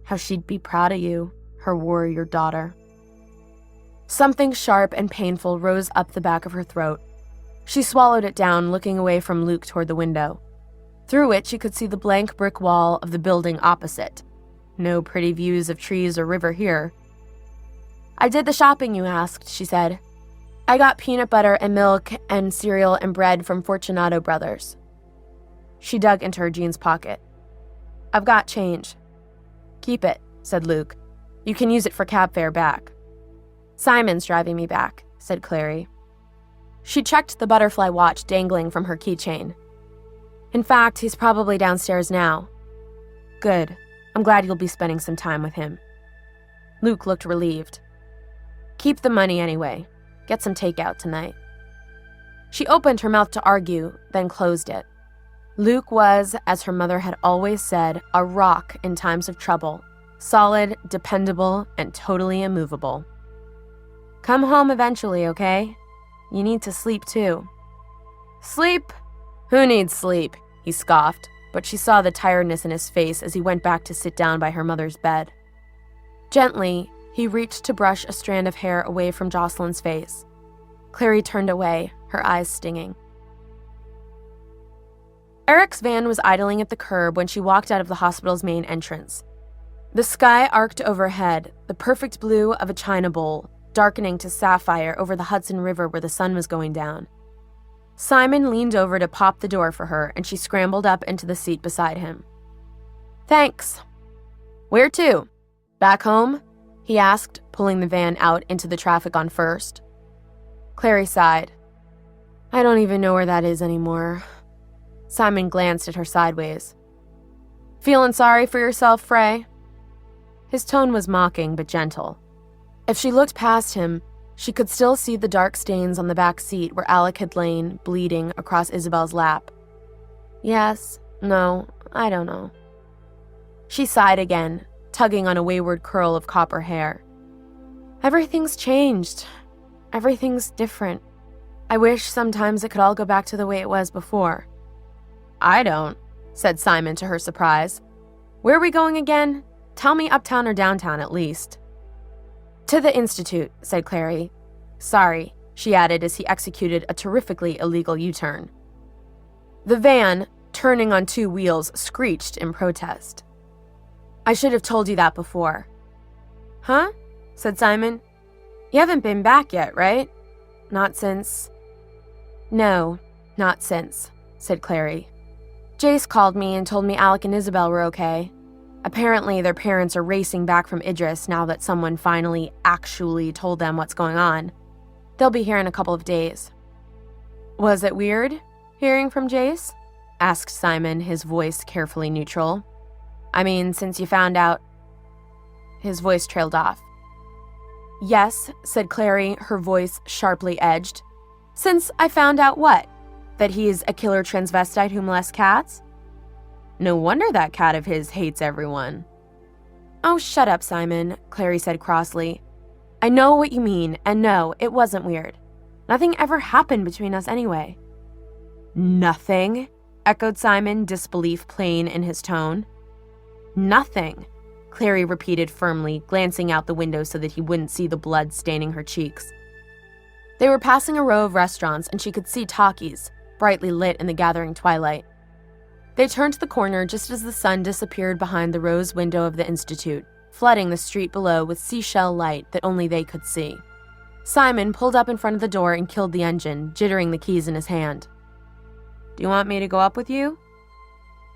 how she'd be proud of you, her warrior daughter." Something sharp and painful rose up the back of her throat. She swallowed it down, looking away from Luke toward the window. Through it, she could see the blank brick wall of the building opposite. No pretty views of trees or river here. "I did the shopping you asked," she said. "I got peanut butter and milk and cereal and bread from Fortunato Brothers." She dug into her jeans pocket. "I've got change." "Keep it," said Luke. "You can use it for cab fare back." "Simon's driving me back," said Clary. She checked the butterfly watch dangling from her keychain. "In fact, he's probably downstairs now." "Good. I'm glad you'll be spending some time with him." Luke looked relieved. "Keep the money anyway. Get some takeout tonight." She opened her mouth to argue, then closed it. Luke was, as her mother had always said, a rock in times of trouble, solid, dependable, and totally immovable. "Come home eventually, okay? You need to sleep too." "Sleep? Who needs sleep?" he scoffed, but she saw the tiredness in his face as he went back to sit down by her mother's bed. Gently, he reached to brush a strand of hair away from Jocelyn's face. Clary turned away, her eyes stinging. Eric's van was idling at the curb when she walked out of the hospital's main entrance. The sky arced overhead, the perfect blue of a china bowl, darkening to sapphire over the Hudson River where the sun was going down. Simon leaned over to pop the door for her, and she scrambled up into the seat beside him. "Thanks." "Where to? Back home?" he asked, pulling the van out into the traffic on First. Clary sighed. "I don't even know where that is anymore." Simon glanced at her sideways. "Feeling sorry for yourself, Frey?" His tone was mocking but gentle. If she looked past him, she could still see the dark stains on the back seat where Alec had lain, bleeding, across Isabel's lap. "Yes, no, I don't know." She sighed again, tugging on a wayward curl of copper hair. "Everything's changed. Everything's different. I wish sometimes it could all go back to the way it was before." "I don't," said Simon to her surprise. "Where are we going again? Tell me uptown or downtown at least." "To the Institute," said Clary. "Sorry," she added as he executed a terrifically illegal U-turn. The van, turning on two wheels, screeched in protest. "I should have told you that before." "Huh?" said Simon. "You haven't been back yet, right? Not since—" "No, not since," said Clary. "Jace called me and told me Alec and Isabel were okay. Apparently their parents are racing back from Idris now that someone finally actually told them what's going on. They'll be here in a couple of days." "Was it weird, hearing from Jace?" asked Simon, his voice carefully neutral. "I mean, since you found out—" His voice trailed off. "Yes," said Clary, her voice sharply edged. "Since I found out what? That he is a killer transvestite who molests cats?" "No wonder that cat of his hates everyone." "Oh, shut up, Simon," Clary said crossly. "I know what you mean, and no, it wasn't weird. Nothing ever happened between us anyway." "Nothing?" echoed Simon, disbelief plain in his tone. "Nothing," Clary repeated firmly, glancing out the window so that he wouldn't see the blood staining her cheeks. They were passing a row of restaurants, and she could see Takis, brightly lit in the gathering twilight. They turned the corner just as the sun disappeared behind the rose window of the Institute, flooding the street below with seashell light that only they could see. Simon pulled up in front of the door and killed the engine, jittering the keys in his hand. "Do you want me to go up with you?"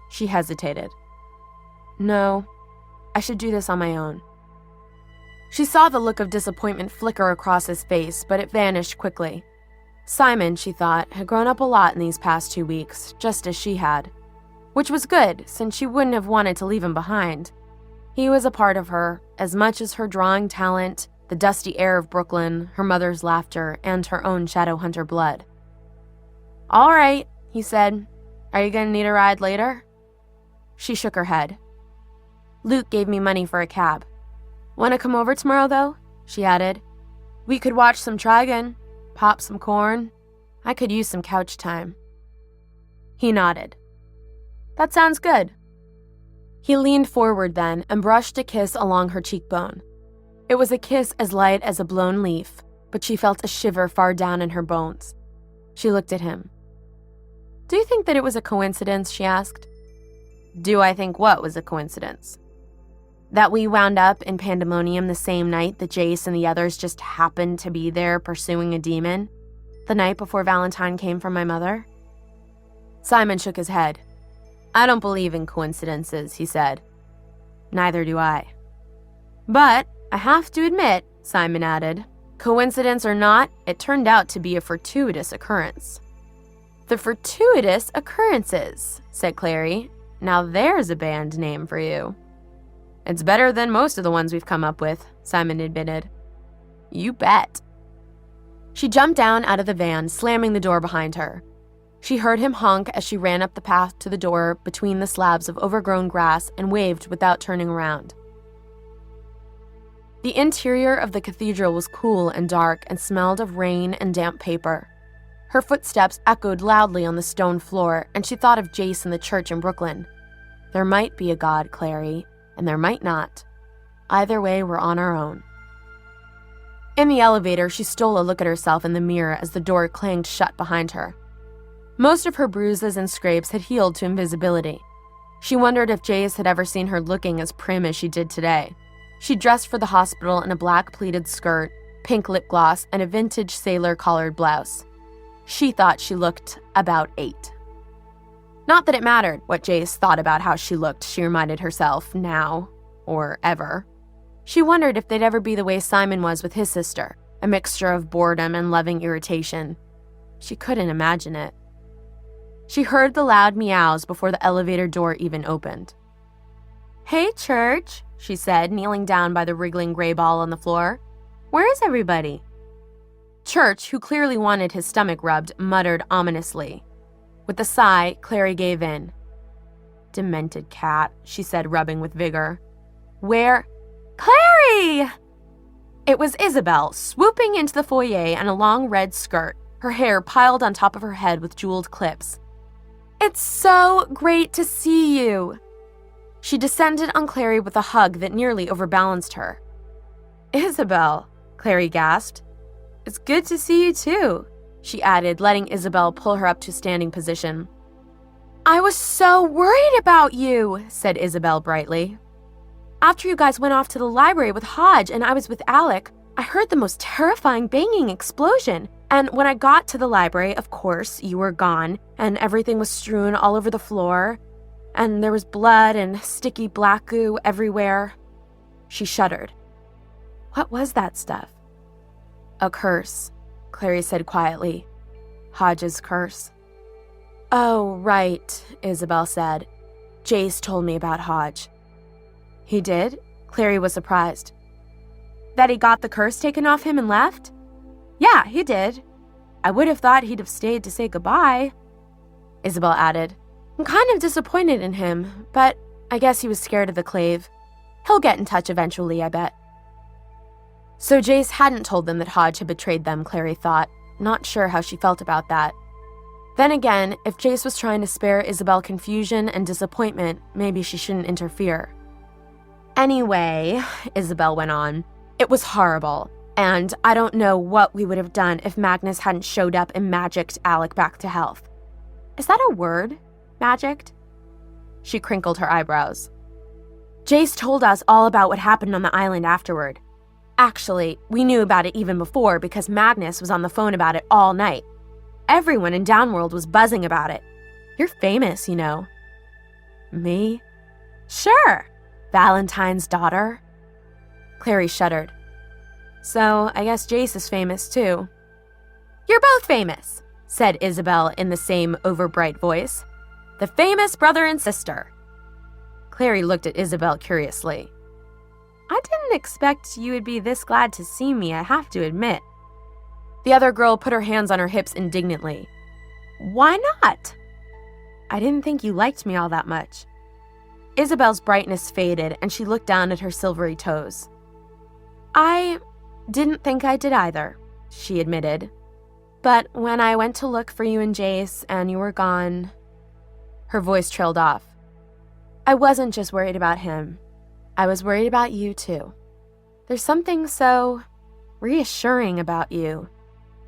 She hesitated. "No, I should do this on my own." She saw the look of disappointment flicker across his face, but it vanished quickly. Simon, she thought, had grown up a lot in these past 2 weeks, just as she had. Which was good, since she wouldn't have wanted to leave him behind. He was a part of her, as much as her drawing talent, the dusty air of Brooklyn, her mother's laughter, and her own Shadowhunter blood. "All right," he said. "Are you going to need a ride later?" She shook her head. "Luke gave me money for a cab. Want to come over tomorrow, though?" she added. "We could watch some Trigun, pop some corn. I could use some couch time." He nodded. "That sounds good." He leaned forward then and brushed a kiss along her cheekbone. It was a kiss as light as a blown leaf, but she felt a shiver far down in her bones. She looked at him. Do you think that it was a coincidence, she asked. Do I think what was a coincidence? That we wound up in Pandemonium the same night that Jace and the others just happened to be there pursuing a demon, the night before Valentine came from my mother? Simon shook his head. I don't believe in coincidences, he said. Neither do I. But I have to admit, Simon added, coincidence or not, it turned out to be a fortuitous occurrence. The Fortuitous Occurrences, said Clary. Now there's a band name for you. It's better than most of the ones we've come up with, Simon admitted. You bet. She jumped down out of the van, slamming the door behind her. She heard him honk as she ran up the path to the door between the slabs of overgrown grass and waved without turning around. The interior of the cathedral was cool and dark and smelled of rain and damp paper. Her footsteps echoed loudly on the stone floor, and she thought of Jace and the church in Brooklyn. There might be a God, Clary, and there might not. Either way, we're on our own. In the elevator, she stole a look at herself in the mirror as the door clanged shut behind her. Most of her bruises and scrapes had healed to invisibility. She wondered if Jace had ever seen her looking as prim as she did today. She dressed for the hospital in a black pleated skirt, pink lip gloss, and a vintage sailor collared blouse. She thought she looked about 8. Not that it mattered what Jace thought about how she looked, she reminded herself, now, or ever. She wondered if they'd ever be the way Simon was with his sister, a mixture of boredom and loving irritation. She couldn't imagine it. She heard the loud meows before the elevator door even opened. Hey, Church, she said, kneeling down by the wriggling gray ball on the floor. Where is everybody? Church, who clearly wanted his stomach rubbed, muttered ominously. With a sigh, Clary gave in. Demented cat, she said, rubbing with vigor. Where? Clary! It was Isabel, swooping into the foyer in a long red skirt, her hair piled on top of her head with jeweled clips. It's so great to see you! She descended on Clary with a hug that nearly overbalanced her. Isabel, Clary gasped. It's good to see you too, she added, letting Isabel pull her up to standing position. I was so worried about you, said Isabel brightly. After you guys went off to the library with Hodge and I was with Alec, I heard the most terrifying banging explosion. And when I got to the library, of course, you were gone, and everything was strewn all over the floor, and there was blood and sticky black goo everywhere. She shuddered. What was that stuff? A curse, Clary said quietly. Hodge's curse. Oh, right, Isabel said. Jace told me about Hodge. He did? Clary was surprised. That he got the curse taken off him and left? Yeah, he did. I would have thought he'd have stayed to say goodbye, Isabel added. I'm kind of disappointed in him, but I guess he was scared of the clave. He'll get in touch eventually, I bet. So Jace hadn't told them that Hodge had betrayed them, Clary thought, not sure how she felt about that. Then again, if Jace was trying to spare Isabel confusion and disappointment, maybe she shouldn't interfere. Anyway, Isabel went on, it was horrible, and I don't know what we would have done if Magnus hadn't showed up and magicked Alec back to health. Is that a word? Magicked? She crinkled her eyebrows. Jace told us all about what happened on the island afterward. Actually, we knew about it even before because Magnus was on the phone about it all night. Everyone in Downworld was buzzing about it. You're famous, you know. Me? Sure. Valentine's daughter. Clary shuddered. So, I guess Jace is famous too. You're both famous, said Isabel in the same overbright voice. The famous brother and sister. Clary looked at Isabel curiously. I didn't expect you would be this glad to see me, I have to admit. The other girl put her hands on her hips indignantly. Why not? I didn't think you liked me all that much. Isabel's brightness faded, and she looked down at her silvery toes. I didn't think I did either, she admitted. But when I went to look for you and Jace, and you were gone... Her voice trailed off. I wasn't just worried about him. I was worried about you, too. There's something so reassuring about you.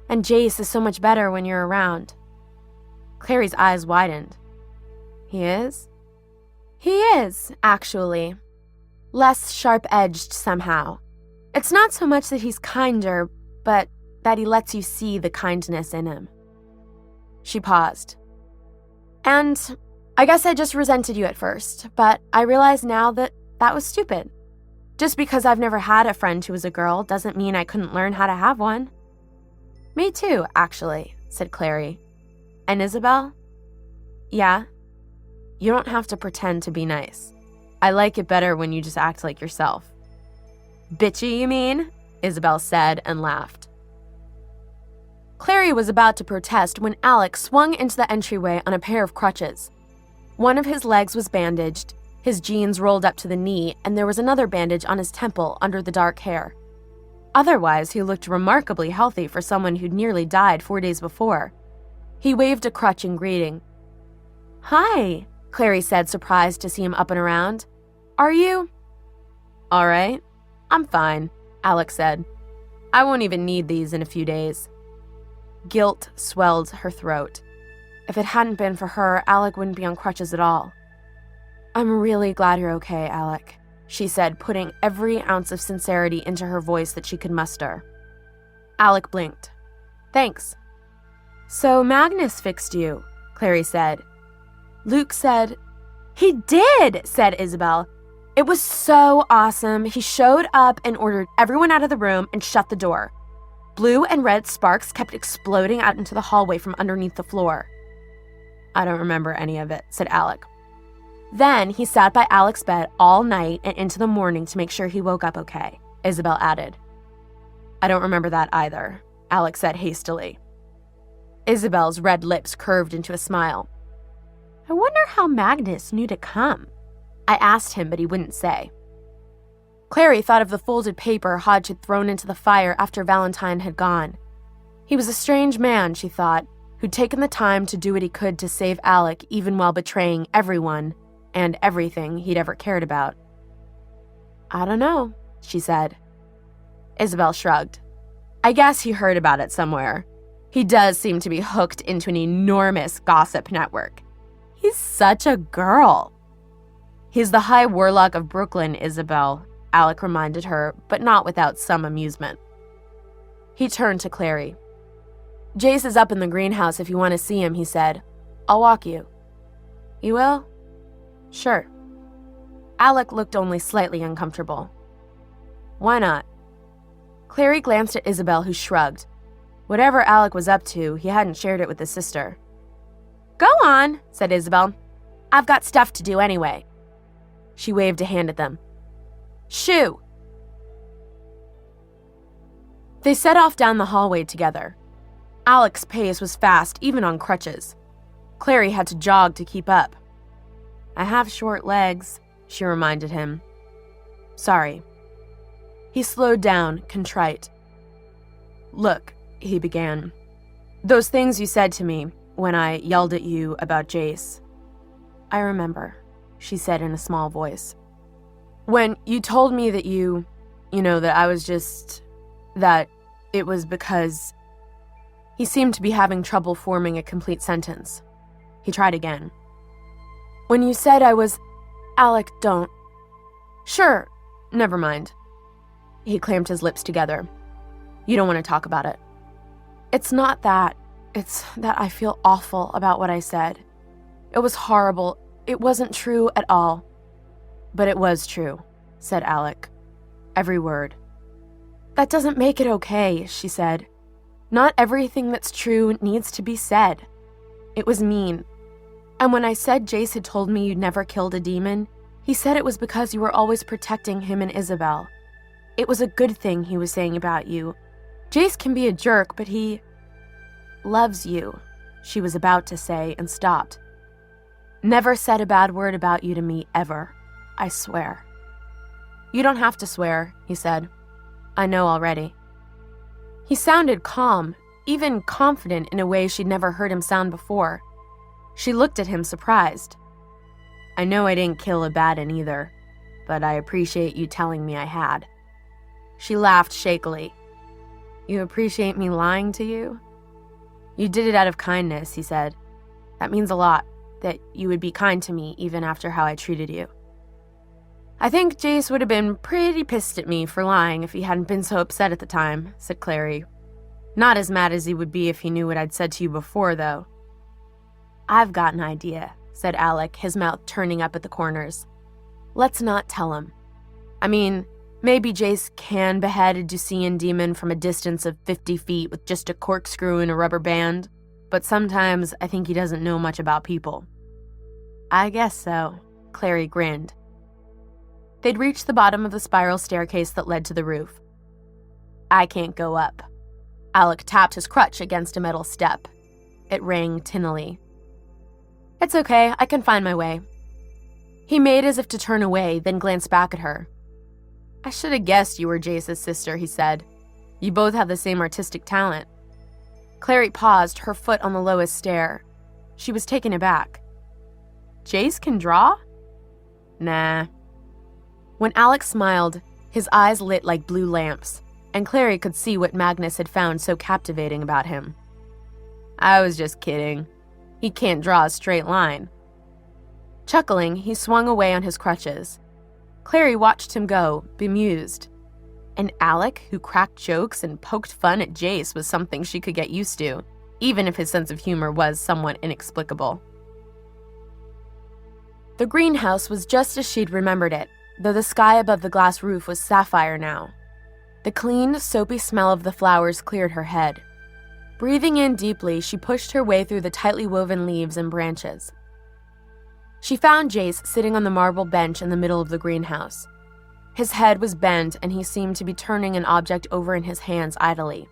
And Jace is so much better when you're around. Clary's eyes widened. He is? He is, actually. Less sharp-edged somehow. It's not so much that he's kinder, but that he lets you see the kindness in him. She paused. And I guess I just resented you at first, but I realize now that that was stupid. Just because I've never had a friend who was a girl doesn't mean I couldn't learn how to have one. Me too, actually, said Clary. And Isabel? Yeah? You don't have to pretend to be nice. I like it better when you just act like yourself. Bitchy, you mean? Isabel said and laughed. Clary was about to protest when Alec swung into the entryway on a pair of crutches. One of his legs was bandaged, his jeans rolled up to the knee, and there was another bandage on his temple under the dark hair. Otherwise, he looked remarkably healthy for someone who'd nearly died 4 days before. He waved a crutch in greeting. Hi, Clary said, surprised to see him up and around. Are you? All right. I'm fine, Alec said. I won't even need these in a few days. Guilt swelled her throat. If it hadn't been for her, Alec wouldn't be on crutches at all. I'm really glad you're okay, Alec, she said, putting every ounce of sincerity into her voice that she could muster. Alec blinked. Thanks. So Magnus fixed you, Clary said. Luke said, He did, said Isabel. It was so awesome. He showed up and ordered everyone out of the room and shut the door. Blue and red sparks kept exploding out into the hallway from underneath the floor. I don't remember any of it, said Alec. Then he sat by Alec's bed all night and into the morning to make sure he woke up okay, Isabel added. I don't remember that either, Alec said hastily. Isabel's red lips curved into a smile. I wonder how Magnus knew to come. I asked him, but he wouldn't say. Clary thought of the folded paper Hodge had thrown into the fire after Valentine had gone. He was a strange man, she thought, who'd taken the time to do what he could to save Alec even while betraying everyone and everything he'd ever cared about. I don't know, she said. Isabel shrugged. I guess he heard about it somewhere. He does seem to be hooked into an enormous gossip network. He's such a girl. He's the High Warlock of Brooklyn, Isabel, Alec reminded her, but not without some amusement. He turned to Clary. Jace is up in the greenhouse if you want to see him, he said. I'll walk you. You will? Sure. Alec looked only slightly uncomfortable. Why not? Clary glanced at Isabel, who shrugged. Whatever Alec was up to, he hadn't shared it with his sister. Go on, said Isabel. I've got stuff to do anyway. She waved a hand at them. Shoo! They set off down the hallway together. Alec's pace was fast, even on crutches. Clary had to jog to keep up. I have short legs, she reminded him. Sorry. He slowed down, contrite. Look, he began. Those things you said to me when I yelled at you about Jace. I remember, she said in a small voice. When you told me that that I was just, that it was because... He seemed to be having trouble forming a complete sentence. He tried again. When you said I was... Alec, don't. Sure, never mind. He clamped his lips together. You don't want to talk about it. It's not that. It's that I feel awful about what I said. It was horrible. It wasn't true at all. But it was true, said Alec. Every word. That doesn't make it okay, she said. Not everything that's true needs to be said. It was mean. And when I said Jace had told me you'd never killed a demon, he said it was because you were always protecting him and Isabel. It was a good thing he was saying about you. Jace can be a jerk, but he... loves you, she was about to say and stopped. Never said a bad word about you to me ever, I swear. You don't have to swear, he said. I know already. He sounded calm, even confident in a way she'd never heard him sound before. She looked at him surprised. I know I didn't kill Abaddon either, but I appreciate you telling me I had. She laughed shakily. You appreciate me lying to you? You did it out of kindness, he said. That means a lot, that you would be kind to me even after how I treated you. I think Jace would have been pretty pissed at me for lying if he hadn't been so upset at the time, said Clary. Not as mad as he would be if he knew what I'd said to you before, though. I've got an idea, said Alec, his mouth turning up at the corners. Let's not tell him. I mean, maybe Jace can behead a Ducian demon from a distance of 50 feet with just a corkscrew and a rubber band, but sometimes I think he doesn't know much about people. I guess so, Clary grinned. They'd reached the bottom of the spiral staircase that led to the roof. I can't go up. Alec tapped his crutch against a metal step. It rang tinnily. It's okay, I can find my way. He made as if to turn away, then glanced back at her. I should have guessed you were Jace's sister, he said. You both have the same artistic talent. Clary paused, her foot on the lowest stair. She was taken aback. Jace can draw? Nah. When Alex smiled, his eyes lit like blue lamps, and Clary could see what Magnus had found so captivating about him. I was just kidding. He can't draw a straight line. Chuckling, he swung away on his crutches. Clary watched him go, bemused. And Alec, who cracked jokes and poked fun at Jace, was something she could get used to, even if his sense of humor was somewhat inexplicable. The greenhouse was just as she'd remembered it, though the sky above the glass roof was sapphire now. The clean, soapy smell of the flowers cleared her head. Breathing in deeply, she pushed her way through the tightly woven leaves and branches. She found Jace sitting on the marble bench in the middle of the greenhouse. His head was bent, and he seemed to be turning an object over in his hands idly.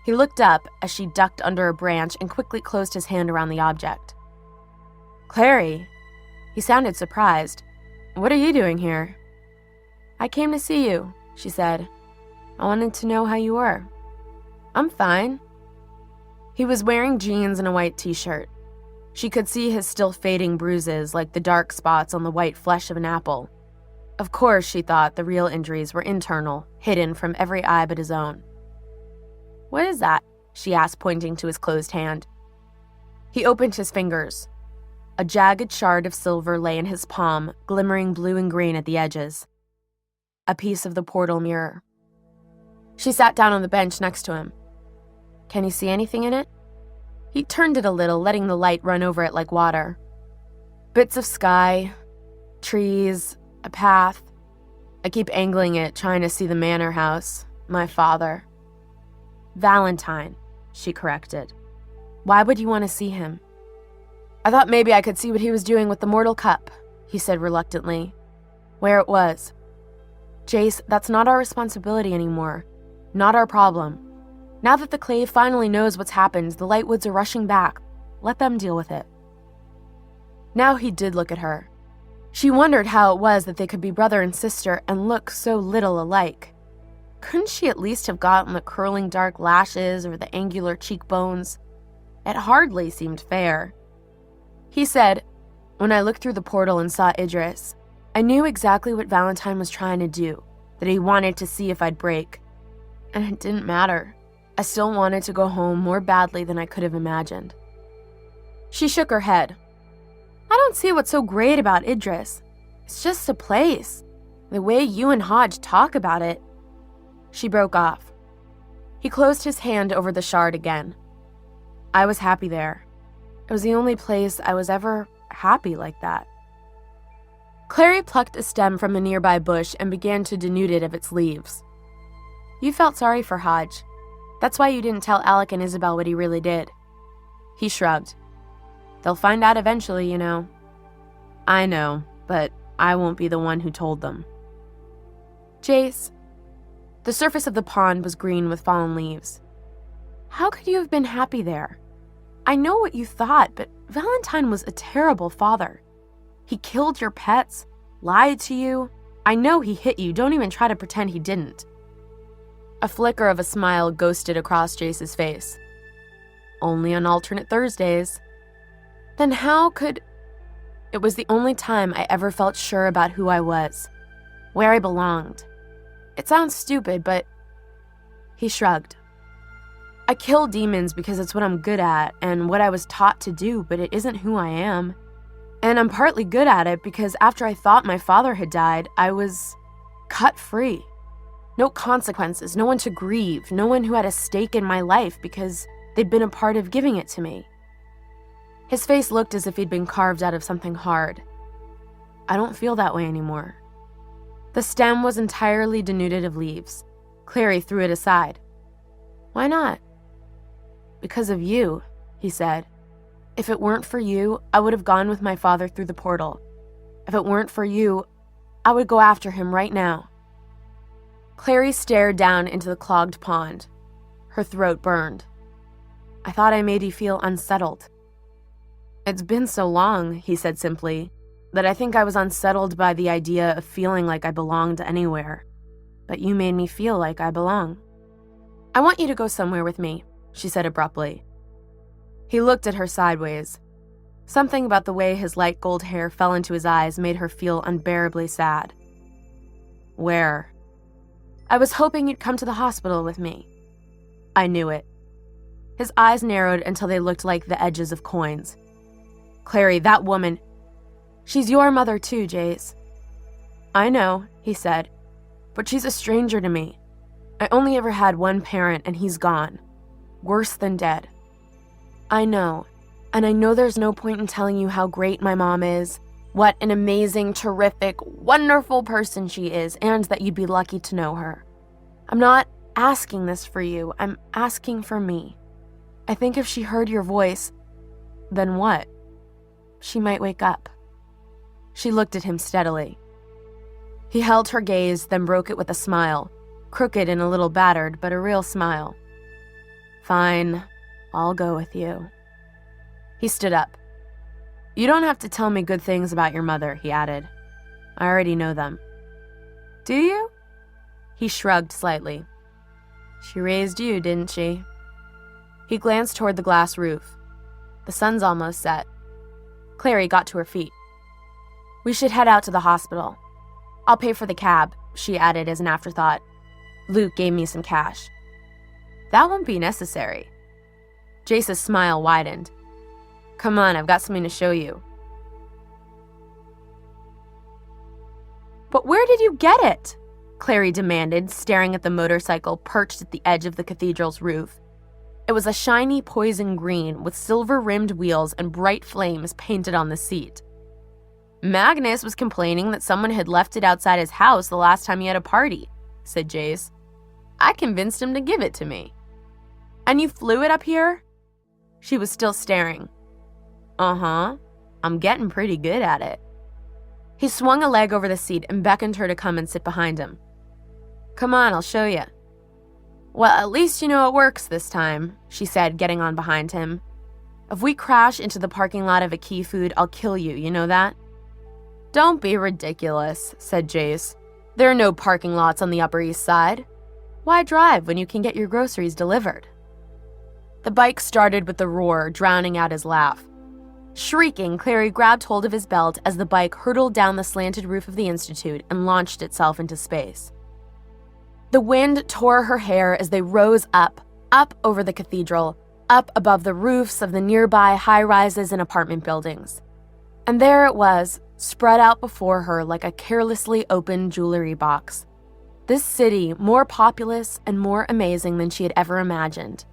He looked up as she ducked under a branch and quickly closed his hand around the object. Clary? He sounded surprised. What are you doing here? I came to see you, she said. I wanted to know how you were. I'm fine. He was wearing jeans and a white t-shirt. She could see his still fading bruises like the dark spots on the white flesh of an apple. Of course, she thought the real injuries were internal, hidden from every eye but his own. What is that? She asked, pointing to his closed hand. He opened his fingers. A jagged shard of silver lay in his palm, glimmering blue and green at the edges. A piece of the portal mirror. She sat down on the bench next to him. Can you see anything in it? He turned it a little, letting the light run over it like water. Bits of sky, trees, a path. I keep angling it, trying to see the manor house, my father. Valentine, she corrected. Why would you want to see him? I thought maybe I could see what he was doing with the mortal cup, he said reluctantly. Where it was. Jace, that's not our responsibility anymore. Not our problem. Now that the Clave finally knows what's happened, the Lightwoods are rushing back. Let them deal with it. Now he did look at her. She wondered how it was that they could be brother and sister and look so little alike. Couldn't she at least have gotten the curling dark lashes or the angular cheekbones? It hardly seemed fair. He said, when I looked through the portal and saw Idris, I knew exactly what Valentine was trying to do, that he wanted to see if I'd break. And it didn't matter. I still wanted to go home more badly than I could have imagined. She shook her head. I don't see what's so great about Idris. It's just a place. The way you and Hodge talk about it. She broke off. He closed his hand over the shard again. I was happy there. It was the only place I was ever happy like that. Clary plucked a stem from a nearby bush and began to denude it of its leaves. You felt sorry for Hodge. That's why you didn't tell Alec and Isabel what he really did. He shrugged. They'll find out eventually, you know. I know, but I won't be the one who told them. Jace. The surface of the pond was green with fallen leaves. How could you have been happy there? I know what you thought, but Valentine was a terrible father. He killed your pets, lied to you. I know he hit you. Don't even try to pretend he didn't. A flicker of a smile ghosted across Jace's face. Only on alternate Thursdays. Then how could... It was the only time I ever felt sure about who I was, where I belonged. It sounds stupid, but... He shrugged. I kill demons because it's what I'm good at and what I was taught to do, but it isn't who I am. And I'm partly good at it because after I thought my father had died, I was cut free. No consequences, no one to grieve, no one who had a stake in my life because they'd been a part of giving it to me. His face looked as if he'd been carved out of something hard. I don't feel that way anymore. The stem was entirely denuded of leaves. Clary threw it aside. Why not? Because of you, he said. If it weren't for you, I would have gone with my father through the portal. If it weren't for you, I would go after him right now. Clary stared down into the clogged pond. Her throat burned. I thought I made you feel unsettled. It's been so long, he said simply, that I think I was unsettled by the idea of feeling like I belonged anywhere. But you made me feel like I belong. I want you to go somewhere with me, she said abruptly. He looked at her sideways. Something about the way his light gold hair fell into his eyes made her feel unbearably sad. Where? I was hoping you'd come to the hospital with me. I knew it. His eyes narrowed until they looked like the edges of coins. Clary, that woman. She's your mother too, Jace. I know, he said, but she's a stranger to me. I only ever had one parent and he's gone. Worse than dead. I know, and I know there's no point in telling you how great my mom is, what an amazing, terrific, wonderful person she is, and that you'd be lucky to know her. I'm not asking this for you, I'm asking for me. I think if she heard your voice, then what? She might wake up. She looked at him steadily. He held her gaze, then broke it with a smile, crooked and a little battered, but a real smile. Fine, I'll go with you. He stood up. You don't have to tell me good things about your mother, he added. I already know them. Do you? He shrugged slightly. She raised you, didn't she? He glanced toward the glass roof. The sun's almost set. Clary got to her feet. We should head out to the hospital. I'll pay for the cab, she added as an afterthought. Luke gave me some cash. That won't be necessary. Jace's smile widened. Come on, I've got something to show you. But where did you get it? Clary demanded, staring at the motorcycle perched at the edge of the cathedral's roof. It was a shiny poison green with silver-rimmed wheels and bright flames painted on the seat. Magnus was complaining that someone had left it outside his house the last time he had a party, said Jace. I convinced him to give it to me. And you flew it up here? She was still staring. Uh-huh. I'm getting pretty good at it. He swung a leg over the seat and beckoned her to come and sit behind him. Come on, I'll show you. Well, at least you know it works this time, she said, getting on behind him. If we crash into the parking lot of a Key Food, I'll kill you, you know that? Don't be ridiculous, said Jace. There are no parking lots on the Upper East Side. Why drive when you can get your groceries delivered? The bike started with a roar, drowning out his laugh. Shrieking, Clary grabbed hold of his belt as the bike hurtled down the slanted roof of the Institute and launched itself into space. The wind tore her hair as they rose up over the cathedral, up above the roofs of the nearby high-rises and apartment buildings. And there it was, spread out before her like a carelessly opened jewelry box. This city, more populous and more amazing than she had ever imagined.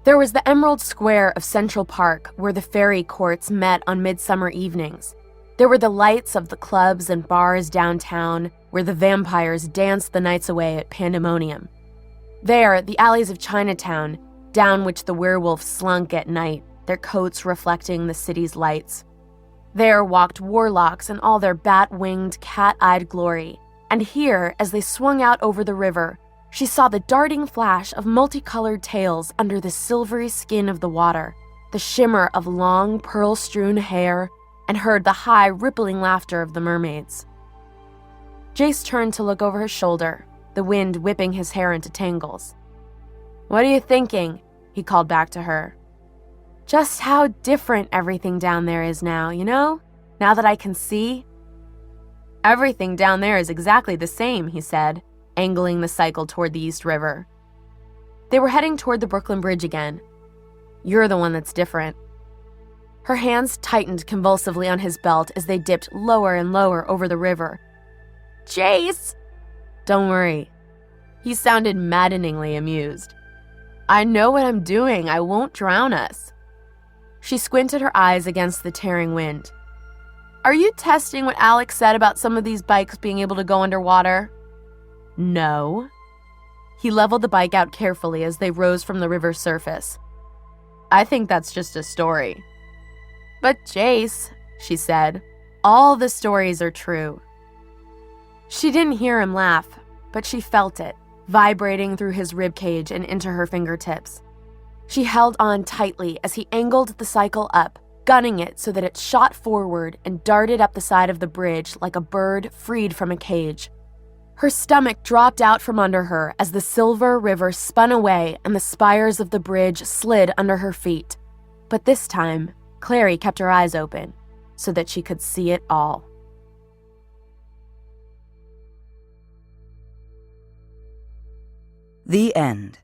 There was the Emerald Square of Central Park, where the fairy courts met on midsummer evenings. There were the lights of the clubs and bars downtown, where the vampires danced the nights away at Pandemonium. There, the alleys of Chinatown, down which the werewolves slunk at night, their coats reflecting the city's lights. There walked warlocks in all their bat-winged, cat-eyed glory. And here, as they swung out over the river, she saw the darting flash of multicolored tails under the silvery skin of the water, the shimmer of long, pearl-strewn hair, and heard the high, rippling laughter of the mermaids. Jace turned to look over his shoulder, the wind whipping his hair into tangles. What are you thinking? He called back to her. Just how different everything down there is now, you know? Now that I can see. Everything down there is exactly the same, he said, angling the cycle toward the East River. They were heading toward the Brooklyn Bridge again. "You're the one that's different." Her hands tightened convulsively on his belt as they dipped lower and lower over the river. "Jace!" "Don't worry." He sounded maddeningly amused. "I know what I'm doing. I won't drown us." She squinted her eyes against the tearing wind. "Are you testing what Alex said about some of these bikes being able to go underwater?" "No." He leveled the bike out carefully as they rose from the river's surface. "I think that's just a story." "But Jace," she said, "all the stories are true." She didn't hear him laugh, but she felt it, vibrating through his ribcage and into her fingertips. She held on tightly as he angled the cycle up, gunning it so that it shot forward and darted up the side of the bridge like a bird freed from a cage. Her stomach dropped out from under her as the silver river spun away and the spires of the bridge slid under her feet. But this time, Clary kept her eyes open so that she could see it all. The end.